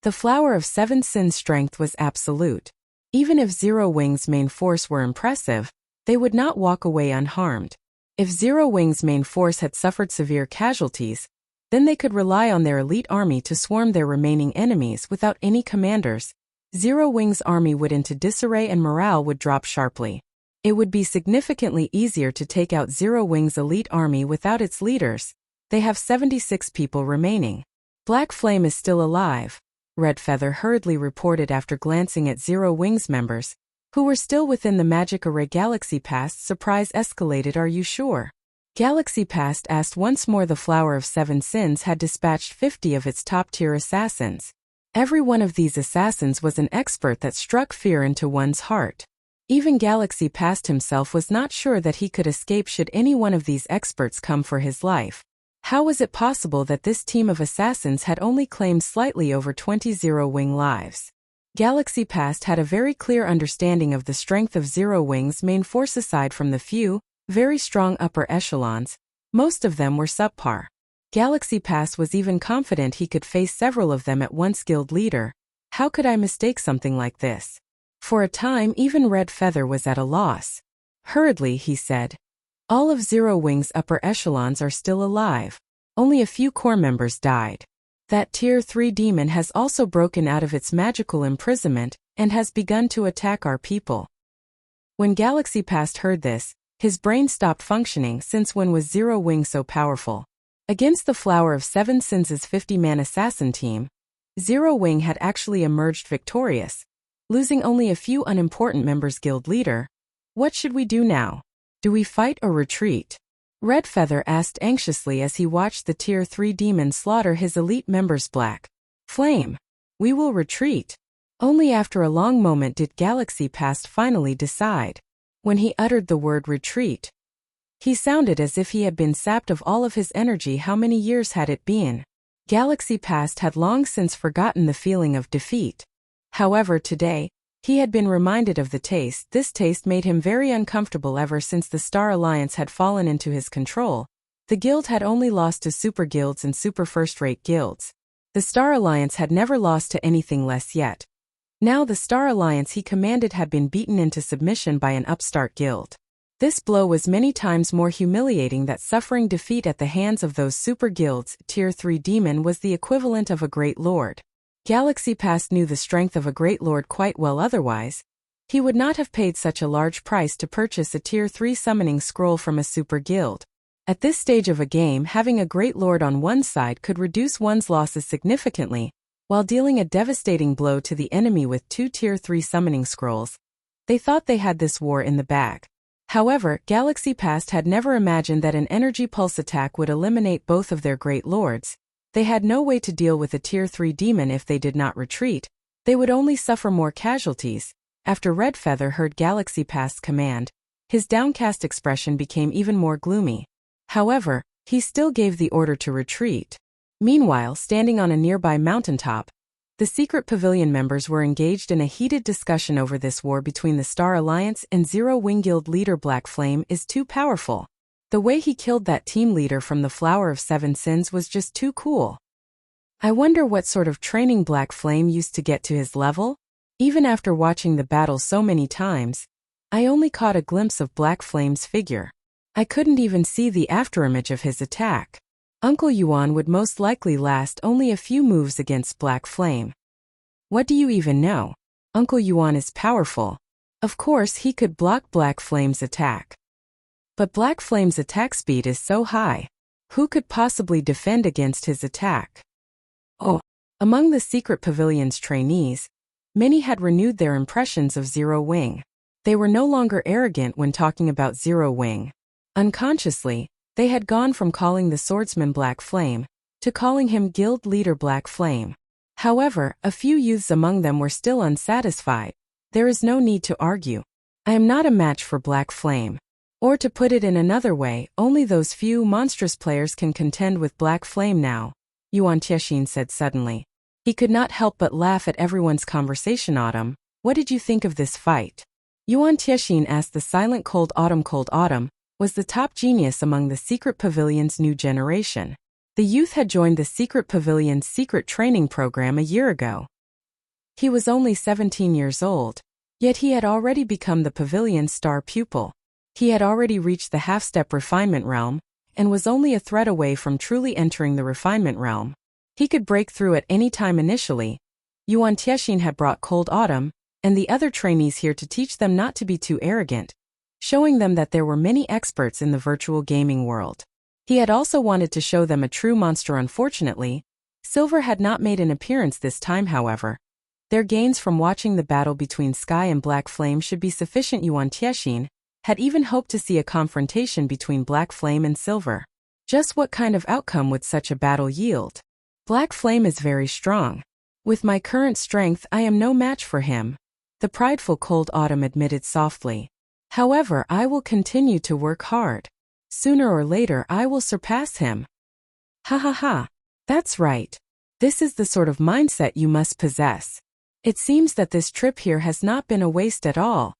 The Flower of Seven Sins' strength was absolute. Even if Zero Wing's main force were impressive, they would not walk away unharmed. If Zero Wing's main force had suffered severe casualties, then they could rely on their elite army to swarm their remaining enemies without any commanders. Zero Wing's army would into disarray and morale would drop sharply. It would be significantly easier to take out Zero Wing's elite army without its leaders. They have 76 people remaining. Black Flame is still alive, Red Feather hurriedly reported after glancing at Zero Wing's members, who were still within the magic array. Galaxy Past surprise escalated. "Are you sure?" Galaxy Past asked once more. The Flower of Seven Sins had dispatched 50 of its top-tier assassins. Every one of these assassins was an expert that struck fear into one's heart. Even Galaxy Past himself was not sure that he could escape should any one of these experts come for his life. How was it possible that this team of assassins had only claimed slightly over 20 Zero-Wing lives? Galaxy Past had a very clear understanding of the strength of Zero-Wing's main force. Aside from the few, very strong upper echelons, most of them were subpar. Galaxy Past was even confident he could face several of them at once. Guild leader, how could I mistake something like this? For a time even Red Feather was at a loss. Hurriedly he said, all of Zero-Wing's upper echelons are still alive. Only a few core members died. That Tier 3 demon has also broken out of its magical imprisonment and has begun to attack our people. When Galaxy Past heard this, his brain stopped functioning, since when was Zero-Wing so powerful? Against the Flower of Seven Sins' 50-man assassin team, Zero-Wing had actually emerged victorious, losing only a few unimportant members. Guild leader, what should we do now? Do we fight or retreat? Red Feather asked anxiously as he watched the Tier 3 demon slaughter his elite members. Black Flame, we will retreat. Only after a long moment did Galaxy Past finally decide. When he uttered the word retreat, he sounded as if he had been sapped of all of his energy. How many years had it been? Galaxy Past had long since forgotten the feeling of defeat. However, today, he had been reminded of the taste. This taste made him very uncomfortable. Ever since the Star Alliance had fallen into his control, the guild had only lost to super guilds and super first-rate guilds. The Star Alliance had never lost to anything less yet. Now the Star Alliance he commanded had been beaten into submission by an upstart guild. This blow was many times more humiliating than suffering defeat at the hands of those super guilds. Tier 3 demon was the equivalent of a great lord. Galaxy Past knew the strength of a great lord quite well. Otherwise, he would not have paid such a large price to purchase a Tier 3 summoning scroll from a super guild. At this stage of a game, having a great lord on one side could reduce one's losses significantly, while dealing a devastating blow to the enemy with 2 Tier 3 summoning scrolls. They thought they had this war in the bag. However, Galaxy Past had never imagined that an energy pulse attack would eliminate both of their great lords. They had no way to deal with a Tier 3 demon. If they did not retreat, they would only suffer more casualties. After Red Feather heard Galaxy Past's command, his downcast expression became even more gloomy. However, he still gave the order to retreat. Meanwhile, standing on a nearby mountaintop, the secret pavilion members were engaged in a heated discussion over this war between the Star Alliance and Zero-Wing Guild leader. Black Flame is too powerful. The way he killed that team leader from the Flower of Seven Sins was just too cool. I wonder what sort of training Black Flame used to get to his level? Even after watching the battle so many times, I only caught a glimpse of Black Flame's figure. I couldn't even see the afterimage of his attack. Uncle Yuan would most likely last only a few moves against Black Flame. What do you even know? Uncle Yuan is powerful. Of course he could block Black Flame's attack. But Black Flame's attack speed is so high. Who could possibly defend against his attack? Oh, among the secret pavilion's trainees, many had renewed their impressions of Zero-Wing. They were no longer arrogant when talking about Zero-Wing. Unconsciously, they had gone from calling the swordsman Black Flame to calling him Guild Leader Black Flame. However, a few youths among them were still unsatisfied. There is no need to argue. I am not a match for Black Flame. Or to put it in another way, only those few monstrous players can contend with Black Flame now, Yuan Tiexin said suddenly. He could not help but laugh at everyone's conversation. Autumn, what did you think of this fight? Yuan Tiexin asked. The silent Cold Autumn was the top genius among the secret pavilion's new generation. The youth had joined the secret pavilion's secret training program a year ago. He was only 17 years old, yet he had already become the pavilion's star pupil. He had already reached the half-step refinement realm, and was only a thread away from truly entering the refinement realm. He could break through at any time. Initially, Yuan Tiexin had brought Cold Autumn and the other trainees here to teach them not to be too arrogant, showing them that there were many experts in the virtual gaming world. He had also wanted to show them a true monster. Unfortunately, Silver had not made an appearance this time. However, their gains from watching the battle between Sky and Black Flame should be sufficient. Yuan Tiexin had even hoped to see a confrontation between Black Flame and Silver. Just what kind of outcome would such a battle yield? Black Flame is very strong. With my current strength, I am no match for him, the prideful Cold Autumn admitted softly. However, I will continue to work hard. Sooner or later, I will surpass him. Ha ha ha. That's right. This is the sort of mindset you must possess. It seems that this trip here has not been a waste at all.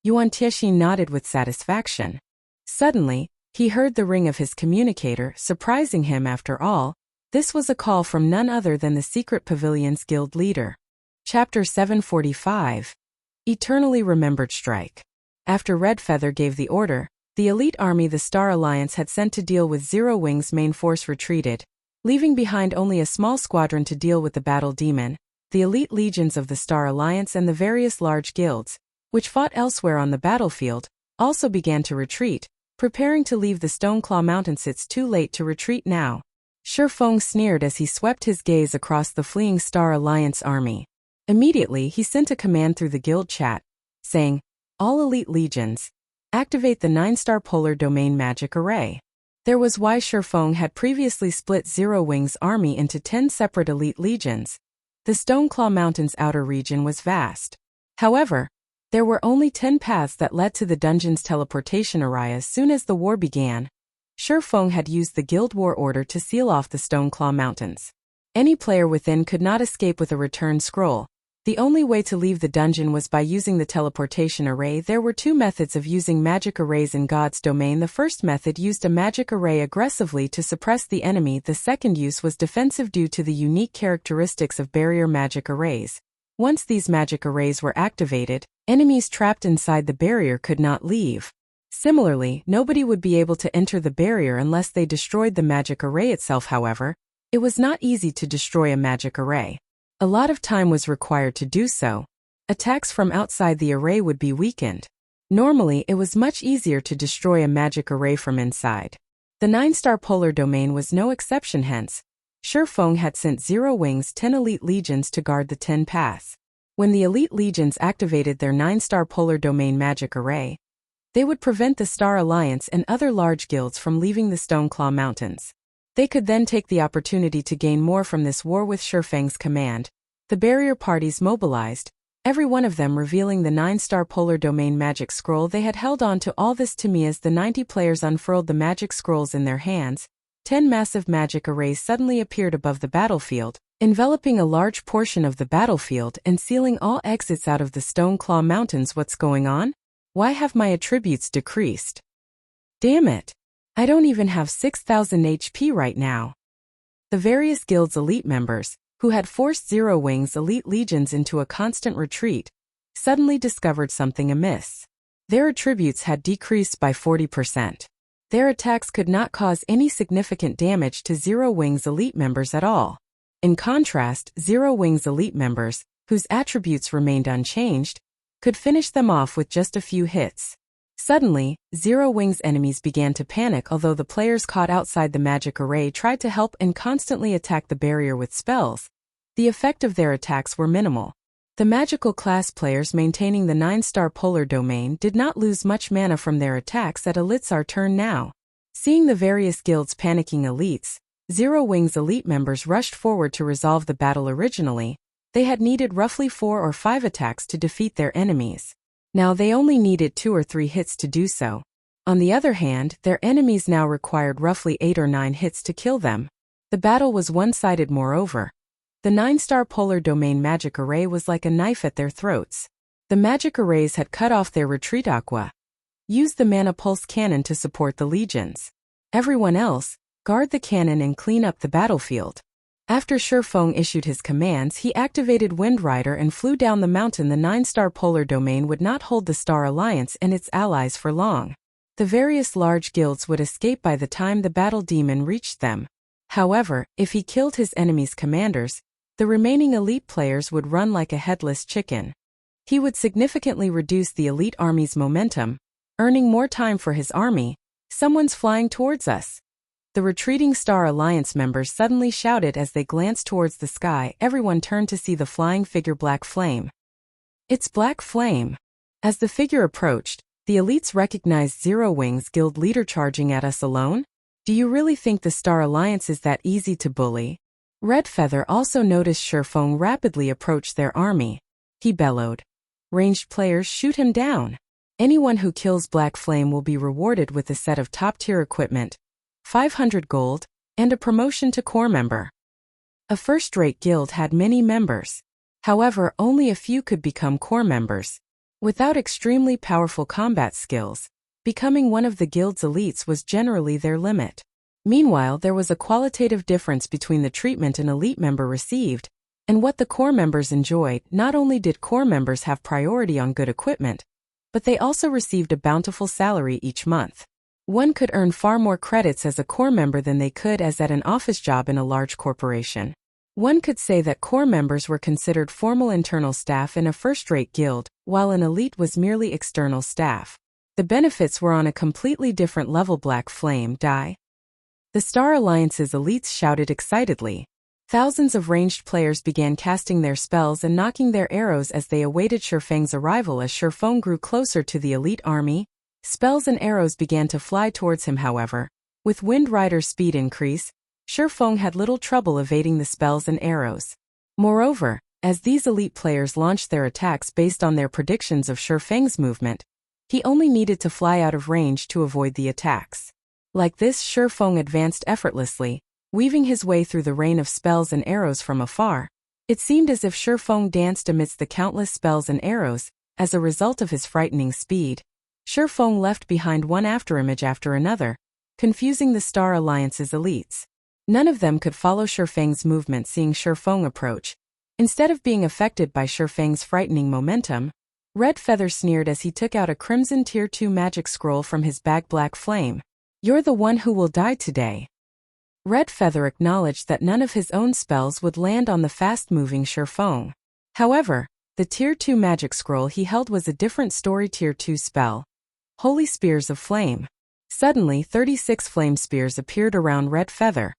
Yuan Tieshi nodded with satisfaction. Suddenly, he heard the ring of his communicator, surprising him after all. This was a call from none other than the Secret Pavilion's guild leader. Chapter 745. Eternally Remembered Strike. After Red Feather gave the order, the elite army the Star Alliance had sent to deal with Zero Wing's main force retreated, leaving behind only a small squadron to deal with the battle demon, the elite legions of the Star Alliance and the various large guilds, which fought elsewhere on the battlefield, also began to retreat, preparing to leave the Stoneclaw Mountains. It's too late to retreat now. Shifeng sneered as he swept his gaze across the fleeing Star Alliance army. Immediately, he sent a command through the guild chat, saying, "All elite legions, activate the 9-star polar domain magic array." There was why Shifeng had previously split Zero Wing's army into 10 separate elite legions. The Stoneclaw Mountains outer region was vast. However, there were only 10 paths that led to the dungeon's teleportation array. As soon as the war began, Shifeng had used the guild war order to seal off the Stoneclaw Mountains. Any player within could not escape with a return scroll. The only way to leave the dungeon was by using the teleportation array. There were 2 methods of using magic arrays in God's domain. The first method used a magic array aggressively to suppress the enemy. The second use was defensive due to the unique characteristics of barrier magic arrays. Once these magic arrays were activated, enemies trapped inside the barrier could not leave. Similarly, nobody would be able to enter the barrier unless they destroyed the magic array itself. However, it was not easy to destroy a magic array. A lot of time was required to do so. Attacks from outside the array would be weakened. Normally, it was much easier to destroy a magic array from inside. The 9-star polar domain was no exception. Hence, Shifeng had sent Zero Wing's 10 elite legions to guard the 10 paths. When the elite legions activated their 9-star polar domain magic array, they would prevent the Star Alliance and other large guilds from leaving the Stoneclaw Mountains. They could then take the opportunity to gain more from this war. With Shifeng's command, the barrier parties mobilized, every one of them revealing the 9-star polar domain magic scroll. They had held on to all this to me. As the 90 players unfurled the magic scrolls in their hands, 10 massive magic arrays suddenly appeared above the battlefield, enveloping a large portion of the battlefield and sealing all exits out of the Stoneclaw Mountains. What's going on? Why have my attributes decreased? Damn it! I don't even have 6,000 HP right now. The various guilds' elite members, who had forced Zero Wing's elite legions into a constant retreat, suddenly discovered something amiss. Their attributes had decreased by 40%. Their attacks could not cause any significant damage to Zero Wing's elite members at all. In contrast, Zero Wing's elite members, whose attributes remained unchanged, could finish them off with just a few hits. Suddenly, Zero Wing's enemies began to panic. Although the players caught outside the magic array tried to help and constantly attack the barrier with spells, the effect of their attacks were minimal. The magical class players maintaining the 9-star polar domain did not lose much mana from their attacks. It's our turn now. Seeing the various guilds panicking elites, Zero Wing's elite members rushed forward to resolve the battle. Originally, they had needed roughly 4 or 5 attacks to defeat their enemies. Now they only needed 2 or 3 hits to do so. On the other hand, their enemies now required roughly 8 or 9 hits to kill them. The battle was one-sided. Moreover, the 9-star polar domain magic array was like a knife at their throats. The magic arrays had cut off their retreat. Aqua used the mana pulse cannon to support the legions. Everyone else, guard the cannon and clean up the battlefield. After Shifeng issued his commands, he activated Wind Rider and flew down the mountain. The 9-star polar domain would not hold the Star Alliance and its allies for long. The various large guilds would escape by the time the battle demon reached them. However, if he killed his enemy's commanders, the remaining elite players would run like a headless chicken. He would significantly reduce the elite army's momentum, earning more time for his army. Someone's flying towards us. The retreating Star Alliance members suddenly shouted as they glanced towards the sky. Everyone turned to see the flying figure Black Flame. It's Black Flame. As the figure approached, the elites recognized Zero Wing's guild leader. Charging at us alone? Do you really think the Star Alliance is that easy to bully? Red Feather also noticed Sherfong rapidly approach their army. He bellowed. Ranged players, shoot him down. Anyone who kills Black Flame will be rewarded with a set of top-tier equipment, 500 gold, and a promotion to corps member. A first-rate guild had many members. However, only a few could become corps members. Without extremely powerful combat skills, becoming one of the guild's elites was generally their limit. Meanwhile, there was a qualitative difference between the treatment an elite member received and what the corps members enjoyed. Not only did corps members have priority on good equipment, but they also received a bountiful salary each month. One could earn far more credits as a corps member than they could as at an office job in a large corporation. One could say that corps members were considered formal internal staff in a first-rate guild, while an elite was merely external staff. The benefits were on a completely different level. Black Flame, die. The Star Alliance's elites shouted excitedly. Thousands of ranged players began casting their spells and knocking their arrows as they awaited Sherfang's arrival. As Sherfang grew closer to the elite army, spells and arrows began to fly towards him. However, with Wind Rider's speed increase, Sherfang had little trouble evading the spells and arrows. Moreover, as these elite players launched their attacks based on their predictions of Sherfang's movement, he only needed to fly out of range to avoid the attacks. Like this, Sherfang advanced effortlessly, weaving his way through the rain of spells and arrows from afar. It seemed as if Sherfang danced amidst the countless spells and arrows. As a result of his frightening speed, Sherfang left behind one afterimage after another, confusing the Star Alliance's elites. None of them could follow Sherfang's movement. Seeing Sherfang approach, instead of being affected by Sherfang's frightening momentum, Red Feather sneered as he took out a crimson Tier 2 magic scroll from his bag. Black Flame, you're the one who will die today. Red Feather acknowledged that none of his own spells would land on the fast-moving Sherfang. However, the Tier 2 magic scroll he held was a different story. Tier 2 spell. Holy Spears of Flame. Suddenly, 36 flame spears appeared around Red Feather,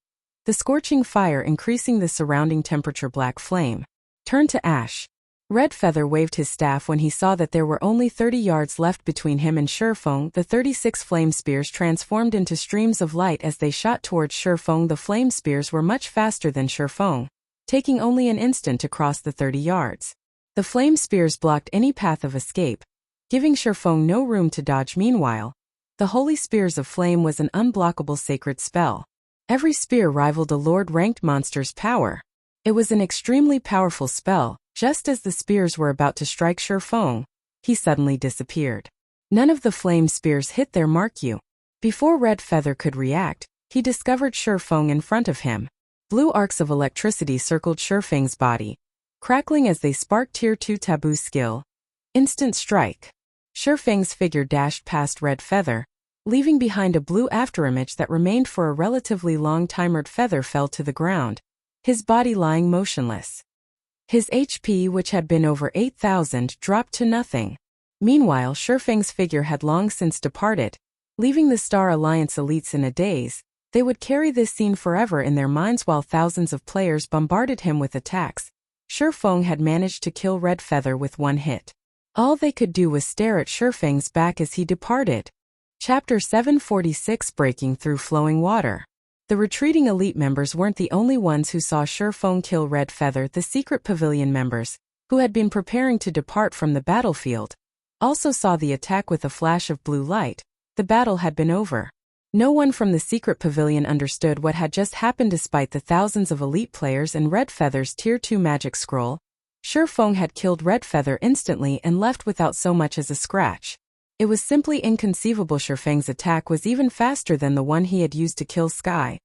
the scorching fire increasing the surrounding temperature. Black Flame turned to ash. Red Feather waved his staff when he saw that there were only 30 yards left between him and Sherfang. The 36 flame spears transformed into streams of light as they shot towards Sherfang. The flame spears were much faster than Sherfang, taking only an instant to cross the 30 yards. The flame spears blocked any path of escape, giving Sherfang no room to dodge. Meanwhile, the Holy Spears of Flame was an unblockable sacred spell. Every spear rivaled a Lord-ranked monster's power. It was an extremely powerful spell. Just as the spears were about to strike Sherfang, he suddenly disappeared. None of the flame spears hit their Marquis. Before Red Feather could react, he discovered Sherfang in front of him. Blue arcs of electricity circled Sherfang's body, crackling as they sparked Tier 2 Taboo skill. Instant strike. Sherfang's figure dashed past Red Feather, leaving behind a blue afterimage that remained for a relatively long time. Red Feather fell to the ground, his body lying motionless. His HP, which had been over 8,000, dropped to nothing. Meanwhile, Sherfang's figure had long since departed, leaving the Star Alliance elites in a daze. They would carry this scene forever in their minds while thousands of players bombarded him with attacks. Sherfang had managed to kill Red Feather with one hit. All they could do was stare at Sherfang's back as he departed. Chapter 746, Breaking Through Flowing Water. The retreating elite members weren't the only ones who saw Sherfang kill Red Feather. The secret pavilion members, who had been preparing to depart from the battlefield, also saw the attack. With a flash of blue light, the battle had been over. No one from the secret pavilion understood what had just happened. Despite the thousands of elite players and Red Feather's Tier 2 magic scroll, Sherfang had killed Red Feather instantly and left without so much as a scratch. It was simply inconceivable. Sherfang's attack was even faster than the one he had used to kill Sky.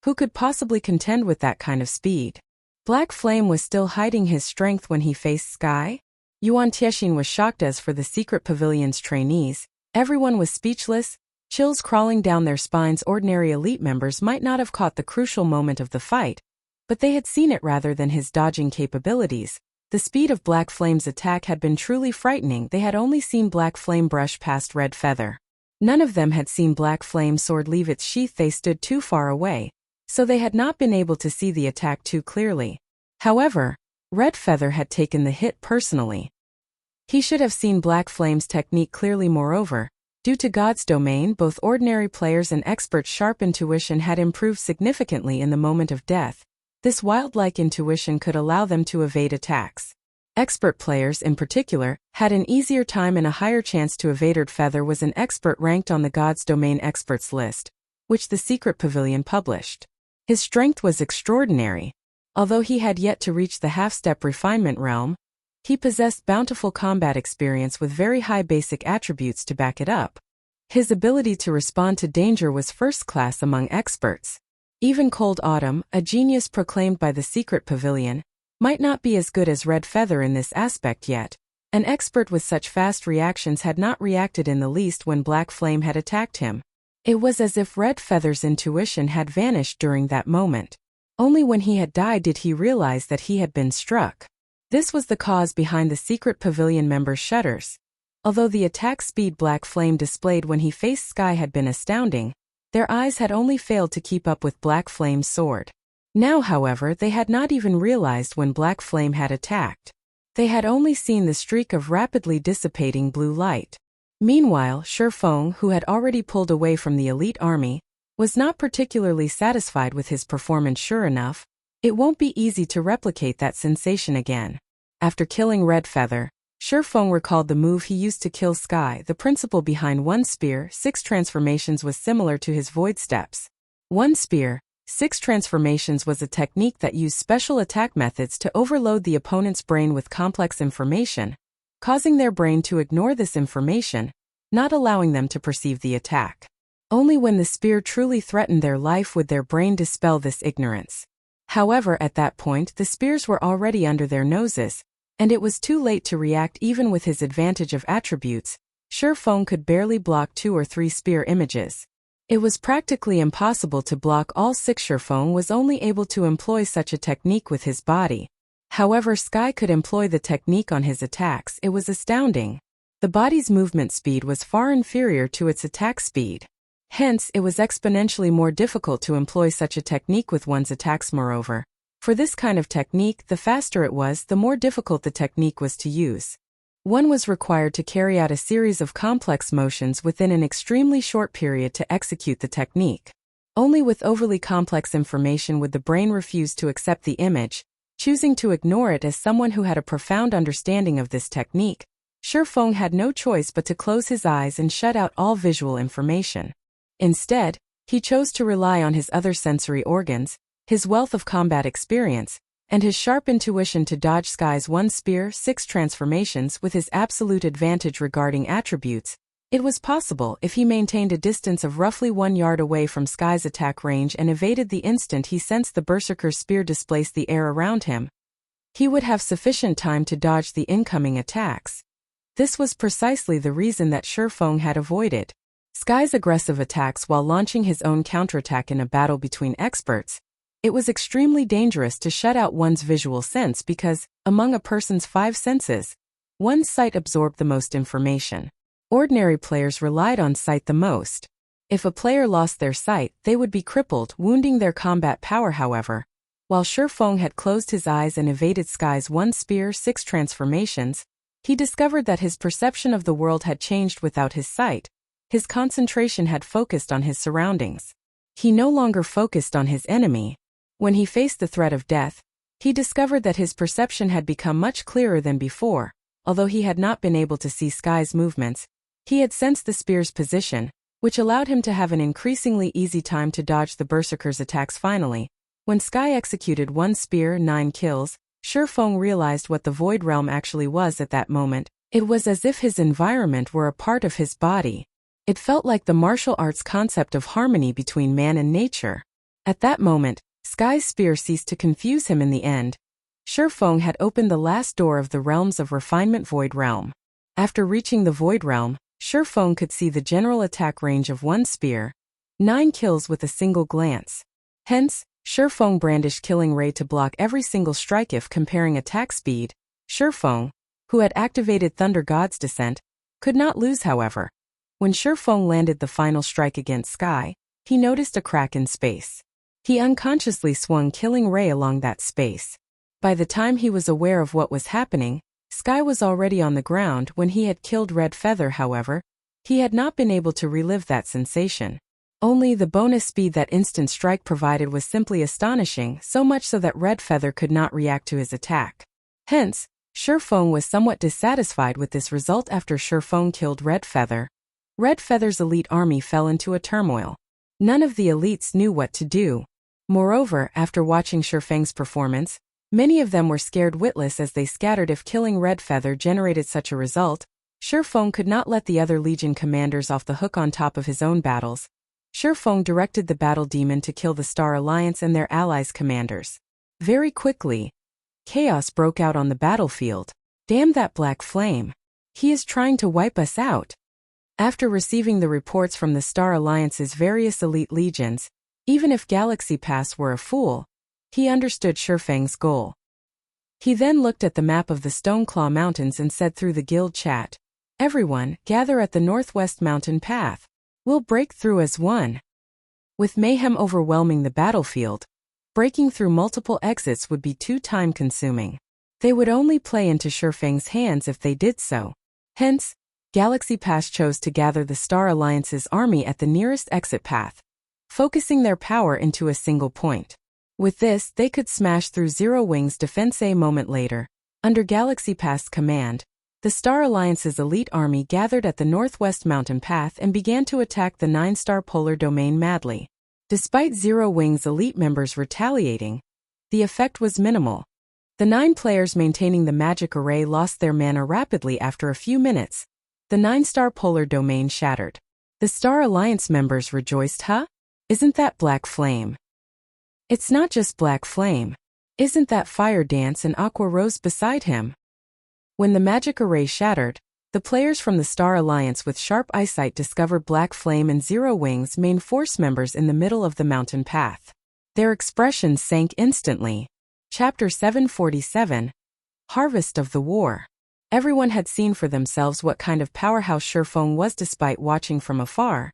Who could possibly contend with that kind of speed? Black Flame was still hiding his strength when he faced Sky. Yuan Tiexin was shocked. As for the secret pavilion's trainees, everyone was speechless, chills crawling down their spines. Ordinary elite members might not have caught the crucial moment of the fight, but they had seen it. Rather than his dodging capabilities, the speed of Black Flame's attack had been truly frightening. They had only seen Black Flame brush past Red Feather. None of them had seen Black Flame's sword leave its sheath. They stood too far away, so they had not been able to see the attack too clearly. However, Red Feather had taken the hit personally. He should have seen Black Flame's technique clearly. Moreover, due to God's domain, both ordinary players and experts' sharp intuition had improved significantly in the moment of death. This wild-like intuition could allow them to evade attacks. Expert players, in particular, had an easier time and a higher chance to evade. Feather was an expert ranked on the God's Domain Experts list, which the Secret Pavilion published. His strength was extraordinary. Although he had yet to reach the half-step refinement realm, he possessed bountiful combat experience with very high basic attributes to back it up. His ability to respond to danger was first class among experts. Even Cold Autumn, a genius proclaimed by the Secret Pavilion, might not be as good as Red Feather in this aspect yet. An expert with such fast reactions had not reacted in the least when Black Flame had attacked him. It was as if Red Feather's intuition had vanished during that moment. Only when he had died did he realize that he had been struck. This was the cause behind the Secret Pavilion members' shudders. Although the attack speed Black Flame displayed when he faced Sky had been astounding, their eyes had only failed to keep up with Black Flame's sword. Now, however, they had not even realized when Black Flame had attacked. They had only seen the streak of rapidly dissipating blue light. Meanwhile, Shifeng, who had already pulled away from the elite army, was not particularly satisfied with his performance. Sure enough, it won't be easy to replicate that sensation again. After killing Red Feather, Shifeng recalled the move he used to kill Sky. The principle behind One Spear, 6 Transformations was similar to his Void Steps. One Spear, 6 Transformations was a technique that used special attack methods to overload the opponent's brain with complex information, causing their brain to ignore this information, not allowing them to perceive the attack. Only when the spear truly threatened their life would their brain dispel this ignorance. However, at that point the spears were already under their noses, and it was too late to react. Even with his advantage of attributes, Shifeng could barely block 2 or 3 spear images. It was practically impossible to block all 6. Shifeng was only able to employ such a technique with his body. However, Sky could employ the technique on his attacks. It was astounding. The body's movement speed was far inferior to its attack speed. Hence, it was exponentially more difficult to employ such a technique with one's attacks. Moreover, for this kind of technique, the faster it was, the more difficult the technique was to use. One was required to carry out a series of complex motions within an extremely short period to execute the technique. Only with overly complex information would the brain refuse to accept the image, choosing to ignore it. As someone who had a profound understanding of this technique, Shifeng had no choice but to close his eyes and shut out all visual information. Instead, he chose to rely on his other sensory organs, his wealth of combat experience, and his sharp intuition to dodge Sky's One Spear, 6 Transformations. With his absolute advantage regarding attributes, it was possible if he maintained a distance of roughly 1 yard away from Sky's attack range and evaded the instant he sensed the Berserker's spear displace the air around him, he would have sufficient time to dodge the incoming attacks. This was precisely the reason that Shifeng had avoided Sky's aggressive attacks while launching his own counterattack in a battle between experts. It was extremely dangerous to shut out one's visual sense because, among a person's 5 senses, one's sight absorbed the most information. Ordinary players relied on sight the most. If a player lost their sight, they would be crippled, wounding their combat power. However, while Shifeng had closed his eyes and evaded Sky's One Spear, 6 Transformations, he discovered that his perception of the world had changed without his sight. His concentration had focused on his surroundings. He no longer focused on his enemy. When he faced the threat of death, he discovered that his perception had become much clearer than before. Although he had not been able to see Sky's movements, he had sensed the spear's position, which allowed him to have an increasingly easy time to dodge the Berserker's attacks. Finally, when Sky executed One Spear, 9 kills, Shifeng realized what the Void Realm actually was at that moment. It was as if his environment were a part of his body. It felt like the martial arts concept of harmony between man and nature. At that moment, Sky's spear ceased to confuse him. In the end, Shifeng had opened the last door of the realms of refinement. Void Realm. After reaching the Void Realm, Shifeng could see the general attack range of One Spear, 9 kills with a single glance. Hence, Shifeng brandished Killing Ray to block every single strike. If comparing attack speed, Shifeng, who had activated Thunder God's Descent, could not lose. However, when Shifeng landed the final strike against Sky, he noticed a crack in space. He unconsciously swung Killing Ray along that space. By the time he was aware of what was happening, Sky was already on the ground when he had killed Red Feather. However, he had not been able to relive that sensation. Only the bonus speed that instant strike provided was simply astonishing, so much so that Red Feather could not react to his attack. Hence, Shurfeng was somewhat dissatisfied with this result. After Shurfeng killed Red Feather, Red Feather's elite army fell into a turmoil. None of the elites knew what to do. Moreover, after watching Shurfeng's performance, many of them were scared witless as they scattered. If killing Red Feather generated such a result, Shurfeng could not let the other Legion commanders off the hook on top of his own battles. Shurfeng directed the Battle Demon to kill the Star Alliance and their allies' commanders. Very quickly, chaos broke out on the battlefield. Damn that black flame. He is trying to wipe us out. After receiving the reports from the Star Alliance's various elite legions, even if Galaxy Pass were a fool, he understood Shurfeng's goal. He then looked at the map of the Stoneclaw Mountains and said through the guild chat, "Everyone, gather at the northwest mountain path. We'll break through as one." With mayhem overwhelming the battlefield, breaking through multiple exits would be too time-consuming. They would only play into Shurfeng's hands if they did so. Hence, Galaxy Pass chose to gather the Star Alliance's army at the nearest exit path, focusing their power into a single point. With this, they could smash through Zero Wing's defense. A moment later, under Galaxy Pass command, the Star Alliance's elite army gathered at the northwest mountain path and began to attack the 9-star polar domain madly. Despite Zero Wing's elite members retaliating, the effect was minimal. The 9 players maintaining the magic array lost their mana rapidly. After a few minutes, the 9-star polar domain shattered. The Star Alliance members rejoiced. Huh? Isn't that black flame? It's not just black flame. Isn't that fire dance and aqua rose beside him? When the magic array shattered, the players from the Star Alliance with sharp eyesight discovered Black Flame and Zero Wing's main force members in the middle of the mountain path. Their expressions sank instantly. Chapter 747, Harvest of the War. Everyone had seen for themselves what kind of powerhouse Shurfeng was despite watching from afar.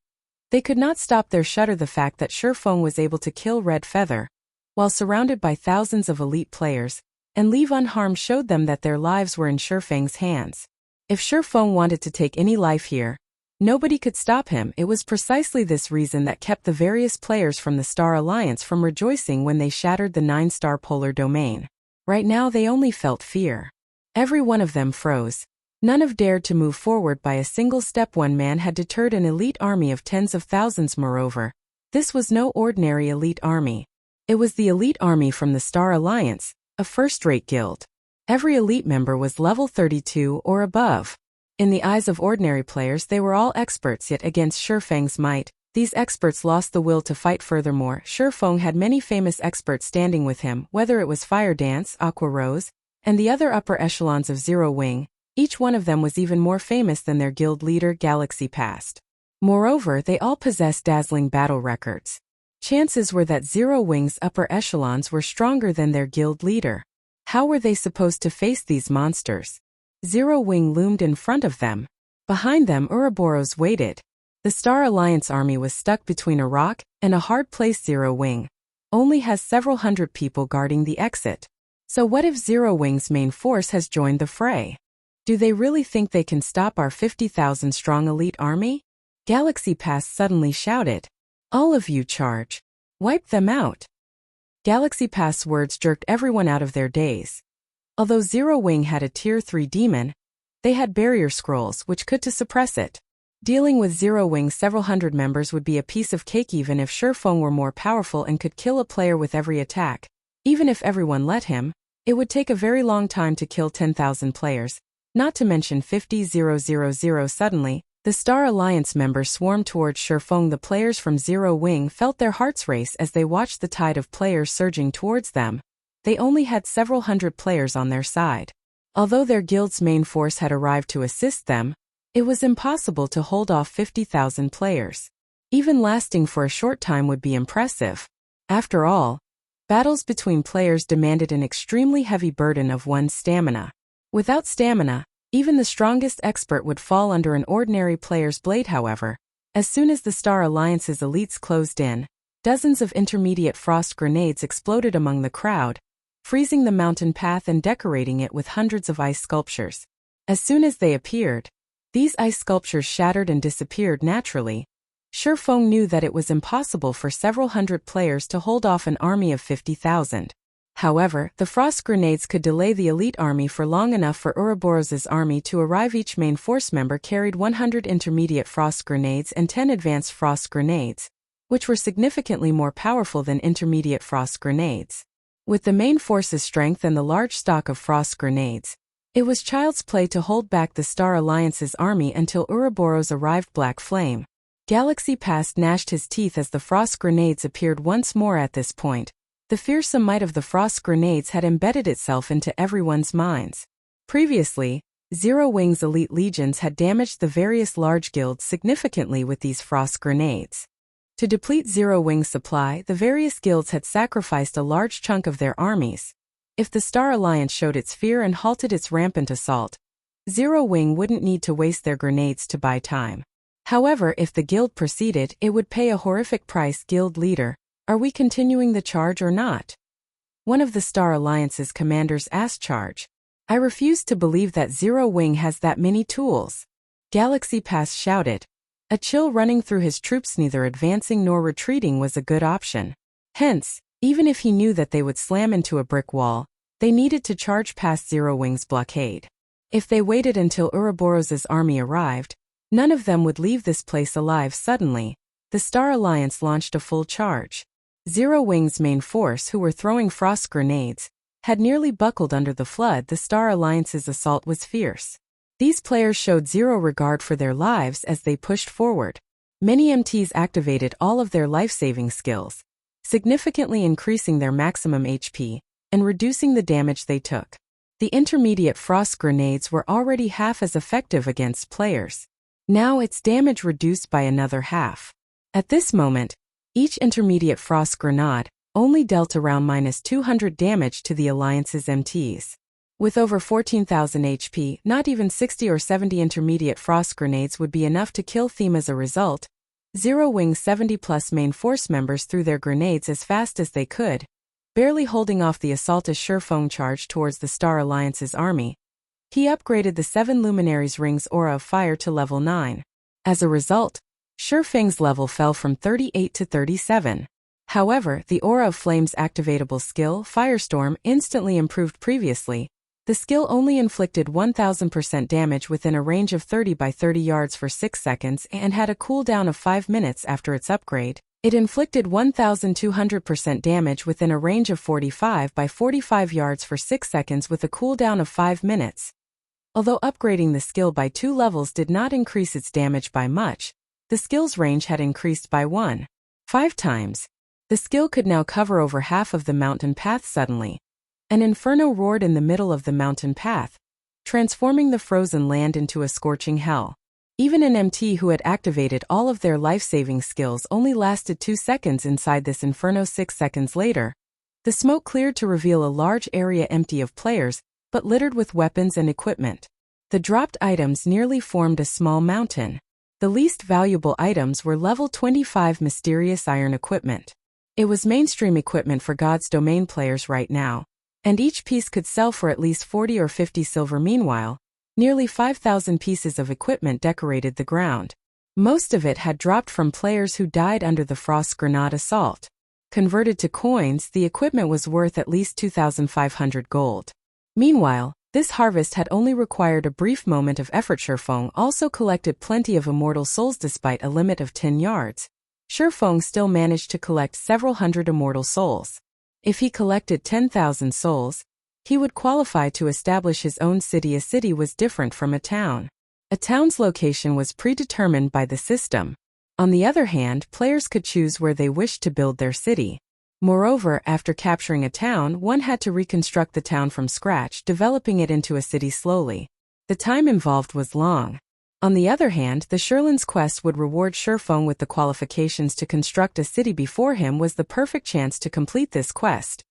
They could not stop their shudder. The fact that Shurfeng was able to kill Red Feather, while surrounded by thousands of elite players, and leave unharmed showed them that their lives were in Shurfeng's hands. If Shurfeng wanted to take any life here, nobody could stop him. It was precisely this reason that kept the various players from the Star Alliance from rejoicing when they shattered the 9-star polar domain. Right now they only felt fear. Every one of them froze. None of dared to move forward by a single step. One man had deterred an elite army of tens of thousands. Moreover, this was no ordinary elite army. It was the elite army from the Star Alliance, a first-rate guild. Every elite member was level 32 or above. In the eyes of ordinary players they were all experts, yet against Shurfeng's might, these experts lost the will to fight. Furthermore, Shurfeng had many famous experts standing with him, whether it was Fire Dance, Aqua Rose, and the other upper echelons of Zero Wing. Each one of them was even more famous than their guild leader Galaxy Past. Moreover, they all possessed dazzling battle records. Chances were that Zero Wing's upper echelons were stronger than their guild leader. How were they supposed to face these monsters? Zero Wing loomed in front of them. Behind them Ouroboros waited. The Star Alliance army was stuck between a rock and a hard place. Zero Wing only has several hundred people guarding the exit. So what if Zero Wing's main force has joined the fray? Do they really think they can stop our 50,000 strong elite army? Galaxy Pass suddenly shouted. All of you charge. Wipe them out. Galaxy Pass words jerked everyone out of their daze. Although Zero Wing had a tier 3 demon, they had barrier scrolls which could to suppress it. Dealing with Zero Wing's several hundred members would be a piece of cake. Even if Shurfeng were more powerful and could kill a player with every attack, even if everyone let him, it would take a very long time to kill 10,000 players, not to mention 50,000. Suddenly, the Star Alliance members swarmed towards Shurfeng. The players from Zero Wing felt their hearts race as they watched the tide of players surging towards them. They only had several hundred players on their side. Although their guild's main force had arrived to assist them, it was impossible to hold off 50,000 players. Even lasting for a short time would be impressive. After all, battles between players demanded an extremely heavy burden of one's stamina. Without stamina, even the strongest expert would fall under an ordinary player's blade. However, as soon as the Star Alliance's elites closed in, dozens of intermediate frost grenades exploded among the crowd, freezing the mountain path and decorating it with hundreds of ice sculptures. As soon as they appeared, these ice sculptures shattered and disappeared naturally. Feng knew that it was impossible for several hundred players to hold off an army of 50,000. However, the frost grenades could delay the elite army for long enough for Ouroboros's army to arrive. Each main force member carried 100 intermediate frost grenades and 10 advanced frost grenades, which were significantly more powerful than intermediate frost grenades. With the main force's strength and the large stock of frost grenades, it was child's play to hold back the Star Alliance's army until Ouroboros arrived. Black Flame. Galaxy Past gnashed his teeth as the frost grenades appeared once more. At this point, the fearsome might of the frost grenades had embedded itself into everyone's minds. Previously, Zero Wing's elite legions had damaged the various large guilds significantly with these frost grenades. To deplete Zero Wing's supply, the various guilds had sacrificed a large chunk of their armies. If the Star Alliance showed its fear and halted its rampant assault, Zero Wing wouldn't need to waste their grenades to buy time. However, if the guild proceeded, it would pay a horrific price. Guild leader, are we continuing the charge or not? One of the Star Alliance's commanders asked. Charge. I refuse to believe that Zero Wing has that many tools. Galaxy Pass shouted. A chill running through his troops. Neither advancing nor retreating was a good option. Hence, even if he knew that they would slam into a brick wall, they needed to charge past Zero Wing's blockade. If they waited until Ouroboros's army arrived, none of them would leave this place alive. Suddenly, the Star Alliance launched a full charge. Zero Wing's main force, who were throwing frost grenades, had nearly buckled under the flood. The Star Alliance's assault was fierce. These players showed zero regard for their lives as they pushed forward. Many MTs activated all of their life-saving skills, significantly increasing their maximum HP and reducing the damage they took. The intermediate frost grenades were already half as effective against players. Now its damage reduced by another half. At this moment, each intermediate frost grenade only dealt around -200 damage to the Alliance's MTs. With over 14,000 HP, not even 60 or 70 intermediate frost grenades would be enough to kill them. As a result, Zero Wing's 70-plus main force members threw their grenades as fast as they could, barely holding off the assault as Feng charged towards the Star Alliance's army. He upgraded the 7 Luminaries Ring's aura of fire to level 9. As a result, Feng's level fell from 38 to 37. However, the Aura of Flame's activatable skill, Firestorm, instantly improved. Previously, the skill only inflicted 1000% damage within a range of 30 by 30 yards for 6 seconds and had a cooldown of 5 minutes. After its upgrade, it inflicted 1200% damage within a range of 45 by 45 yards for 6 seconds with a cooldown of 5 minutes. Although upgrading the skill by 2 levels did not increase its damage by much, the skill's range had increased by 1.5 times. The skill could now cover over half of the mountain path. Suddenly, an inferno roared in the middle of the mountain path, transforming the frozen land into a scorching hell. Even an MT who had activated all of their life-saving skills only lasted 2 seconds inside this inferno. 6 seconds later, the smoke cleared to reveal a large area empty of players, but littered with weapons and equipment. The dropped items nearly formed a small mountain. The least valuable items were level 25 mysterious iron equipment. It was mainstream equipment for God's Domain players right now, and each piece could sell for at least 40 or 50 silver. Meanwhile, nearly 5,000 pieces of equipment decorated the ground. Most of it had dropped from players who died under the frost grenade assault. Converted to coins, the equipment was worth at least 2,500 gold. Meanwhile, this harvest had only required a brief moment of effort. Feng also collected plenty of immortal souls. Despite a limit of 10 yards, Feng still managed to collect several hundred immortal souls. If he collected 10,000 souls, he would qualify to establish his own city. A city was different from a town. A town's location was predetermined by the system. On the other hand, players could choose where they wished to build their city. Moreover, after capturing a town, one had to reconstruct the town from scratch, developing it into a city slowly. The time involved was long. On the other hand, the Sherlin's quest would reward Feng with the qualifications to construct a city. Before him was the perfect chance to complete this quest.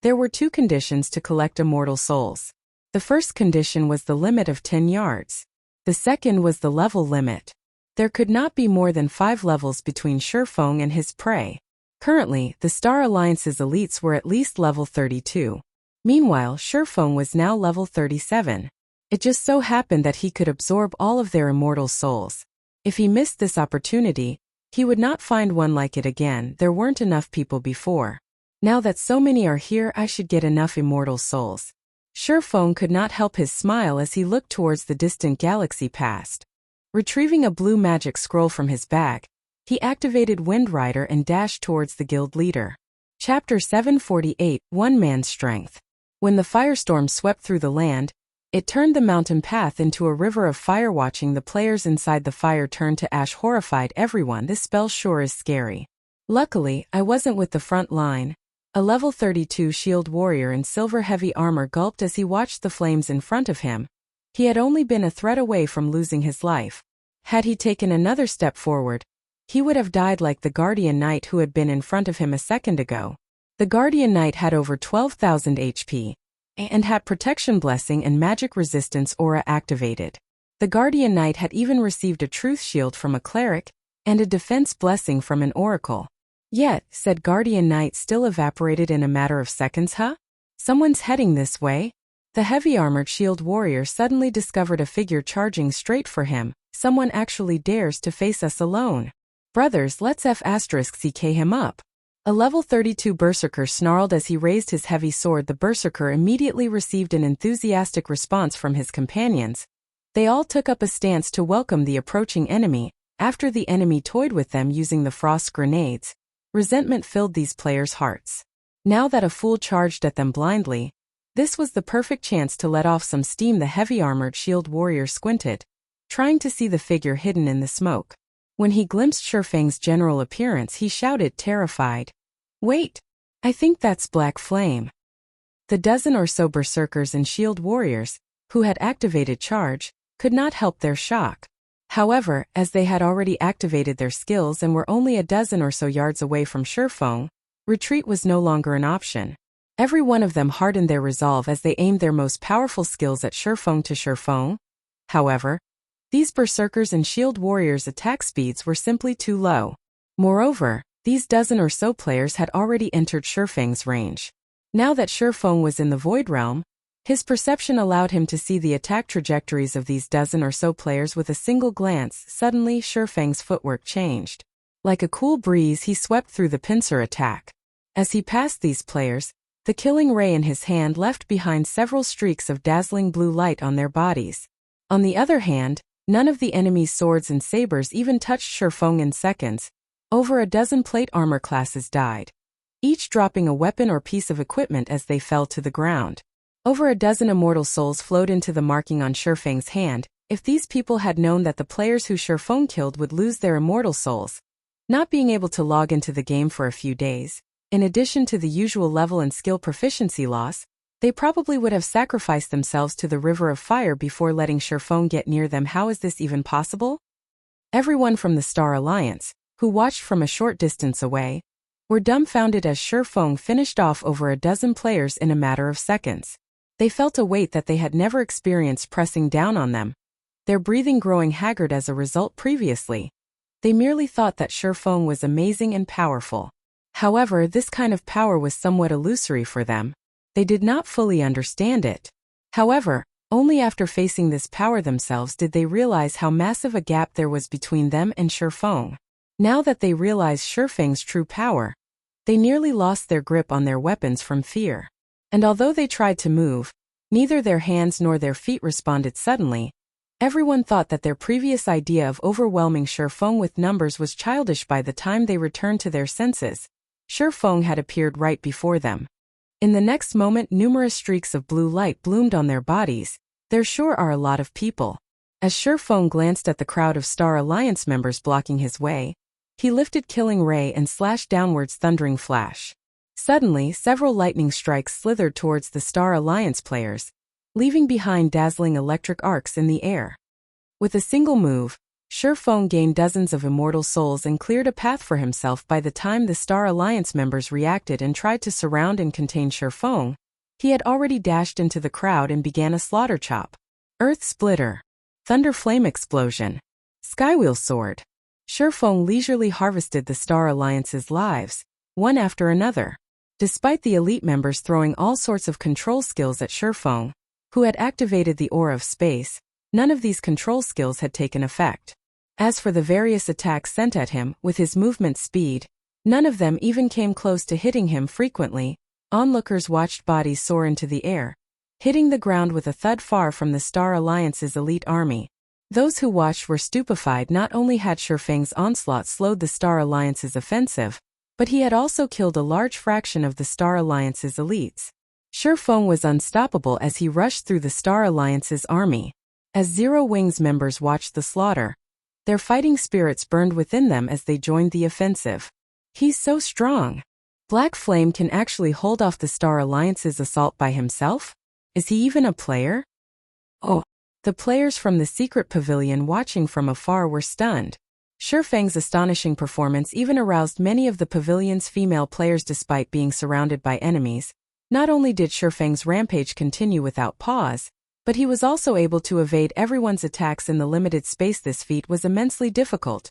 There were 2 conditions to collect immortal souls. The first condition was the limit of 10 yards. The second was the level limit. There could not be more than 5 levels between Feng and his prey. Currently, the Star Alliance's elites were at least level 32. Meanwhile, Feng was now level 37. It just so happened that he could absorb all of their immortal souls. If he missed this opportunity, He would not find one like it again. There weren't enough people before. Now that so many are here, I should get enough immortal souls. Sherfong could not help his smile as he looked towards the distant galaxy past. Retrieving a blue magic scroll from his bag, he activated Wind Rider and dashed towards the guild leader. Chapter 748, One Man's Strength. When the firestorm swept through the land, it turned the mountain path into a river of fire. Watching the players inside the fire turn to ash horrified everyone. This spell sure is scary. Luckily, I wasn't with the front line. A level 32 shield warrior in silver heavy armor gulped as he watched the flames in front of him. He had only been a thread away from losing his life. Had he taken another step forward, he would have died like the Guardian Knight who had been in front of him a second ago. The Guardian Knight had over 12,000 HP and had protection blessing and magic resistance aura activated. The Guardian Knight had even received a truth shield from a cleric and a defense blessing from an oracle. Yet, said Guardian Knight still evaporated in a matter of seconds. Someone's heading this way. The heavy armored shield warrior suddenly discovered a figure charging straight for him. Someone actually dares to face us alone. Brothers, let's *CK him up. A level 32 berserker snarled as he raised his heavy sword. The berserker immediately received an enthusiastic response from his companions. They all took up a stance to welcome the approaching enemy. After the enemy toyed with them using the frost grenades, resentment filled these players' hearts. Now that a fool charged at them blindly, this was the perfect chance to let off some steam. The heavy-armored shield warrior squinted, trying to see the figure hidden in the smoke. When he glimpsed Sherfang's general appearance, he shouted, terrified, "Wait! I think that's Black Flame." The dozen or so berserkers and shield warriors, who had activated charge, could not help their shock. However, as they had already activated their skills and were only a dozen or so yards away from Sherfang, retreat was no longer an option. Every one of them hardened their resolve as they aimed their most powerful skills at Sherfang to Sherfang. However, these berserkers and shield warriors' attack speeds were simply too low. Moreover, these dozen or so players had already entered Sherfang's range. Now that Sherfang was in the Void Realm, his perception allowed him to see the attack trajectories of these dozen or so players with a single glance. Suddenly, Sherfang's footwork changed. Like a cool breeze, he swept through the pincer attack. As he passed these players, the killing ray in his hand left behind several streaks of dazzling blue light on their bodies. On the other hand, none of the enemy's swords and sabers even touched Sherfang in seconds. Over a dozen plate armor classes died, each dropping a weapon or piece of equipment as they fell to the ground. Over a dozen immortal souls flowed into the marking on Sherfang's hand. If these people had known that the players who Sherfang killed would lose their immortal souls, not being able to log into the game for a few days, in addition to the usual level and skill proficiency loss, they probably would have sacrificed themselves to the river of fire before letting Sherfang get near them. How is this even possible? Everyone from the Star Alliance, who watched from a short distance away, were dumbfounded as Sherfang finished off over a dozen players in a matter of seconds. They felt a weight that they had never experienced pressing down on them, their breathing growing haggard as a result. Previously, they merely thought that Sherfang was amazing and powerful. However, this kind of power was somewhat illusory for them. They did not fully understand it. However, only after facing this power themselves did they realize how massive a gap there was between them and Sherfang. Now that they realized Sherfang's true power, they nearly lost their grip on their weapons from fear. And although they tried to move, neither their hands nor their feet responded suddenly. Everyone thought that their previous idea of overwhelming Sherfang with numbers was childish. By the time they returned to their senses, Sherfang had appeared right before them. In the next moment, numerous streaks of blue light bloomed on their bodies. There sure are a lot of people. As Sherfang glanced at the crowd of Star Alliance members blocking his way, he lifted Killing Ray and slashed downwards Thundering Flash. Suddenly, several lightning strikes slithered towards the Star Alliance players, leaving behind dazzling electric arcs in the air. With a single move, Sherfang gained dozens of immortal souls and cleared a path for himself. By the time the Star Alliance members reacted and tried to surround and contain Sherfang, he had already dashed into the crowd and began a slaughter chop. Earth Splitter, Thunder Flame Explosion, Skywheel Sword. Sherfang leisurely harvested the Star Alliance's lives, one after another. Despite the elite members throwing all sorts of control skills at Sherfang, who had activated the Aura of Space, none of these control skills had taken effect. As for the various attacks sent at him, with his movement speed, none of them even came close to hitting him frequently. Onlookers watched bodies soar into the air, hitting the ground with a thud far from the Star Alliance's elite army. Those who watched were stupefied. Not only had Shurfeng's onslaught slowed the Star Alliance's offensive, but he had also killed a large fraction of the Star Alliance's elites. Shurfeng was unstoppable as he rushed through the Star Alliance's army. As Zero Wings members watched the slaughter, their fighting spirits burned within them as they joined the offensive. He's so strong. Black Flame can actually hold off the Star Alliance's assault by himself? Is he even a player? Oh. The players from the secret pavilion watching from afar were stunned. Shurfeng's astonishing performance even aroused many of the pavilion's female players despite being surrounded by enemies. Not only did Shurfeng's rampage continue without pause, but he was also able to evade everyone's attacks in the limited space. This feat was immensely difficult.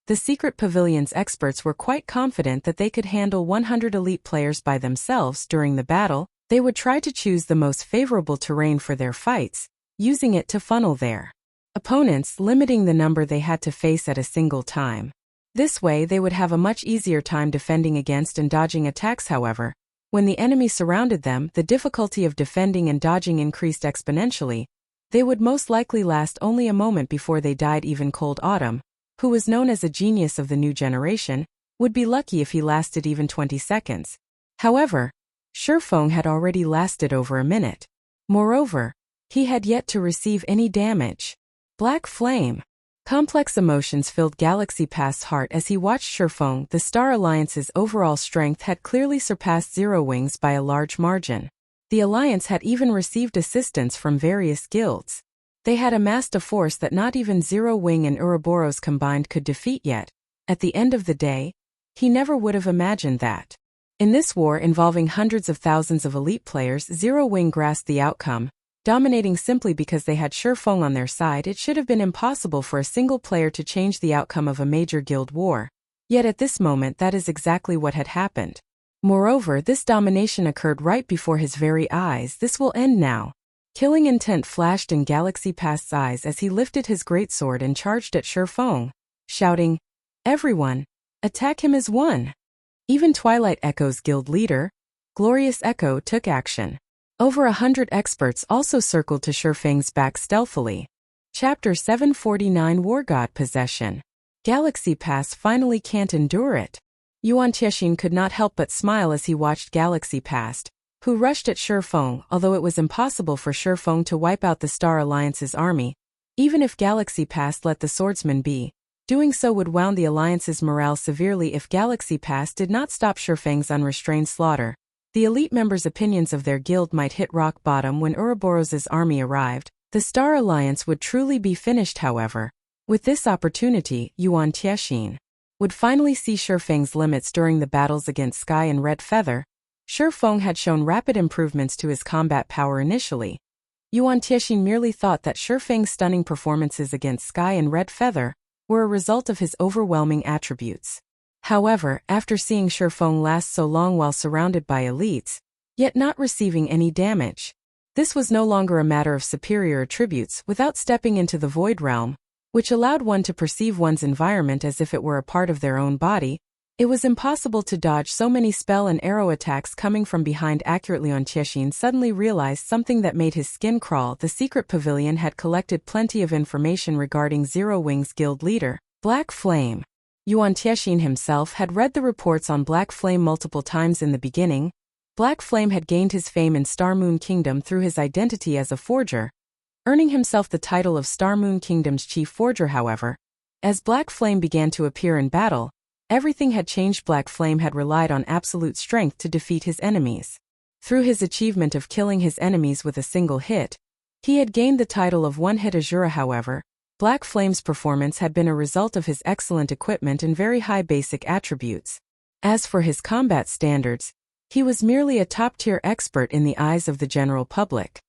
The secret pavilion's experts were quite confident that they could handle 100 elite players by themselves during the battle. They would try to choose the most favorable terrain for their fights, using it to funnel their opponents, limiting the number they had to face at a single time. This way they would have a much easier time defending against and dodging attacks. However, when the enemy surrounded them, the difficulty of defending and dodging increased exponentially. They would most likely last only a moment before they died. Even Cold Autumn, who was known as a genius of the new generation, would be lucky if he lasted even 20 seconds. However, Shurfeng had already lasted over a minute. Moreover, he had yet to receive any damage. Black Flame. Complex emotions filled Galaxy Past's heart as he watched Shurfeng. The Star Alliance's overall strength had clearly surpassed Zero Wings by a large margin. The Alliance had even received assistance from various guilds. They had amassed a force that not even Zero Wing and Ouroboros combined could defeat yet. At the end of the day, he never would have imagined that. In this war involving hundreds of thousands of elite players, Zero Wing grasped the outcome, dominating simply because they had Shurfeng on their side. It should have been impossible for a single player to change the outcome of a major guild war. Yet at this moment that is exactly what had happened. Moreover, this domination occurred right before his very eyes. This will end now. Killing intent flashed in Galaxy Past's eyes as he lifted his greatsword and charged at Shurfeng, shouting, "Everyone, attack him as one!" Even Twilight Echo's guild leader, Glorious Echo, took action. Over 100 experts also circled to Shurfeng's back stealthily. Chapter 749 Wargod Possession. Galaxy Pass finally can't endure it. Yuan Tiexin could not help but smile as he watched Galaxy Pass, who rushed at Shurfeng. Although it was impossible for Shurfeng to wipe out the Star Alliance's army, even if Galaxy Pass let the swordsman be, doing so would wound the Alliance's morale severely. If Galaxy Pass did not stop Shurfeng's unrestrained slaughter, the elite members' opinions of their guild might hit rock bottom. When Ouroboros' army arrived, the Star Alliance would truly be finished. However, with this opportunity, Yuan Tiexin would finally see Shurfeng's limits. During the battles against Sky and Red Feather, Shurfeng had shown rapid improvements to his combat power initially. Yuan Tiexin merely thought that Shurfeng's stunning performances against Sky and Red Feather were a result of his overwhelming attributes. However, after seeing Shurfeng last so long while surrounded by elites, yet not receiving any damage, this was no longer a matter of superior attributes. Without stepping into the Void Realm, which allowed one to perceive one's environment as if it were a part of their own body, it was impossible to dodge so many spell and arrow attacks coming from behind. Accurately, Yuan Tiexin suddenly realized something that made his skin crawl. The secret pavilion had collected plenty of information regarding Zero Wing's guild leader, Black Flame. Yuan Tiexin himself had read the reports on Black Flame multiple times. In the beginning, Black Flame had gained his fame in Star Moon Kingdom through his identity as a forger, earning himself the title of Star Moon Kingdom's chief forger. However, as Black Flame began to appear in battle, everything had changed. Black Flame had relied on absolute strength to defeat his enemies. Through his achievement of killing his enemies with a single hit, he had gained the title of One-Hit Asura. However, Black Flame's performance had been a result of his excellent equipment and very high basic attributes. As for his combat standards, he was merely a top-tier expert in the eyes of the general public.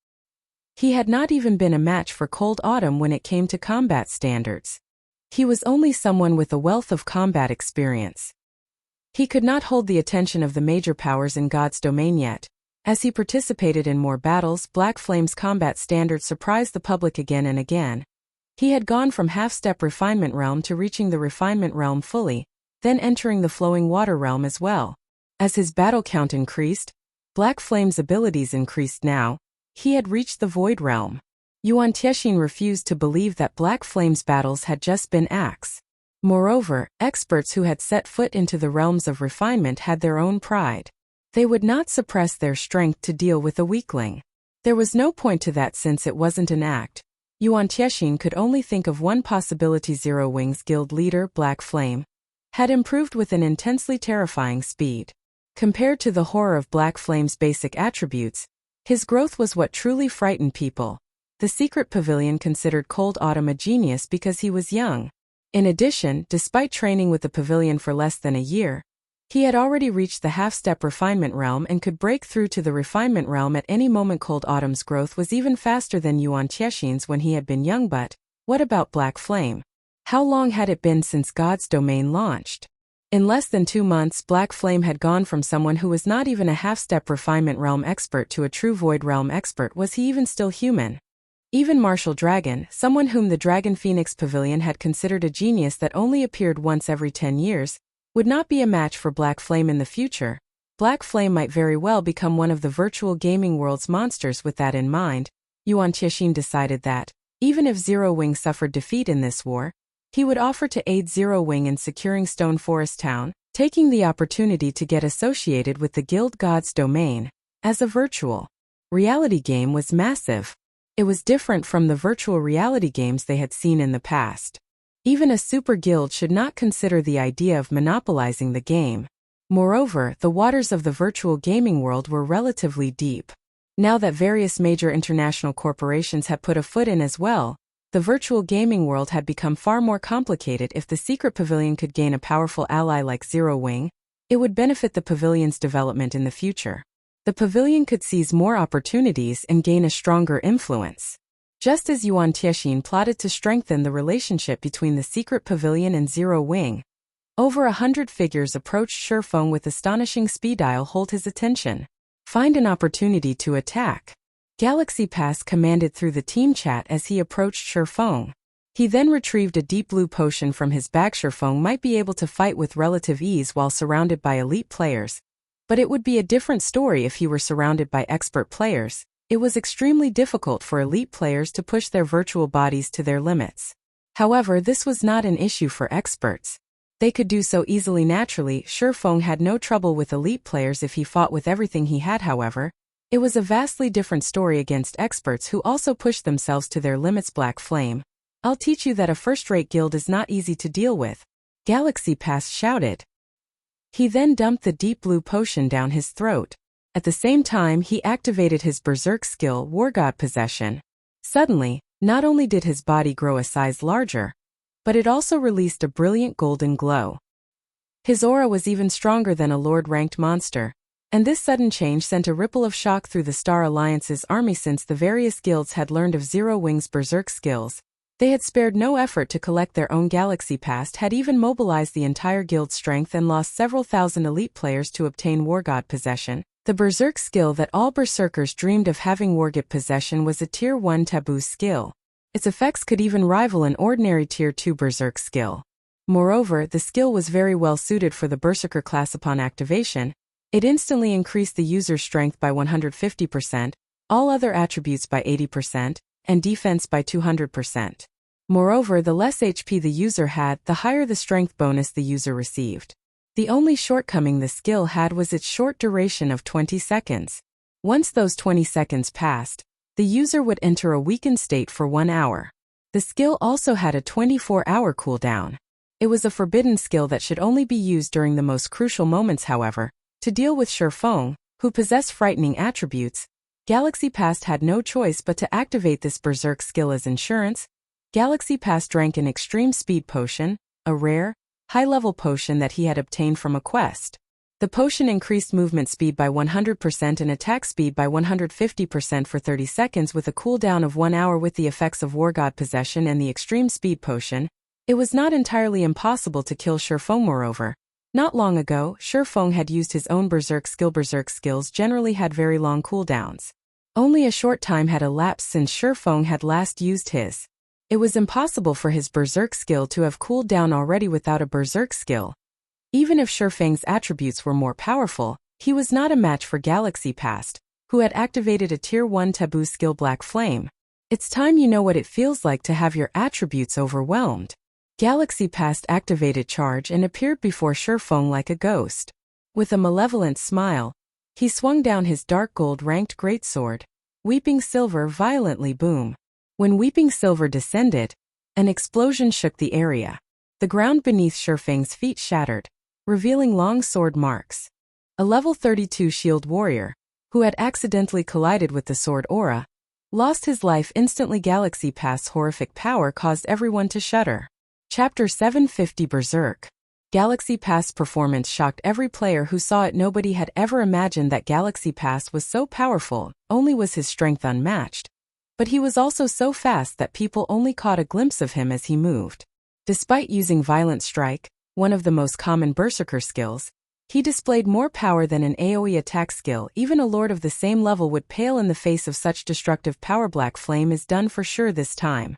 He had not even been a match for Cold Autumn when it came to combat standards. He was only someone with a wealth of combat experience. He could not hold the attention of the major powers in God's domain yet. As he participated in more battles, Black Flame's combat standards surprised the public again and again. He had gone from half-step refinement realm to reaching the refinement realm fully, then entering the flowing water realm as well. As his battle count increased, Black Flame's abilities increased now. He had reached the void realm. Yuan Tiexian refused to believe that Black Flame's battles had just been acts. Moreover, experts who had set foot into the realms of refinement had their own pride. They would not suppress their strength to deal with a weakling. There was no point to that since it wasn't an act. Yuan Tiexian could only think of one possibility. Zero Wings guild leader Black Flame had improved with an intensely terrifying speed. Compared to the horror of Black Flame's basic attributes, his growth was what truly frightened people. The secret pavilion considered Cold Autumn a genius because he was young. In addition, despite training with the pavilion for less than a year, he had already reached the half-step refinement realm and could break through to the refinement realm at any moment. Cold Autumn's growth was even faster than Yuan Tiexian's when he had been young. But what about Black Flame? How long had it been since God's domain launched? In less than 2 months, Black Flame had gone from someone who was not even a half-step refinement realm expert to a true void realm expert. Was he even still human? Even Martial Dragon, someone whom the Dragon Phoenix Pavilion had considered a genius that only appeared once every 10 years, would not be a match for Black Flame in the future. Black Flame might very well become one of the virtual gaming world's monsters. With that in mind, Yuan Tiexian decided that, even if Zero Wing suffered defeat in this war, he would offer to aid Zero Wing in securing Stone Forest Town, taking the opportunity to get associated with the Guild God's domain. As a virtual reality game was massive. It was different from the virtual reality games they had seen in the past. Even a super guild should not consider the idea of monopolizing the game. Moreover, the waters of the virtual gaming world were relatively deep. Now that various major international corporations had put a foot in as well, the virtual gaming world had become far more complicated. If the secret pavilion could gain a powerful ally like Zero Wing, it would benefit the pavilion's development in the future. The pavilion could seize more opportunities and gain a stronger influence. Just as Yuan Tiexian plotted to strengthen the relationship between the secret pavilion and Zero Wing, over 100 figures approached Shifeng with astonishing speed. Hold his attention. Find an opportunity to attack. Galaxy Pass commanded through the team chat as he approached Shifeng. He then retrieved a deep blue potion from his bag. Shifeng might be able to fight with relative ease while surrounded by elite players. But it would be a different story if he were surrounded by expert players. It was extremely difficult for elite players to push their virtual bodies to their limits. However, this was not an issue for experts. They could do so easily naturally. Shifeng had no trouble with elite players if he fought with everything he had. However, it was a vastly different story against experts who also pushed themselves to their limits. Black Flame, I'll teach you that a first-rate guild is not easy to deal with, Galaxy Pass shouted. He then dumped the deep blue potion down his throat. At the same time, he activated his Berserk skill, Wargod Possession. Suddenly, not only did his body grow a size larger, but it also released a brilliant golden glow. His aura was even stronger than a Lord-ranked monster, and this sudden change sent a ripple of shock through the Star Alliance's army. Since the various guilds had learned of Zero Wing's Berserk skills, they had spared no effort to collect their own Galaxy Pass, had even mobilized the entire guild's strength and lost several thousand elite players to obtain Wargod Possession. The Berserk skill that all Berserkers dreamed of having. Wargod Possession was a Tier 1 Taboo skill. Its effects could even rival an ordinary Tier 2 Berserk skill. Moreover, the skill was very well suited for the Berserker class. Upon activation, it instantly increased the user's strength by 150%, all other attributes by 80%, and defense by 200%. Moreover, the less HP the user had, the higher the strength bonus the user received. The only shortcoming the skill had was its short duration of 20 seconds. Once those 20 seconds passed, the user would enter a weakened state for 1 hour. The skill also had a 24-hour cooldown. It was a forbidden skill that should only be used during the most crucial moments. However, to deal with Shifeng, who possessed frightening attributes, Galaxy Pass had no choice but to activate this Berserk skill as insurance. Galaxy Pass drank an extreme speed potion, a rare, high-level potion that he had obtained from a quest. The potion increased movement speed by 100% and attack speed by 150% for 30 seconds with a cooldown of 1 hour. With the effects of Wargod Possession and the extreme speed potion, it was not entirely impossible to kill Shifeng. Moreover, not long ago, Shifeng had used his own Berserk skill. Berserk skills generally had very long cooldowns. Only a short time had elapsed since Shifeng had last used his. It was impossible for his Berserk skill to have cooled down already without a Berserk skill. Even if Shurfeng's attributes were more powerful, he was not a match for Galaxy Past, who had activated a Tier 1 Taboo skill Black Flame. It's time you know what it feels like to have your attributes overwhelmed. Galaxy Past activated Charge and appeared before Shurfeng like a ghost. With a malevolent smile, he swung down his dark gold ranked greatsword. Weeping Silver violently boom. When Weeping Silver descended, an explosion shook the area. The ground beneath Shurfeng's feet shattered, revealing long sword marks. A level 32 shield warrior, who had accidentally collided with the sword aura, lost his life instantly. Galaxy Past's horrific power caused everyone to shudder. Chapter 750 Berserk. Galaxy Past's performance shocked every player who saw it. Nobody had ever imagined that Galaxy Past was so powerful, only was his strength unmatched. But he was also so fast that people only caught a glimpse of him as he moved. Despite using Violent Strike, one of the most common Berserker skills, he displayed more power than an AoE attack skill. Even a lord of the same level would pale in the face of such destructive power. Black Flame is done for sure this time.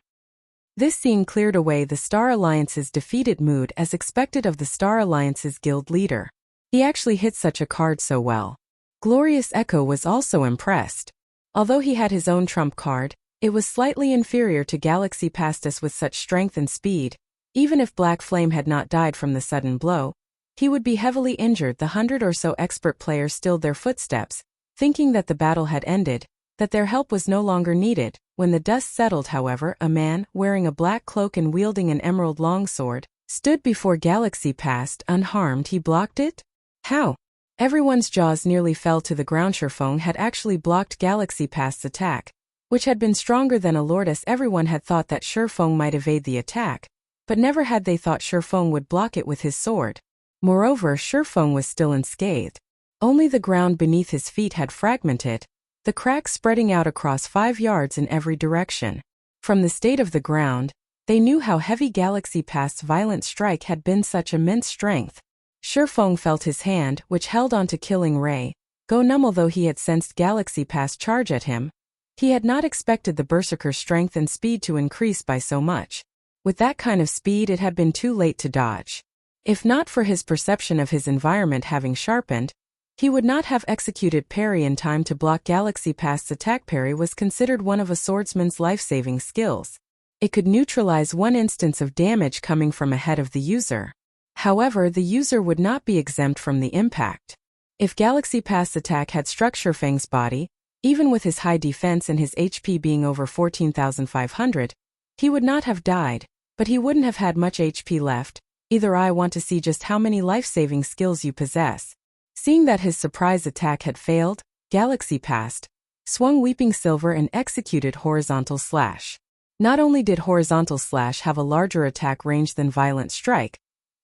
This scene cleared away the Star Alliance's defeated mood as expected of the Star Alliance's guild leader. He actually hit such a card so well. Glorious Echo was also impressed. Although he had his own trump card, it was slightly inferior to Galaxy Pastus with such strength and speed. Even if Black Flame had not died from the sudden blow, he would be heavily injured. The 100 or so expert players stilled their footsteps, thinking that the battle had ended, that their help was no longer needed. When the dust settled, however, a man, wearing a black cloak and wielding an emerald longsword, stood before Galaxy Past unharmed. He blocked it? How? Everyone's jaws nearly fell to the ground. Shurfeng had actually blocked Galaxy Past's attack, which had been stronger than a lord, as everyone had thought that Shurfeng might evade the attack, but never had they thought Shurfeng would block it with his sword. Moreover, Shurfeng was still unscathed. Only the ground beneath his feet had fragmented, the cracks spreading out across 5 yards in every direction. From the state of the ground, they knew how heavy Galaxy Past's violent strike had been. Such immense strength. Shurfeng felt his hand, which held onto Killing Ray, go numb. Although he had sensed Galaxy Past charge at him, he had not expected the Berserker's strength and speed to increase by so much. With that kind of speed, it had been too late to dodge. If not for his perception of his environment having sharpened, he would not have executed parry in time to block Galaxy Past's attack. Parry was considered one of a swordsman's life-saving skills. It could neutralize one instance of damage coming from ahead of the user. However, the user would not be exempt from the impact. If Galaxy Past's attack had struck Shurfeng's body, even with his high defense and his HP being over 14,500, he would not have died, but he wouldn't have had much HP left. Either I want to see just how many life-saving skills you possess. Seeing that his surprise attack had failed, Galaxy Past swung Weeping Silver and executed Horizontal Slash. Not only did Horizontal Slash have a larger attack range than Violent Strike,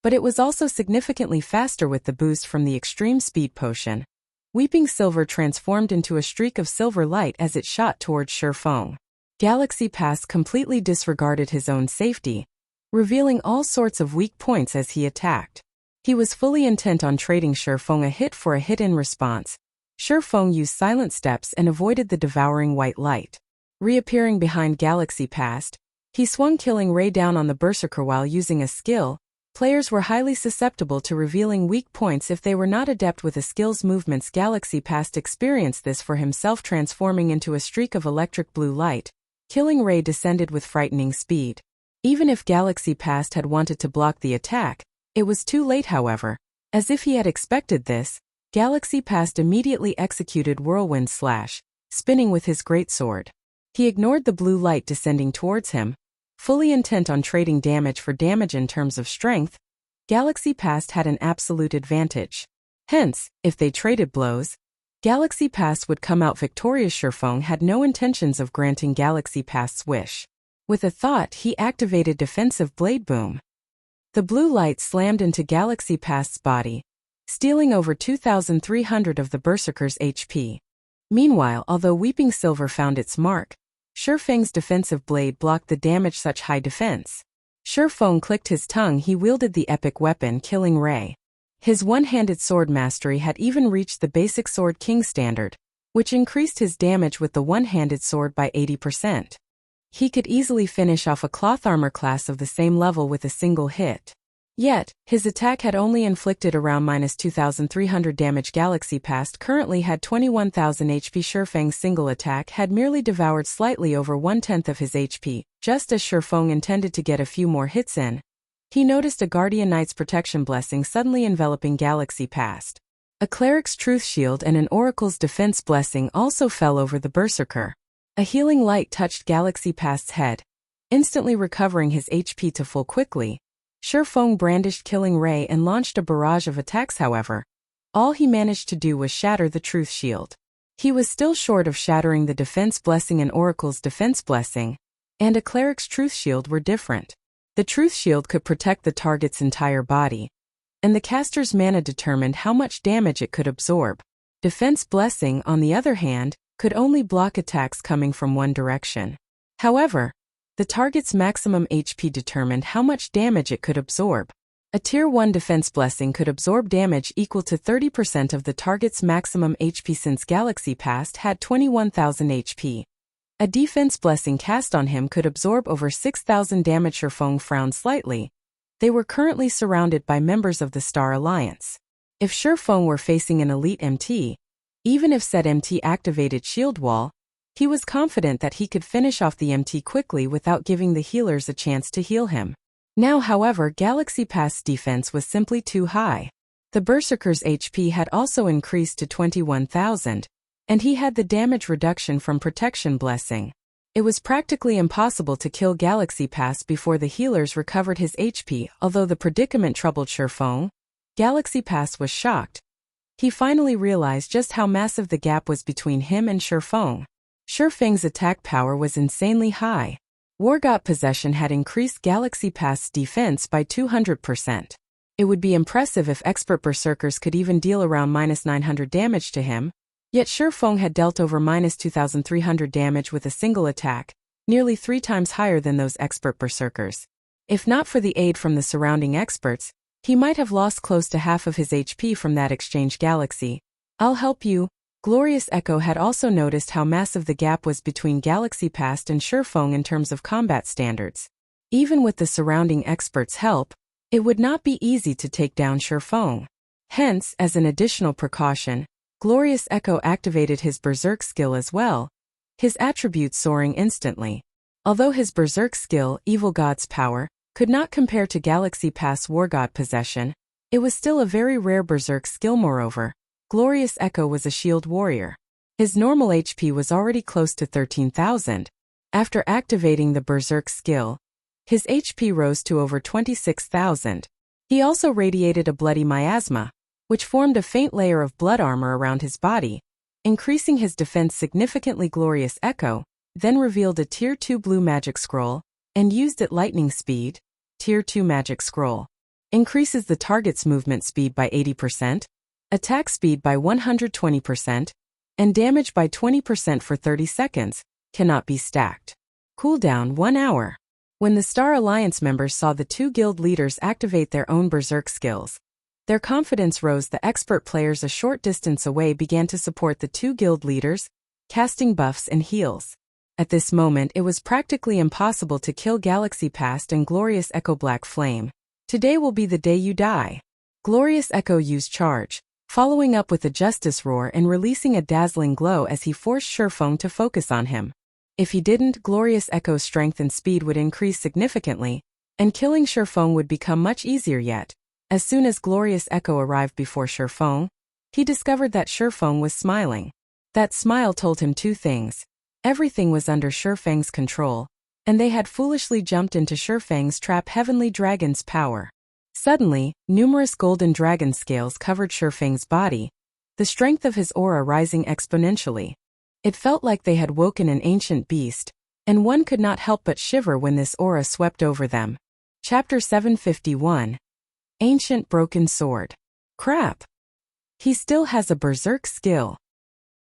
but it was also significantly faster with the boost from the Extreme Speed Potion. Weeping Silver transformed into a streak of silver light as it shot towards Shurfeng. Galaxy Past completely disregarded his own safety, revealing all sorts of weak points as he attacked. He was fully intent on trading Shurfeng a hit for a hit. In response, Shurfeng used silent steps and avoided the devouring white light. Reappearing behind Galaxy Past, he swung Killing Ray down on the Berserker while using a skill. Players were highly susceptible to revealing weak points if they were not adept with a skill's movements. Galaxy Past experienced this for himself, transforming into a streak of electric blue light. Killing Ray descended with frightening speed. Even if Galaxy Past had wanted to block the attack, it was too late. However, as if he had expected this, Galaxy Past immediately executed Whirlwind Slash, spinning with his greatsword. He ignored the blue light descending towards him, fully intent on trading damage for damage. In terms of strength, Galaxy Past had an absolute advantage. Hence, if they traded blows, Galaxy Past would come out victorious. Shurfeng had no intentions of granting Galaxy Past's wish. With a thought, he activated Defensive Blade Boom. The blue light slammed into Galaxy Past's body, stealing over 2,300 of the Berserker's HP. Meanwhile, although Weeping Silver found its mark, Shurfeng's defensive blade blocked the damage. Such high defense. Shurfeng clicked his tongue. He wielded the epic weapon Killing Ray. His one-handed sword mastery had even reached the basic Sword King standard, which increased his damage with the one-handed sword by 80%. He could easily finish off a cloth armor class of the same level with a single hit. Yet, his attack had only inflicted around -2,300 damage. Galaxy Past currently had 21,000 HP. Shurfeng's single attack had merely devoured slightly over 1/10 of his HP, just as Shurfeng intended to get a few more hits in. He noticed a Guardian Knight's protection blessing suddenly enveloping Galaxy Past. A Cleric's Truth Shield and an Oracle's Defense blessing also fell over the Berserker. A healing light touched Galaxy Past's head, instantly recovering his HP to full quickly. Shurfeng brandished Killing Ray and launched a barrage of attacks. However, all he managed to do was shatter the Truth Shield. He was still short of shattering the Defense Blessing and Oracle's Defense Blessing, and a Cleric's Truth Shield were different. The Truth Shield could protect the target's entire body, and the caster's mana determined how much damage it could absorb. Defense Blessing, on the other hand, could only block attacks coming from one direction. However, the target's maximum HP determined how much damage it could absorb. A Tier 1 Defense Blessing could absorb damage equal to 30% of the target's maximum HP. Since Galaxy Past had 21,000 HP, a Defense Blessing cast on him could absorb over 6,000 damage. Shurfeng frowned slightly. They were currently surrounded by members of the Star Alliance. If Shurfeng were facing an elite MT, even if said MT activated Shield Wall, he was confident that he could finish off the MT quickly without giving the healers a chance to heal him. Now, however, Galaxy Past's defense was simply too high. The Berserker's HP had also increased to 21,000, and he had the damage reduction from Protection Blessing. It was practically impossible to kill Galaxy Past before the healers recovered his HP. Although the predicament troubled Shurfeng, Galaxy Past was shocked. He finally realized just how massive the gap was between him and Shurfeng. Shurfeng's attack power was insanely high. Wargod possession had increased Galaxy Past's defense by 200%. It would be impressive if expert berserkers could even deal around -900 damage to him, yet Shurfeng had dealt over -2,300 damage with a single attack, nearly 3 times higher than those expert berserkers. If not for the aid from the surrounding experts, he might have lost close to half of his HP from that exchange. Galaxy, I'll help you. Glorious Echo had also noticed how massive the gap was between Galaxy Past and Shurfeng in terms of combat standards. Even with the surrounding experts' help, it would not be easy to take down Shurfeng. Hence, as an additional precaution, Glorious Echo activated his Berserk skill as well, his attributes soaring instantly. Although his Berserk skill, Evil God's Power, could not compare to Galaxy Past's Wargod possession, it was still a very rare Berserk skill. Moreover, Glorious Echo was a shield warrior. His normal HP was already close to 13,000. After activating the Berserk skill, his HP rose to over 26,000. He also radiated a bloody miasma, which formed a faint layer of blood armor around his body, increasing his defense significantly. Glorious Echo then revealed a Tier 2 blue magic scroll and used it. Lightning Speed, Tier 2 magic scroll, increases the target's movement speed by 80%, attack speed by 120%, and damage by 20% for 30 seconds, cannot be stacked. Cooldown 1 hour. When the Star Alliance members saw the 2 guild leaders activate their own Berserk skills, their confidence rose. The expert players a short distance away began to support the 2 guild leaders, casting buffs and heals. At this moment it was practically impossible to kill Galaxy Past and Glorious Echo. Black Flame. Today will be the day you die. Glorious Echo used Charge, following up with a Justice Roar and releasing a dazzling glow as he forced Shurfeng to focus on him. If he didn't, Glorious Echo's strength and speed would increase significantly, and killing Shurfeng would become much easier. Yet, as soon as Glorious Echo arrived before Shurfeng, he discovered that Shurfeng was smiling. That smile told him 2 things. Everything was under Shurfeng's control, and they had foolishly jumped into Shurfeng's trap. Heavenly Dragon's Power. Suddenly, numerous golden dragon scales covered Shurfeng's body, the strength of his aura rising exponentially. It felt like they had woken an ancient beast, and one could not help but shiver when this aura swept over them. Chapter 751. Ancient Broken Sword. Crap! He still has a Berserk skill.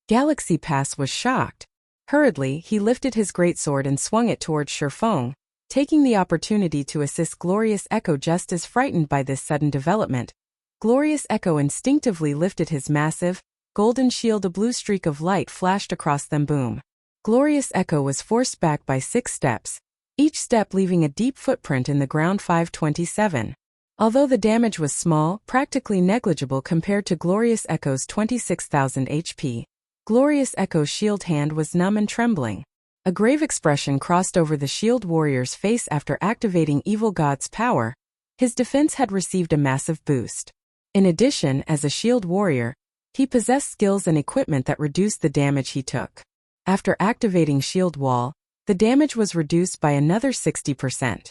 Galaxy Past was shocked. Hurriedly, he lifted his greatsword and swung it towards Shurfeng, taking the opportunity to assist Glorious Echo. Just as frightened by this sudden development, Glorious Echo instinctively lifted his massive, golden shield. A blue streak of light flashed across them. Boom. Glorious Echo was forced back by 6 steps, each step leaving a deep footprint in the ground. 527. Although the damage was small, practically negligible compared to Glorious Echo's 26,000 HP, Glorious Echo's shield hand was numb and trembling. A grave expression crossed over the shield warrior's face after activating Evil God's power. His defense had received a massive boost. In addition, as a shield warrior, he possessed skills and equipment that reduced the damage he took. After activating Shield Wall, the damage was reduced by another 60%.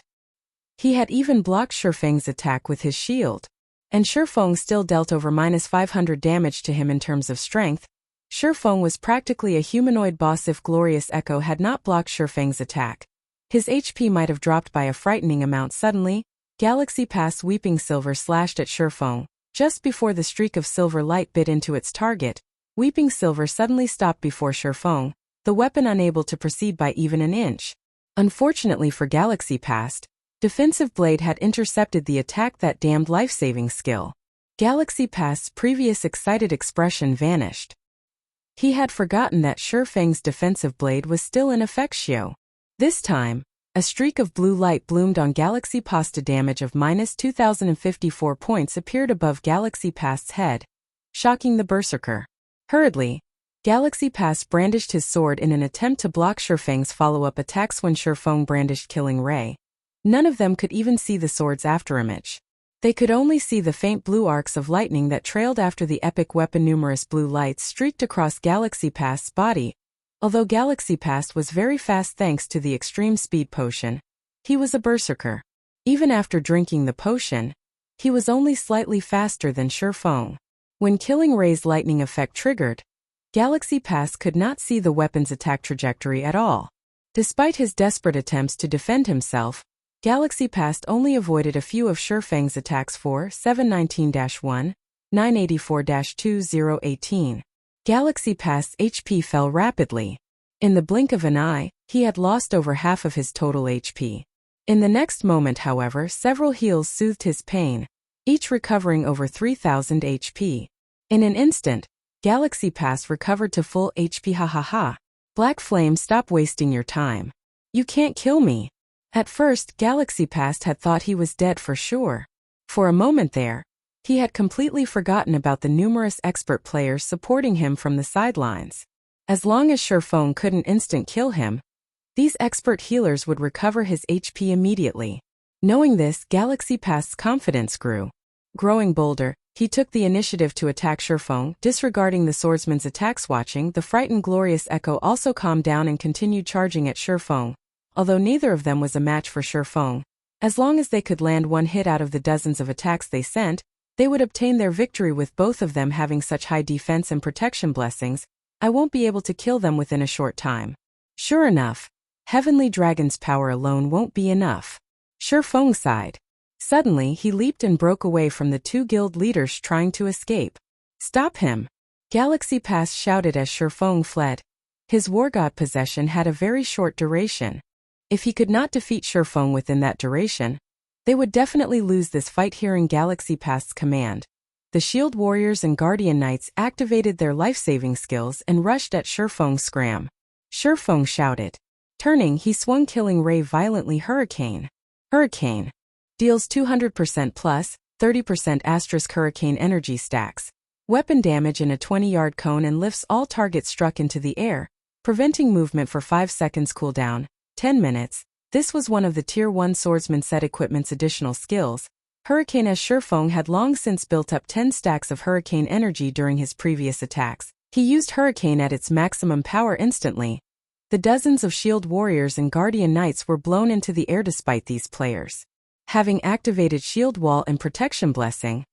He had even blocked Shifeng's attack with his shield, and Shifeng still dealt over -500 damage to him in terms of strength. Shifeng was practically a humanoid boss. If Glorious Echo had not blocked Shifeng's attack, his HP might have dropped by a frightening amount. Suddenly, Galaxy Pass Weeping Silver slashed at Shifeng. Just before the streak of silver light bit into its target, Weeping Silver suddenly stopped before Shifeng, the weapon unable to proceed by even an inch. Unfortunately for Galaxy Past, Defensive Blade had intercepted the attack. That damned life-saving skill. Galaxy Past's previous excited expression vanished. He had forgotten that Shifeng's Defensive Blade was still in effectio. This time, a streak of blue light bloomed on Galaxy Past. A damage of -2054 points appeared above Galaxy Past's head, shocking the Berserker. Hurriedly, Galaxy Past brandished his sword in an attempt to block Shifeng's follow-up attacks. When Shifeng brandished Killing Ray, none of them could even see the sword's afterimage. They could only see the faint blue arcs of lightning that trailed after the epic weapon. Numerous blue lights streaked across Galaxy Past's body. Although Galaxy Past was very fast thanks to the extreme speed potion, he was a Berserker. Even after drinking the potion, he was only slightly faster than Shifeng. When Killing Ray's lightning effect triggered, Galaxy Past could not see the weapon's attack trajectory at all. Despite his desperate attempts to defend himself, Galaxy Past only avoided a few of Shifeng's attacks. 719-1, 984-2018. Galaxy Past's HP fell rapidly. In the blink of an eye, he had lost over half of his total HP. In the next moment, however, several heals soothed his pain, each recovering over 3,000 HP. In an instant, Galaxy Past recovered to full HP. Ha ha ha. Black Flame, stop wasting your time. You can't kill me. At first, Galaxy Past had thought he was dead for sure. For a moment there, he had completely forgotten about the numerous expert players supporting him from the sidelines. As long as Shifeng couldn't instant kill him, these expert healers would recover his HP immediately. Knowing this, Galaxy Past's confidence grew. Growing bolder, he took the initiative to attack Shifeng, disregarding the swordsman's attacks. Watching the frightened Glorious Echo also calmed down and continued charging at Shifeng. Although neither of them was a match for Shifeng, as long as they could land one hit out of the dozens of attacks they sent, they would obtain their victory. With both of them having such high defense and protection blessings, I won't be able to kill them within a short time. Sure enough, Heavenly Dragon's power alone won't be enough. Shifeng sighed. Suddenly, he leaped and broke away from the 2 guild leaders trying to escape. Stop him! Galaxy Past shouted as Shifeng fled. His Wargod possession had a very short duration. If he could not defeat Shifeng within that duration, they would definitely lose this fight. Hearing Galaxy Past's command, the Shield Warriors and Guardian Knights activated their life-saving skills and rushed at Shifeng. Scram! Shifeng shouted. Turning, he swung Killing Ray violently. Hurricane. Hurricane. Deals 200% plus, 30% asterisk hurricane energy stacks. Weapon damage in a 20-yard cone and lifts all targets struck into the air, preventing movement for 5 seconds. Cooldown, 10 minutes. This was one of the Tier 1 Swordsman set equipment's additional skills. Hurricane, as Shifeng had long since built up 10 stacks of hurricane energy during his previous attacks. He used Hurricane at its maximum power instantly. The dozens of Shield Warriors and Guardian Knights were blown into the air. Despite these players having activated Shield Wall and Protection Blessing,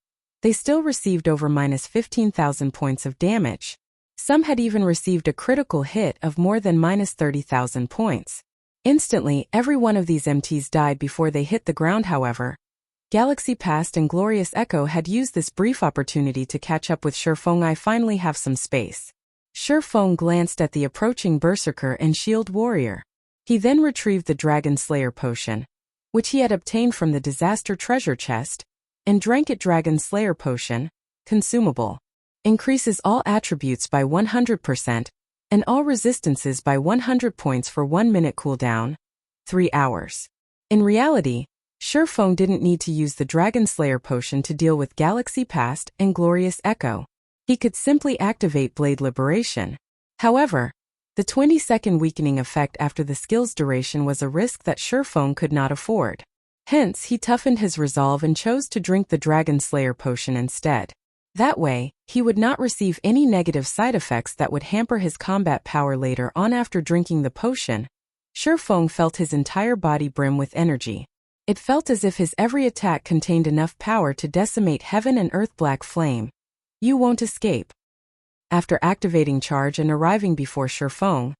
they still received over -15,000 points of damage. Some had even received a critical hit of more than -30,000 points. Instantly, every one of these MTs died before they hit the ground. However, Galaxy Past and Glorious Echo had used this brief opportunity to catch up with Shifeng. I finally have some space. Shifeng glanced at the approaching Berserker and Shield Warrior. He then retrieved the Dragon Slayer potion, which he had obtained from the Disaster Treasure Chest, and drank it. Dragon Slayer potion, consumable. Increases all attributes by 100%, and all resistances by 100 points for 1 minute cooldown, 3 hours. In reality, Shurfeng didn't need to use the Dragon Slayer potion to deal with Galaxy Past and Glorious Echo. He could simply activate Blade Liberation. However, the 20-second weakening effect after the skill's duration was a risk that Shurfeng could not afford. Hence, he toughened his resolve and chose to drink the Dragon Slayer potion instead. That way, he would not receive any negative side effects that would hamper his combat power later on. After drinking the potion, Shurfeng felt his entire body brim with energy. It felt as if his every attack contained enough power to decimate heaven and earth. Black Flame. You won't escape. After activating Charge and arriving before Shurfeng,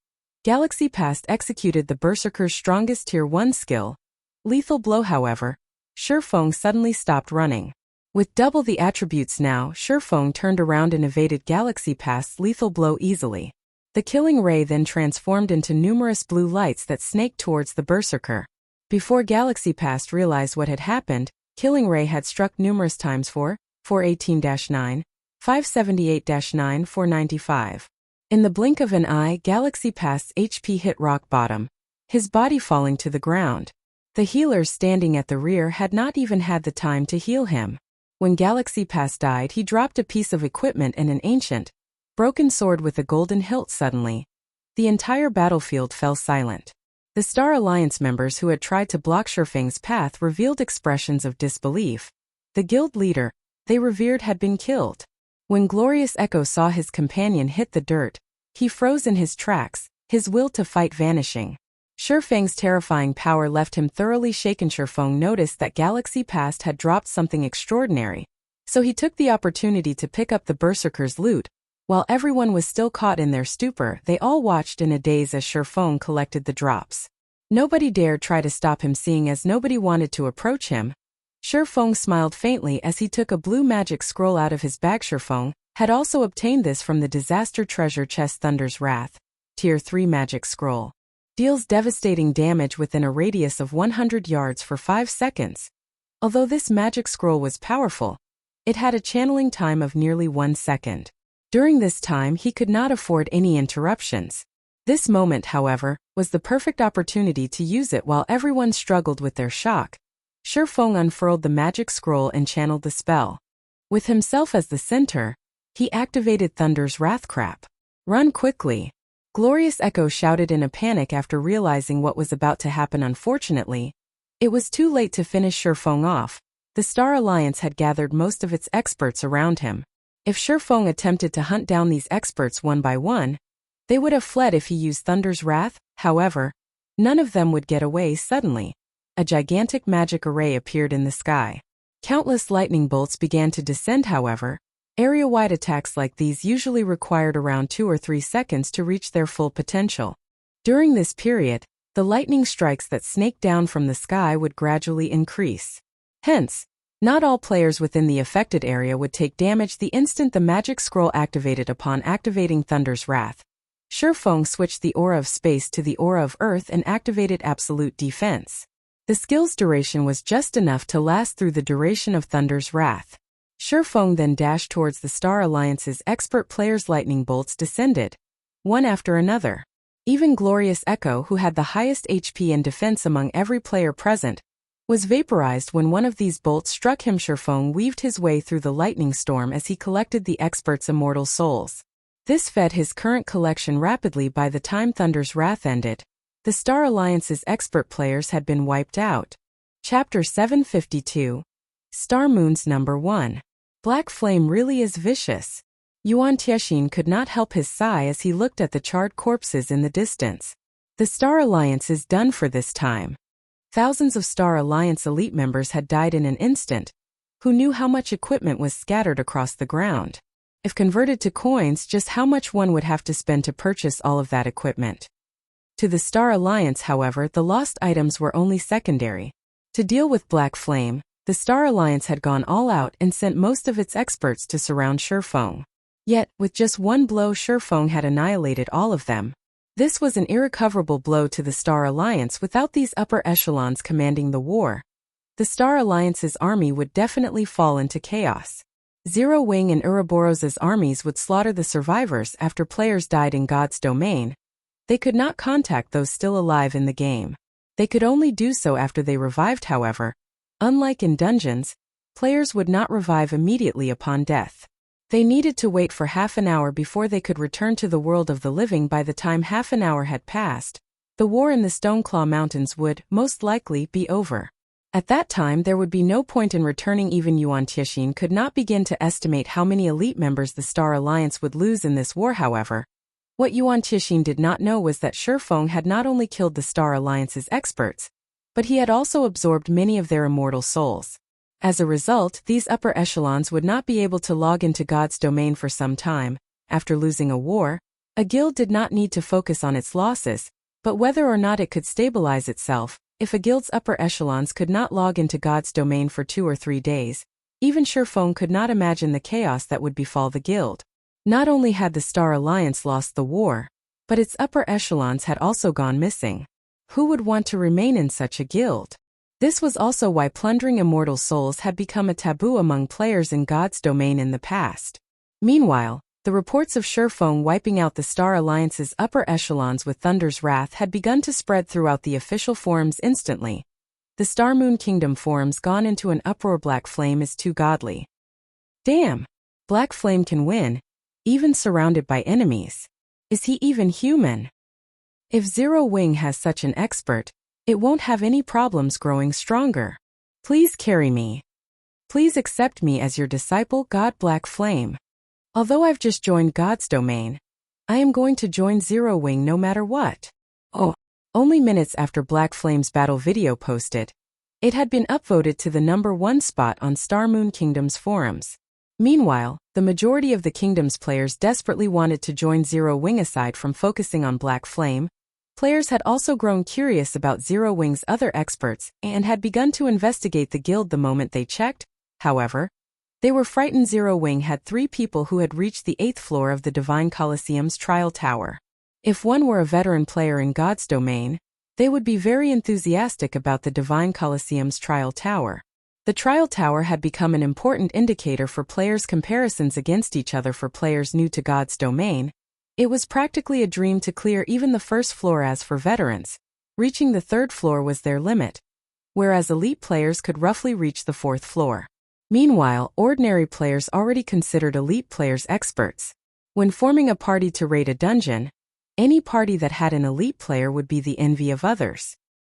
Galaxy Past executed the Berserker's strongest Tier 1 skill, Lethal Blow. However, Shurfeng suddenly stopped running. With double the attributes now, Shurfeng turned around and evaded Galaxy Past's Lethal Blow easily. The Killing Ray then transformed into numerous blue lights that snaked towards the Berserker. Before Galaxy Past realized what had happened, Killing Ray had struck numerous times for 418-9, 578-9, 495. In the blink of an eye, Galaxy Past's HP hit rock bottom, his body falling to the ground. The healers standing at the rear had not even had the time to heal him. When Galaxy Past died, he dropped a piece of equipment and an ancient, broken sword with a golden hilt. Suddenly, the entire battlefield fell silent. The Star Alliance members who had tried to block Shurfeng's path revealed expressions of disbelief. The guild leader they revered had been killed. When Glorious Echo saw his companion hit the dirt, he froze in his tracks, his will to fight vanishing. Shurfeng's terrifying power left him thoroughly shaken. Shurfeng noticed that Galaxy Past had dropped something extraordinary, so he took the opportunity to pick up the Berserker's loot. While everyone was still caught in their stupor, they all watched in a daze as Shurfeng collected the drops. Nobody dared try to stop him, seeing as nobody wanted to approach him. Shurfeng smiled faintly as he took a blue magic scroll out of his bag. Shurfeng had also obtained this from the disaster treasure chest. Thunder's Wrath, Tier 3 magic scroll. Deals devastating damage within a radius of 100 yards for 5 seconds. Although this magic scroll was powerful, it had a channeling time of nearly 1 second. During this time, he could not afford any interruptions. This moment, however, was the perfect opportunity to use it while everyone struggled with their shock. Shurfeng unfurled the magic scroll and channeled the spell. With himself as the center, he activated Thunder's Wrath. Crap. Run quickly. Glorious Echo shouted in a panic after realizing what was about to happen. Unfortunately, it was too late to finish Shurfeng off. The Star Alliance had gathered most of its experts around him. If Shurfeng attempted to hunt down these experts one by one, they would have fled if he used Thunder's Wrath. However, none of them would get away. Suddenly, a gigantic magic array appeared in the sky. Countless lightning bolts began to descend. However, area-wide attacks like these usually required around 2 or 3 seconds to reach their full potential. During this period, the lightning strikes that snaked down from the sky would gradually increase. Hence, not all players within the affected area would take damage the instant the magic scroll activated. Upon activating Thunder's Wrath, Shurfeng switched the Aura of Space to the Aura of Earth and activated Absolute Defense. The skill's duration was just enough to last through the duration of Thunder's Wrath. Shurfeng then dashed towards the Star Alliance's expert players. Lightning bolts descended, one after another. Even Glorious Echo, who had the highest HP and defense among every player present, was vaporized when one of these bolts struck him. Shurfeng weaved his way through the lightning storm as he collected the experts' immortal souls. This fed his current collection rapidly. By the time Thunder's Wrath ended, the Star Alliance's expert players had been wiped out. Chapter 752. Star Moons Number 1. Black Flame really is vicious. Yuan Tiexin could not help his sigh as he looked at the charred corpses in the distance. The Star Alliance is done for this time. Thousands of Star Alliance elite members had died in an instant. Who knew how much equipment was scattered across the ground? If converted to coins, just how much one would have to spend to purchase all of that equipment? To the Star Alliance, however, the lost items were only secondary. To deal with Black Flame, the Star Alliance had gone all out and sent most of its experts to surround Shurfeng. Yet, with just one blow, Shurfeng had annihilated all of them. This was an irrecoverable blow to the Star Alliance. Without these upper echelons commanding the war, the Star Alliance's army would definitely fall into chaos. Zero Wing and Ouroboros's armies would slaughter the survivors after players died in God's domain. They could not contact those still alive in the game. They could only do so after they revived, however. Unlike in dungeons, players would not revive immediately upon death. They needed to wait for half an hour before they could return to the world of the living. By the time half an hour had passed, the war in the Stoneclaw Mountains would, most likely, be over. At that time there would be no point in returning. Even Yuan Tixin could not begin to estimate how many elite members the Star Alliance would lose in this war, however. What Yuan Tixin did not know was that Shifeng had not only killed the Star Alliance's experts, but he had also absorbed many of their immortal souls. As a result, these upper echelons would not be able to log into God's domain for some time. After losing a war, a guild did not need to focus on its losses, but whether or not it could stabilize itself. If a guild's upper echelons could not log into God's domain for 2 or 3 days, even Shifeng could not imagine the chaos that would befall the guild. Not only had the Star Alliance lost the war, but its upper echelons had also gone missing. Who would want to remain in such a guild? This was also why plundering immortal souls had become a taboo among players in God's domain in the past. Meanwhile, the reports of Shifeng wiping out the Star Alliance's upper echelons with Thunder's wrath had begun to spread throughout the official forums instantly. The Star Moon Kingdom forums gone into an uproar. Black Flame is too godly. Damn! Black Flame can win, even surrounded by enemies. Is he even human? If Zero Wing has such an expert, it won't have any problems growing stronger. Please carry me. Please accept me as your disciple, God Black Flame. Although I've just joined God's domain, I am going to join Zero Wing no matter what. Oh, only minutes after Black Flame's battle video posted, it had been upvoted to the #1 spot on Star Moon Kingdom's forums. Meanwhile, the majority of the Kingdom's players desperately wanted to join Zero Wing. Aside from focusing on Black Flame, players had also grown curious about Zero Wing's other experts and had begun to investigate the guild the moment they checked. However, they were frightened. Zero Wing had 3 people who had reached the 8th floor of the Divine Colosseum's Trial Tower. If one were a veteran player in God's domain, they would be very enthusiastic about the Divine Colosseum's Trial Tower. The Trial Tower had become an important indicator for players' comparisons against each other. For players new to God's domain, it was practically a dream to clear even the 1st floor. As for veterans, reaching the 3rd floor was their limit, whereas elite players could roughly reach the 4th floor. Meanwhile, ordinary players already considered elite players experts. When forming a party to raid a dungeon, any party that had an elite player would be the envy of others.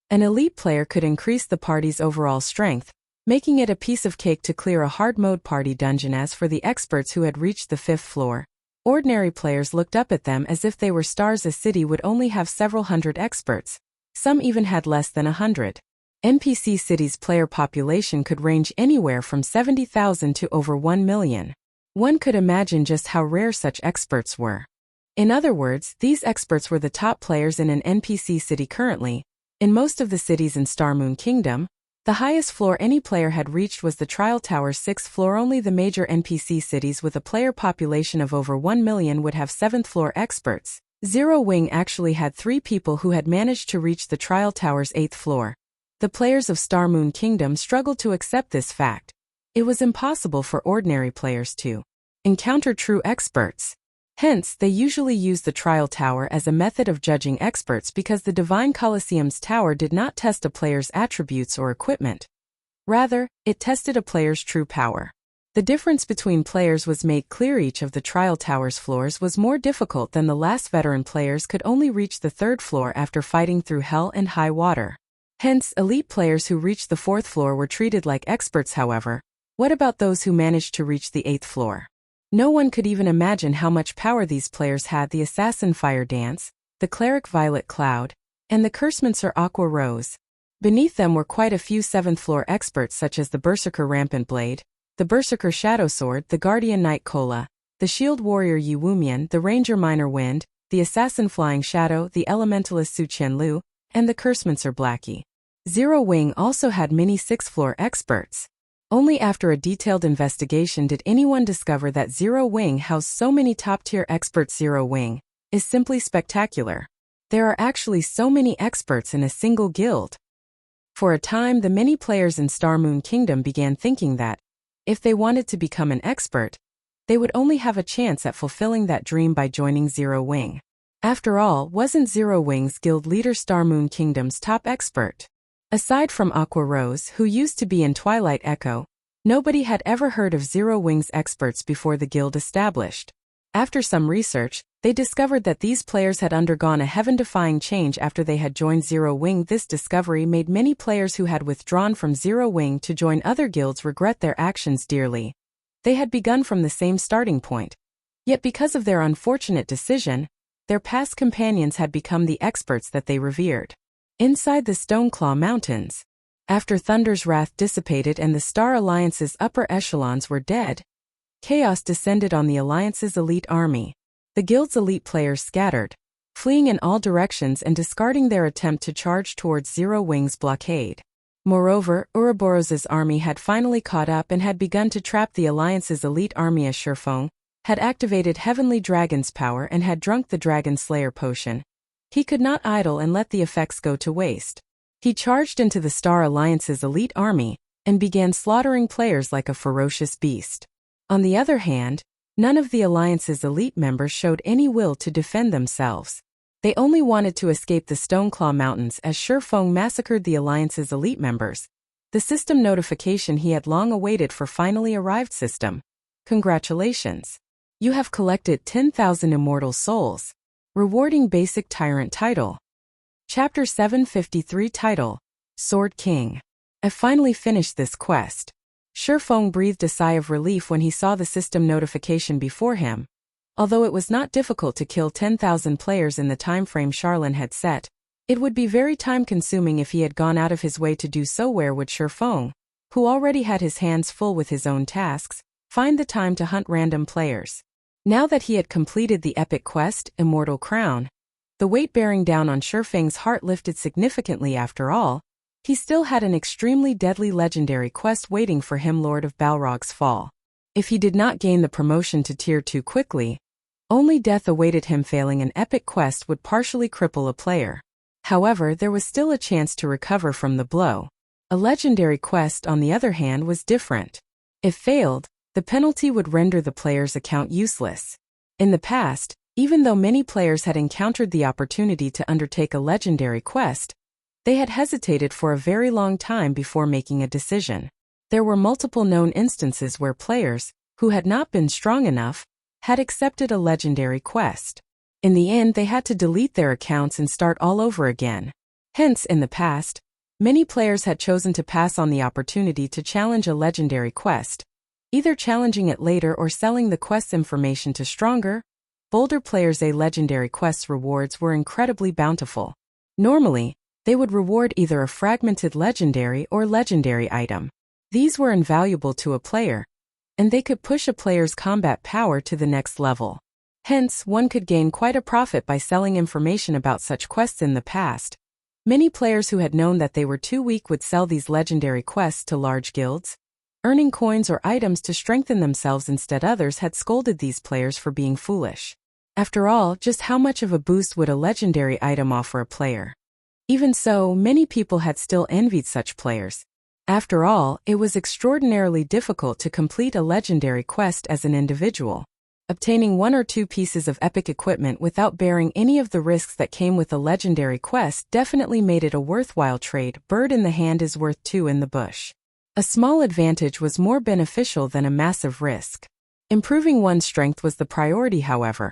An elite player could increase the party's overall strength, making it a piece of cake to clear a hard mode party dungeon. As for the experts who had reached the 5th floor, ordinary players looked up at them as if they were stars. A city would only have several hundred experts. Some even had less than 100. NPC cities' player population could range anywhere from 70,000 to over 1 million. One could imagine just how rare such experts were. In other words, these experts were the top players in an NPC city currently. In most of the cities in Star Moon Kingdom, the highest floor any player had reached was the Trial Tower's 6th floor. Only the major NPC cities with a player population of over 1 million would have 7th floor experts. Zero Wing actually had 3 people who had managed to reach the Trial Tower's 8th floor. The players of Star Moon Kingdom struggled to accept this fact. It was impossible for ordinary players to encounter true experts. Hence, they usually used the Trial Tower as a method of judging experts because the Divine Colosseum's tower did not test a player's attributes or equipment. Rather, it tested a player's true power. The difference between players was made clear. Each of the Trial Tower's floors was more difficult than the last. Veteran players could only reach the 3rd floor after fighting through hell and high water. Hence, elite players who reached the 4th floor were treated like experts. However, what about those who managed to reach the 8th floor? No one could even imagine how much power these players had. The Assassin Fire Dance, the Cleric Violet Cloud, and the Cursemancer Aqua Rose. Beneath them were quite a few 7th floor experts such as the Berserker Rampant Blade, the Berserker Shadow Sword, the Guardian Knight Kola, the Shield Warrior Yi Wumian, the Ranger Minor Wind, the Assassin Flying Shadow, the Elementalist Su Qianlu, and the Cursemancer Blackie. Zero Wing also had many 6th floor experts. Only after a detailed investigation did anyone discover that Zero Wing housed so many top-tier experts. Zero Wing is simply spectacular. There are actually so many experts in a single guild. For a time, the many players in Star Moon Kingdom began thinking that If they wanted to become an expert, they would only have a chance at fulfilling that dream by joining Zero Wing. After all, wasn't Zero Wing's guild leader Star Moon Kingdom's top expert? Aside from Aqua Rose, who used to be in Twilight Echo, nobody had ever heard of Zero Wing's experts before the guild established. After some research, they discovered that these players had undergone a heaven-defying change after they had joined Zero Wing. This discovery made many players who had withdrawn from Zero Wing to join other guilds regret their actions dearly. They had begun from the same starting point. Yet because of their unfortunate decision, their past companions had become the experts that they revered. Inside the Stoneclaw Mountains, after Thunder's wrath dissipated and the Star Alliance's upper echelons were dead, chaos descended on the Alliance's elite army. The guild's elite players scattered, fleeing in all directions and discarding their attempt to charge towards Zero Wing's blockade. Moreover, Ouroboros's army had finally caught up and had begun to trap the Alliance's elite army. As Sherfong had activated Heavenly Dragon's power and had drunk the Dragon Slayer potion, he could not idle and let the effects go to waste. He charged into the Star Alliance's elite army and began slaughtering players like a ferocious beast. On the other hand, none of the Alliance's elite members showed any will to defend themselves. They only wanted to escape the Stoneclaw Mountains as Sherfong massacred the Alliance's elite members. The system notification he had long awaited for finally arrived. System. Congratulations. You have collected 10,000 immortal souls. Rewarding basic tyrant title. Chapter 753 title, Sword King. I finally finished this quest. Sherfong breathed a sigh of relief when he saw the system notification before him. Although it was not difficult to kill 10,000 players in the time frame Charlene had set, it would be very time-consuming if he had gone out of his way to do so. Where would Sherfong, who already had his hands full with his own tasks, find the time to hunt random players? Now that he had completed the epic quest, Immortal Crown, the weight bearing down on Sherfang's heart lifted significantly. After all, he still had an extremely deadly legendary quest waiting for him, Lord of Balrog's Fall. If he did not gain the promotion to Tier 2 quickly, only death awaited him. Failing an epic quest would partially cripple a player. However, there was still a chance to recover from the blow. A legendary quest, on the other hand, was different. If failed, the penalty would render the player's account useless. In the past, even though many players had encountered the opportunity to undertake a legendary quest, they had hesitated for a very long time before making a decision. There were multiple known instances where players, who had not been strong enough, had accepted a legendary quest. In the end, they had to delete their accounts and start all over again. Hence, in the past, many players had chosen to pass on the opportunity to challenge a legendary quest, either challenging it later or selling the quest's information to stronger, bolder players. A legendary quest's rewards were incredibly bountiful. Normally, they would reward either a fragmented legendary or legendary item. These were invaluable to a player, and they could push a player's combat power to the next level. Hence, one could gain quite a profit by selling information about such quests. In the past, many players who had known that they were too weak would sell these legendary quests to large guilds, earning coins or items to strengthen themselves. Instead, others had scolded these players for being foolish. After all, just how much of a boost would a legendary item offer a player? Even so, many people had still envied such players. After all, it was extraordinarily difficult to complete a legendary quest as an individual. Obtaining 1 or 2 pieces of epic equipment without bearing any of the risks that came with a legendary quest definitely made it a worthwhile trade. Bird in the hand is worth 2 in the bush. A small advantage was more beneficial than a massive risk. Improving one's strength was the priority, however.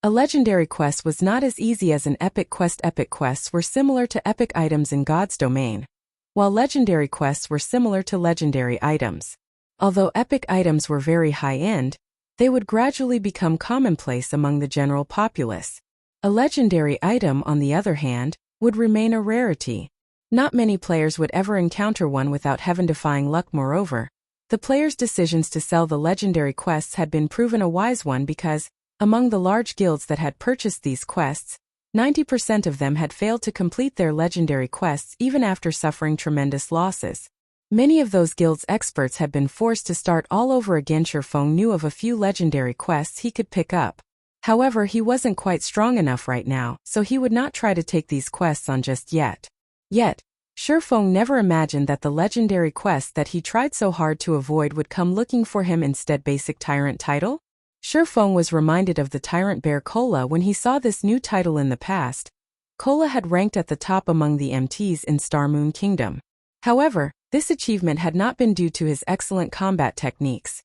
A legendary quest was not as easy as an epic quest. Epic quests were similar to epic items in God's domain, while legendary quests were similar to legendary items. Although epic items were very high-end, they would gradually become commonplace among the general populace. A legendary item, on the other hand, would remain a rarity. Not many players would ever encounter one without heaven-defying luck. Moreover, the player's decisions to sell the legendary quests had been proven a wise one because, among the large guilds that had purchased these quests, 90% of them had failed to complete their legendary quests even after suffering tremendous losses. Many of those guilds' experts had been forced to start all over again. Sherfong knew of a few legendary quests he could pick up. However, he wasn't quite strong enough right now, so he would not try to take these quests on just yet. Yet, Shurfeng never imagined that the legendary quest that he tried so hard to avoid would come looking for him instead. Basic Tyrant title? Shurfeng was reminded of the Tyrant Bear Kola when he saw this new title in the past. Kola had ranked at the top among the MTs in Star Moon Kingdom. However, this achievement had not been due to his excellent combat techniques.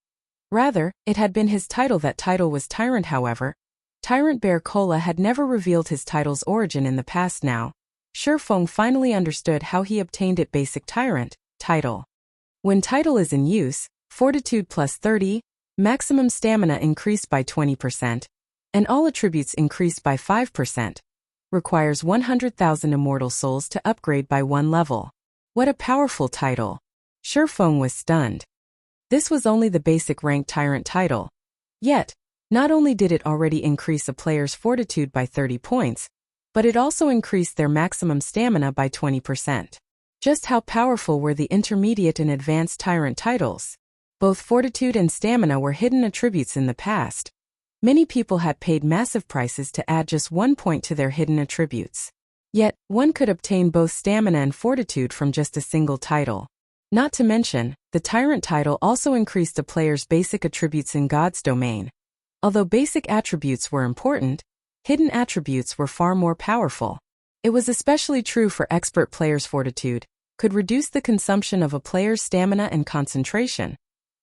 Rather, it had been his title. That title was Tyrant. However, Tyrant Bear Kola had never revealed his title's origin in the past. Now, Shurfeng finally understood how he obtained it. Basic Tyrant title. When title is in use, Fortitude plus 30, maximum stamina increased by 20%, and all attributes increased by 5%. Requires 100,000 immortal souls to upgrade by 1 level. What a powerful title. Shurfeng was stunned. This was only the basic rank Tyrant title. Yet, not only did it already increase a player's fortitude by 30 points, but it also increased their maximum stamina by 20%. Just how powerful were the intermediate and advanced Tyrant titles? Both fortitude and stamina were hidden attributes in the past. Many people had paid massive prices to add just 1 point to their hidden attributes. Yet, one could obtain both stamina and fortitude from just a single title. Not to mention, the Tyrant title also increased a player's basic attributes in God's domain. Although basic attributes were important, hidden attributes were far more powerful. It was especially true for expert players. Fortitude could reduce the consumption of a player's stamina and concentration,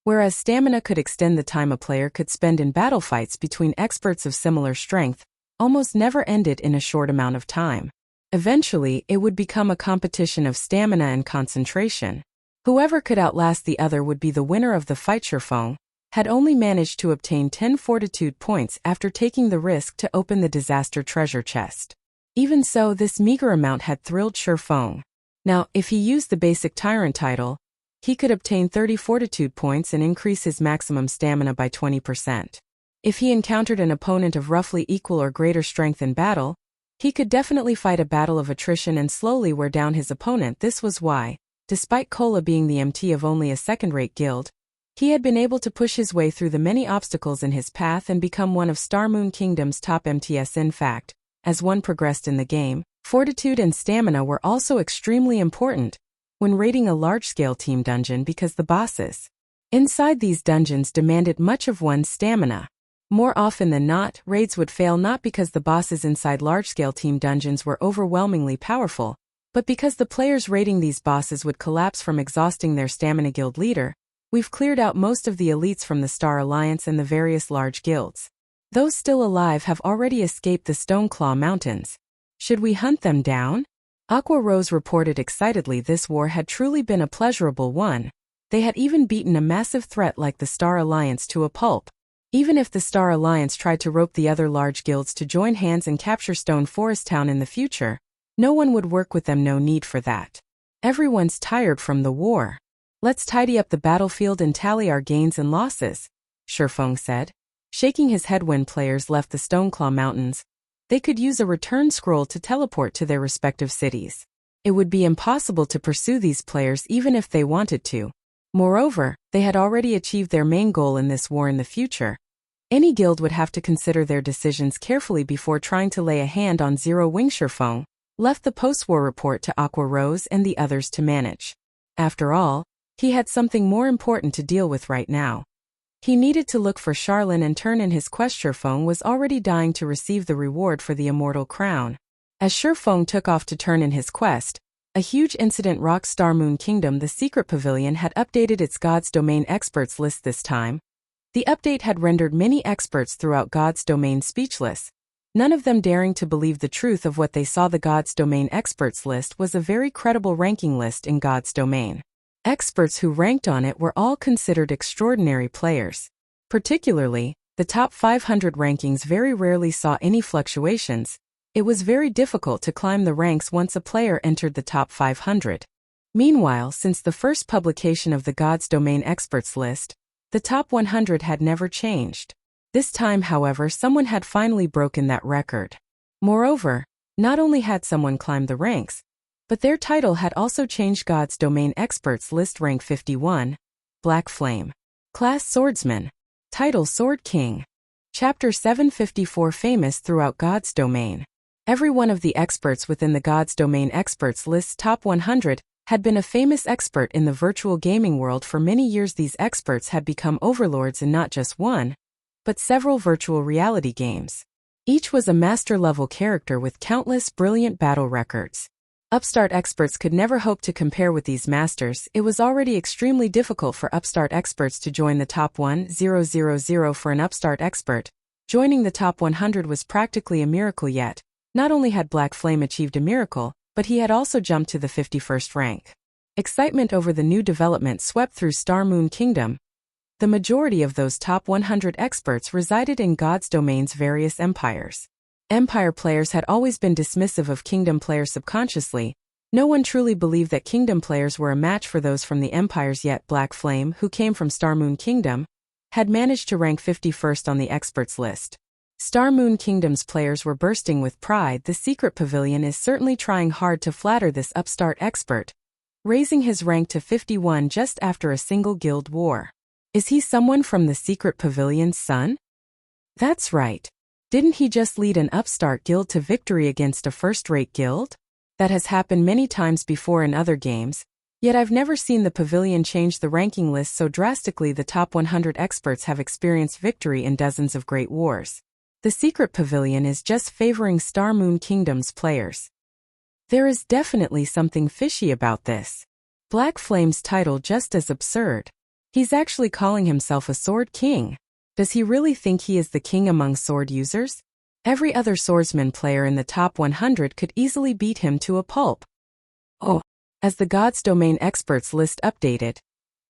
whereas stamina could extend the time a player could spend in battle fights between experts of similar strength, almost never ended in a short amount of time. Eventually, it would become a competition of stamina and concentration. Whoever could outlast the other would be the winner of the fight. Shurfeng had only managed to obtain 10 fortitude points after taking the risk to open the disaster treasure chest. Even so, this meager amount had thrilled Shurfeng. Now, if he used the basic Tyrant title, he could obtain 30 fortitude points and increase his maximum stamina by 20%. If he encountered an opponent of roughly equal or greater strength in battle, he could definitely fight a battle of attrition and slowly wear down his opponent. This was why, despite Kola being the MT of only a second-rate guild, he had been able to push his way through the many obstacles in his path and become one of Star Moon Kingdom's top MTs. In fact, as one progressed in the game, fortitude and stamina were also extremely important when raiding a large-scale team dungeon because the bosses inside these dungeons demanded much of one's stamina. More often than not, raids would fail not because the bosses inside large-scale team dungeons were overwhelmingly powerful, but because the players raiding these bosses would collapse from exhausting their stamina. Guild leader, we've cleared out most of the elites from the Star Alliance and the various large guilds. Those still alive have already escaped the Stoneclaw Mountains. Should we hunt them down? Aqua Rose reported excitedly. This war had truly been a pleasurable one. They had even beaten a massive threat like the Star Alliance to a pulp. Even if the Star Alliance tried to rope the other large guilds to join hands and capture Stone Forest Town in the future, no one would work with them. No need for that. Everyone's tired from the war. Let's tidy up the battlefield and tally our gains and losses, Shurfeng said, shaking his head. When players left the Stoneclaw Mountains, they could use a return scroll to teleport to their respective cities. It would be impossible to pursue these players even if they wanted to. Moreover, they had already achieved their main goal in this war. In the future, any guild would have to consider their decisions carefully before trying to lay a hand on Zero Wing. Shurfeng left the post-war report to Aqua Rose and the others to manage. After all, he had something more important to deal with right now. He needed to look for Charlene and turn in his quest. Shurfeng was already dying to receive the reward for the immortal crown. As Shurfeng took off to turn in his quest, a huge incident rocked Star Moon Kingdom. The secret pavilion had updated its God's Domain experts list this time. The update had rendered many experts throughout God's Domain speechless, none of them daring to believe the truth of what they saw. The God's Domain experts list was a very credible ranking list in God's Domain. Experts who ranked on it were all considered extraordinary players. Particularly, the top 500 rankings very rarely saw any fluctuations. It was very difficult to climb the ranks once a player entered the top 500. Meanwhile, since the first publication of the God's Domain experts list, the top 100 had never changed. This time, however, someone had finally broken that record. Moreover, not only had someone climbed the ranks, but their title had also changed. God's Domain experts list rank 51, Black Flame. Class Swordsman. Title Sword King. Chapter 754 famous throughout God's Domain. Every one of the experts within the God's Domain Experts list's top 100 had been a famous expert in the virtual gaming world for many years. These experts had become overlords in not just one, but several virtual reality games. Each was a master-level character with countless brilliant battle records. Upstart experts could never hope to compare with these masters. It was already extremely difficult for upstart experts to join the top 1,000 for an upstart expert. Joining the top 100 was practically a miracle, yet not only had Black Flame achieved a miracle, but he had also jumped to the 51st rank. Excitement over the new development swept through Star Moon Kingdom. The majority of those top 100 experts resided in God's Domain's various empires. Empire players had always been dismissive of Kingdom players subconsciously. No one truly believed that Kingdom players were a match for those from the empires, yet Black Flame, who came from Star Moon Kingdom, had managed to rank 51st on the experts list. Star Moon Kingdom's players were bursting with pride. The Secret Pavilion is certainly trying hard to flatter this upstart expert, raising his rank to 51 just after a single guild war. Is he someone from the Secret Pavilion's son? That's right. Didn't he just lead an upstart guild to victory against a first-rate guild? That has happened many times before in other games, yet I've never seen the Pavilion change the ranking list so drastically. The top 100 experts have experienced victory in dozens of great wars. The Secret Pavilion is just favoring Star Moon Kingdom's players. There is definitely something fishy about this. Black Flame's title just as absurd. He's actually calling himself a Sword King. Does he really think he is the king among sword users? Every other swordsman player in the top 100 could easily beat him to a pulp. Oh, as the God's Domain Experts list updated,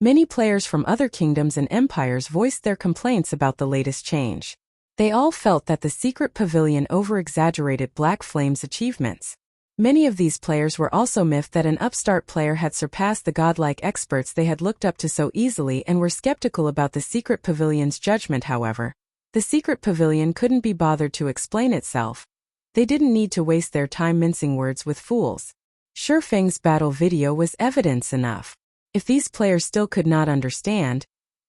many players from other kingdoms and empires voiced their complaints about the latest change. They all felt that the Secret Pavilion over-exaggerated Black Flame's achievements. Many of these players were also miffed that an upstart player had surpassed the godlike experts they had looked up to so easily and were skeptical about the Secret Pavilion's judgment. However, the Secret Pavilion couldn't be bothered to explain itself. They didn't need to waste their time mincing words with fools. Shurfeng's battle video was evidence enough. If these players still could not understand,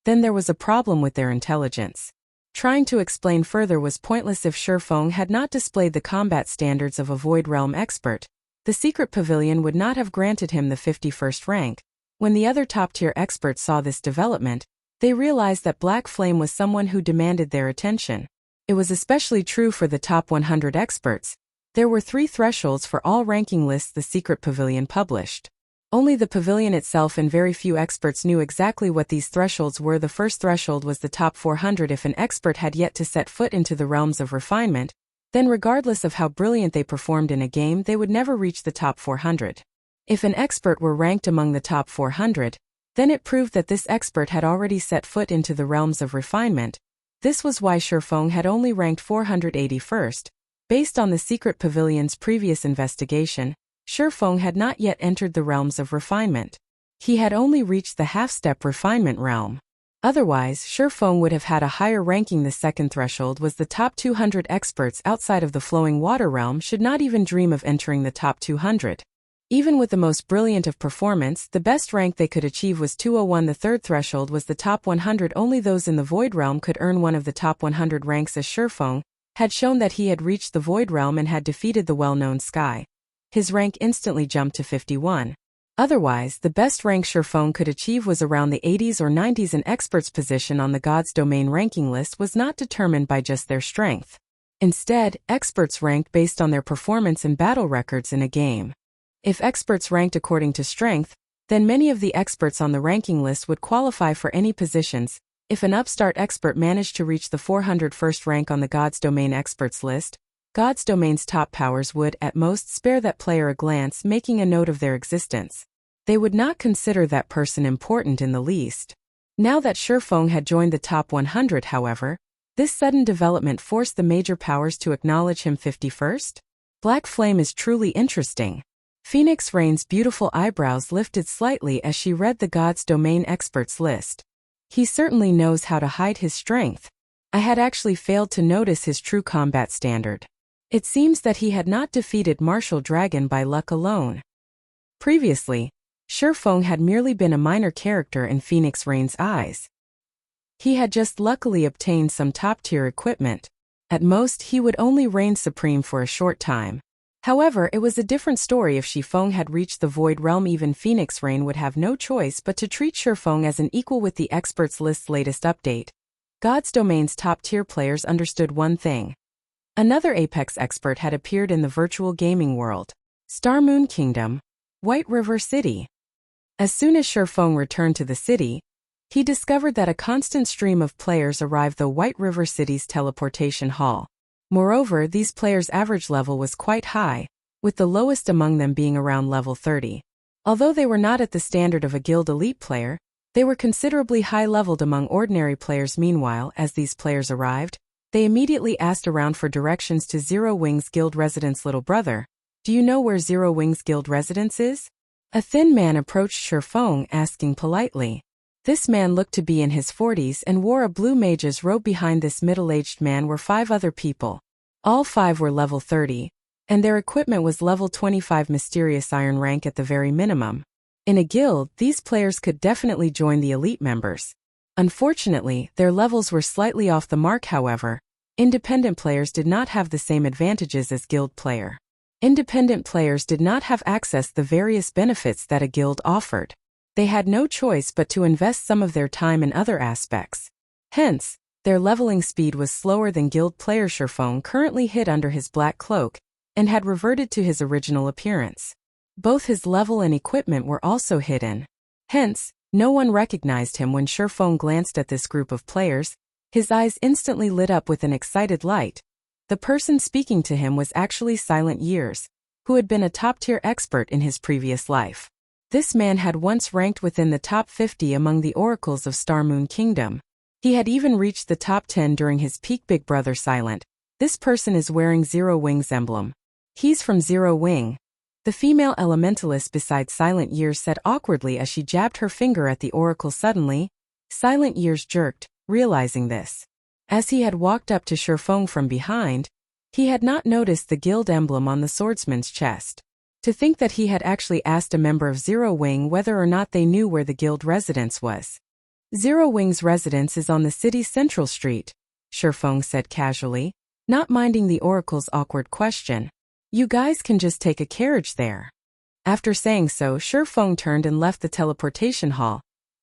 then there was a problem with their intelligence. Trying to explain further was pointless. If Shurfeng had not displayed the combat standards of a Void Realm expert, the Secret Pavilion would not have granted him the 51st rank. When the other top-tier experts saw this development, they realized that Black Flame was someone who demanded their attention. It was especially true for the top 100 experts. There were 3 thresholds for all ranking lists the Secret Pavilion published. Only the pavilion itself and very few experts knew exactly what these thresholds were. The first threshold was the top 400. If an expert had yet to set foot into the realms of refinement, then regardless of how brilliant they performed in a game, they would never reach the top 400. If an expert were ranked among the top 400, then it proved that this expert had already set foot into the realms of refinement. This was why Shurfeng had only ranked 481st. Based on the Secret Pavilion's previous investigation, Shurfeng had not yet entered the realms of refinement. He had only reached the half-step refinement realm. Otherwise, Shurfeng would have had a higher ranking. The second threshold was the top 200 experts outside of the flowing water realm should not even dream of entering the top 200. Even with the most brilliant of performance, the best rank they could achieve was 201. The third threshold was the top 100. Only those in the Void Realm could earn one of the top 100 ranks, as Shurfeng had shown that he had reached the Void Realm and had defeated the well-known Sky. His rank instantly jumped to 51. Otherwise, the best rank Shurfeng could achieve was around the 80s or 90s. An expert's position on the God's Domain ranking list was not determined by just their strength. Instead, experts ranked based on their performance and battle records in a game. If experts ranked according to strength, then many of the experts on the ranking list would qualify for any positions. If an upstart expert managed to reach the 401st rank on the God's Domain experts list, God's Domain's top powers would, at most, spare that player a glance, making a note of their existence. They would not consider that person important in the least. Now that Shurfeng had joined the top 100, however, this sudden development forced the major powers to acknowledge him 51st. Black Flame is truly interesting. Phoenix Rain's beautiful eyebrows lifted slightly as she read the God's Domain experts list. He certainly knows how to hide his strength. I had actually failed to notice his true combat standard. It seems that he had not defeated Martial Dragon by luck alone. Previously, Shurfeng had merely been a minor character in Phoenix Rain's eyes. He had just luckily obtained some top-tier equipment. At most, he would only reign supreme for a short time. However, it was a different story if Shifeng had reached the Void Realm. Even Phoenix Rain would have no choice but to treat Shifeng as an equal. With the experts list's latest update, God's Domain's top-tier players understood one thing. Another Apex expert had appeared in the virtual gaming world. Star Moon Kingdom, White River City. As soon as Shifeng returned to the city, he discovered that a constant stream of players arrived the White River City's teleportation hall. Moreover, these players' average level was quite high, with the lowest among them being around level 30. Although they were not at the standard of a guild elite player, they were considerably high-leveled among ordinary players. Meanwhile, as these players arrived, they immediately asked around for directions to Zero Wing's guild residence. Little brother, do you know where Zero Wing's guild residence is? A thin man approached Shifeng, asking politely. This man looked to be in his 40s and wore a blue mage's robe. Behind this middle-aged man were 5 other people. All 5 were level 30, and their equipment was level 25 mysterious iron rank at the very minimum. In a guild, these players could definitely join the elite members. Unfortunately, their levels were slightly off the mark. However, independent players did not have the same advantages as guild player. Independent players did not have access to the various benefits that a guild offered. They had no choice but to invest some of their time in other aspects. Hence, their leveling speed was slower than guild player. Shifeng currently hid under his black cloak and had reverted to his original appearance. Both his level and equipment were also hidden. Hence, no one recognized him. When Shifeng glanced at this group of players, his eyes instantly lit up with an excited light. The person speaking to him was actually Silent Years, who had been a top-tier expert in his previous life. This man had once ranked within the top 50 among the oracles of Star Moon Kingdom. He had even reached the top 10 during his peak. Big brother Silent, this person is wearing Zero Wing's emblem. He's from Zero Wing. The female elementalist beside Silent Years said awkwardly as she jabbed her finger at the oracle. Suddenly, Silent Years jerked, realizing this. As he had walked up to Shifeng from behind, he had not noticed the guild emblem on the swordsman's chest. To think that he had actually asked a member of Zero Wing whether or not they knew where the guild residence was. Zero Wing's residence is on the city's central street, Shifeng said casually, not minding the oracle's awkward question. You guys can just take a carriage there. After saying so, Shifeng turned and left the teleportation hall,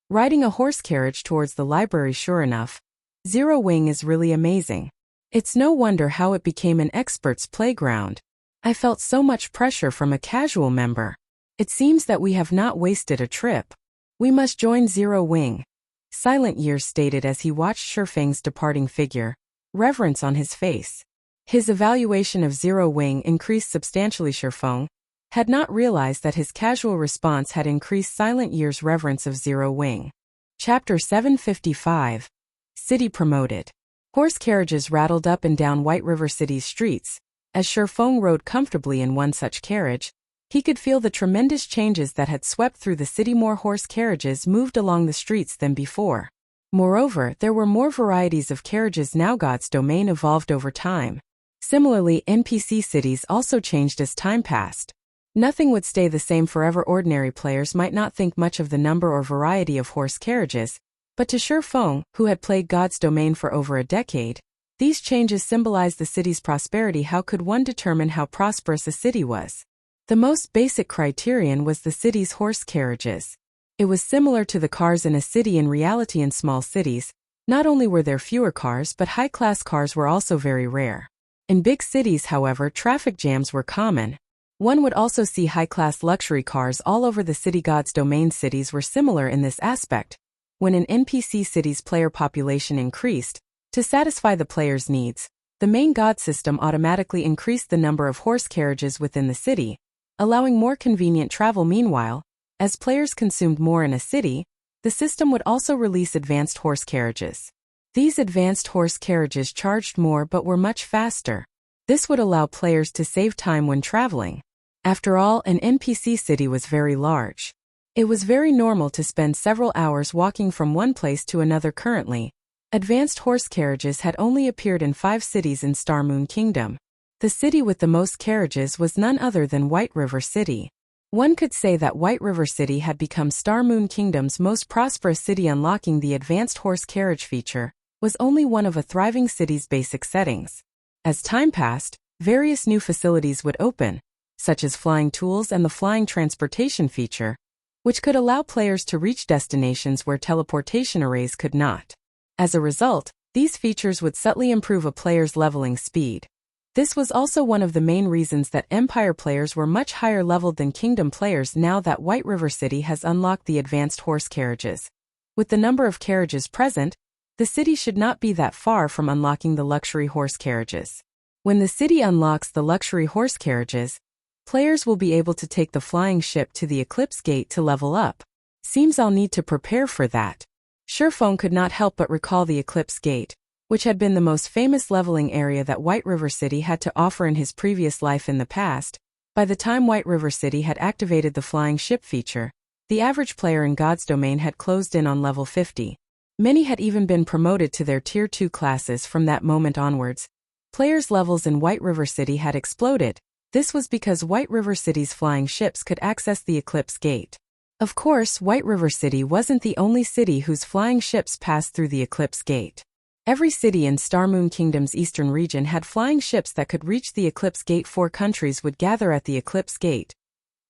riding a horse carriage towards the library. Sure enough, Zero Wing is really amazing. It's no wonder how it became an expert's playground. I felt so much pressure from a casual member. It seems that we have not wasted a trip. We must join Zero Wing, Silent Years stated as he watched Shifeng's departing figure, reverence on his face. His evaluation of Zero Wing increased substantially. Shifeng had not realized that his casual response had increased Silent Years' reverence of Zero Wing. Chapter 755. City Promoted. Horse carriages rattled up and down White River City's streets. As Shifeng rode comfortably in one such carriage, he could feel the tremendous changes that had swept through the city. More horse carriages moved along the streets than before. Moreover, there were more varieties of carriages now. God's domain evolved over time. Similarly, NPC cities also changed as time passed. Nothing would stay the same forever. Ordinary players might not think much of the number or variety of horse carriages, but to Shifeng, who had played God's domain for over a decade, these changes symbolized the city's prosperity. How could one determine how prosperous a city was? The most basic criterion was the city's horse carriages. It was similar to the cars in a city. In reality, in small cities, not only were there fewer cars but high-class cars were also very rare. In big cities, however, traffic jams were common. One would also see high-class luxury cars all over the city. God's domain cities were similar in this aspect. When an NPC city's player population increased, to satisfy the players' needs, the main god system automatically increased the number of horse carriages within the city, allowing more convenient travel. Meanwhile, as players consumed more in a city, the system would also release advanced horse carriages. These advanced horse carriages charged more but were much faster. This would allow players to save time when traveling. After all, an NPC city was very large. It was very normal to spend several hours walking from one place to another. Currently, advanced horse carriages had only appeared in 5 cities in Star Moon Kingdom. The city with the most carriages was none other than White River City. One could say that White River City had become Star Moon Kingdom's most prosperous city. Unlocking the advanced horse carriage feature was only one of a thriving city's basic settings. As time passed, various new facilities would open, such as flying tools and the flying transportation feature, which could allow players to reach destinations where teleportation arrays could not. As a result, these features would subtly improve a player's leveling speed. This was also one of the main reasons that Empire players were much higher leveled than Kingdom players now that White River City has unlocked the advanced horse carriages. With the number of carriages present, the city should not be that far from unlocking the luxury horse carriages. When the city unlocks the luxury horse carriages, players will be able to take the flying ship to the Eclipse Gate to level up. Seems I'll need to prepare for that. Sherfong could not help but recall the Eclipse Gate, which had been the most famous leveling area that White River City had to offer in his previous life in the past. By the time White River City had activated the flying ship feature, the average player in God's domain had closed in on level 50. Many had even been promoted to their Tier 2 classes from that moment onwards. Players' levels in White River City had exploded. This was because White River City's flying ships could access the Eclipse Gate. Of course, White River City wasn't the only city whose flying ships passed through the Eclipse Gate. Every city in Starmoon Kingdom's eastern region had flying ships that could reach the Eclipse Gate. 4 countries would gather at the Eclipse Gate: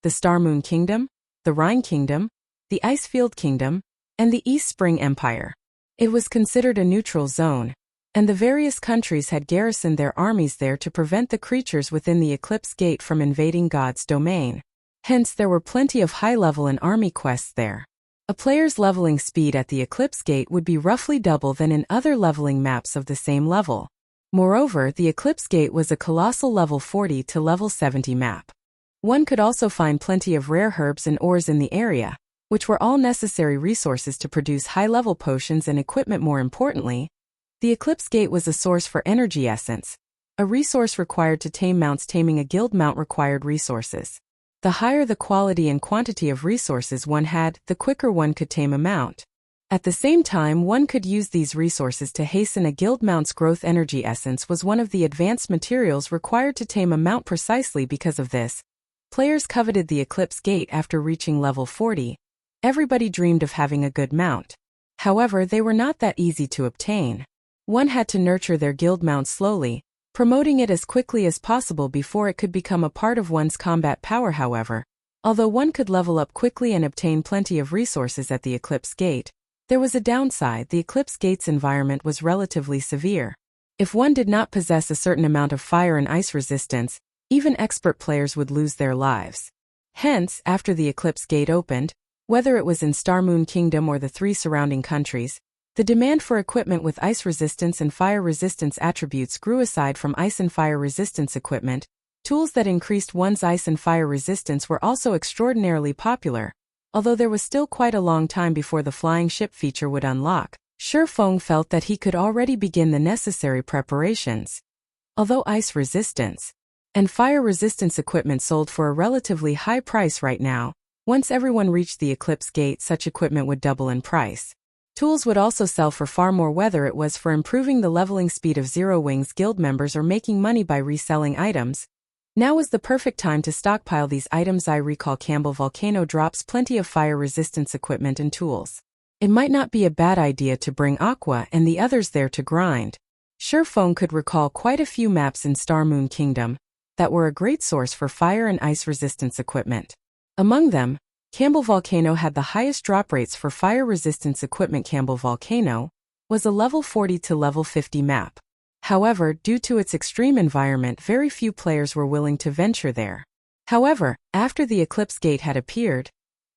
the Starmoon Kingdom, the Rhine Kingdom, the Icefield Kingdom, and the East Spring Empire. It was considered a neutral zone, and the various countries had garrisoned their armies there to prevent the creatures within the Eclipse Gate from invading God's domain. Hence, there were plenty of high-level and army quests there. A player's leveling speed at the Eclipse Gate would be roughly double than in other leveling maps of the same level. Moreover, the Eclipse Gate was a colossal level 40 to level 70 map. One could also find plenty of rare herbs and ores in the area, which were all necessary resources to produce high-level potions and equipment. More importantly, the Eclipse Gate was a source for energy essence, a resource required to tame mounts. Taming a guild mount required resources. The higher the quality and quantity of resources one had, the quicker one could tame a mount. At the same time, one could use these resources to hasten a guild mount's growth. Energy essence was one of the advanced materials required to tame a mount. Precisely because of this, players coveted the Eclipse Gate after reaching level 40. Everybody dreamed of having a good mount. However, they were not that easy to obtain. One had to nurture their guild mount slowly, promoting it as quickly as possible before it could become a part of one's combat power. However, although one could level up quickly and obtain plenty of resources at the Eclipse Gate, there was a downside. The Eclipse Gate's environment was relatively severe. If one did not possess a certain amount of fire and ice resistance, even expert players would lose their lives. Hence, after the Eclipse Gate opened, whether it was in Starmoon Kingdom or the 3 surrounding countries, the demand for equipment with ice resistance and fire resistance attributes grew. Aside from ice and fire resistance equipment, tools that increased one's ice and fire resistance were also extraordinarily popular. Although there was still quite a long time before the flying ship feature would unlock, Sherfong felt that he could already begin the necessary preparations. Although ice resistance and fire resistance equipment sold for a relatively high price right now, once everyone reached the Eclipse Gate, such equipment would double in price. Tools would also sell for far more, whether it was for improving the leveling speed of Zero Wings guild members or making money by reselling items. Now was the perfect time to stockpile these items. I recall Campbell Volcano drops plenty of fire resistance equipment and tools. It might not be a bad idea to bring Aqua and the others there to grind. Sherfong could recall quite a few maps in Starmoon Kingdom that were a great source for fire and ice resistance equipment. Among them, Campbell Volcano had the highest drop rates for fire resistance equipment. Campbell Volcano was a level 40 to level 50 map. However, due to its extreme environment, very few players were willing to venture there. However, after the Eclipse Gate had appeared,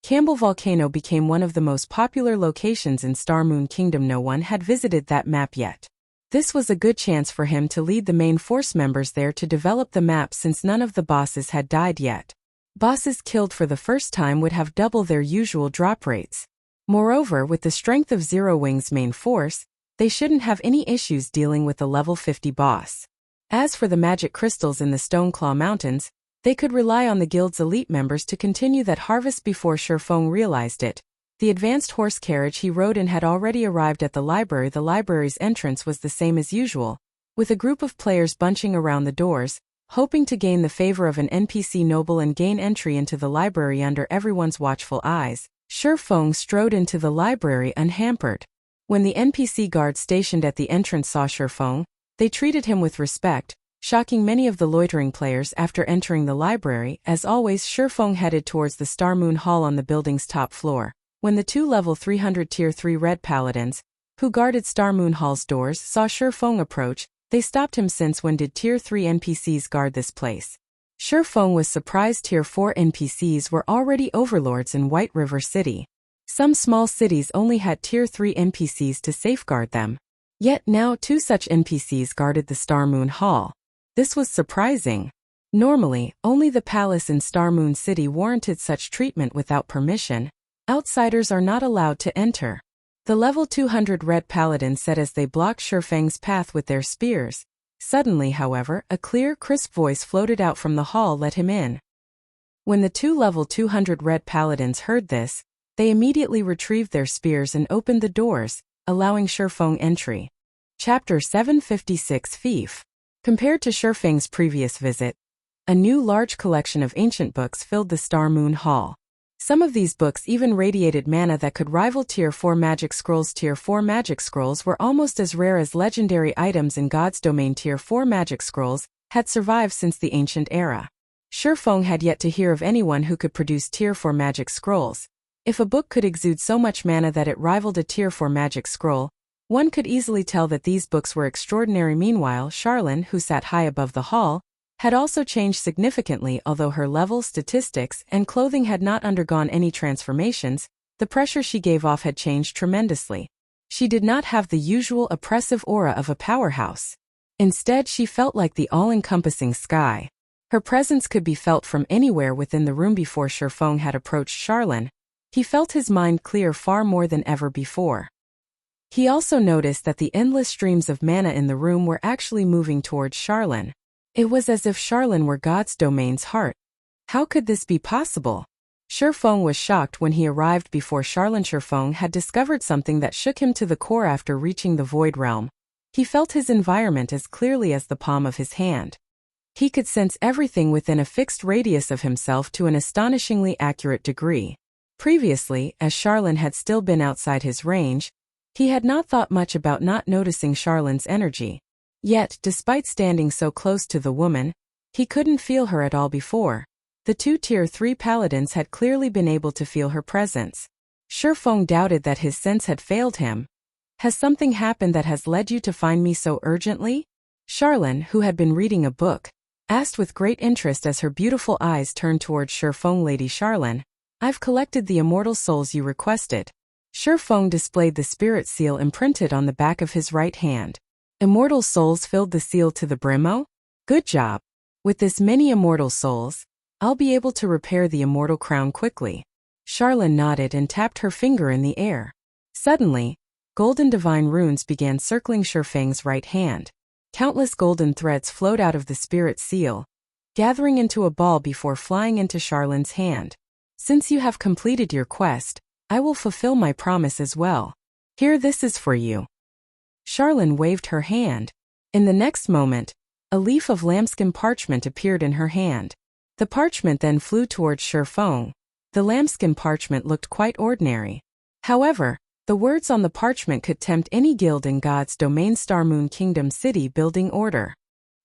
Campbell Volcano became one of the most popular locations in Starmoon Kingdom. No one had visited that map yet. This was a good chance for him to lead the main force members there to develop the map, since none of the bosses had died yet. Bosses killed for the first time would have double their usual drop rates. Moreover, with the strength of Zero Wing's main force, they shouldn't have any issues dealing with the level 50 boss. As for the magic crystals in the Stoneclaw Mountains, they could rely on the guild's elite members to continue that harvest. Before Sherfong realized it, the advanced horse carriage he rode in had already arrived at the library. The library's entrance was the same as usual, with a group of players bunching around the doors, hoping to gain the favor of an NPC noble and gain entry into the library under everyone's watchful eyes. Sherfong strode into the library unhampered. When the NPC guards stationed at the entrance saw Sherfong, they treated him with respect, shocking many of the loitering players after entering the library. As always, Shifeng headed towards the Star Moon Hall on the building's top floor. When the two level 300 Tier 3 Red Paladins, who guarded Star Moon Hall's doors, saw Shifeng approach, they stopped him. Since when did Tier 3 NPCs guard this place? Shifeng was surprised. Tier 4 NPCs were already overlords in White River City. Some small cities only had Tier 3 NPCs to safeguard them. Yet now 2 such NPCs guarded the Star Moon Hall. This was surprising. Normally, only the palace in Star Moon City warranted such treatment without permission. Outsiders are not allowed to enter. The level 200 Red Paladins said as they blocked Shifeng's path with their spears. Suddenly, however, a clear, crisp voice floated out from the hall. Let him in. When the two level 200 Red Paladins heard this, they immediately retrieved their spears and opened the doors, allowing Shifeng entry. Chapter 756 Fief. Compared to Shifeng's previous visit, a new large collection of ancient books filled the Star Moon Hall. Some of these books even radiated mana that could rival Tier 4 magic scrolls. Tier 4 magic scrolls were almost as rare as legendary items in God's domain. Tier 4 magic scrolls had survived since the ancient era. Shifeng had yet to hear of anyone who could produce Tier 4 magic scrolls. If a book could exude so much mana that it rivaled a Tier 4 magic scroll, one could easily tell that these books were extraordinary. Meanwhile, Charlene, who sat high above the hall, had also changed significantly. Although her level, statistics, and clothing had not undergone any transformations, the pressure she gave off had changed tremendously. She did not have the usual oppressive aura of a powerhouse. Instead, she felt like the all-encompassing sky. Her presence could be felt from anywhere within the room. Before Shifeng had approached Charlene, he felt his mind clear far more than ever before. He also noticed that the endless streams of mana in the room were actually moving towards Charlene. It was as if Charlene were God's domain's heart. How could this be possible? Shifeng was shocked when he arrived before Charlene. Shifeng had discovered something that shook him to the core after reaching the Void Realm. He felt his environment as clearly as the palm of his hand. He could sense everything within a fixed radius of himself to an astonishingly accurate degree. Previously, as Charlene had still been outside his range, he had not thought much about not noticing Charlene's energy. Yet, despite standing so close to the woman, he couldn't feel her at all before. The two Tier 3 paladins had clearly been able to feel her presence. Shifeng doubted that his sense had failed him. Has something happened that has led you to find me so urgently? Charlene, who had been reading a book, asked with great interest as her beautiful eyes turned towards Shifeng. Lady Charlene, I've collected the immortal souls you requested. Shifeng displayed the spirit seal imprinted on the back of his right hand. Immortal souls filled the seal to the brim. Oh, good job. With this many immortal souls, I'll be able to repair the immortal crown quickly. Charlene nodded and tapped her finger in the air. Suddenly, golden divine runes began circling Shifeng's right hand. Countless golden threads flowed out of the spirit seal, gathering into a ball before flying into Charlene's hand. Since you have completed your quest, I will fulfill my promise as well. Here, this is for you. Charlene waved her hand. In the next moment, a leaf of lambskin parchment appeared in her hand. The parchment then flew towards Shifeng. The lambskin parchment looked quite ordinary. However, the words on the parchment could tempt any guild in God's domain. Star Moon Kingdom City Building Order.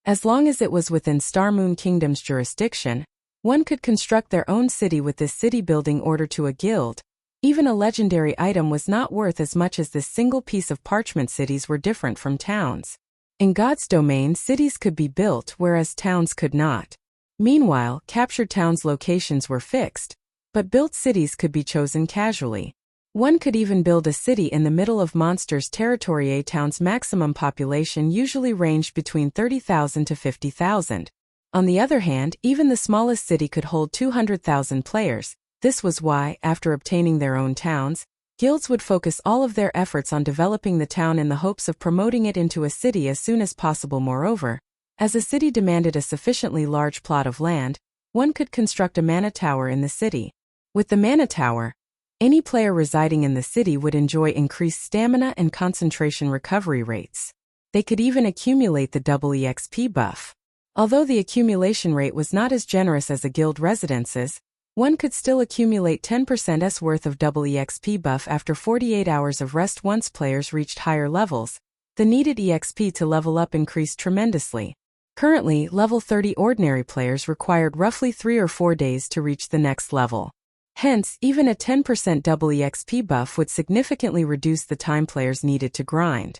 As long as it was within Star Moon Kingdom's jurisdiction, one could construct their own city with this city building order. To a guild, even a legendary item was not worth as much as this single piece of parchment. Cities were different from towns. In God's domain, cities could be built, whereas towns could not. Meanwhile, captured towns' locations were fixed, but built cities could be chosen casually. One could even build a city in the middle of monsters' territory. A town's maximum population usually ranged between 30,000 to 50,000. On the other hand, even the smallest city could hold 200,000 players. This was why, after obtaining their own towns, guilds would focus all of their efforts on developing the town in the hopes of promoting it into a city as soon as possible. Moreover, as a city demanded a sufficiently large plot of land, one could construct a mana tower in the city. With the mana tower, any player residing in the city would enjoy increased stamina and concentration recovery rates. They could even accumulate the double EXP buff. Although the accumulation rate was not as generous as a guild residence's, one could still accumulate 10%'s worth of double EXP buff after 48 hours of rest. Once players reached higher levels, the needed EXP to level up increased tremendously. Currently, level 30 ordinary players required roughly 3 or 4 days to reach the next level. Hence, even a 10% double EXP buff would significantly reduce the time players needed to grind.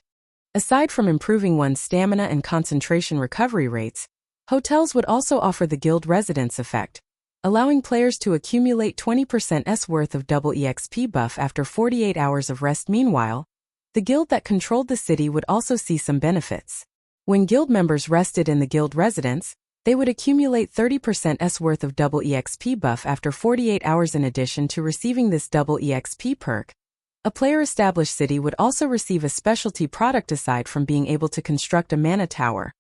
Aside from improving one's stamina and concentration recovery rates, hotels would also offer the guild residence effect, allowing players to accumulate 20% worth of double EXP buff after 48 hours of rest. Meanwhile, the guild that controlled the city would also see some benefits. When guild members rested in the guild residence, they would accumulate 30% worth of double EXP buff after 48 hours. In addition to receiving this double EXP perk, a player-established city would also receive a specialty product. Aside from being able to construct a mana tower,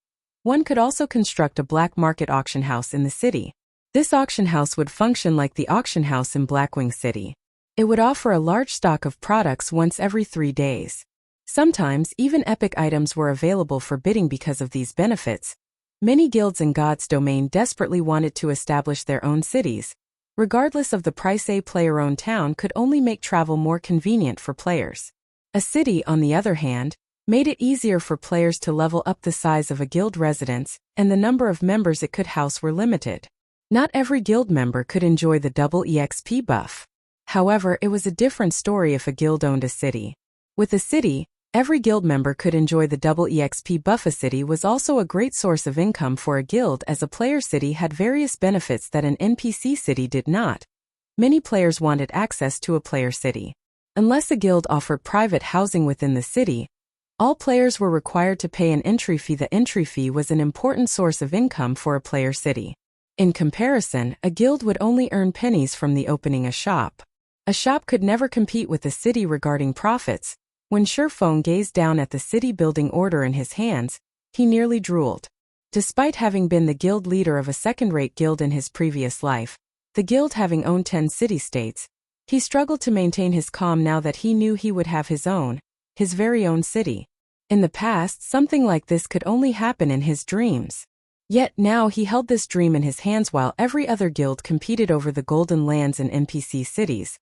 one could also construct a black market auction house in the city. This auction house would function like the auction house in Blackwing City. It would offer a large stock of products once every 3 days. Sometimes, even epic items were available for bidding. Because of these benefits, many guilds in God's domain desperately wanted to establish their own cities. Regardless of the price, a player-owned town could only make travel more convenient for players. A city, on the other hand, made it easier for players to level up. The size of a guild residence and the number of members it could house were limited. Not every guild member could enjoy the double EXP buff. However, it was a different story if a guild owned a city. With a city, every guild member could enjoy the double EXP buff. A city was also a great source of income for a guild, as a player city had various benefits that an NPC city did not. Many players wanted access to a player city. Unless a guild offered private housing within the city, all players were required to pay an entry fee. The entry fee was an important source of income for a player city. In comparison, a guild would only earn pennies from the opening a shop. A shop could never compete with the city regarding profits. When Sherfone gazed down at the city building order in his hands, he nearly drooled. Despite having been the guild leader of a second-rate guild in his previous life, the guild having owned 10 city-states, he struggled to maintain his calm now that he knew he would have his very own city. In the past, something like this could only happen in his dreams. Yet now he held this dream in his hands. While every other guild competed over the golden lands in NPC cities,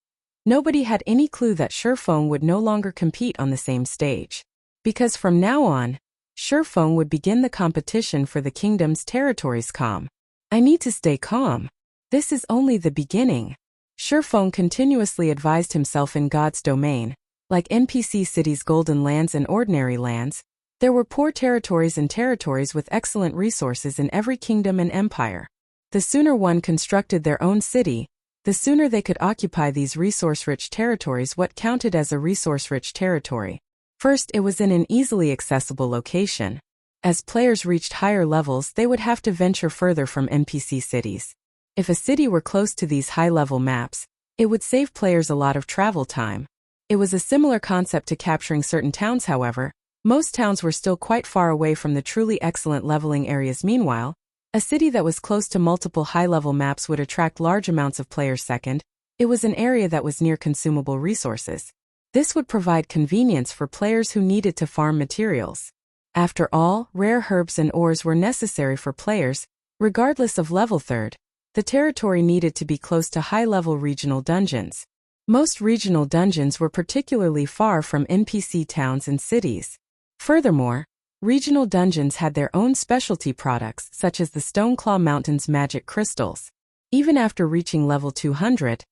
nobody had any clue that Sherfone would no longer compete on the same stage. Because from now on, Sherfone would begin the competition for the kingdom's territories. Calm. I need to stay calm. This is only the beginning. Sherfone continuously advised himself. In God's domain, like NPC cities' golden lands and ordinary lands, there were poor territories and territories with excellent resources in every kingdom and empire. The sooner one constructed their own city, the sooner they could occupy these resource-rich territories. What counted as a resource-rich territory? First, it was in an easily accessible location. As players reached higher levels, they would have to venture further from NPC cities. If a city were close to these high-level maps, it would save players a lot of travel time. It was a similar concept to capturing certain towns. However, most towns were still quite far away from the truly excellent leveling areas. Meanwhile, a city that was close to multiple high-level maps would attract large amounts of players. Second, it was an area that was near consumable resources. This would provide convenience for players who needed to farm materials. After all, rare herbs and ores were necessary for players, regardless of level. Third, the territory needed to be close to high-level regional dungeons. Most regional dungeons were particularly far from NPC towns and cities. Furthermore, regional dungeons had their own specialty products, such as the Stoneclaw Mountain's magic crystals. Even after reaching level 200,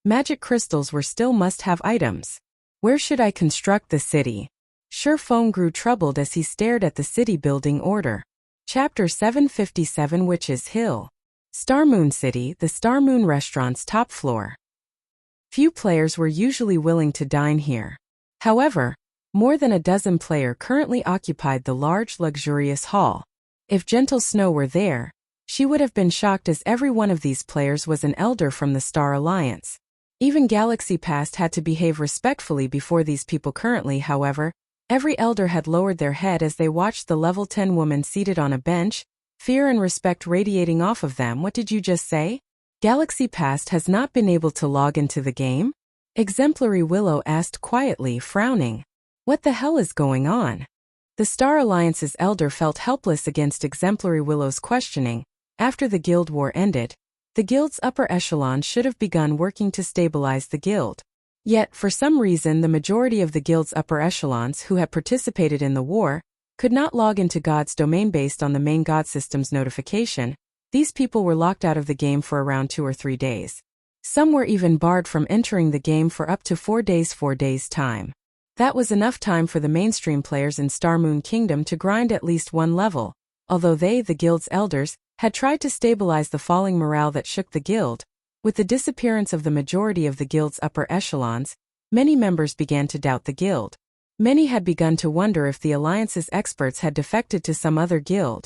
magic crystals were still must-have items. Where should I construct the city? Sherfone grew troubled as he stared at the city building order. Chapter 757, Witch's Hill. Starmoon City, the Starmoon restaurant's top floor. Few players were usually willing to dine here. However, more than a dozen players currently occupied the large, luxurious hall. If Gentle Snow were there, she would have been shocked, as every one of these players was an elder from the Star Alliance. Even Galaxy Past had to behave respectfully before these people. Currently, however, every elder had lowered their head as they watched the level 10 woman seated on a bench, fear and respect radiating off of them. What did you just say? Galaxy Past has not been able to log into the game? Exemplary Willow asked quietly, frowning. What the hell is going on? The Star Alliance's elder felt helpless against Exemplary Willow's questioning. After the guild war ended, the guild's upper echelon should have begun working to stabilize the guild. Yet, for some reason, the majority of the guild's upper echelons who had participated in the war could not log into God's domain based on the main God system's notification. These people were locked out of the game for around 2 or 3 days. Some were even barred from entering the game for up to 4 days time. That was enough time for the mainstream players in Star Moon Kingdom to grind at least one level, although they, the guild's elders, had tried to stabilize the falling morale that shook the guild. With the disappearance of the majority of the guild's upper echelons, many members began to doubt the guild. Many had begun to wonder if the Alliance's experts had defected to some other guild.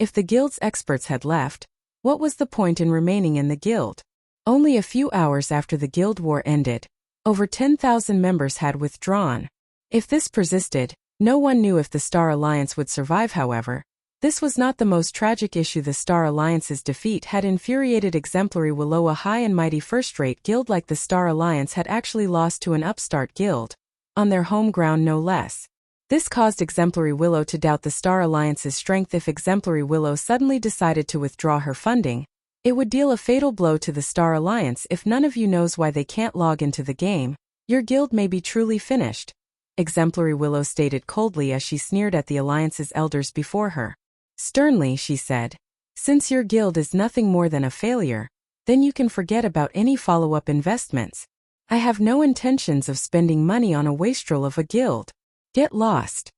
If the guild's experts had left, what was the point in remaining in the guild? Only a few hours after the guild war ended, over 10,000 members had withdrawn. If this persisted, no one knew if the Star Alliance would survive. However, this was not the most tragic issue. The Star Alliance's defeat had infuriated Exemplary Willow. A high and mighty first-rate guild like the Star Alliance had actually lost to an upstart guild, on their home ground no less. This caused Exemplary Willow to doubt the Star Alliance's strength. If Exemplary Willow suddenly decided to withdraw her funding, it would deal a fatal blow to the Star Alliance. If none of you knows why they can't log into the game, your guild may be truly finished, Exemplary Willow stated coldly as she sneered at the Alliance's elders before her. Sternly, she said, "Since your guild is nothing more than a failure, then you can forget about any follow-up investments. I have no intentions of spending money on a wastrel of a guild. Get lost."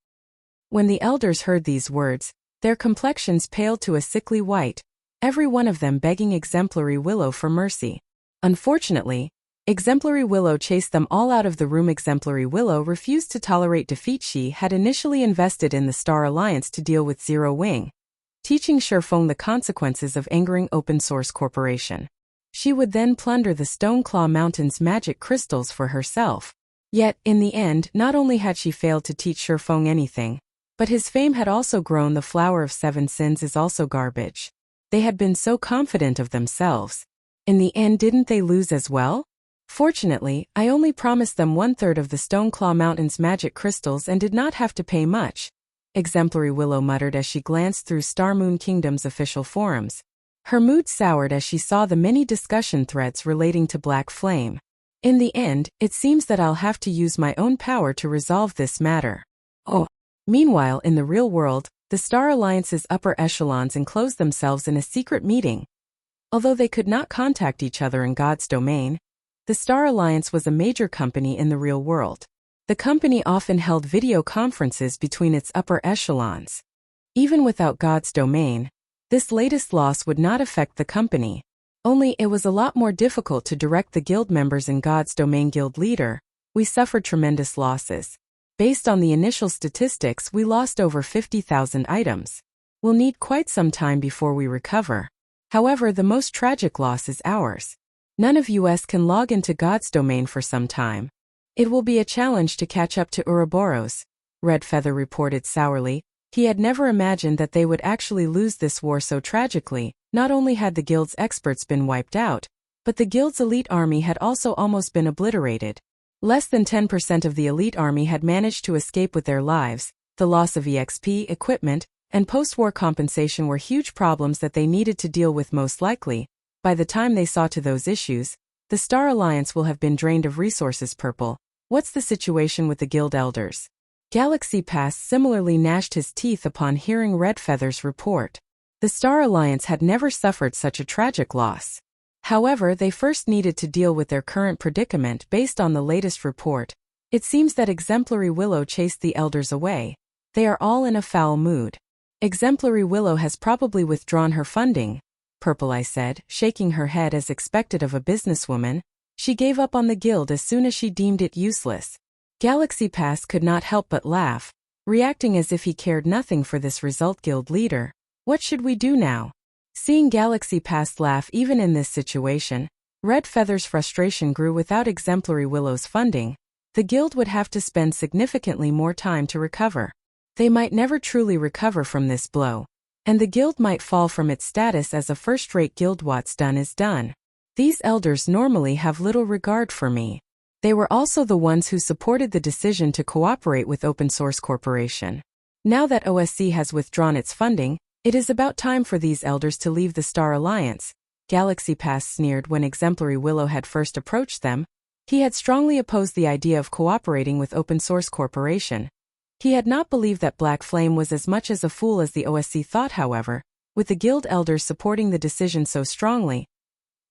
When the elders heard these words, their complexions paled to a sickly white, every one of them begging Exemplary Willow for mercy. Unfortunately, Exemplary Willow chased them all out of the room. Exemplary Willow refused to tolerate defeat. She had initially invested in the Star Alliance to deal with Zero Wing, teaching Sherfong the consequences of angering Open Source Corporation. She would then plunder the Stoneclaw Mountain's magic crystals for herself. Yet, in the end, not only had she failed to teach Sherfong anything, but his fame had also grown. The Flower of Seven Sins is also garbage. They had been so confident of themselves. In the end, didn't they lose as well? Fortunately, I only promised them 1/3 of the Stoneclaw Mountain's magic crystals and did not have to pay much, Exemplary Willow muttered as she glanced through Star Moon Kingdom's official forums. Her mood soured as she saw the many discussion threads relating to Black Flame. In the end, it seems that I'll have to use my own power to resolve this matter. Oh. Meanwhile, in the real world, the Star Alliance's upper echelons enclosed themselves in a secret meeting. Although they could not contact each other in God's domain, the Star Alliance was a major company in the real world. The company often held video conferences between its upper echelons. Even without God's domain, this latest loss would not affect the company. Only it was a lot more difficult to direct the guild members in God's domain. Guild leader, we suffered tremendous losses. Based on the initial statistics, we lost over 50,000 items. We'll need quite some time before we recover. However, the most tragic loss is ours. None of us can log into God's domain for some time. It will be a challenge to catch up to Ouroboros, Red Feather reported sourly. He had never imagined that they would actually lose this war so tragically. Not only had the guild's experts been wiped out, but the guild's elite army had also almost been obliterated. Less than 10% of the elite army had managed to escape with their lives. The loss of EXP, equipment, and post-war compensation were huge problems that they needed to deal with. Most likely, by the time they saw to those issues, the Star Alliance will have been drained of resources. Purple, what's the situation with the guild elders? Galaxy Pass similarly gnashed his teeth upon hearing Red Feather's report. The Star Alliance had never suffered such a tragic loss. However, they first needed to deal with their current predicament. Based on the latest report, it seems that Exemplary Willow chased the elders away. They are all in a foul mood. Exemplary Willow has probably withdrawn her funding, Purple Eye said, shaking her head as expected of a businesswoman. She gave up on the guild as soon as she deemed it useless. Galaxy Pass could not help but laugh, reacting as if he cared nothing for this result. Guild leader, what should we do now? Seeing Galaxy Pass laugh even in this situation, Red Feather's frustration grew. Without Exemplary Willow's funding, the guild would have to spend significantly more time to recover. They might never truly recover from this blow, and the guild might fall from its status as a first-rate guild. What's done is done. These elders normally have little regard for me. They were also the ones who supported the decision to cooperate with Open Source Corporation. Now that OSC has withdrawn its funding, it is about time for these elders to leave the Star Alliance, Galaxy Pass sneered. When Exemplary Willow had first approached them, he had strongly opposed the idea of cooperating with Open Source Corporation. He had not believed that Black Flame was as much as a fool as the OSC thought, however, with the guild elders supporting the decision so strongly.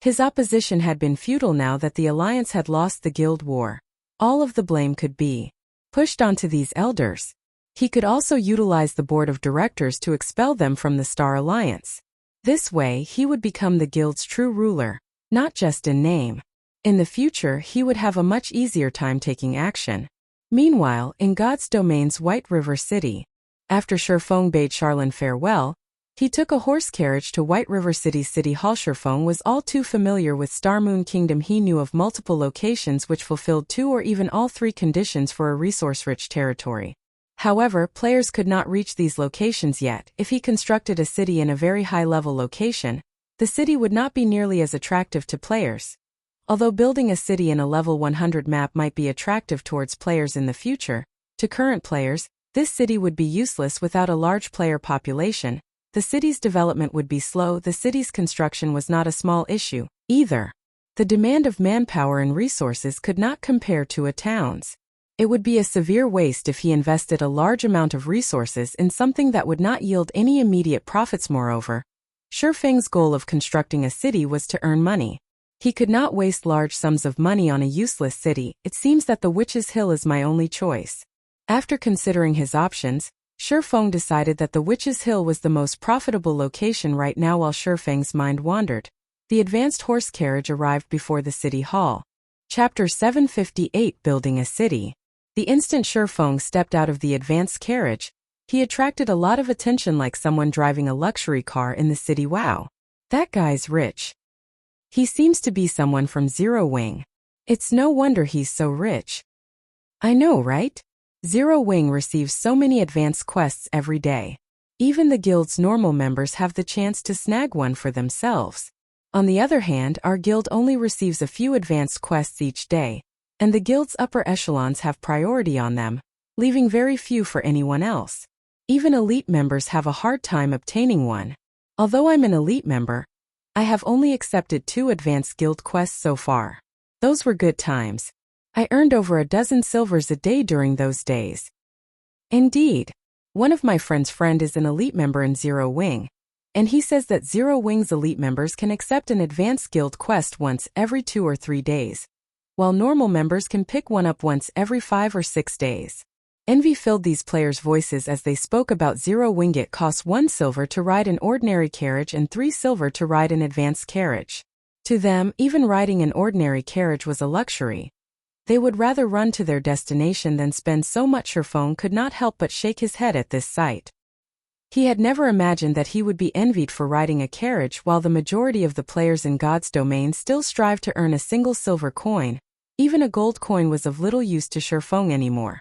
His opposition had been futile now that the alliance had lost the guild war. All of the blame could be pushed onto these elders. He could also utilize the board of directors to expel them from the Star Alliance. This way he would become the guild's true ruler, not just in name. In the future he would have a much easier time taking action. Meanwhile, in God's Domain's White River City, after Shurfeng bade Charlene farewell, he took a horse carriage to White River City's City Hall. Shurfeng was all too familiar with Star Moon Kingdom. He knew of multiple locations which fulfilled 2 or even all 3 conditions for a resource-rich territory. However, players could not reach these locations yet. If he constructed a city in a very high-level location, the city would not be nearly as attractive to players. Although building a city in a level 100 map might be attractive towards players in the future, to current players, this city would be useless without a large player population. The city's development would be slow. The city's construction was not a small issue, either. The demand of manpower and resources could not compare to a town's. It would be a severe waste if he invested a large amount of resources in something that would not yield any immediate profits. Moreover, Shurfeng's goal of constructing a city was to earn money. He could not waste large sums of money on a useless city. It seems that the Witch's Hill is my only choice. After considering his options, Shurfeng decided that the Witch's Hill was the most profitable location right now. While Shurfeng's mind wandered, the advanced horse carriage arrived before the city hall. Chapter 758, Building a City. The instant Shurfeng stepped out of the advanced carriage, he attracted a lot of attention like someone driving a luxury car in the city. Wow, that guy's rich. He seems to be someone from Zero Wing. It's no wonder he's so rich. I know, right? Zero Wing receives so many advanced quests every day. Even the guild's normal members have the chance to snag one for themselves. On the other hand, our guild only receives a few advanced quests each day, and the guild's upper echelons have priority on them, leaving very few for anyone else. Even elite members have a hard time obtaining one. Although I'm an elite member, I have only accepted 2 advanced guild quests so far. Those were good times. I earned over a dozen silvers a day during those days. Indeed. One of my friend's friend is an elite member in Zero Wing, and he says that Zero Wing's elite members can accept an advanced guild quest once every 2 or 3 days, while normal members can pick one up once every 5 or 6 days. Envy filled these players' voices as they spoke about Zero Wing. It costs 1 silver to ride an ordinary carriage and 3 silver to ride an advanced carriage. To them, even riding an ordinary carriage was a luxury. They would rather run to their destination than spend so much. Shurfeng could not help but shake his head at this sight. He had never imagined that he would be envied for riding a carriage while the majority of the players in God's Domain still strive to earn a single silver coin. Even a gold coin was of little use to Shurfeng anymore.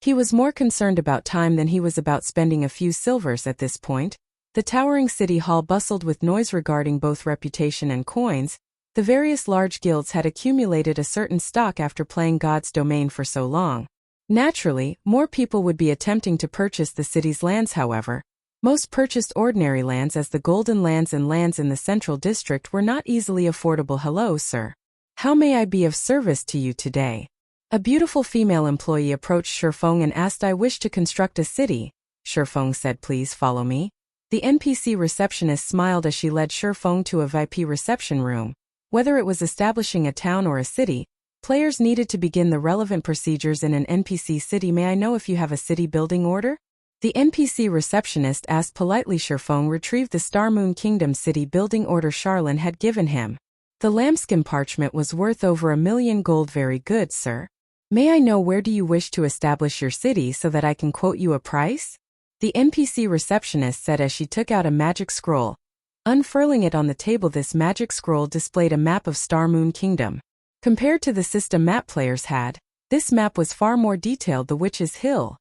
He was more concerned about time than he was about spending a few silvers at this point. The towering city hall bustled with noise regarding both reputation and coins. The various large guilds had accumulated a certain stock after playing God's Domain for so long. Naturally, more people would be attempting to purchase the city's lands. However, most purchased ordinary lands, as the golden lands and lands in the central district were not easily affordable. Hello, sir. How may I be of service to you today? A beautiful female employee approached Shurfeng and asked. I wish to construct a city. Shurfeng said, please follow me. The NPC receptionist smiled as she led Shurfeng to a VIP reception room. Whether it was establishing a town or a city, players needed to begin the relevant procedures in an NPC city. May I know if you have a city building order? The NPC receptionist asked politely. Shurfeng retrieved the Star Moon Kingdom city building order Charlene had given him. The lambskin parchment was worth over 1,000,000 gold. Very good, sir. May I know where do you wish to establish your city so that I can quote you a price? The NPC receptionist said as she took out a magic scroll. Unfurling it on the table, this magic scroll displayed a map of Star Moon Kingdom. Compared to the system map players had, this map was far more detailed. The Witch's Hill,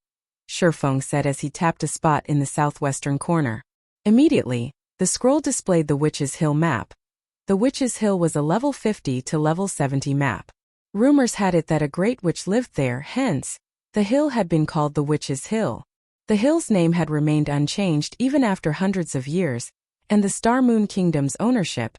Shurfeng said as he tapped a spot in the southwestern corner. Immediately, the scroll displayed the Witch's Hill map. The Witch's Hill was a level 50 to level 70 map. Rumors had it that a great witch lived there, hence, the hill had been called the Witch's Hill. The hill's name had remained unchanged even after hundreds of years, and the Star Moon Kingdom's ownership.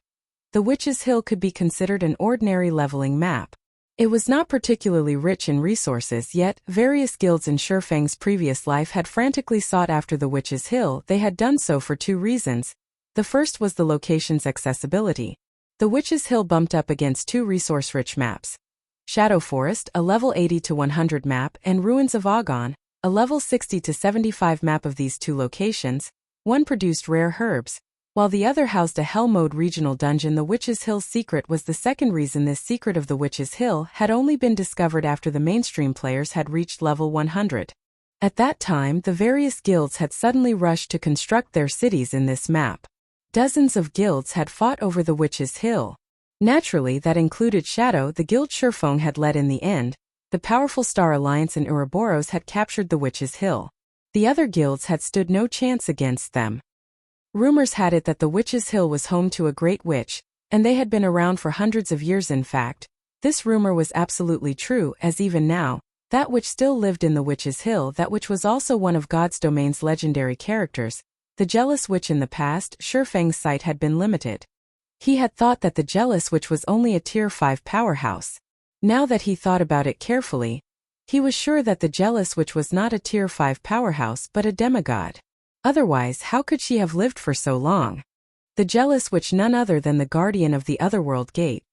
The Witch's Hill could be considered an ordinary leveling map. It was not particularly rich in resources, yet various guilds in Shurfeng's previous life had frantically sought after the Witch's Hill. They had done so for two reasons. The first was the location's accessibility. The Witch's Hill bumped up against two resource-rich maps. Shadow Forest, a level 80 to 100 map, and Ruins of Agon, a level 60 to 75 map. Of these two locations, one produced rare herbs, while the other housed a Hell Mode regional dungeon. The Witch's Hill secret was the second reason. This secret of the Witch's Hill had only been discovered after the mainstream players had reached level 100. At that time, the various guilds had suddenly rushed to construct their cities in this map. Dozens of guilds had fought over the Witch's Hill. Naturally, that included Shadow, the guild Shurfeng had led. In the end, the powerful Star Alliance and Ouroboros had captured the Witch's Hill. The other guilds had stood no chance against them. Rumors had it that the Witch's Hill was home to a great witch, and they had been around for hundreds of years. In fact, this rumor was absolutely true, as even now, that witch still lived in the Witch's Hill. That witch was also one of God's Domain's legendary characters, the Jealous Witch. In the past, Shurfeng's sight had been limited. He had thought that the Jealous Witch was only a Tier 5 powerhouse. Now that he thought about it carefully, he was sure that the Jealous Witch was not a Tier 5 powerhouse but a demigod. Otherwise, how could she have lived for so long? The Jealous Witch, none other than the guardian of the Otherworld Gate.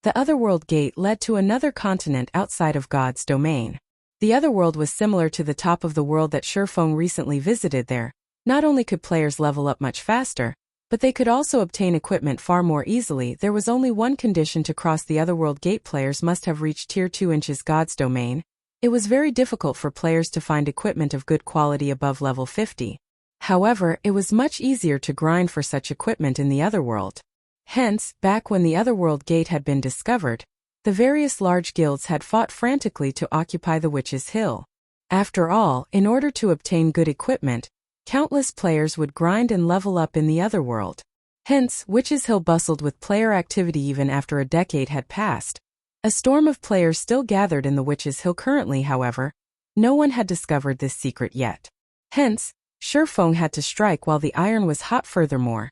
The Otherworld Gate led to another continent outside of God's domain. The Otherworld was similar to the top of the world that Shurfeng recently visited. There, not only could players level up much faster, but they could also obtain equipment far more easily. There was only one condition to cross the Otherworld Gate: players must have reached Tier 2 inches God's domain. It was very difficult for players to find equipment of good quality above level 50. However, it was much easier to grind for such equipment in the Otherworld. Hence, back when the Otherworld Gate had been discovered, the various large guilds had fought frantically to occupy the Witch's Hill. After all, in order to obtain good equipment, countless players would grind and level up in the Otherworld. Hence, Witch's Hill bustled with player activity even after a decade had passed. A storm of players still gathered in the Witch's Hill currently. However, no one had discovered this secret yet. Hence, Shurfeng had to strike while the iron was hot. Furthermore,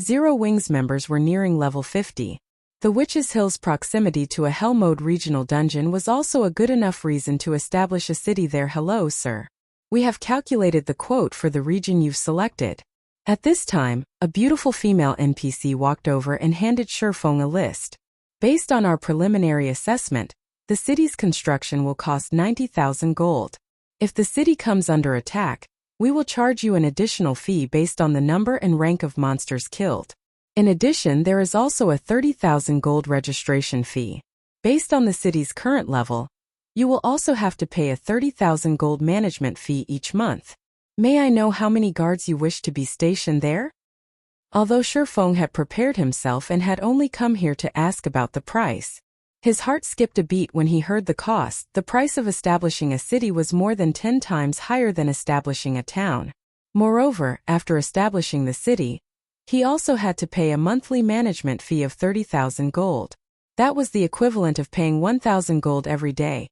Zero Wings members were nearing level 50. The Witch's Hill's proximity to a Hell Mode regional dungeon was also a good enough reason to establish a city there. Hello, sir. We have calculated the quote for the region you've selected. At this time, a beautiful female NPC walked over and handed Shurfeng a list. Based on our preliminary assessment, the city's construction will cost 90,000 gold. If the city comes under attack, we will charge you an additional fee based on the number and rank of monsters killed. In addition, there is also a 30,000 gold registration fee. Based on the city's current level, you will also have to pay a 30,000 gold management fee each month. May I know how many guards you wish to be stationed there? Although Shurfeng had prepared himself and had only come here to ask about the price, his heart skipped a beat when he heard the cost. The price of establishing a city was more than 10 times higher than establishing a town. Moreover, after establishing the city, he also had to pay a monthly management fee of 30,000 gold. That was the equivalent of paying 1,000 gold every day.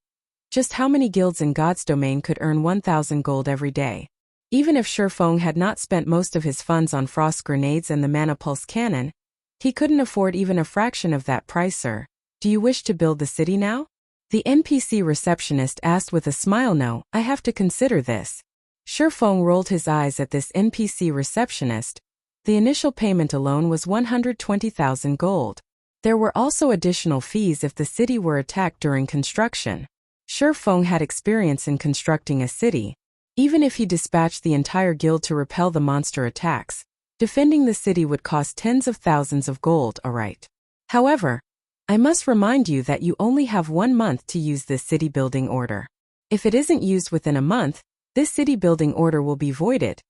Just how many guilds in God's domain could earn 1,000 gold every day? Even if Shurfeng had not spent most of his funds on frost grenades and the mana pulse cannon, he couldn't afford even a fraction of that price. Sir, do you wish to build the city now? The NPC receptionist asked with a smile. No, I have to consider this. Shurfeng rolled his eyes at this NPC receptionist. The initial payment alone was 120,000 gold. There were also additional fees if the city were attacked during construction. Shurfeng had experience in constructing a city. Even if he dispatched the entire guild to repel the monster attacks, defending the city would cost tens of thousands of gold. Alright. However, I must remind you that you only have 1 month to use this city building order. If it isn't used within a month, this city building order will be voided,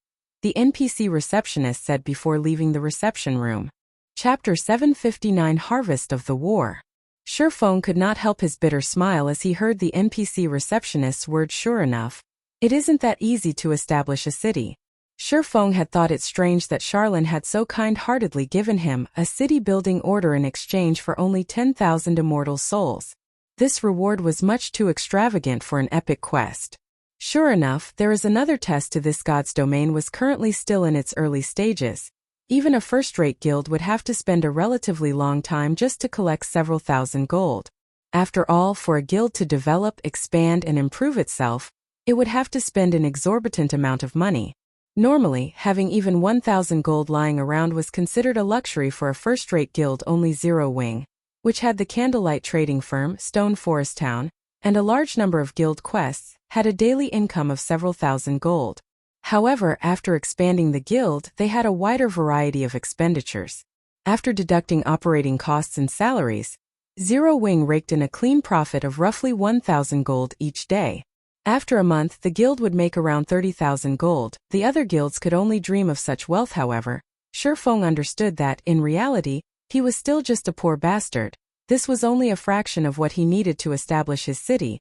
the NPC receptionist said before leaving the reception room. Chapter 759 Harvest of the War. Shurfeng could not help his bitter smile as he heard the NPC receptionist's words. Sure enough, it isn't that easy to establish a city. Shurfeng had thought it strange that Charlene had so kind-heartedly given him a city-building order in exchange for only 10,000 immortal souls. This reward was much too extravagant for an epic quest. Sure enough, there is another test to this God's domain was currently still in its early stages. Even a first-rate guild would have to spend a relatively long time just to collect several thousand gold. After all, for a guild to develop, expand, and improve itself, it would have to spend an exorbitant amount of money. Normally, having even 1,000 gold lying around was considered a luxury for a first-rate guild. Only Zero Wing, which had the candlelight trading firm, Stone Forest Town, and a large number of guild quests, had a daily income of several thousand gold. However, after expanding the guild, they had a wider variety of expenditures. After deducting operating costs and salaries, Zero Wing raked in a clean profit of roughly 1,000 gold each day. After a month, the guild would make around 30,000 gold. The other guilds could only dream of such wealth. However, Shifeng understood that, in reality, he was still just a poor bastard. This was only a fraction of what he needed to establish his city.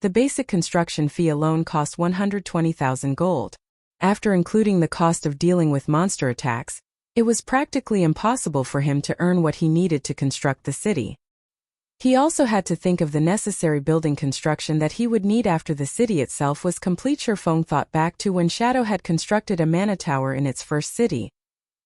The basic construction fee alone cost 120,000 gold. After including the cost of dealing with monster attacks, it was practically impossible for him to earn what he needed to construct the city. He also had to think of the necessary building construction that he would need after the city itself was complete. Shifeng thought back to when Shadow had constructed a mana tower in its first city.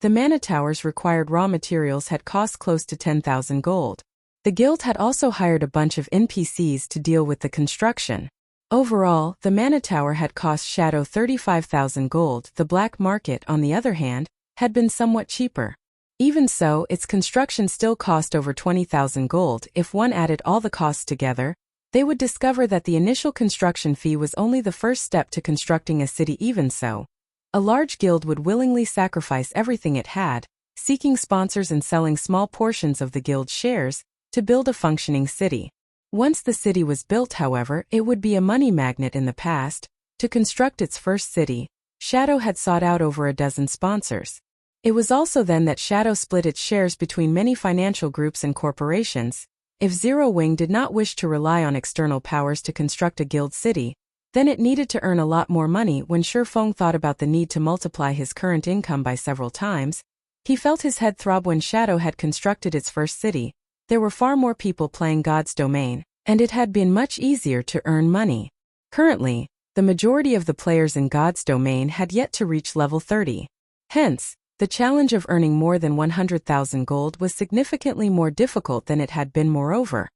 The mana tower's required raw materials had cost close to 10,000 gold. The guild had also hired a bunch of NPCs to deal with the construction. Overall, the mana tower had cost Shadow 35,000 gold. The black market, on the other hand, had been somewhat cheaper. Even so, its construction still cost over 20,000 gold. If one added all the costs together, they would discover that the initial construction fee was only the first step to constructing a city. Even so, a large guild would willingly sacrifice everything it had, seeking sponsors and selling small portions of the guild's shares, to build a functioning city. Once the city was built, however, it would be a money magnet. In the past, to construct its first city, Shadow had sought out over a dozen sponsors. It was also then that Shadow split its shares between many financial groups and corporations. If Zero Wing did not wish to rely on external powers to construct a guild city, then it needed to earn a lot more money. When Shifeng thought about the need to multiply his current income by several times, he felt his head throb. When Shadow had constructed its first city, there were far more people playing God's domain, and it had been much easier to earn money. Currently, the majority of the players in God's domain had yet to reach level 30. Hence, the challenge of earning more than 100,000 gold was significantly more difficult than it had been. Moreover,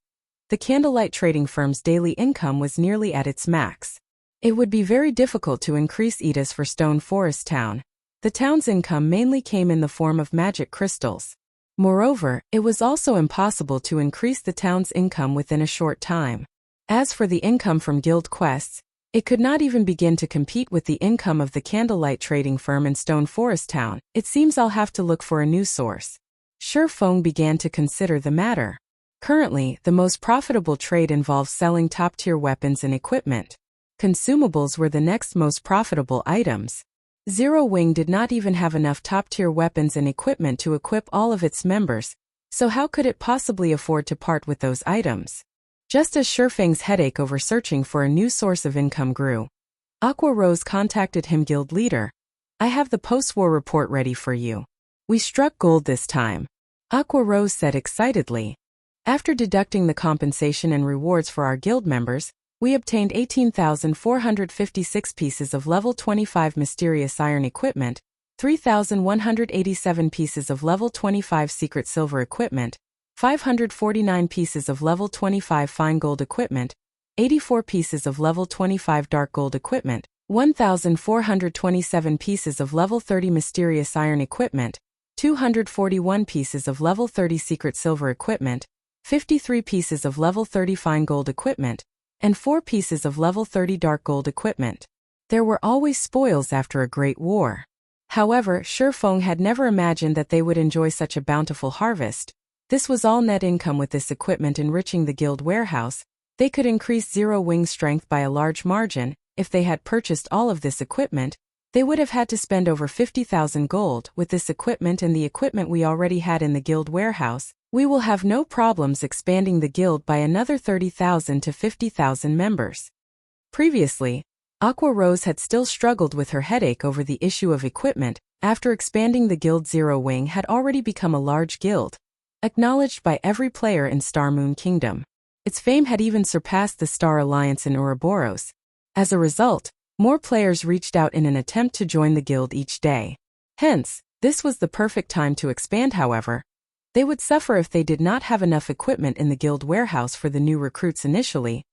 the candlelight trading firm's daily income was nearly at its max. It would be very difficult to increase ETAs for Stone Forest Town. The town's income mainly came in the form of magic crystals. Moreover, it was also impossible to increase the town's income within a short time. As for the income from guild quests, it could not even begin to compete with the income of the candlelight trading firm in Stone Forest Town. It seems I'll have to look for a new source. Shifeng began to consider the matter. Currently, the most profitable trade involves selling top-tier weapons and equipment. Consumables were the next most profitable items. Zero Wing did not even have enough top-tier weapons and equipment to equip all of its members, so how could it possibly afford to part with those items? Just as Shifeng's headache over searching for a new source of income grew, Aqua Rose contacted him. Guild leader, I have the post-war report ready for you. We struck gold this time, Aqua Rose said excitedly. After deducting the compensation and rewards for our guild members, we obtained 18,456 pieces of level 25 mysterious iron equipment, 3,187 pieces of level 25 secret silver equipment, 549 pieces of level 25 fine gold equipment, 84 pieces of level 25 dark gold equipment, 1,427 pieces of level 30 mysterious iron equipment, 241 pieces of level 30 secret silver equipment, 53 pieces of level 30 fine gold equipment, and 4 pieces of level 30 dark gold equipment. There were always spoils after a great war. However, Shifeng had never imagined that they would enjoy such a bountiful harvest. This was all net income. With this equipment enriching the guild warehouse, they could increase Zero Wing's strength by a large margin. If they had purchased all of this equipment, they would have had to spend over 50,000 gold. With this equipment and the equipment we already had in the guild warehouse, we will have no problems expanding the guild by another 30,000 to 50,000 members. Previously, Aqua Rose had still struggled with her headache over the issue of equipment. After expanding the guild, Zero Wing had already become a large guild, acknowledged by every player in Star Moon Kingdom. Its fame had even surpassed the Star Alliance in Ouroboros. As a result, more players reached out in an attempt to join the guild each day. Hence, this was the perfect time to expand. However, They would suffer if they did not have enough equipment in the guild warehouse for the new recruits initially.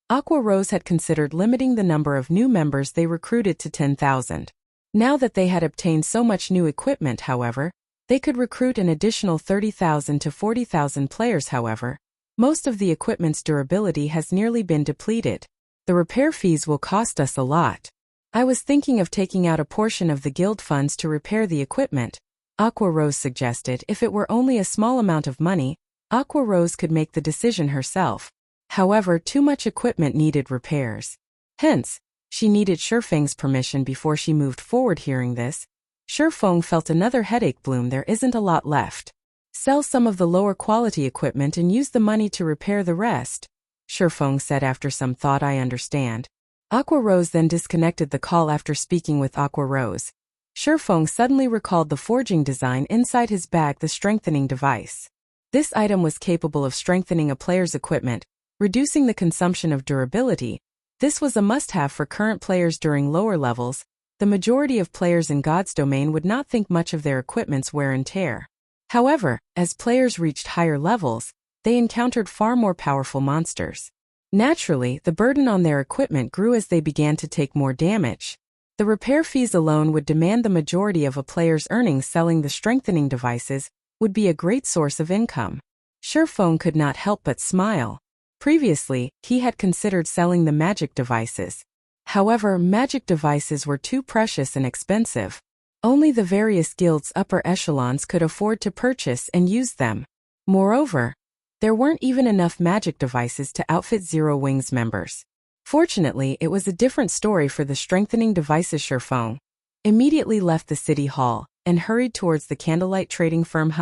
Aqua Rose had considered limiting the number of new members they recruited to 10,000. Now that they had obtained so much new equipment, however, they could recruit an additional 30,000 to 40,000 players. However, most of the equipment's durability has nearly been depleted. The repair fees will cost us a lot. I was thinking of taking out a portion of the guild funds to repair the equipment, Aqua Rose suggested. If it were only a small amount of money, Aqua Rose could make the decision herself. However, too much equipment needed repairs. Hence, she needed Shifeng's permission before she moved forward. Hearing this, Shifeng felt another headache bloom. There isn't a lot left. Sell some of the lower quality equipment and use the money to repair the rest, Shifeng said after some thought. I understand. Aqua Rose then disconnected the call. After speaking with Aqua Rose, Shifeng suddenly recalled the forging design inside his bag, the strengthening device. This item was capable of strengthening a player's equipment, reducing the consumption of durability. This was a must-have for current players during lower levels. The majority of players in God's domain would not think much of their equipment's wear and tear. However, as players reached higher levels, they encountered far more powerful monsters. Naturally, the burden on their equipment grew as they began to take more damage. The repair fees alone would demand the majority of a player's earnings. Selling the strengthening devices would be a great source of income. Shifeng could not help but smile. Previously, he had considered selling the magic devices. However, magic devices were too precious and expensive. Only the various guilds' upper echelons could afford to purchase and use them. Moreover, there weren't even enough magic devices to outfit Zero Wings members. Fortunately, it was a different story for the strengthening devices. Shifeng immediately left the city hall and hurried towards the candlelight trading firm.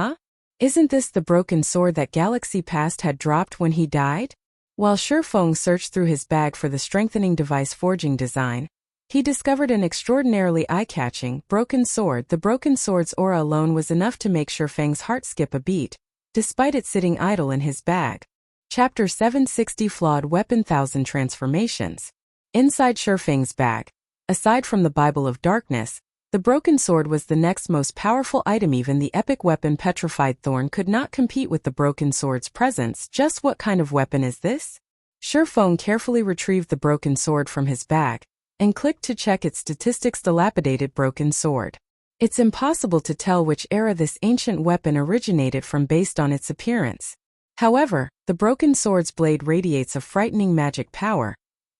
Isn't this the broken sword that Galaxy Past had dropped when he died? While Shifeng searched through his bag for the strengthening device forging design, he discovered an extraordinarily eye-catching, broken sword. The broken sword's aura alone was enough to make Shifeng's heart skip a beat, despite it sitting idle in his bag. Chapter 760 Flawed Weapon 1000 Transformations. Inside Shifeng's bag, aside from the Bible of Darkness, the broken sword was the next most powerful item. Even the epic weapon Petrified Thorn could not compete with the broken sword's presence. Just what kind of weapon is this? Shifeng carefully retrieved the broken sword from his bag and clicked to check its statistics. Dilapidated broken sword. It's impossible to tell which era this ancient weapon originated from based on its appearance. However, the broken sword's blade radiates a frightening magic power,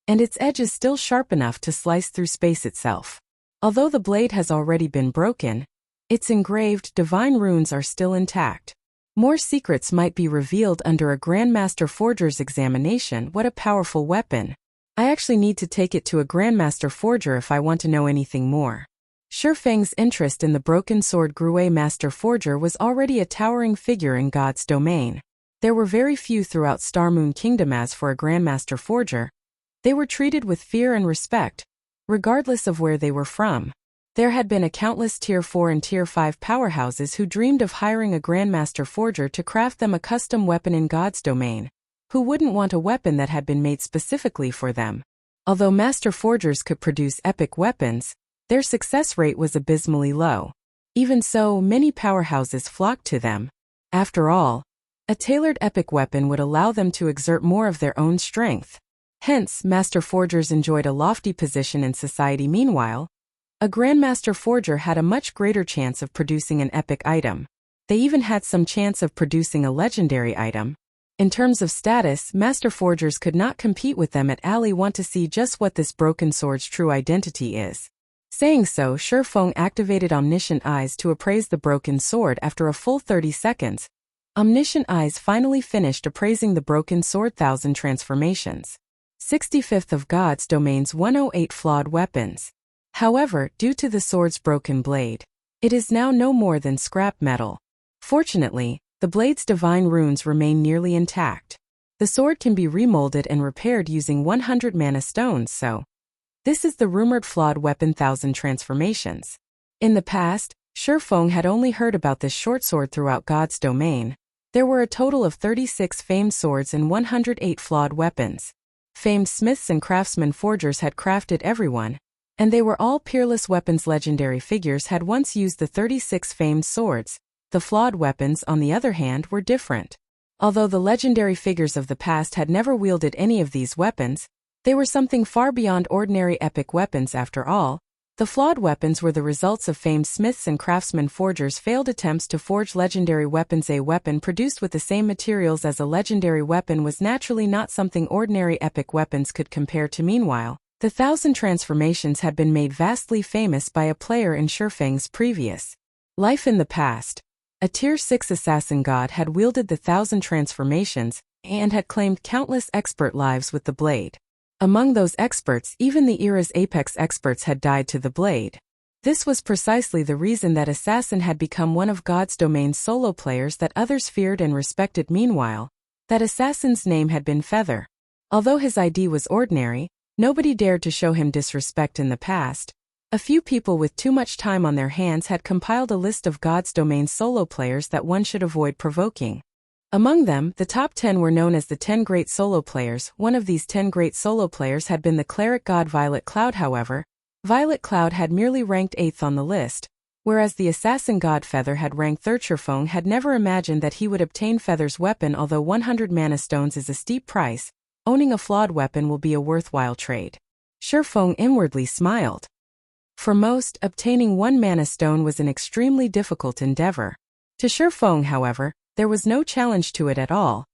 and its edge is still sharp enough to slice through space itself. Although the blade has already been broken, its engraved divine runes are still intact. More secrets might be revealed under a Grandmaster Forger's examination. What a powerful weapon. I actually need to take it to a Grandmaster Forger if I want to know anything more. Shifeng's interest in the broken sword grew. A Master Forger was already a towering figure in God's domain. There were very few throughout Starmoon Kingdom. As for a Grandmaster Forger, they were treated with fear and respect, regardless of where they were from. There had been a countless Tier 4 and Tier 5 powerhouses who dreamed of hiring a Grandmaster Forger to craft them a custom weapon in God's domain. Who wouldn't want a weapon that had been made specifically for them? Although Master Forgers could produce epic weapons, their success rate was abysmally low. Even so, many powerhouses flocked to them. After all, a tailored epic weapon would allow them to exert more of their own strength. Hence, Master Forgers enjoyed a lofty position in society. Meanwhile, a Grandmaster Forger had a much greater chance of producing an epic item. They even had some chance of producing a legendary item. In terms of status, Master Forgers could not compete with them. At Ali want to see just what this broken sword's true identity is. Saying so, Shifeng activated Omniscient Eyes to appraise the broken sword. After a full 30 seconds, Omniscient Eyes finally finished appraising the broken sword. 1000 transformations. 65th of God's Domain's 108 Flawed Weapons. However, due to the sword's broken blade, it is now no more than scrap metal. Fortunately, the blade's divine runes remain nearly intact. The sword can be remolded and repaired using 100 mana stones. So, this is the rumored Flawed Weapon 1000 transformations. In the past, Shifeng had only heard about this short sword throughout God's domain. There were a total of 36 famed swords and 108 flawed weapons. Famed smiths and craftsmen forgers had crafted everyone, and they were all peerless weapons. Legendary figures had once used the 36 famed swords, The Flawed weapons, on the other hand, were different. Although the legendary figures of the past had never wielded any of these weapons, they were something far beyond ordinary epic weapons after all. The Flawed weapons were the results of famed smiths and craftsmen forgers' failed attempts to forge legendary weapons. A weapon produced with the same materials as a legendary weapon was naturally not something ordinary epic weapons could compare to. Meanwhile, the 1,000 transformations had been made vastly famous by a player in Shurfeng's previous life. In the past, a Tier 6 assassin god had wielded the 1,000 transformations and had claimed countless expert lives with the blade. Among those experts, even the era's apex experts had died to the blade. This was precisely the reason that Assassin had become one of God's domain's solo players that others feared and respected. Meanwhile, that Assassin's name had been Feather. Although his ID was ordinary, nobody dared to show him disrespect in the past. A few people with too much time on their hands had compiled a list of God's domain solo players that one should avoid provoking. Among them, the top 10 were known as the 10 great solo players. One of these 10 great solo players had been the cleric god Violet Cloud. However, Violet Cloud had merely ranked 8th on the list, whereas the assassin god Feather had ranked 3rd. Shurfeng had never imagined that he would obtain Feather's weapon. Although 100 mana stones is a steep price, owning a Flawed weapon will be a worthwhile trade. Shurfeng inwardly smiled. For most, obtaining 1 mana stone was an extremely difficult endeavor. To Shurfeng, however, there was no challenge to it at all.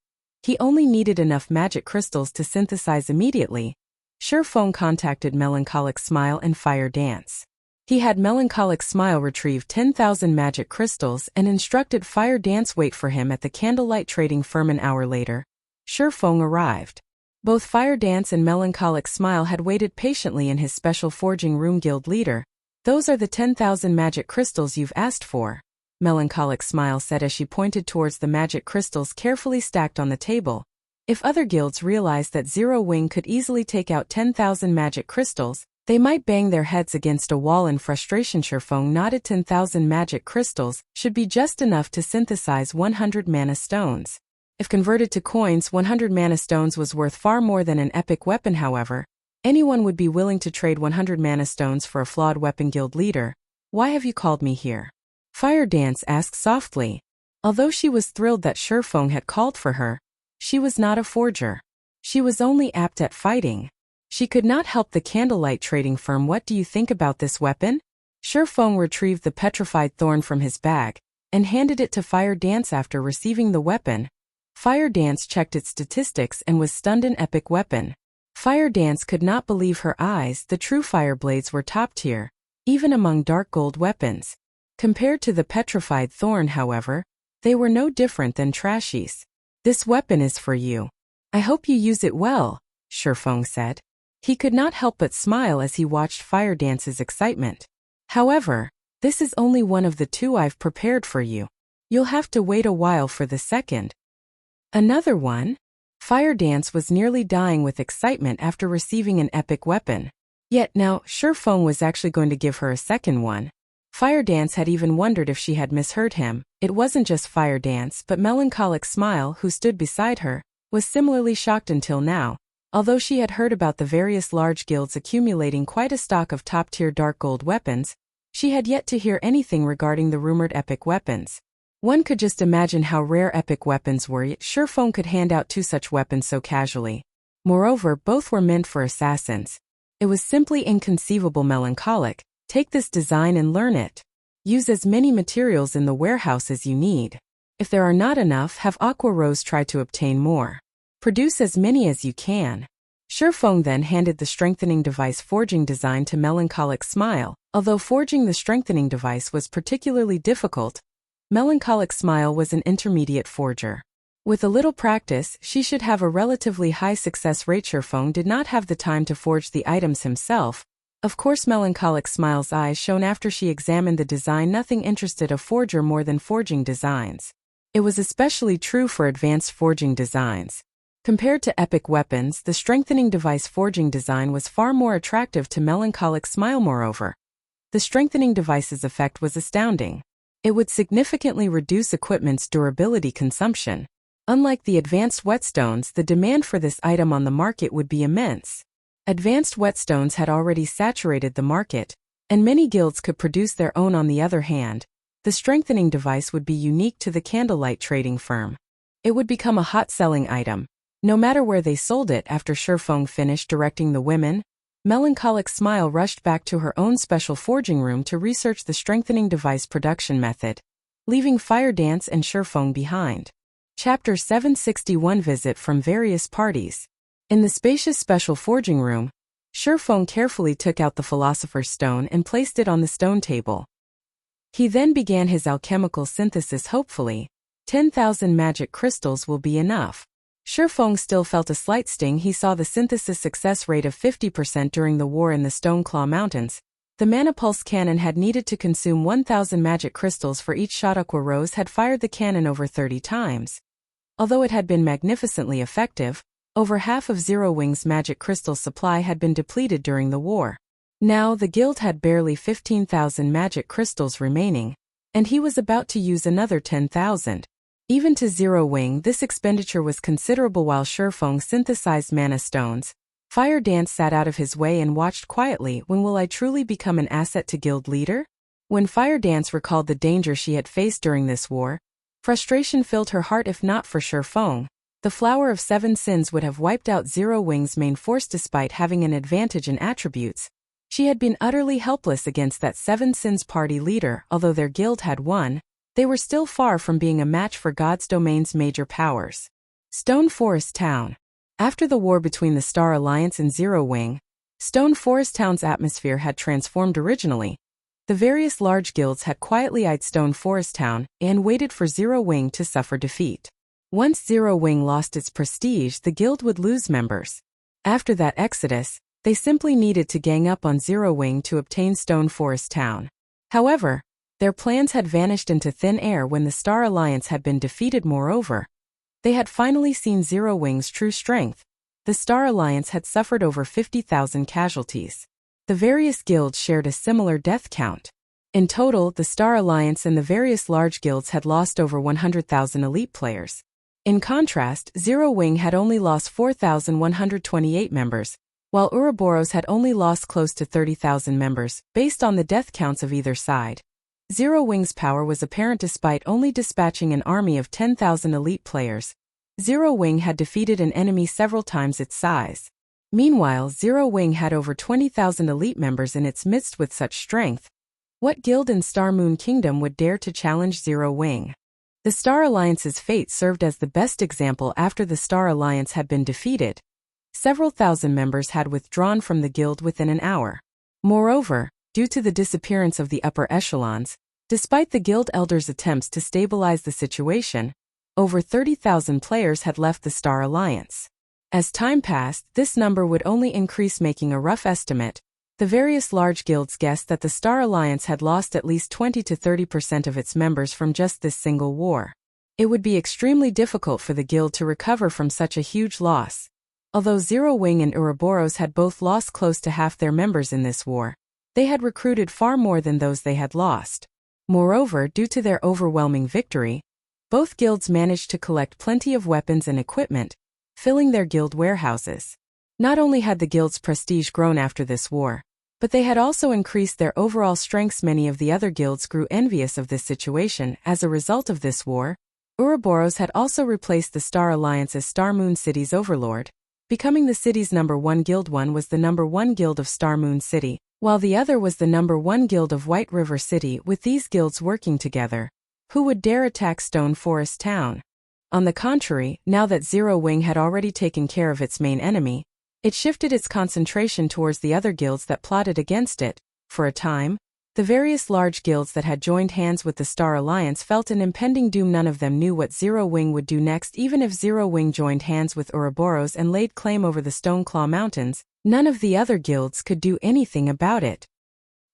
He only needed enough magic crystals to synthesize immediately. Shurfeng contacted Melancholic Smile and Fire Dance. He had Melancholic Smile retrieve 10,000 magic crystals and instructed Fire Dance wait for him at the candlelight trading firm. An hour later, Shurfeng arrived. Both Fire Dance and Melancholic Smile had waited patiently in his special forging room. Guild leader, those are the 10,000 magic crystals you've asked for, Melancholic Smile said as she pointed towards the magic crystals carefully stacked on the table. If other guilds realized that Zero Wing could easily take out 10,000 magic crystals, they might bang their heads against a wall in frustration. Shurfeng nodded. 10,000 magic crystals should be just enough to synthesize 100 mana stones. If converted to coins, 100 mana stones was worth far more than an epic weapon. However, anyone would be willing to trade 100 mana stones for a Flawed weapon. Guild leader, why have you called me here? Fire Dance asked softly. Although she was thrilled that Shurfeng had called for her, she was not a forger. She was only apt at fighting. She could not help the candlelight trading firm. What do you think about this weapon? Shurfeng retrieved the petrified thorn from his bag and handed it to Fire Dance. After receiving the weapon, Fire Dance checked its statistics and was stunned. An epic weapon. Fire Dance could not believe her eyes. The true fire blades were top tier, even among dark gold weapons. Compared to the petrified thorn, however, they were no different than trashies. This weapon is for you. I hope you use it well, Shurfeng said. He could not help but smile as he watched Fire Dance's excitement. However, this is only one of the 2 I've prepared for you. You'll have to wait a while for the second. Another one? Fire Dance was nearly dying with excitement after receiving an epic weapon. Yet now, Shurfeng was actually going to give her a second one. Fire Dance had even wondered if she had misheard him. It wasn't just Fire Dance, but Melancholic Smile, who stood beside her, was similarly shocked. Until now, although she had heard about the various large guilds accumulating quite a stock of top-tier dark gold weapons, she had yet to hear anything regarding the rumored epic weapons. One could just imagine how rare epic weapons were, yet Shurfeng could hand out 2 such weapons so casually. Moreover, both were meant for assassins. It was simply inconceivable. Melancholic, take this design and learn it. Use as many materials in the warehouse as you need. If there are not enough, have Aqua Rose try to obtain more. Produce as many as you can. Shurfeng then handed the strengthening device forging design to Melancholic Smile. Although forging the strengthening device was particularly difficult, Melancholic Smile was an intermediate forger. With a little practice, she should have a relatively high success rate. Shurfeng did not have the time to forge the items himself. Of course, Melancholic Smile's eyes shone after she examined the design. Nothing interested a forger more than forging designs. It was especially true for advanced forging designs. Compared to epic weapons, the strengthening device forging design was far more attractive to Melancholic Smile. Moreover, the strengthening device's effect was astounding. It would significantly reduce equipment's durability consumption. Unlike the advanced whetstones, the demand for this item on the market would be immense. Advanced whetstones had already saturated the market, and many guilds could produce their own. On the other hand, The strengthening device would be unique to the candlelight trading firm. It would become a hot-selling item, no matter where they sold it. After Shifeng finished directing the women, Melancholic Smile rushed back to her own special forging room to research the strengthening device production method, leaving Fire Dance and Shifeng behind. Chapter 761 Visit from Various Parties. In the spacious special forging room, Shifeng carefully took out the Philosopher's Stone and placed it on the stone table. He then began his alchemical synthesis. Hopefully, 10,000 magic crystals will be enough. Shifeng still felt a slight sting. He saw the synthesis success rate of 50% during the war in the Stoneclaw Mountains. The Manipulse cannon had needed to consume 1,000 magic crystals for each shot. Aqua Rose had fired the cannon over 30 times. Although it had been magnificently effective, over half of Zero Wing's magic crystal supply had been depleted during the war. Now the guild had barely 15,000 magic crystals remaining, and he was about to use another 10,000. Even to Zero Wing, this expenditure was considerable. While Shifeng synthesized mana stones, Fire Dance sat out of his way and watched quietly. When will I truly become an asset to guild leader? When Fire Dance recalled the danger she had faced during this war, frustration filled her heart. If not for Shifeng, the Flower of Seven Sins would have wiped out Zero Wing's main force. Despite having an advantage in attributes, she had been utterly helpless against that Seven Sins party leader. Although their guild had won, they were still far from being a match for God's Domain's major powers. Stone Forest Town. After the war between the Star Alliance and Zero Wing, Stone Forest Town's atmosphere had transformed. Originally, the various large guilds had quietly eyed Stone Forest Town and waited for Zero Wing to suffer defeat. Once Zero Wing lost its prestige, the guild would lose members. After that exodus, they simply needed to gang up on Zero Wing to obtain Stone Forest Town. However, their plans had vanished into thin air when the Star Alliance had been defeated. Moreover, they had finally seen Zero Wing's true strength. The Star Alliance had suffered over 50,000 casualties. The various guilds shared a similar death count. In total, the Star Alliance and the various large guilds had lost over 100,000 elite players. In contrast, Zero Wing had only lost 4,128 members, while Ouroboros had only lost close to 30,000 members, based on the death counts of either side. Zero Wing's power was apparent despite only dispatching an army of 10,000 elite players. Zero Wing had defeated an enemy several times its size. Meanwhile, Zero Wing had over 20,000 elite members in its midst. With such strength, what guild in Star Moon Kingdom would dare to challenge Zero Wing? The Star Alliance's fate served as the best example. After the Star Alliance had been defeated, several thousand members had withdrawn from the guild within an hour. Moreover, due to the disappearance of the upper echelons, despite the guild elders' attempts to stabilize the situation, over 30,000 players had left the Star Alliance. As time passed, this number would only increase. Making a rough estimate, the various large guilds guessed that the Star Alliance had lost at least 20 to 30% of its members from just this single war. It would be extremely difficult for the guild to recover from such a huge loss. Although Zero Wing and Ouroboros had both lost close to half their members in this war, they had recruited far more than those they had lost. Moreover, due to their overwhelming victory, both guilds managed to collect plenty of weapons and equipment, filling their guild warehouses. Not only had the guild's prestige grown after this war, but they had also increased their overall strengths. Many of the other guilds grew envious of this situation. As a result of this war, Ouroboros had also replaced the Star Alliance as Star Moon City's overlord, becoming the city's #1 guild. One was the #1 guild of Star Moon City, while the other was the #1 guild of White River City. With these guilds working together, who would dare attack Stone Forest Town? On the contrary, now that Zero Wing had already taken care of its main enemy, it shifted its concentration towards the other guilds that plotted against it. For a time, the various large guilds that had joined hands with the Star Alliance felt an impending doom. None of them knew what Zero Wing would do next. Even if Zero Wing joined hands with Ouroboros and laid claim over the Stoneclaw Mountains, none of the other guilds could do anything about it.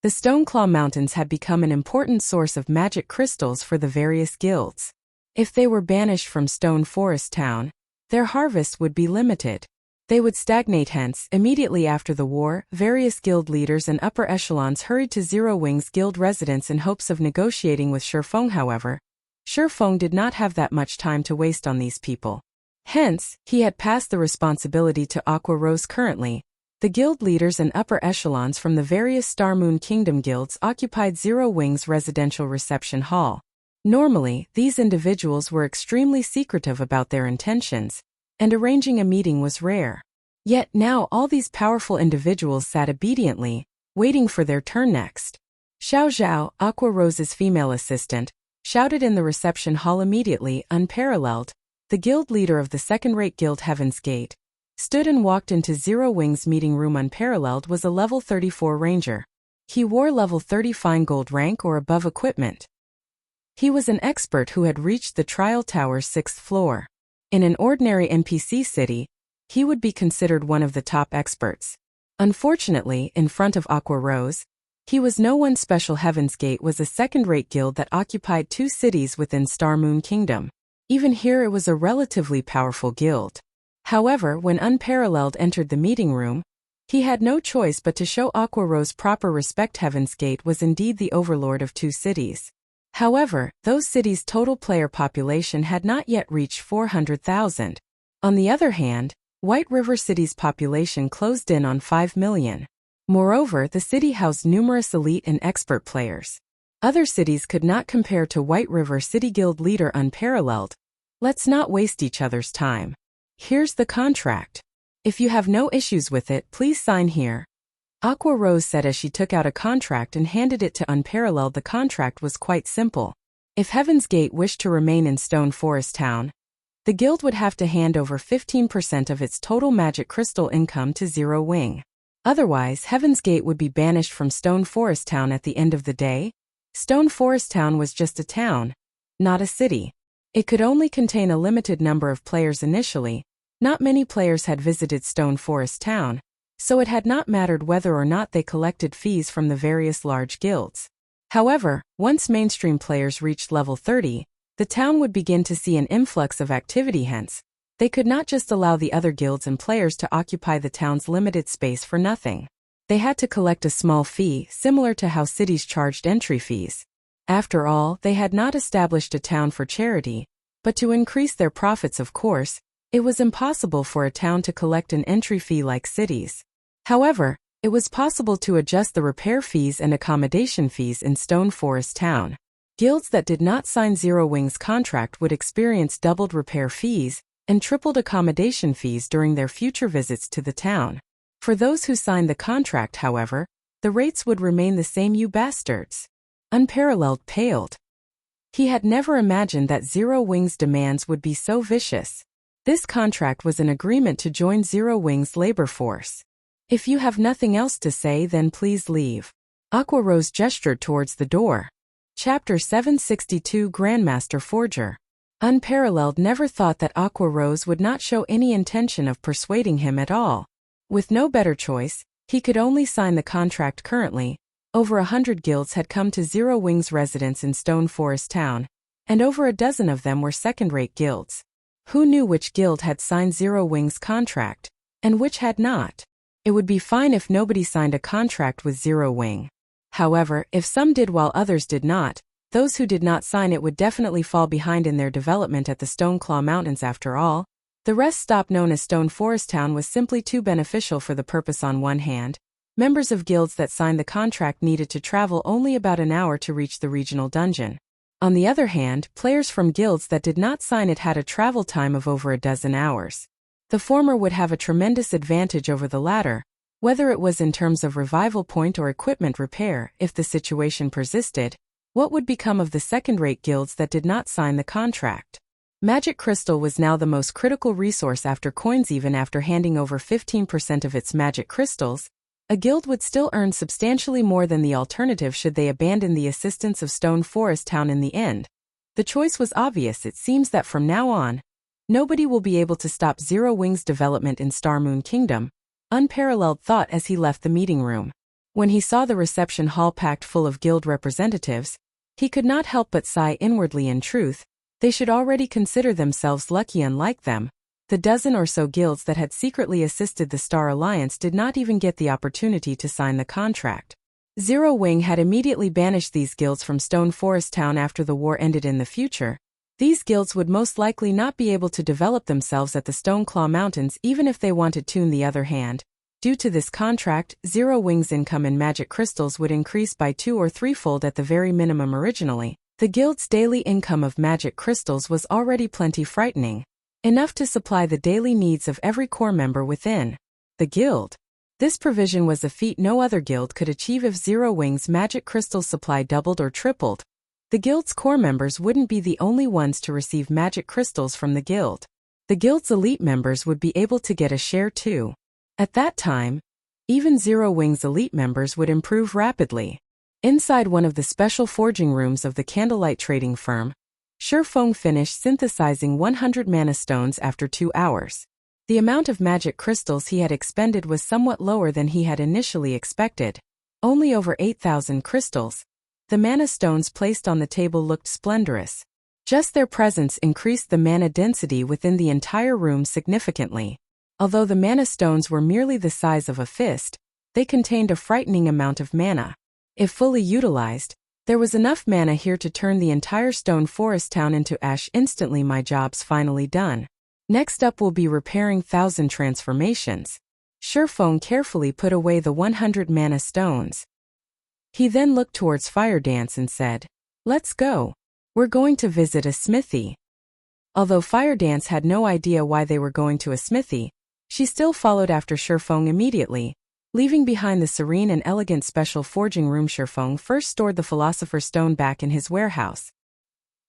The Stoneclaw Mountains had become an important source of magic crystals for the various guilds. If they were banished from Stone Forest Town, their harvest would be limited. They would stagnate. Hence, immediately after the war, various guild leaders and upper echelons hurried to Zero Wing's guild residence in hopes of negotiating with Shifeng. However, Shifeng did not have that much time to waste on these people. Hence, he had passed the responsibility to Aqua Rose. Currently, The guild leaders and upper echelons from the various Star Moon Kingdom guilds occupied Zero Wing's residential reception hall. Normally, these individuals were extremely secretive about their intentions, and arranging a meeting was rare. Yet now all these powerful individuals sat obediently, waiting for their turn next. Xiao Zhao, Aqua Rose's female assistant, shouted in the reception hall immediately. Unparalleled, the guild leader of the second-rate guild Heaven's Gate, stood and walked into Zero Wing's meeting room. Unparalleled was a level 34 ranger. He wore level 30 fine gold rank or above equipment. He was an expert who had reached the trial tower's 6th floor. In an ordinary NPC city, he would be considered one of the top experts. Unfortunately, in front of Aqua Rose, he was no one special. Heaven's Gate was a second-rate guild that occupied 2 cities within Star Moon Kingdom. Even here it was a relatively powerful guild. However, when Unparalleled entered the meeting room, he had no choice but to show Aqua Rose proper respect. Heaven's Gate was indeed the overlord of 2 cities. However, those cities' total player population had not yet reached 400,000. On the other hand, White River City's population closed in on 5 million. Moreover, the city housed numerous elite and expert players. Other cities could not compare to White River City. Guild leader Unparalleled. Let's not waste each other's time. Here's the contract. If you have no issues with it, please sign here. Aqua Rose said as she took out a contract and handed it to Unparalleled. The contract was quite simple. If Heaven's Gate wished to remain in Stone Forest Town, the guild would have to hand over 15% of its total magic crystal income to Zero Wing. Otherwise, Heaven's Gate would be banished from Stone Forest Town at the end of the day. Stone Forest Town was just a town, not a city. It could only contain a limited number of players initially. Not many players had visited Stone Forest Town, so it had not mattered whether or not they collected fees from the various large guilds. However, once mainstream players reached level 30, the town would begin to see an influx of activity. Hence, they could not just allow the other guilds and players to occupy the town's limited space for nothing. They had to collect a small fee, similar to how cities charged entry fees. After all, they had not established a town for charity, but to increase their profits. Of course, it was impossible for a town to collect an entry fee like cities. However, it was possible to adjust the repair fees and accommodation fees in Stone Forest Town. Guilds that did not sign Zero Wing's contract would experience doubled repair fees and tripled accommodation fees during their future visits to the town. For those who signed the contract, however, the rates would remain the same. You bastards. Unparalleled paled. He had never imagined that Zero Wing's demands would be so vicious. This contract was an agreement to join Zero Wing's labor force. If you have nothing else to say, then please leave. Aqua Rose gestured towards the door. Chapter 762 Grandmaster Forger. Unparalleled never thought that Aqua Rose would not show any intention of persuading him at all. With no better choice, he could only sign the contract. Currently, over 100 guilds had come to Zero Wing's residence in Stone Forest Town, and over a dozen of them were second-rate guilds. Who knew which guild had signed Zero Wing's contract, and which had not? It would be fine if nobody signed a contract with Zero Wing. However, if some did while others did not, those who did not sign it would definitely fall behind in their development at the Stoneclaw Mountains. After all, the rest stop known as Stone Forest Town was simply too beneficial for the purpose. On one hand, members of guilds that signed the contract needed to travel only about an hour to reach the regional dungeon. On the other hand, players from guilds that did not sign it had a travel time of over a dozen hours. The former would have a tremendous advantage over the latter, whether it was in terms of revival point or equipment repair. If the situation persisted, what would become of the second-rate guilds that did not sign the contract? Magic crystal was now the most critical resource after coins. Even after handing over 15% of its magic crystals, a guild would still earn substantially more than the alternative should they abandon the assistance of Stone Forest Town in the end. The choice was obvious. It seems that from now on, nobody will be able to stop Zero Wing's development in Star Moon Kingdom, Unparalleled thought as he left the meeting room. When he saw the reception hall packed full of guild representatives, he could not help but sigh inwardly. In truth, they should already consider themselves lucky. Unlike them, the dozen or so guilds that had secretly assisted the Star Alliance did not even get the opportunity to sign the contract. Zero Wing had immediately banished these guilds from Stone Forest Town after the war ended. In the future, these guilds would most likely not be able to develop themselves at the Stoneclaw Mountains even if they wanted to. On the other hand, Due to this contract, Zero Wings' income in magic crystals would increase by 2 or 3-fold at the very minimum originally. The guild's daily income of magic crystals was already plenty frightening, enough to supply the daily needs of every core member within the guild. This provision was a feat no other guild could achieve if Zero Wings' magic crystal supply doubled or tripled. The guild's core members wouldn't be the only ones to receive magic crystals from the guild. The guild's elite members would be able to get a share too. At that time, even Zero Wings elite members would improve rapidly. Inside one of the special forging rooms of the candlelight trading firm, Shifeng finished synthesizing 100 mana stones after 2 hours. The amount of magic crystals he had expended was somewhat lower than he had initially expected. Only over 8,000 crystals. The mana stones placed on the table looked splendorous. Just their presence increased the mana density within the entire room significantly. Although the mana stones were merely the size of a fist, they contained a frightening amount of mana. If fully utilized, there was enough mana here to turn the entire stone forest town into ash instantly. My job's finally done. Next up will be repairing 1,000 transformations. Shifeng carefully put away the 100 mana stones. He then looked towards Fire Dance and said, "Let's go. We're going to visit a smithy." Although Fire Dance had no idea why they were going to a smithy, she still followed after Shifeng immediately. Leaving behind the serene and elegant special forging room, Shifeng first stored the Philosopher's Stone back in his warehouse.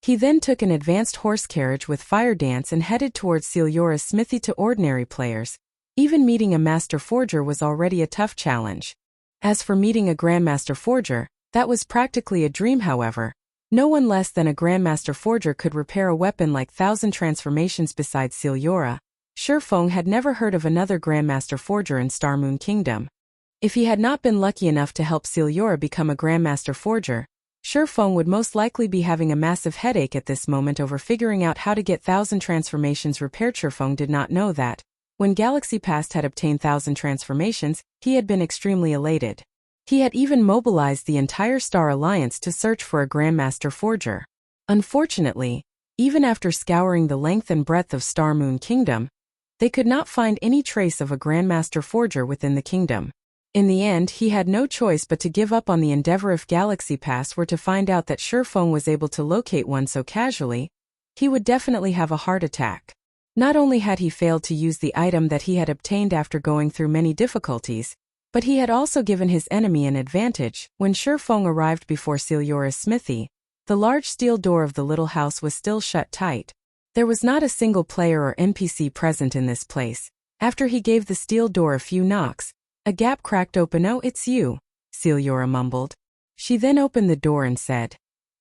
He then took an advanced horse carriage with Fire Dance and headed towards Siliora's smithy. To ordinary players, even meeting a master forger was already a tough challenge. As for meeting a Grandmaster forger, that was practically a dream. However, no one less than a Grandmaster forger could repair a weapon like 1,000 transformations. Besides Siliora, Shifeng had never heard of another Grandmaster forger in Starmoon Kingdom. If he had not been lucky enough to help Siliora become a Grandmaster forger, Shifeng would most likely be having a massive headache at this moment over figuring out how to get 1,000 transformations repaired. Shifeng did not know that, when Galaxy Past had obtained 1,000 transformations, he had been extremely elated. He had even mobilized the entire Star Alliance to search for a Grandmaster forger. Unfortunately, even after scouring the length and breadth of Starmoon Kingdom, they could not find any trace of a Grandmaster forger within the kingdom. In the end, he had no choice but to give up on the endeavor. If Galaxy Pass were to find out that Shifeng was able to locate one so casually, he would definitely have a heart attack. Not only had he failed to use the item that he had obtained after going through many difficulties, but he had also given his enemy an advantage. When Shifeng arrived before Siliora's smithy, the large steel door of the little house was still shut tight. There was not a single player or NPC present in this place. After he gave the steel door a few knocks, a gap cracked open. "Oh, it's you," Siliora mumbled. She then opened the door and said,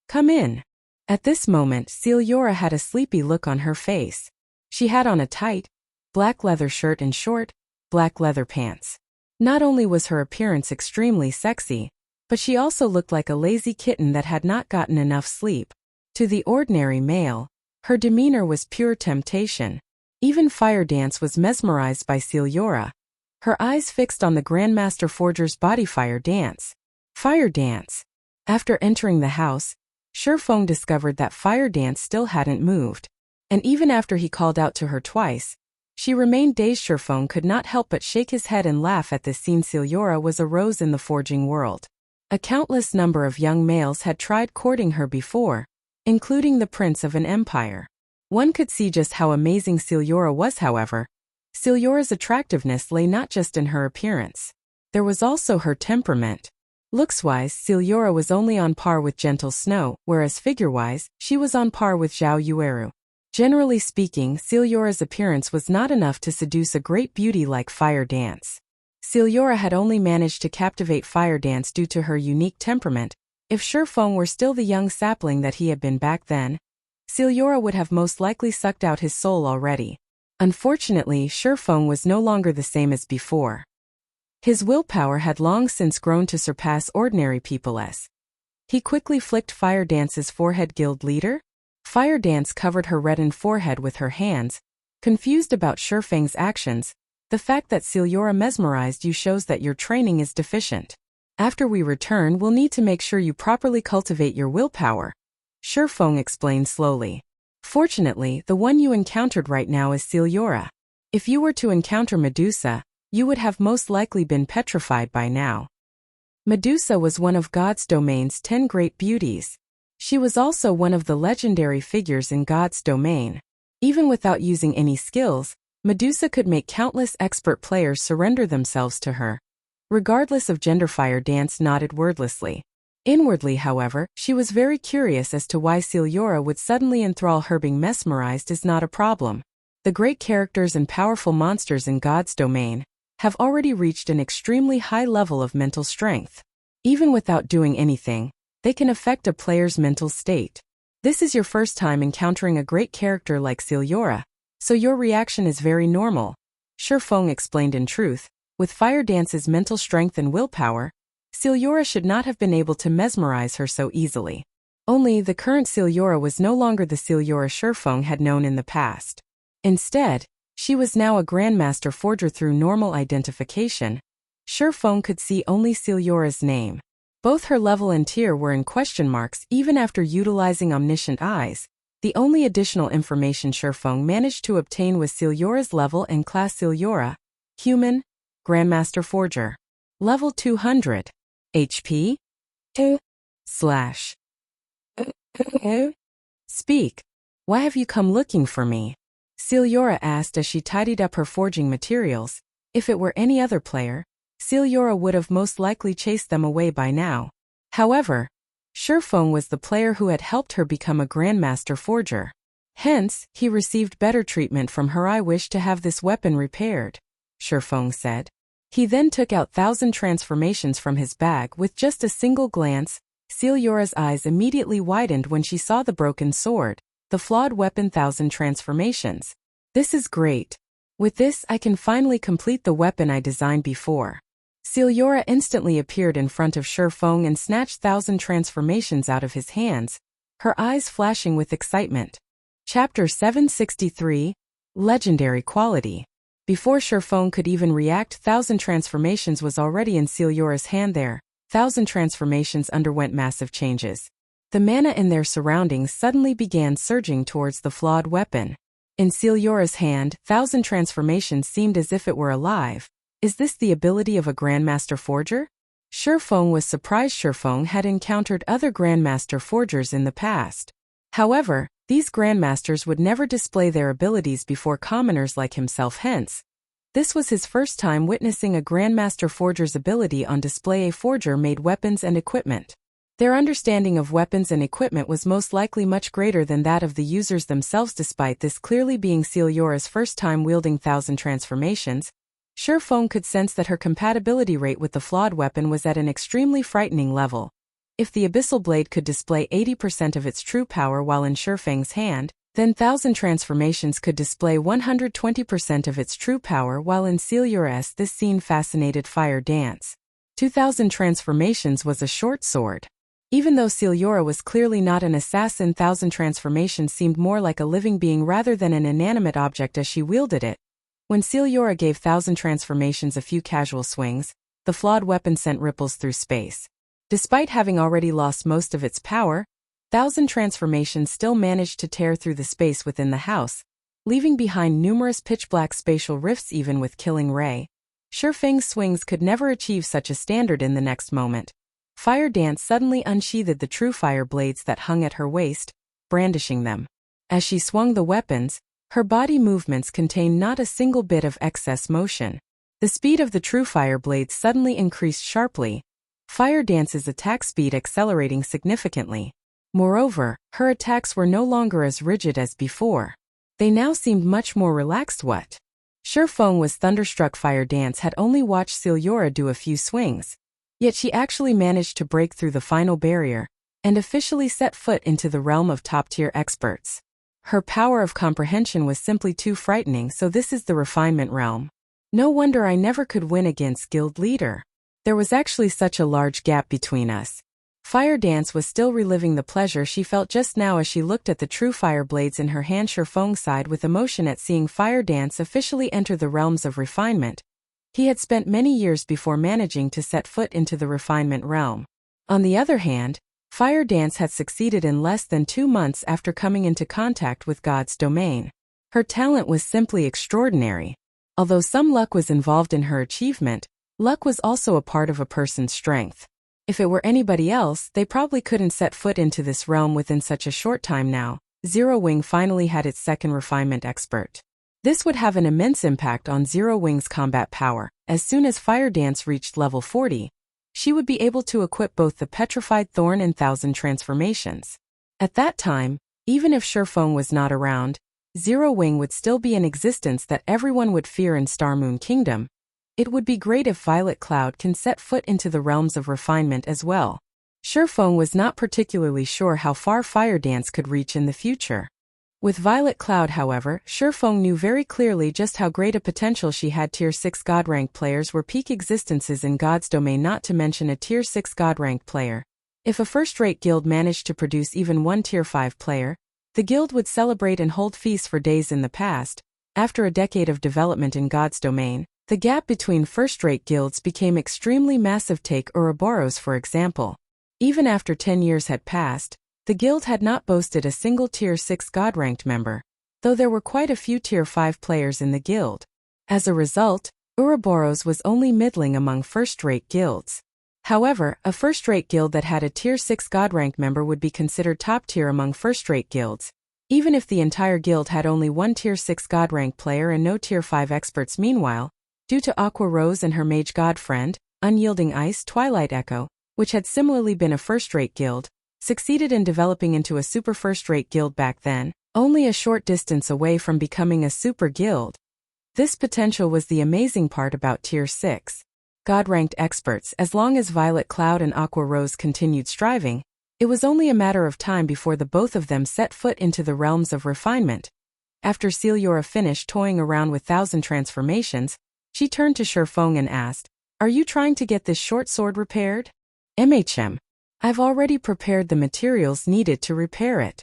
"Come in." At this moment, Siliora had a sleepy look on her face. She had on a tight, black leather shirt and short, black leather pants. Not only was her appearance extremely sexy, but she also looked like a lazy kitten that had not gotten enough sleep. To the ordinary male, her demeanor was pure temptation. Even Fire Dance was mesmerized by Siliora, her eyes fixed on the Grandmaster forger's body. Fire Dance. Fire Dance. After entering the house, Shifeng discovered that Fire Dance still hadn't moved. And even after he called out to her twice, she remained dazed. Shifeng could not help but shake his head and laugh at this scene. Siliora was a rose in the forging world. A countless number of young males had tried courting her before, including the prince of an empire. One could see just how amazing Siliora was. However, Siliora's attractiveness lay not just in her appearance. There was also her temperament. Looks-wise, Siliora was only on par with Gentle Snow, whereas figure-wise, she was on par with Zhao Yueru. Generally speaking, Siliora's appearance was not enough to seduce a great beauty like Fire Dance. Siliora had only managed to captivate Fire Dance due to her unique temperament. If Shifeng were still the young sapling that he had been back then, Siliora would have most likely sucked out his soul already. Unfortunately, Shifeng was no longer the same as before. His willpower had long since grown to surpass ordinary people's. He quickly flicked Fire Dance's forehead. "Guild leader?" Fire Dance covered her reddened forehead with her hands, confused about Shifeng's actions. "The fact that Siliora mesmerized you shows that your training is deficient. After we return, we'll need to make sure you properly cultivate your willpower," Shifeng explained slowly. "Fortunately, the one you encountered right now is Siliora. If you were to encounter Medusa, you would have most likely been petrified by now. Medusa was one of God's domain's 10 great beauties. She was also one of the legendary figures in God's domain. Even without using any skills, Medusa could make countless expert players surrender themselves to her. Regardless of gender, Fire Dance nodded wordlessly. Inwardly, however, she was very curious as to why Celiora would suddenly enthrall her. Being mesmerized is not a problem. The great characters and powerful monsters in God's domain have already reached an extremely high level of mental strength. Even without doing anything, they can affect a player's mental state. This is your first time encountering a great character like Celiora, so your reaction is very normal. Shifeng explained. In truth, with Fire Dance's mental strength and willpower, Celiora should not have been able to mesmerize her so easily. Only the current Celiora was no longer the Celiora Shifeng had known in the past. Instead, she was now a Grandmaster Forger. Through normal identification, Shifeng could see only Celiora's name. Both her level and tier were in question marks. Even after utilizing omniscient eyes, the only additional information Shifeng managed to obtain was Celiora's level and class. Celiora, human, Grandmaster Forger. Level 200. HP? 2. Speak. Why have you come looking for me? Celiora asked as she tidied up her forging materials. If it were any other player, Celiora would have most likely chased them away by now. However, Shifeng was the player who had helped her become a Grandmaster Forger. Hence, he received better treatment from her. I wish to have this weapon repaired, Shifeng said. He then took out 1,000 transformations from his bag. With just a single glance, Celiora's eyes immediately widened when she saw the broken sword, the flawed weapon. 1,000 transformations. This is great. With this, I can finally complete the weapon I designed before. Celiora instantly appeared in front of Shifeng and snatched 1,000 transformations out of his hands, her eyes flashing with excitement. Chapter 763, Legendary Quality. Before Shifeng could even react, 1,000 transformations was already in Celiora's hand. There, 1,000 transformations underwent massive changes. The mana in their surroundings suddenly began surging towards the flawed weapon. In Celiora's hand, 1,000 transformations seemed as if it were alive. Is this the ability of a Grandmaster Forger? Shifeng was surprised. Shifeng had encountered other Grandmaster Forgers in the past. However, these Grandmasters would never display their abilities before commoners like himself. Hence, this was his first time witnessing a Grandmaster Forger's ability on display. A forger made weapons and equipment. Their understanding of weapons and equipment was most likely much greater than that of the users themselves. Despite this clearly being Celiora's first time wielding 1,000 transformations, Shifeng could sense that her compatibility rate with the flawed weapon was at an extremely frightening level. If the Abyssal Blade could display 80% of its true power while in Shifeng's hand, then 1,000 transformations could display 120% of its true power while in Celiora's. This scene fascinated Fire Dance. 2,000 transformations was a short sword. Even though Celiora was clearly not an assassin, 1,000 transformations seemed more like a living being rather than an inanimate object as she wielded it. When Celiora gave 1,000 transformations a few casual swings, the flawed weapon sent ripples through space. Despite having already lost most of its power, 1,000 transformations still managed to tear through the space within the house, leaving behind numerous pitch-black spatial rifts. Even with Killing Ray, Shifeng's swings could never achieve such a standard. In the next moment, Fire Dance suddenly unsheathed the true fire blades that hung at her waist, brandishing them. As she swung the weapons, her body movements contained not a single bit of excess motion. The speed of the true fire blades suddenly increased sharply, Fire Dance's attack speed accelerating significantly. Moreover, her attacks were no longer as rigid as before. They now seemed much more relaxed. What? Shifeng was thunderstruck. Fire Dance had only watched Celiora do a few swings. Yet she actually managed to break through the final barrier and officially set foot into the realm of top-tier experts. Her power of comprehension was simply too frightening. So this is the refinement realm. No wonder I never could win against Guild Leader. There was actually such a large gap between us. Fire Dance was still reliving the pleasure she felt just now as she looked at the true fire blades in her hand. Shifeng sighed with emotion at seeing Fire Dance officially enter the realms of refinement. He had spent many years before managing to set foot into the refinement realm. On the other hand, Fire Dance had succeeded in less than 2 months after coming into contact with God's domain. Her talent was simply extraordinary. Although some luck was involved in her achievement, luck was also a part of a person's strength. If it were anybody else, they probably couldn't set foot into this realm within such a short time now. Zero Wing finally had its second refinement expert. This would have an immense impact on Zero Wing's combat power. As soon as Fire Dance reached level 40, she would be able to equip both the Petrified Thorn and 1000 transformations. At that time, even if Shurfeng was not around, Zero Wing would still be in existence that everyone would fear in Star Moon Kingdom. It would be great if Violet Cloud can set foot into the realms of refinement as well. Shurfeng was not particularly sure how far Fire Dance could reach in the future. With Violet Cloud, however, Shurfeng knew very clearly just how great a potential she had. Tier 6 God-ranked players were peak existences in God's domain, not to mention a Tier 6 God-ranked player. If a first-rate guild managed to produce even one Tier 5 player, the guild would celebrate and hold feasts for days. In the past, after a decade of development in God's domain, the gap between first-rate guilds became extremely massive. Take Ouroboros for example. Even after 10 years had passed, the guild had not boasted a single Tier 6 God-ranked member, though there were quite a few Tier 5 players in the guild. As a result, Ouroboros was only middling among first-rate guilds. However, a first-rate guild that had a Tier 6 God-ranked member would be considered top-tier among first-rate guilds, even if the entire guild had only one Tier 6 God-ranked player and no Tier 5 experts. Meanwhile, due to Aqua Rose and her mage god friend, Unyielding Ice Twilight Echo, which had similarly been a first-rate guild, succeeded in developing into a super first-rate guild back then, only a short distance away from becoming a super guild. This potential was the amazing part about Tier 6 God-ranked experts. As long as Violet Cloud and Aqua Rose continued striving, it was only a matter of time before the both of them set foot into the realms of refinement. After Celiora finished toying around with 1000 transformations, she turned to Shurfeng and asked, "Are you trying to get this short sword repaired?" I've already prepared the materials needed to repair it."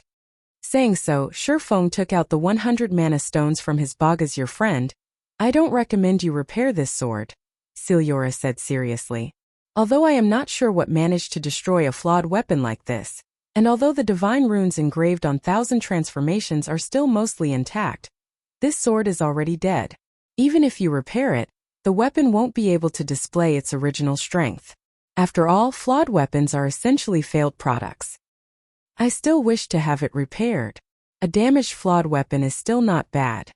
Saying so, Shurfeng took out the 100 mana stones from his bag. "As your friend, I don't recommend you repair this sword," Celiora said seriously. "Although I am not sure what managed to destroy a flawed weapon like this, and although the divine runes engraved on 1000 transformations are still mostly intact, this sword is already dead. Even if you repair it, the weapon won't be able to display its original strength. After all, flawed weapons are essentially failed products. I still wish to have it repaired. A damaged flawed weapon is still not bad."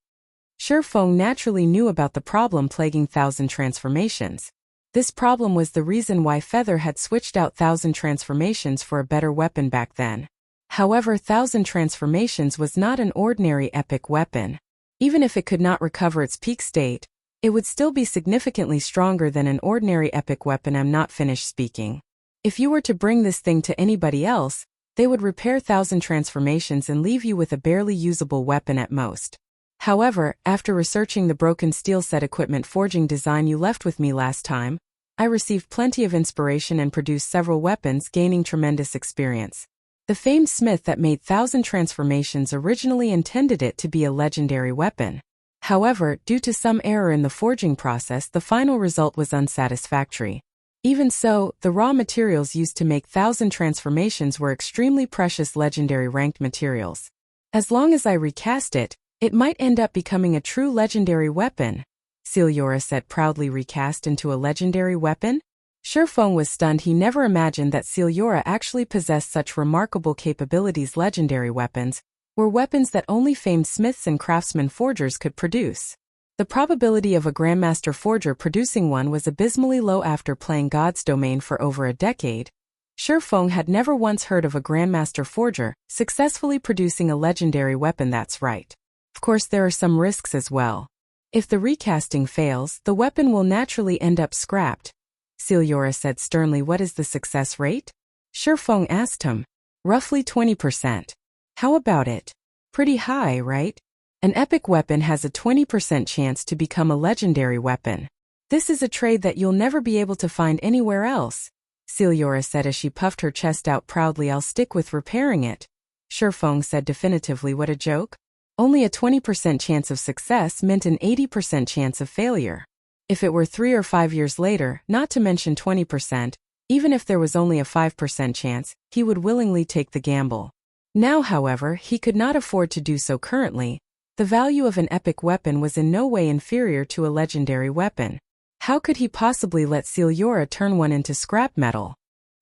Shurfeng naturally knew about the problem plaguing 1000 transformations. This problem was the reason why Feather had switched out 1000 transformations for a better weapon back then. However, 1000 transformations was not an ordinary epic weapon. Even if it could not recover its peak state, it would still be significantly stronger than an ordinary epic weapon. I'm not finished speaking. If you were to bring this thing to anybody else, they would repair 1000 transformations and leave you with a barely usable weapon at most. However, after researching the broken steel set equipment forging design you left with me last time, I received plenty of inspiration and produced several weapons, gaining tremendous experience. The famed smith that made 1000 transformations originally intended it to be a legendary weapon. However, due to some error in the forging process, the final result was unsatisfactory. Even so, the raw materials used to make 1000 transformations were extremely precious legendary ranked materials. As long as I recast it, it might end up becoming a true legendary weapon," Celiora said proudly. "Recast into a legendary weapon?" Shurfeng was stunned. He never imagined that Celiora actually possessed such remarkable capabilities. Legendary weapons were weapons that only famed smiths and craftsmen forgers could produce. The probability of a Grandmaster forger producing one was abysmally low. After playing God's domain for over a decade, Shurfeng had never once heard of a Grandmaster forger successfully producing a legendary weapon. That's right. Of course, there are some risks as well. If the recasting fails, the weapon will naturally end up scrapped, Celiora said sternly. "What is the success rate?" Shurfeng asked him. "Roughly 20%. How about it? Pretty high, right? An epic weapon has a 20% chance to become a legendary weapon. This is a trade that you'll never be able to find anywhere else," Celiora said as she puffed her chest out proudly. "I'll stick with repairing it," Shurfeng said definitively. "What a joke. Only a 20% chance of success meant an 80% chance of failure. If it were 3 or 5 years later, not to mention 20%, even if there was only a 5% chance, he would willingly take the gamble. Now, however, he could not afford to do so currently, The value of an epic weapon was in no way inferior to a legendary weapon. How could he possibly let Siliora turn one into scrap metal?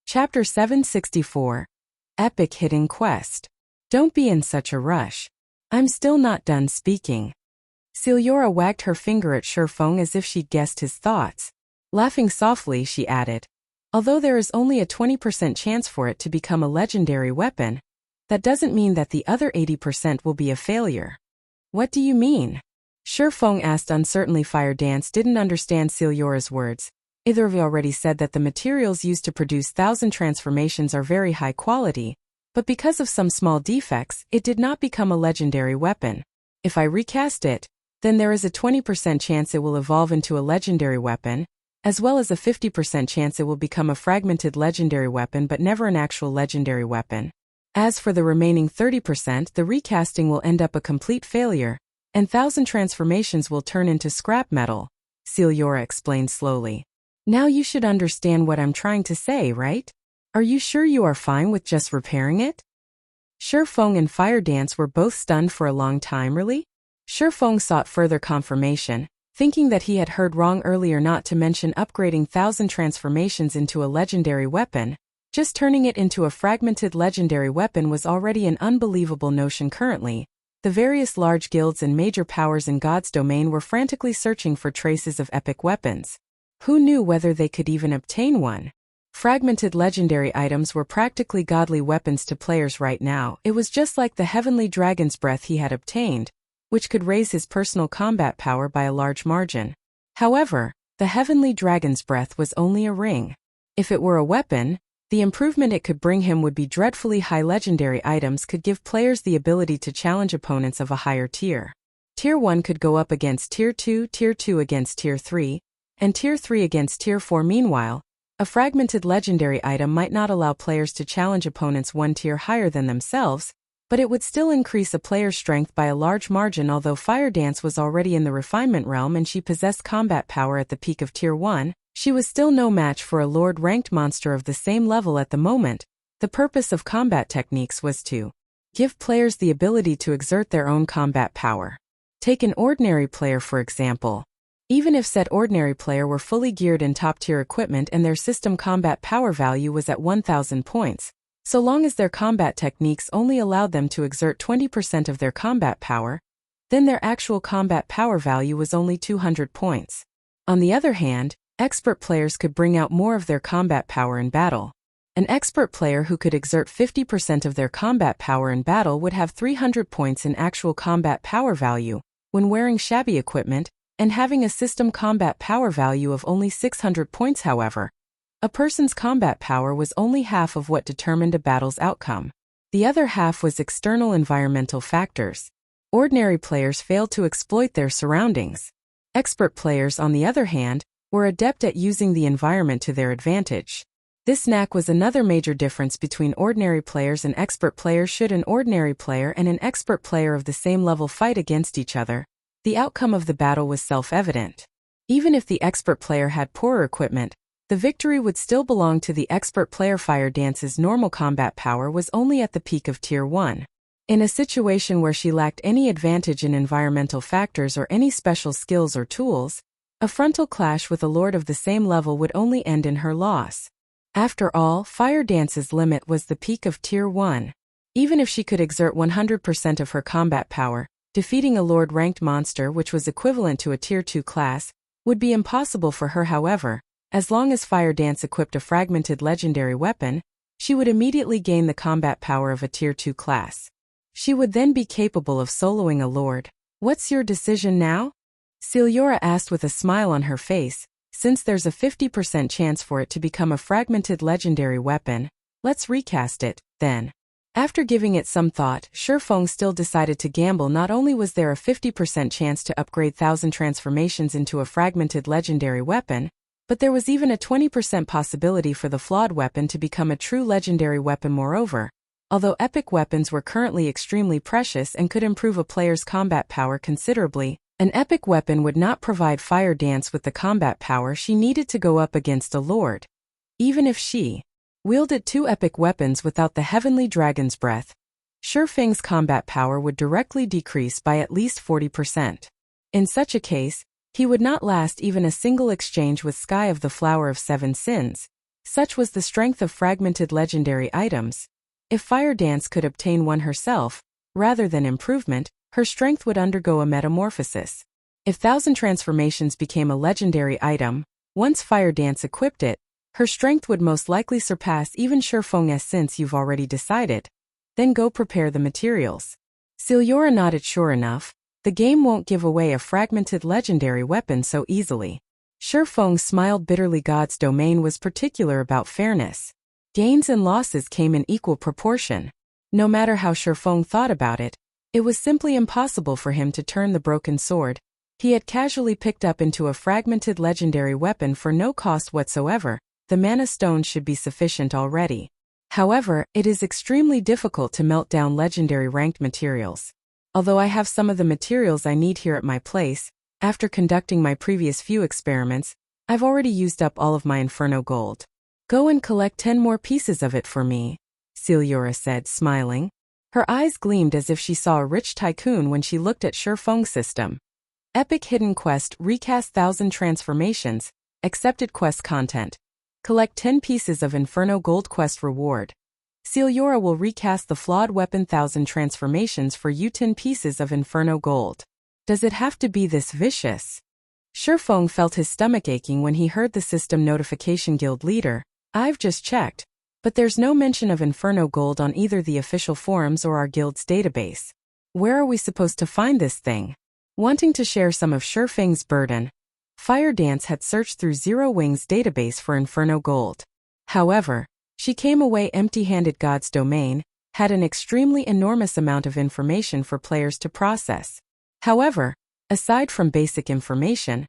Chapter 764. Epic Hidden Quest. Don't be in such a rush. I'm still not done speaking. Siliora wagged her finger at Shurfeng as if she'd guessed his thoughts. Laughing softly, she added, although there is only a 20% chance for it to become a legendary weapon, that doesn't mean that the other 80% will be a failure. What do you mean? Shurfeng asked uncertainly. Fire Dance didn't understand Siliora's words. Either of you already said that the materials used to produce 1,000 transformations are very high quality, but because of some small defects, it did not become a legendary weapon. If I recast it, then there is a 20% chance it will evolve into a legendary weapon, as well as a 50% chance it will become a fragmented legendary weapon but never an actual legendary weapon. As for the remaining 30%, the recasting will end up a complete failure, and 1,000 transformations will turn into scrap metal, Siliora explained slowly. Now you should understand what I'm trying to say, right? Are you sure you are fine with just repairing it? Shurfeng and Fire Dance were both stunned for a long time. Really? Shurfeng sought further confirmation, thinking that he had heard wrong earlier. Not to mention upgrading 1,000 transformations into a legendary weapon, just turning it into a fragmented legendary weapon was already an unbelievable notion. Currently, the various large guilds and major powers in God's domain were frantically searching for traces of epic weapons. Who knew whether they could even obtain one? Fragmented legendary items were practically godly weapons to players right now. It was just like the heavenly dragon's breath he had obtained, which could raise his personal combat power by a large margin. However, the heavenly dragon's breath was only a ring. If it were a weapon, the improvement it could bring him would be dreadfully high. Legendary items could give players the ability to challenge opponents of a higher tier. Tier 1 could go up against Tier 2, Tier 2 against Tier 3, and Tier 3 against Tier 4. Meanwhile, a fragmented legendary item might not allow players to challenge opponents one tier higher than themselves, but it would still increase a player's strength by a large margin. Although Fire Dance was already in the refinement realm and she possessed combat power at the peak of Tier 1, she was still no match for a Lord-ranked monster of the same level at the moment. The purpose of combat techniques was to give players the ability to exert their own combat power. Take an ordinary player for example. Even if said ordinary player were fully geared in top-tier equipment and their system combat power value was at 1,000 points, so long as their combat techniques only allowed them to exert 20% of their combat power, then their actual combat power value was only 200 points. On the other hand, expert players could bring out more of their combat power in battle. An expert player who could exert 50% of their combat power in battle would have 300 points in actual combat power value when wearing shabby equipment, and having a system combat power value of only 600 points. However, a person's combat power was only half of what determined a battle's outcome. The other half was external environmental factors. Ordinary players failed to exploit their surroundings. Expert players, on the other hand, were adept at using the environment to their advantage. This knack was another major difference between ordinary players and expert players. Should an ordinary player and an expert player of the same level fight against each other, the outcome of the battle was self-evident. Even if the expert player had poorer equipment, the victory would still belong to the expert player. Fire Dance's normal combat power was only at the peak of Tier 1. In a situation where she lacked any advantage in environmental factors or any special skills or tools, a frontal clash with a lord of the same level would only end in her loss. After all, Fire Dance's limit was the peak of Tier 1. Even if she could exert 100% of her combat power, defeating a Lord-ranked monster, which was equivalent to a Tier 2 class, would be impossible for her. However, as long as Fire Dance equipped a fragmented legendary weapon, she would immediately gain the combat power of a Tier 2 class. She would then be capable of soloing a Lord. What's your decision now? Siliora asked with a smile on her face. Since there's a 50% chance for it to become a fragmented legendary weapon, let's recast it, then. After giving it some thought, Shurfeng still decided to gamble. Not only was there a 50% chance to upgrade 1,000 transformations into a fragmented legendary weapon, but there was even a 20% possibility for the Flawed weapon to become a true legendary weapon. Moreover, although epic weapons were currently extremely precious and could improve a player's combat power considerably, an epic weapon would not provide Fire Dance with the combat power she needed to go up against a lord. Even if she wielded two epic weapons without the heavenly dragon's breath, Feng's combat power would directly decrease by at least 40%. In such a case, he would not last even a single exchange with Sky of the Flower of Seven Sins. Such was the strength of fragmented legendary items. If Fire Dance could obtain one herself, rather than improvement, her strength would undergo a metamorphosis. If Thousand Transformations became a legendary item, once Fire Dance equipped it, her strength would most likely surpass even Feng's. Since you've already decided, then go prepare the materials. Celiora nodded. Sure enough, the game won't give away a fragmented legendary weapon so easily. Feng smiled bitterly. God's domain was particular about fairness. Gains and losses came in equal proportion. No matter how Feng thought about it, it was simply impossible for him to turn the broken sword he had casually picked up into a fragmented legendary weapon for no cost whatsoever. The mana stone should be sufficient already. However, it is extremely difficult to melt down legendary ranked materials. Although I have some of the materials I need here at my place, after conducting my previous few experiments, I've already used up all of my Inferno gold. Go and collect 10 more pieces of it for me, Celiora said, smiling. Her eyes gleamed as if she saw a rich tycoon when she looked at Feng's system. Epic Hidden Quest Recast Thousand Transformations, Accepted Quest Content. Collect 10 pieces of Inferno Gold Quest Reward. Celiora will recast the Flawed Weapon 1000 Transformations for you 10 pieces of Inferno Gold. Does it have to be this vicious? Feng felt his stomach aching when he heard the system notification. Guild leader, I've just checked, but there's no mention of Inferno Gold on either the official forums or our guild's database. Where are we supposed to find this thing? Wanting to share some of Feng's burden, Fire Dance had searched through Zero Wing's database for Inferno Gold. However, she came away empty-handed. God's domain had an extremely enormous amount of information for players to process. However, aside from basic information,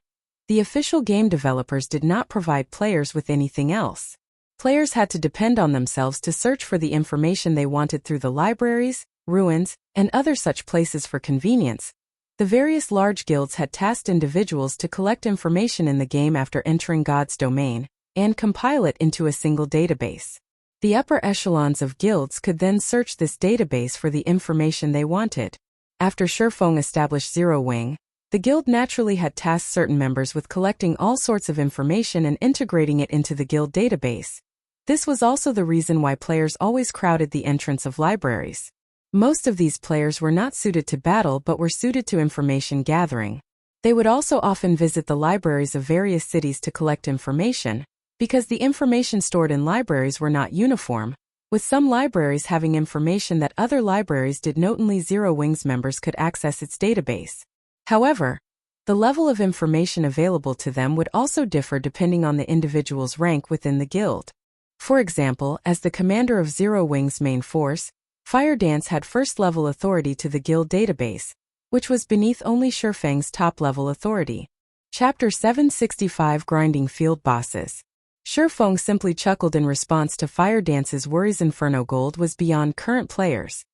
the official game developers did not provide players with anything else. Players had to depend on themselves to search for the information they wanted through the libraries, ruins, and other such places. For convenience, the various large guilds had tasked individuals to collect information in the game after entering God's domain, and compile it into a single database. The upper echelons of guilds could then search this database for the information they wanted. After Feng established Zero Wing, the guild naturally had tasked certain members with collecting all sorts of information and integrating it into the guild database. This was also the reason why players always crowded the entrance of libraries. Most of these players were not suited to battle but were suited to information gathering. They would also often visit the libraries of various cities to collect information, because the information stored in libraries were not uniform, with some libraries having information that other libraries did not. Only Zero Wing's members could access its database. However, the level of information available to them would also differ depending on the individual's rank within the guild. For example, as the commander of Zero Wing's main force, Fire Dance had first-level authority to the guild database, which was beneath only Feng's top-level authority. Chapter 765 Grinding Field Bosses. Feng simply chuckled in response to Fire Dance's worries. Inferno Gold was beyond current players.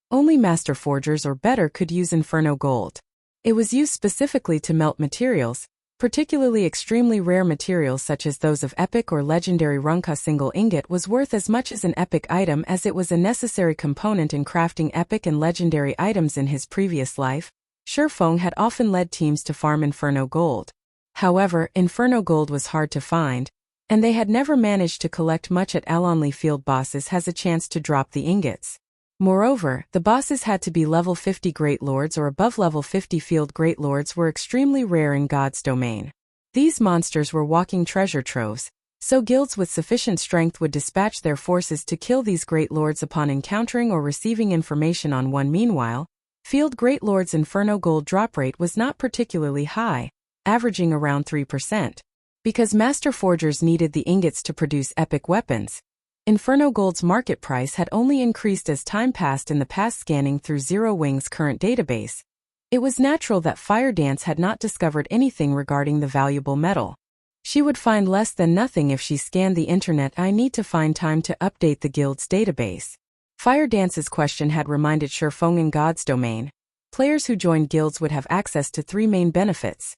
Only Master Forgers or better could use Inferno Gold. It was used specifically to melt materials, particularly extremely rare materials such as those of epic or legendary Runka. Single ingot was worth as much as an epic item as it was a necessary component in crafting epic and legendary items. In his previous life, Feng had often led teams to farm Inferno Gold. However, Inferno Gold was hard to find, and they had never managed to collect much at Alonley. Field bosses has a chance to drop the ingots. Moreover, the bosses had to be level 50 Great Lords or above. Level 50 Field Great Lords were extremely rare in God's domain. These monsters were walking treasure troves, so guilds with sufficient strength would dispatch their forces to kill these Great Lords upon encountering or receiving information on one. Meanwhile, Field Great Lords' Inferno Gold drop rate was not particularly high, averaging around 3%. Because Master Forgers needed the ingots to produce epic weapons, Inferno Gold's market price had only increased as time passed. In the past, scanning through Zero Wing's current database, it was natural that Fire Dance had not discovered anything regarding the valuable metal. She would find less than nothing if she scanned the internet. I need to find time to update the guild's database. Fire Dance's question had reminded Feng. In God's domain, players who joined guilds would have access to 3 main benefits: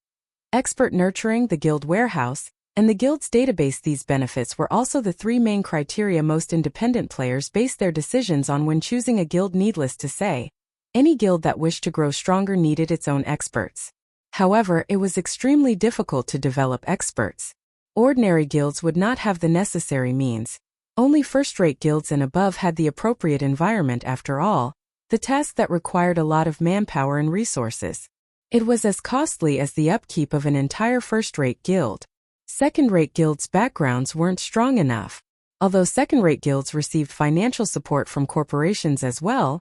expert nurturing, the guild warehouse, and the guild's database. These benefits were also the three main criteria most independent players based their decisions on when choosing a guild. Needless to say, any guild that wished to grow stronger needed its own experts. However, it was extremely difficult to develop experts. Ordinary guilds would not have the necessary means. Only first-rate guilds and above had the appropriate environment. After all, the task that required a lot of manpower and resources. It was as costly as the upkeep of an entire first-rate guild. Second-rate guilds' backgrounds weren't strong enough. Although second-rate guilds received financial support from corporations as well,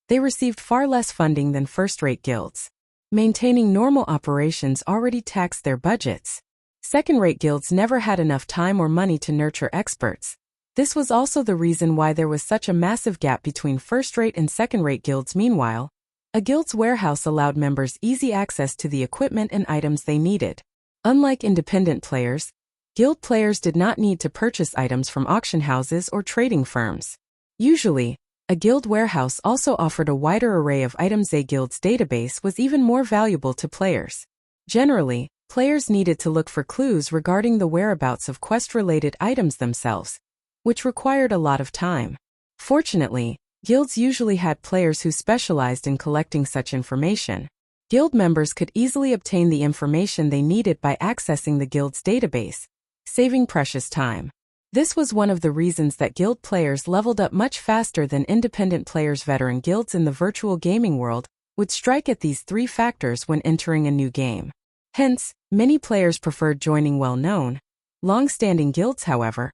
they received far less funding than first-rate guilds. Maintaining normal operations already taxed their budgets. Second-rate guilds never had enough time or money to nurture experts. This was also the reason why there was such a massive gap between first-rate and second-rate guilds. Meanwhile, a guild's warehouse allowed members easy access to the equipment and items they needed. Unlike independent players, guild players did not need to purchase items from auction houses or trading firms. Usually, a guild warehouse also offered a wider array of items. A guild's database was even more valuable to players. Generally, players needed to look for clues regarding the whereabouts of quest-related items themselves, which required a lot of time. Fortunately, guilds usually had players who specialized in collecting such information. Guild members could easily obtain the information they needed by accessing the guild's database, saving precious time. This was one of the reasons that guild players leveled up much faster than independent players. Veteran guilds in the virtual gaming world would strike at these three factors when entering a new game. Hence, many players preferred joining well-known, long-standing guilds. However,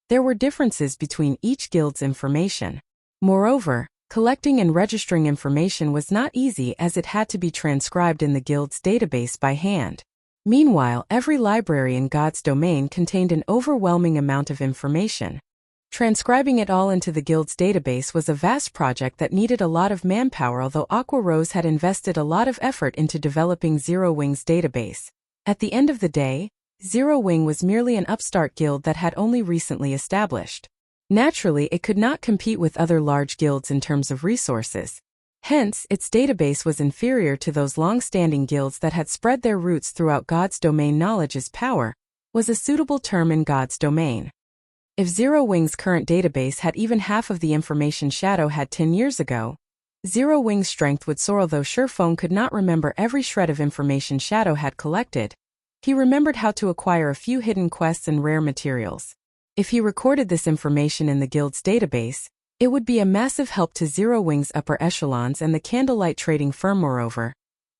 there were differences between each guild's information. Moreover, collecting and registering information was not easy as it had to be transcribed in the guild's database by hand. Meanwhile, every library in God's domain contained an overwhelming amount of information. Transcribing it all into the guild's database was a vast project that needed a lot of manpower. Although Aqua Rose had invested a lot of effort into developing Zero Wing's database, at the end of the day, Zero Wing was merely an upstart guild that had only recently established. Naturally, it could not compete with other large guilds in terms of resources. Hence, its database was inferior to those long-standing guilds that had spread their roots throughout God's domain. Knowledge is power was a suitable term in God's domain. If Zero Wing's current database had even half of the information Shadow had 10 years ago, Zero Wing's strength would soar. Though Sherfone could not remember every shred of information Shadow had collected, he remembered how to acquire a few hidden quests and rare materials. If he recorded this information in the guild's database, it would be a massive help to Zero Wing's upper echelons and the Candlelight trading firm. Moreover,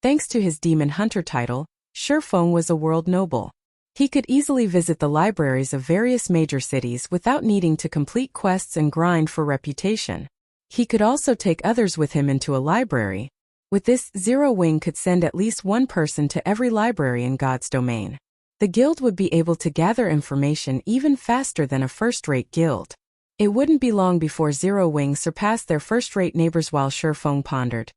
thanks to his Demon Hunter title, Sherfone was a world noble. He could easily visit the libraries of various major cities without needing to complete quests and grind for reputation. He could also take others with him into a library. With this, Zero Wing could send at least one person to every library in God's domain. The guild would be able to gather information even faster than a first-rate guild. It wouldn't be long before Zero Wing surpassed their first-rate neighbors. While Sherfone pondered,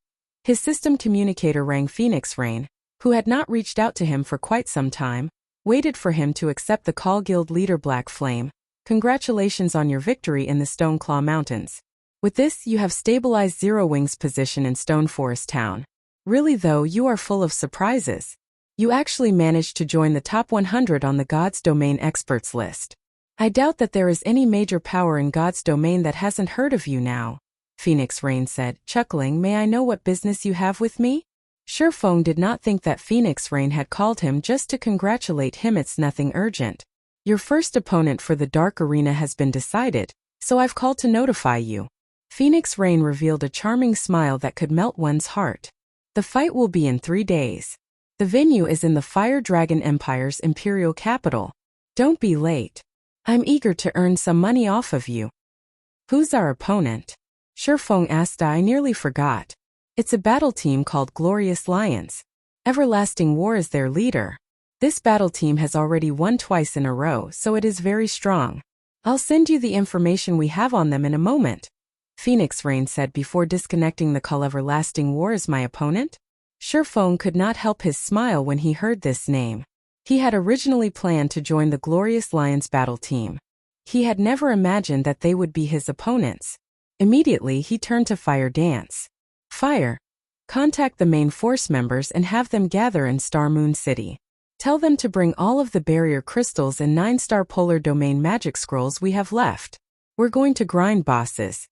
his system communicator rang. Phoenix Rain, who had not reached out to him for quite some time, waited for him to accept the call. Guild leader Black Flame, congratulations on your victory in the Stoneclaw Mountains. With this, you have stabilized Zero Wing's position in Stone Forest Town. Really though, you are full of surprises. You actually managed to join the top 100 on the God's Domain experts list. I doubt that there is any major power in God's domain that hasn't heard of you now, Phoenix Rain said, chuckling. May I know what business you have with me? Sherfone did not think that Phoenix Rain had called him just to congratulate him. It's nothing urgent. Your first opponent for the Dark Arena has been decided, so I've called to notify you. Phoenix Rain revealed a charming smile that could melt one's heart. The fight will be in 3 days. The venue is in the Fire Dragon Empire's Imperial capital. Don't be late. I'm eager to earn some money off of you. Who's our opponent? Sherfone asked. I nearly forgot. It's a battle team called Glorious Lions. Everlasting War is their leader. This battle team has already won twice in a row, so it is very strong. I'll send you the information we have on them in a moment, Phoenix Rain said before disconnecting the call. Everlasting War is my opponent? Sherfone could not help his smile when he heard this name. He had originally planned to join the Glorious Lions battle team. He had never imagined that they would be his opponents. Immediately he turned to Fire Dance. Fire. Contact the main force members and have them gather in Star Moon City. Tell them to bring all of the barrier crystals and 9-star polar domain magic scrolls we have left. We're going to grind bosses.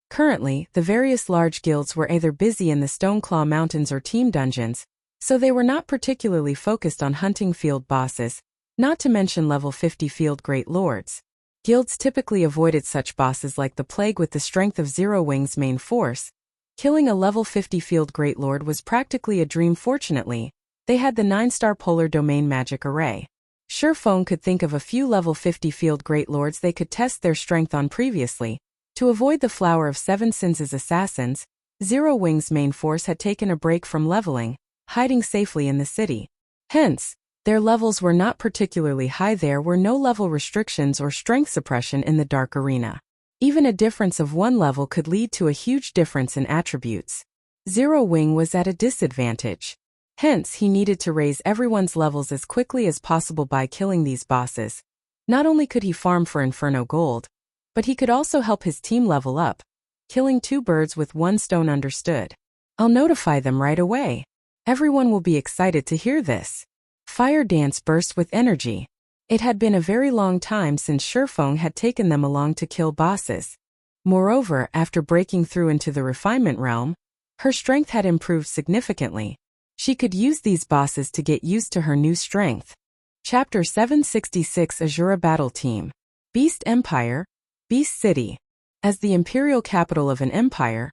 Currently, the various large guilds were either busy in the Stoneclaw Mountains or team dungeons, so they were not particularly focused on hunting field bosses, not to mention level 50 field great lords. Guilds typically avoided such bosses like the plague with the strength of Zero Wing's main force. Killing a level 50 field great lord was practically a dream. Fortunately, they had the 9-star polar domain magic array. Sherfone could think of a few level 50 field great lords they could test their strength on previously. To avoid the Flower of Seven Sins' assassins, Zero Wing's main force had taken a break from leveling, hiding safely in the city. Hence, their levels were not particularly high. There were no level restrictions or strength suppression in the Dark Arena. Even a difference of one level could lead to a huge difference in attributes. Zero Wing was at a disadvantage. Hence, he needed to raise everyone's levels as quickly as possible by killing these bosses. Not only could he farm for Inferno Gold, but he could also help his team level up. Killing 2 birds with 1 stone. Understood. I'll notify them right away. Everyone will be excited to hear this. Fire Dance burst with energy. It had been a very long time since Sherfone had taken them along to kill bosses. Moreover, after breaking through into the refinement realm, her strength had improved significantly. She could use these bosses to get used to her new strength. Chapter 766 Asura Battle Team. Beast Empire, Beast City. As the imperial capital of an empire,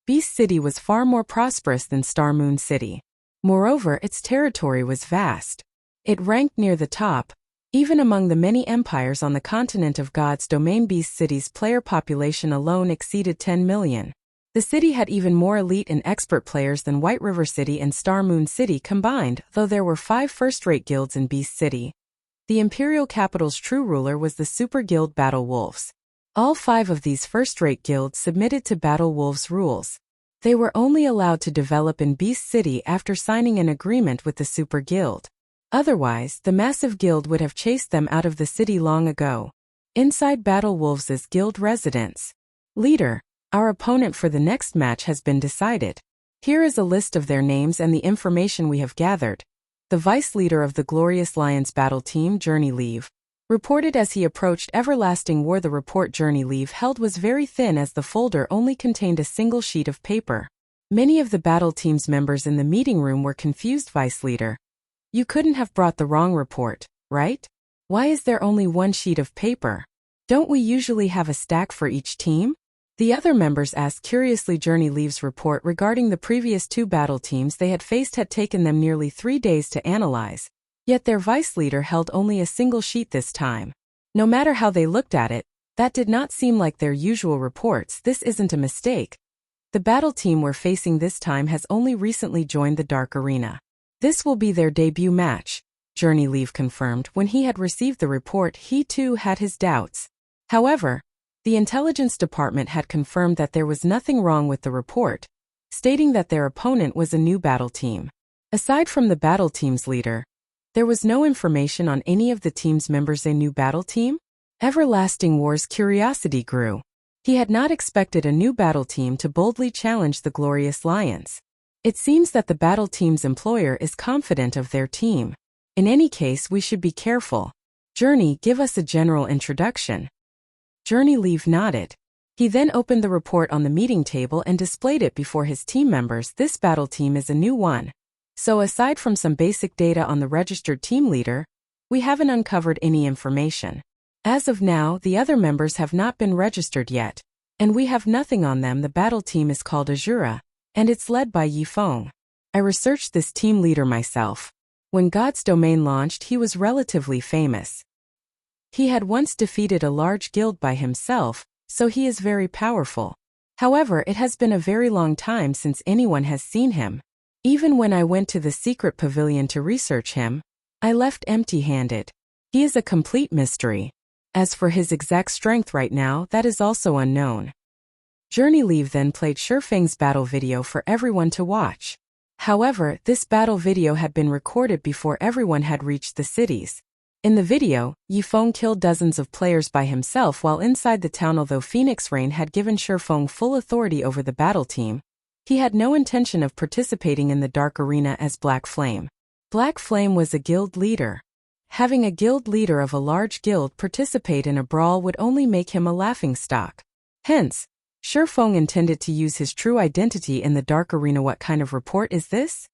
Beast City was far more prosperous than Star Moon City. Moreover, its territory was vast. It ranked near the top, even among the many empires on the continent of God's domain. Beast City's player population alone exceeded 10 million. The city had even more elite and expert players than White River City and Star Moon City combined, though there were 5 first-rate guilds in Beast City. The imperial capital's true ruler was the Super Guild Battle Wolves. All 5 of these first-rate guilds submitted to Battle Wolves' rules. They were only allowed to develop in Beast City after signing an agreement with the Super Guild. Otherwise, the massive guild would have chased them out of the city long ago. Inside Battle Wolves' guild residence. Leader. Our opponent for the next match has been decided. Here is a list of their names and the information we have gathered. The vice leader of the Glorious Lions battle team, Journey Leave, reported as he approached Everlasting War. The report Journey Leave held was very thin as the folder only contained a single sheet of paper. Many of the battle team's members in the meeting room were confused. Vice leader, you couldn't have brought the wrong report, right? Why is there only 1 sheet of paper? Don't we usually have a stack for each team? The other members asked curiously. Journey Leave's report regarding the previous 2 battle teams they had faced had taken them nearly 3 days to analyze, yet their vice leader held only a single sheet this time. No matter how they looked at it, that did not seem like their usual reports. This isn't a mistake. The battle team we're facing this time has only recently joined the Dark Arena. This will be their debut match, Journey Leave confirmed. When he had received the report, he too had his doubts. However, the intelligence department had confirmed that there was nothing wrong with the report, stating that their opponent was a new battle team. Aside from the battle team's leader, there was no information on any of the team's members. A new battle team? Everlasting War's curiosity grew. He had not expected a new battle team to boldly challenge the Glorious Lions. It seems that the battle team's employer is confident of their team. In any case, we should be careful. Journey, give us a general introduction. Journey Leave nodded. He then opened the report on the meeting table and displayed it before his team members. This battle team is a new one. So aside from some basic data on the registered team leader, we haven't uncovered any information. As of now, the other members have not been registered yet, and we have nothing on them. The battle team is called Asura, and it's led by Yifeng. I researched this team leader myself. When God's Domain launched, he was relatively famous. He had once defeated a large guild by himself, so he is very powerful. However, it has been a very long time since anyone has seen him. Even when I went to the secret pavilion to research him, I left empty-handed. He is a complete mystery. As for his exact strength right now, that is also unknown. Journey Leave then played Sherfeng's battle video for everyone to watch. However, this battle video had been recorded before everyone had reached the cities. In the video, Yifeng killed dozens of players by himself while inside the town. Although Phoenix Rain had given Sherfeng full authority over the battle team, he had no intention of participating in the Dark Arena as Black Flame. Black Flame was a guild leader. Having a guild leader of a large guild participate in a brawl would only make him a laughingstock. Hence, Shurfeng intended to use his true identity in the dark arena. What kind of report is this?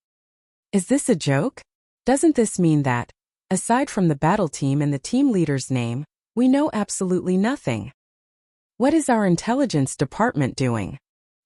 Is this a joke? Doesn't this mean that, aside from the battle team and the team leader's name, we know absolutely nothing? What is our intelligence department doing?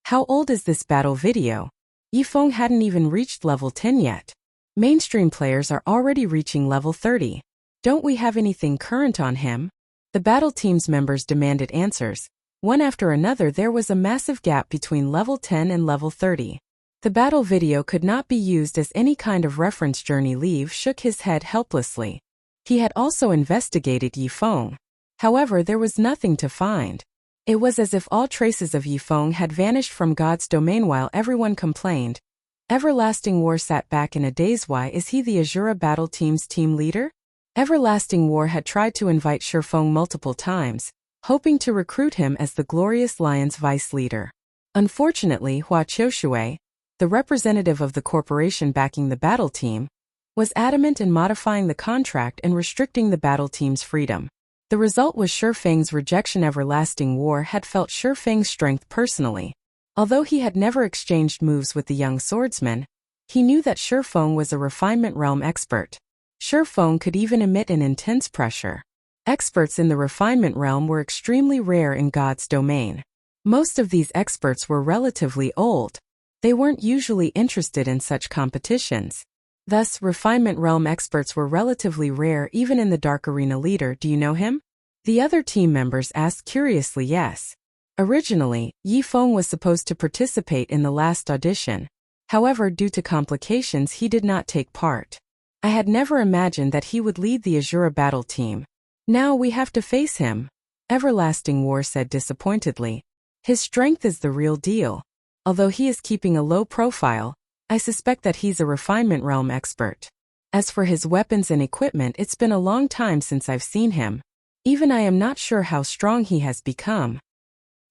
How old is this battle video? Yifeng hadn't even reached level 10 yet. Mainstream players are already reaching level 30. Don't we have anything current on him? The battle team's members demanded answers. One after another, there was a massive gap between level 10 and level 30. The battle video could not be used as any kind of reference. Journey Leave shook his head helplessly. He had also investigated Yifeng. However, there was nothing to find. It was as if all traces of Yifeng had vanished from God's domain. While everyone complained, Everlasting War sat back in a daze. Why is he the Asura battle team's team leader? Everlasting War had tried to invite Shurfeng multiple times, hoping to recruit him as the Glorious Lion's vice leader. Unfortunately, Hua Qiushui, the representative of the corporation backing the battle team, was adamant in modifying the contract and restricting the battle team's freedom. The result was Shurfeng's rejection. Everlasting War had felt Shurfeng's strength personally. Although he had never exchanged moves with the young swordsman, he knew that Shurfeng was a refinement realm expert. Shurfeng could even emit an intense pressure. Experts in the refinement realm were extremely rare in God's domain. Most of these experts were relatively old. They weren't usually interested in such competitions. Thus, refinement realm experts were relatively rare even in the Dark Arena leader. Do you know him? The other team members asked curiously. Yes. Originally, Yifeng was supposed to participate in the last audition. However, due to complications, he did not take part. I had never imagined that he would lead the Asura battle team. Now we have to face him, Everlasting War said disappointedly. His strength is the real deal. Although he is keeping a low profile, I suspect that he's a refinement realm expert. As for his weapons and equipment, it's been a long time since I've seen him. Even I am not sure how strong he has become.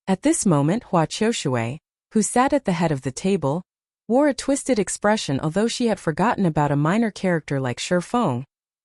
At this moment, Hua Qiushui, who sat at the head of the table, wore a twisted expression. Although she had forgotten about a minor character like Shurfeng,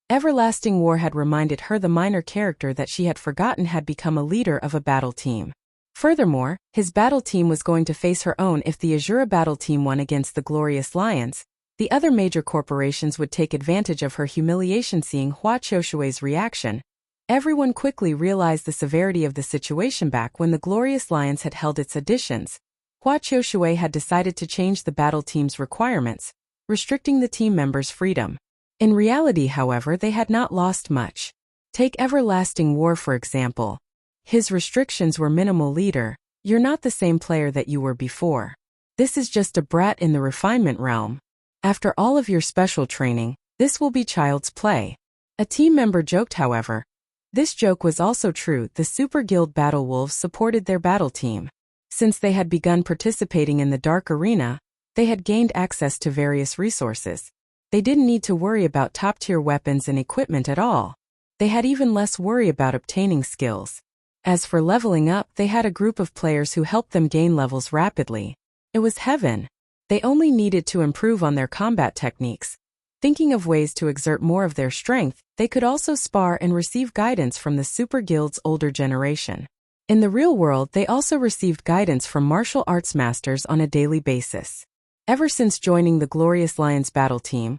Everlasting War had reminded her the minor character that she had forgotten had become a leader of a battle team. Furthermore, his battle team was going to face her own. If the Asura battle team won against the Glorious Lions, the other major corporations would take advantage of her humiliation. Seeing Hua Qiushui's reaction, everyone quickly realized the severity of the situation. Back when the Glorious Lions had held its auditions, Hua Qiushui had decided to change the battle team's requirements, restricting the team members' freedom. In reality, however, they had not lost much. Take Everlasting War for example. His restrictions were minimal. Leader, you're not the same player that you were before. This is just a brat in the refinement realm. After all of your special training, this will be child's play. A team member joked. However, this joke was also true. The Super Guild Battle Wolves supported their battle team. Since they had begun participating in the Dark Arena, they had gained access to various resources. They didn't need to worry about top-tier weapons and equipment at all. They had even less worry about obtaining skills. As for leveling up, they had a group of players who helped them gain levels rapidly. It was heaven. They only needed to improve on their combat techniques. Thinking of ways to exert more of their strength, they could also spar and receive guidance from the Super Guild's older generation. In the real world, they also received guidance from martial arts masters on a daily basis. Ever since joining the Glorious Lions battle team,